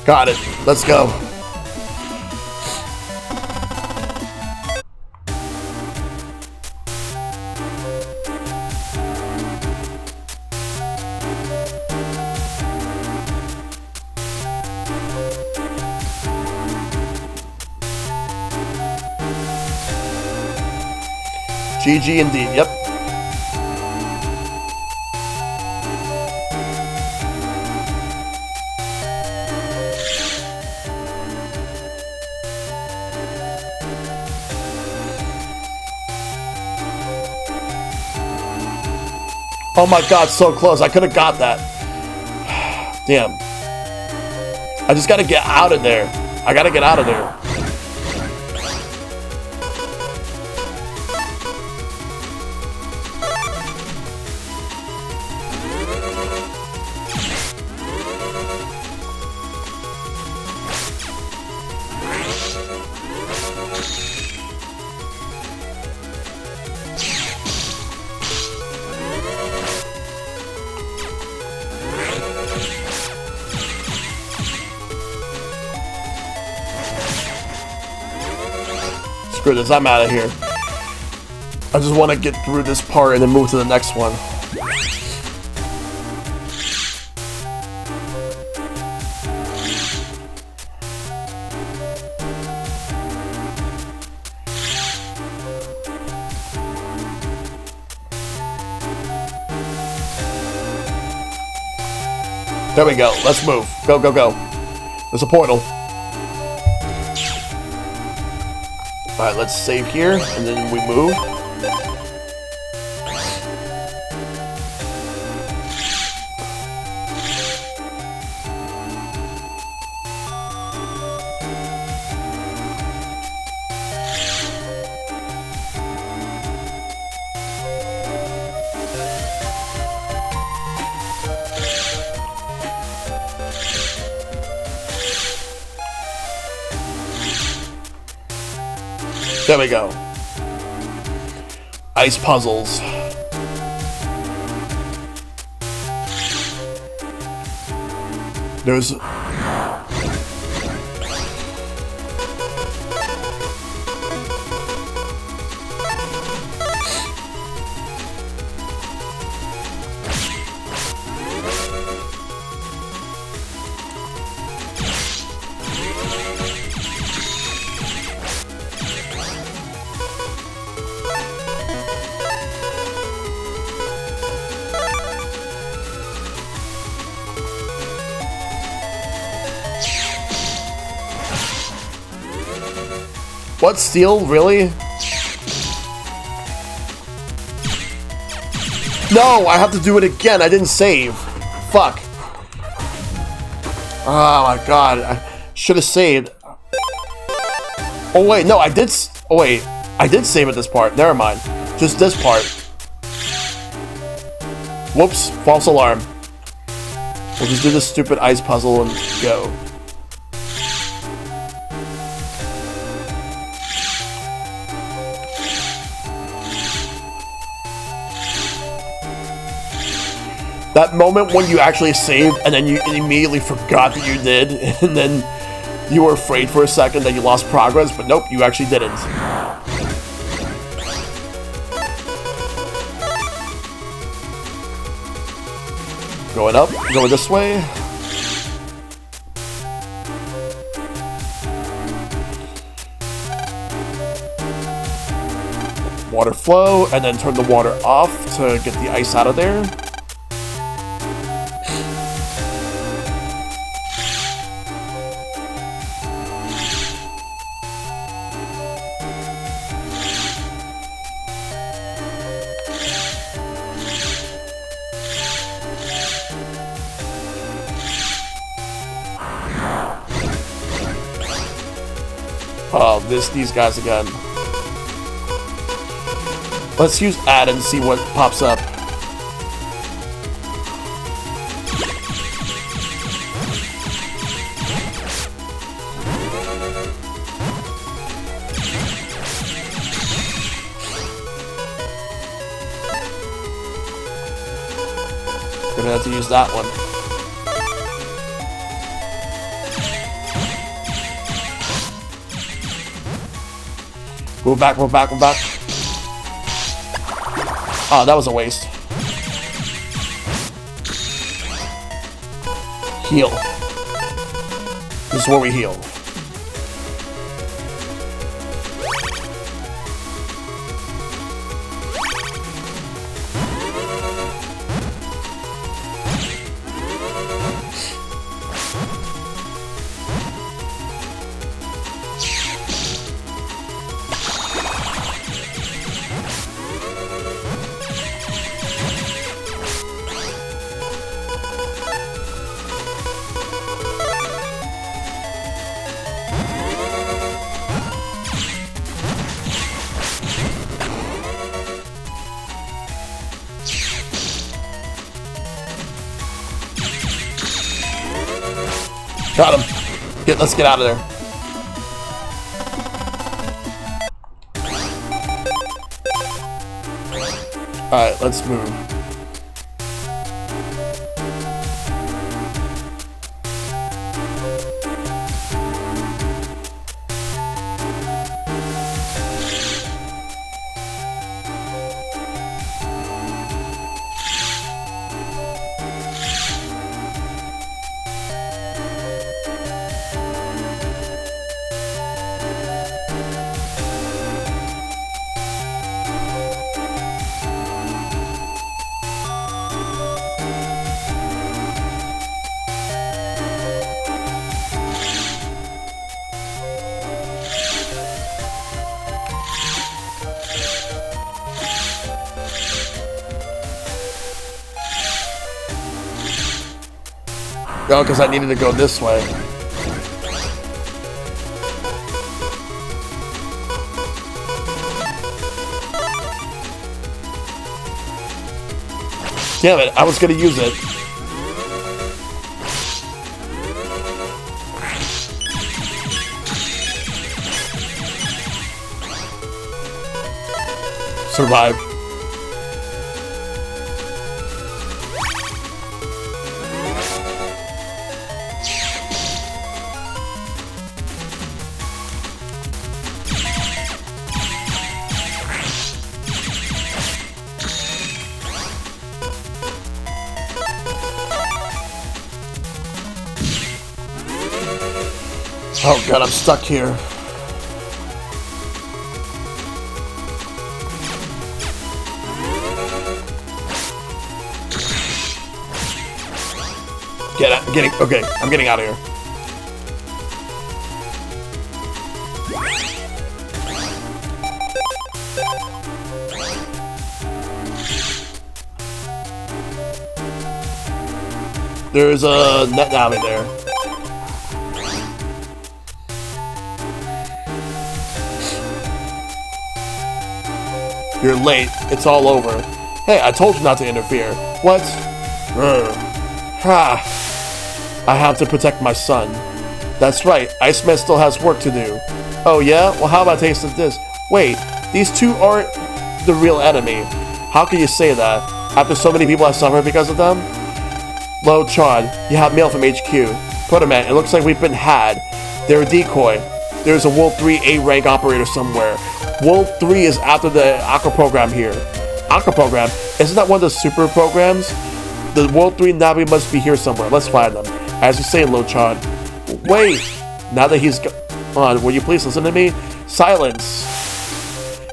Got it. Let's go. GG indeed, yep. Oh my god, so close. I could have got that. Damn. I just gotta get out of there. I gotta get out of there. Screw this, I'm out of here. I just want to get through this part and then move to the next one. There we go, let's move. Go, go, go. There's a portal. Alright, let's save here, and then we move. There we go. Ice puzzles. There's... What, steel? Really? No, I have to do it again. I didn't save. Fuck. Oh my god. I should have saved. Oh wait, no, I did. Oh wait, I did save at this part. Never mind. Just this part. Whoops, false alarm. We'll just do this stupid ice puzzle and go. That moment when you actually saved and then you immediately forgot that you did, and then you were afraid for a second that you lost progress, but nope, you actually didn't. Going up, going this way. Water flow, and then turn the water off to get the ice out of there. Oh, these guys again. Let's use add and see what pops up. Gonna have to use that one. Move back, move back, move back. Oh, that was a waste. Heal. This is where we heal. Got him. Let's get out of there. Alright, let's move. Oh, because I needed to go this way. Damn it, I was gonna use it. Survive. Oh god, I'm stuck here. Okay, I'm getting out of here. There's a net alley there. You're late. It's all over. Hey, I told you not to interfere. What? Ha! I have to protect my son. That's right. Iceman still has work to do. Oh yeah? Well, how about a taste of this? Wait, these two aren't the real enemy. How can you say that? After so many people have suffered because of them? Lo Chon, you have mail from HQ. Protoman, it looks like we've been had. They're a decoy. There's a World 3 A-rank operator somewhere. World 3 is after the Aqua program here. Aqua program? Isn't that one of the super programs? The World 3 Navi must be here somewhere. Let's find them. As you say, Lo-chan. Wait! Now that he's gone, will you please listen to me? Silence!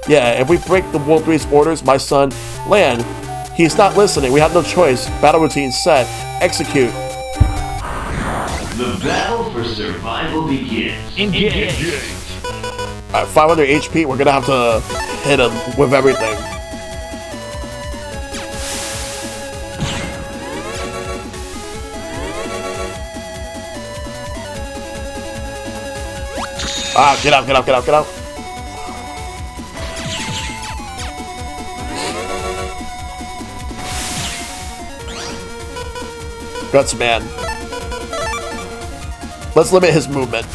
Yeah, if we break the World 3's orders, my son, land. He's not listening. We have no choice. Battle routine set. Execute. The battle for survival begins. Engage. 500 HP, we're gonna have to hit him with everything. Ah, get out, get out, get out, get out. Guts man. Let's limit his movement.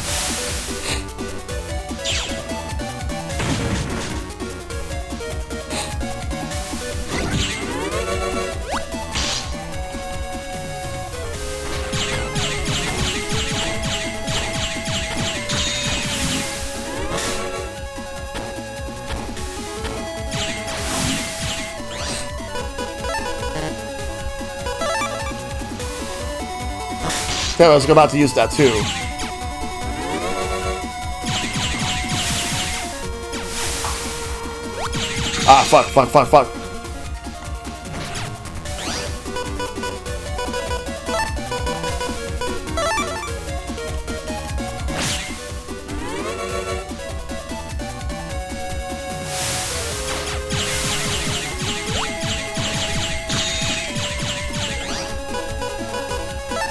Damn, I was about to use that too. Ah, fuck.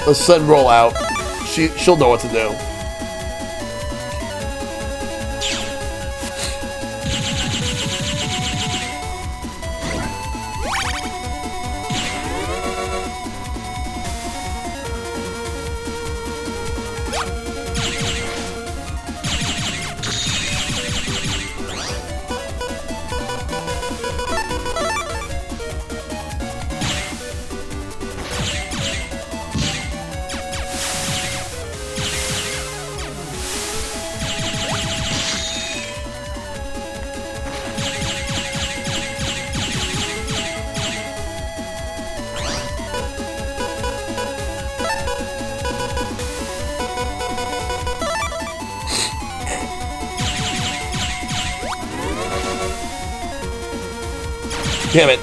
Let's send Roll out. She'll know what to do. Damn it.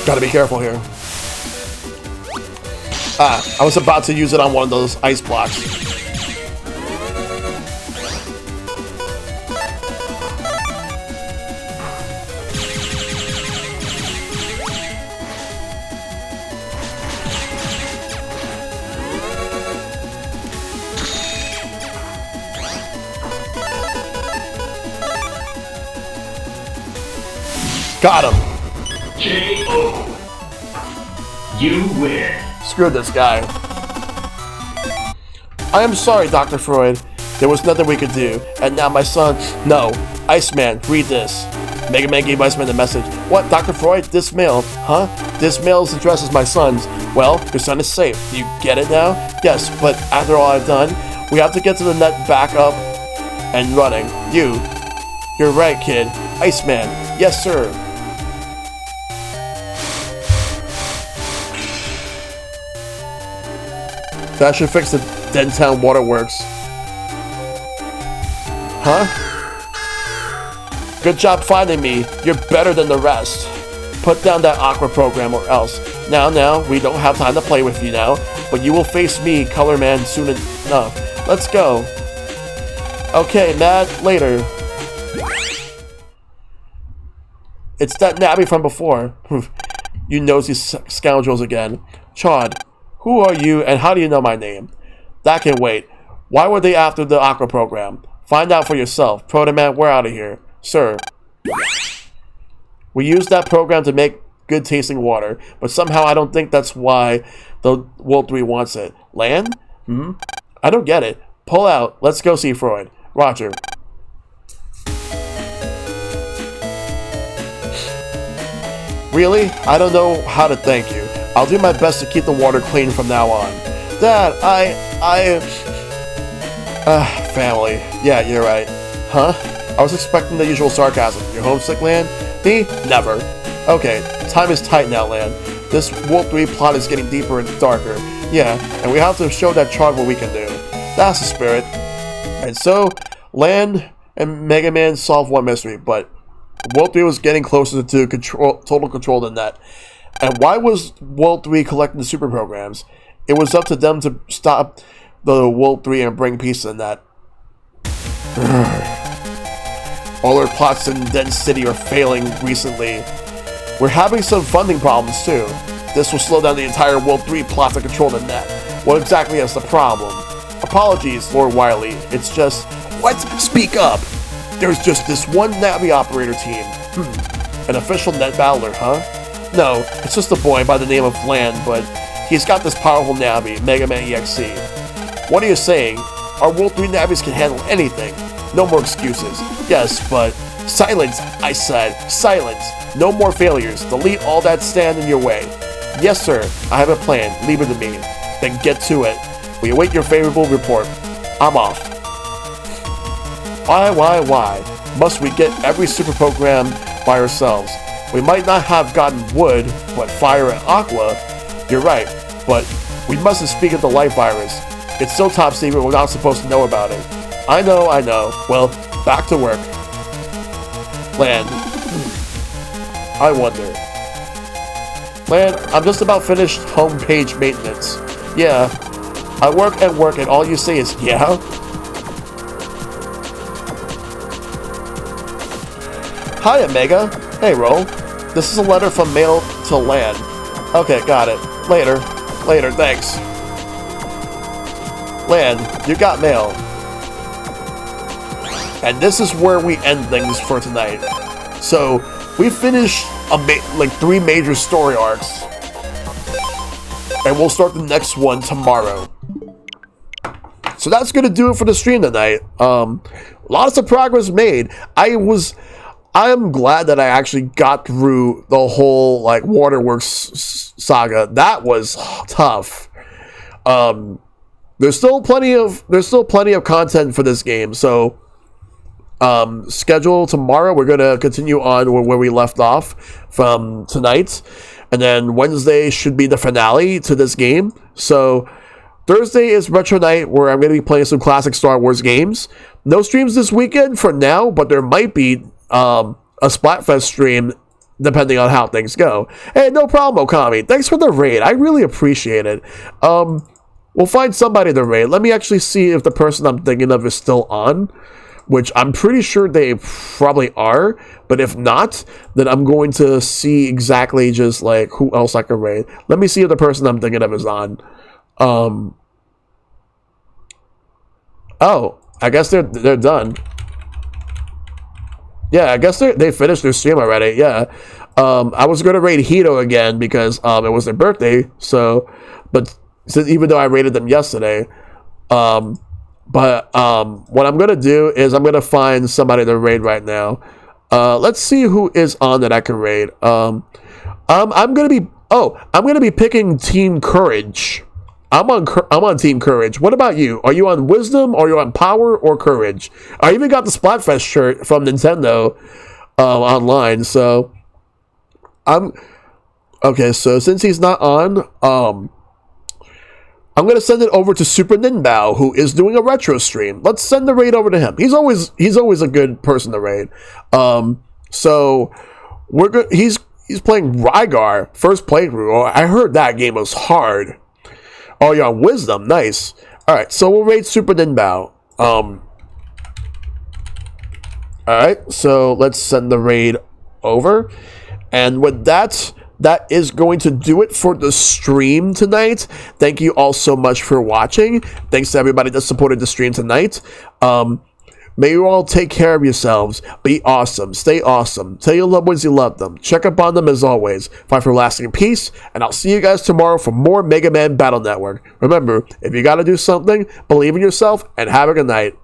Gotta be careful here. Ah, I was about to use it on one of those ice blocks. Got him. K.O. You win. Screw this guy. I am sorry, Dr. Freud. There was nothing we could do. And now my son... No. Iceman, read this. MegaMan gave Iceman the message. What, Dr. Freud? This mail? Huh? This mail's address is my son's. Well, your son is safe. Do you get it now? Yes, but after all I've done, we have to get to the net back up and running. You're right, kid. Iceman. Yes, sir. That should fix the Dentown Waterworks. Huh? Good job finding me. You're better than the rest. Put down that Aqua program or else. Now, we don't have time to play with you now, but you will face me, Color Man, soon enough. Let's go. Okay, Matt, later. It's that Nabby from before. You nosy scoundrels again. Chad. Who are you, and how do you know my name? That can wait. Why were they after the Aqua program? Find out for yourself. Proto-Man, we're out of here. Sir. We used that program to make good-tasting water, but somehow I don't think that's why the World 3 wants it. Land? I don't get it. Pull out. Let's go see Freud. Roger. Really? I don't know how to thank you. I'll do my best to keep the water clean from now on. Dad, family. Yeah, you're right. Huh? I was expecting the usual sarcasm. You're homesick, Lan? Me? Never. Okay, time is tight now, Lan. This World 3 plot is getting deeper and darker. Yeah, and we have to show that Chard what we can do. That's the spirit. And so, Lan and Mega Man solved one mystery, but World 3 was getting closer to total control of the net. And why was World 3 collecting the super programs? It was up to them to stop the World 3 and bring peace in that. All our plots in Den City are failing recently. We're having some funding problems too. This will slow down the entire World 3 plot to control the net. What exactly is the problem? Apologies, Lord Wily. It's just... What? Speak up! There's just this one Navi operator team. An official net battler, huh? No, it's just a boy by the name of Land, but he's got this powerful Navi, MegaMan.EXE. What are you saying? Our World 3 Navis can handle anything. No more excuses. Yes, but silence, I said. Silence. No more failures. Delete all that stand in your way. Yes, sir. I have a plan. Leave it to me. Then get to it. We await your favorable report. I'm off. Why? Must we get every super program by ourselves? We might not have gotten wood, but fire and aqua. You're right, but we mustn't speak of the life virus. It's so top secret we're not supposed to know about it. I know. Well, back to work. Land. I wonder. Land, I'm just about finished homepage maintenance. Yeah. I work and all you say is, yeah? Hi, Omega. Hey, Roll. This is a letter from Mail to Land. Okay, got it. Later, thanks. Land, you got mail. And this is where we end things for tonight. So, we finished like 3 major story arcs. And we'll start the next one tomorrow. So that's gonna do it for the stream tonight. Lots of progress made. I'm glad that I actually got through the whole like Waterworks saga. That was tough. There's still plenty of content for this game. So schedule tomorrow. We're gonna continue on where we left off from tonight, and then Wednesday should be the finale to this game. So Thursday is Retro Night, where I'm gonna be playing some classic Star Wars games. No streams this weekend for now, but there might be a Splatfest stream depending on how things go. Hey, no problem, Okami. Thanks for the raid. I really appreciate it. We'll find somebody to raid. Let me actually see if the person I'm thinking of is still on, which I'm pretty sure they probably are, but if not, then I'm going to see exactly just like who else I can raid. Let me see if the person I'm thinking of is on. Oh, I guess they're done. Yeah, I guess they finished their stream already. Yeah. I was going to raid Hito again because it was their birthday. So, but even though I raided them yesterday, what I'm going to do is I'm going to find somebody to raid right now. Let's see who is on that I can raid. I'm going to be picking Team Courage. I'm on Team Courage. What about you? Are you on Wisdom, or are you on Power, or Courage? I even got the Splatfest shirt from Nintendo online. So okay. So since he's not on, I'm gonna send it over to Super Ninbao, who is doing a retro stream. Let's send the raid over to him. He's always a good person to raid. So we're good. He's playing Rygar first playthrough. I heard that game was hard. Oh, you're on Wisdom. Nice. Alright, so we'll raid Super Ninbao. Alright, so let's send the raid over. And with that is going to do it for the stream tonight. Thank you all so much for watching. Thanks to everybody that supported the stream tonight. May you all take care of yourselves. Be awesome. Stay awesome. Tell your loved ones you love them. Check up on them as always. Fight for lasting peace. And I'll see you guys tomorrow for more Mega Man Battle Network. Remember, if you gotta do something, believe in yourself and have a good night.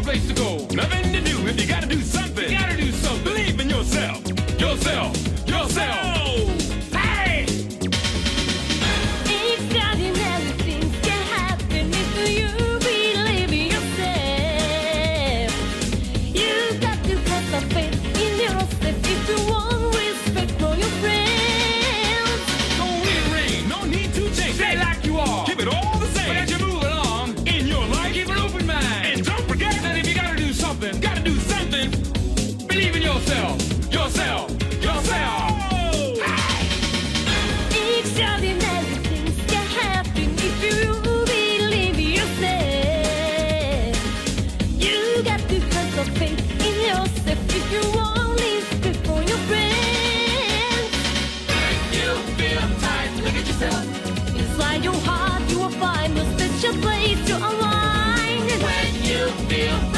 Place to go, nothing to do. If you gotta do something, believe in yourself. Hey! Extraordinary things can happen if you believe in yourself. You got to have the faith in yourself if you want respect from your friends. Don't rearrange, no need to change. Stay like you are. Keep it all the same. But as you move along in your life, keep an open mind. And don't forget that if you gotta do something, feel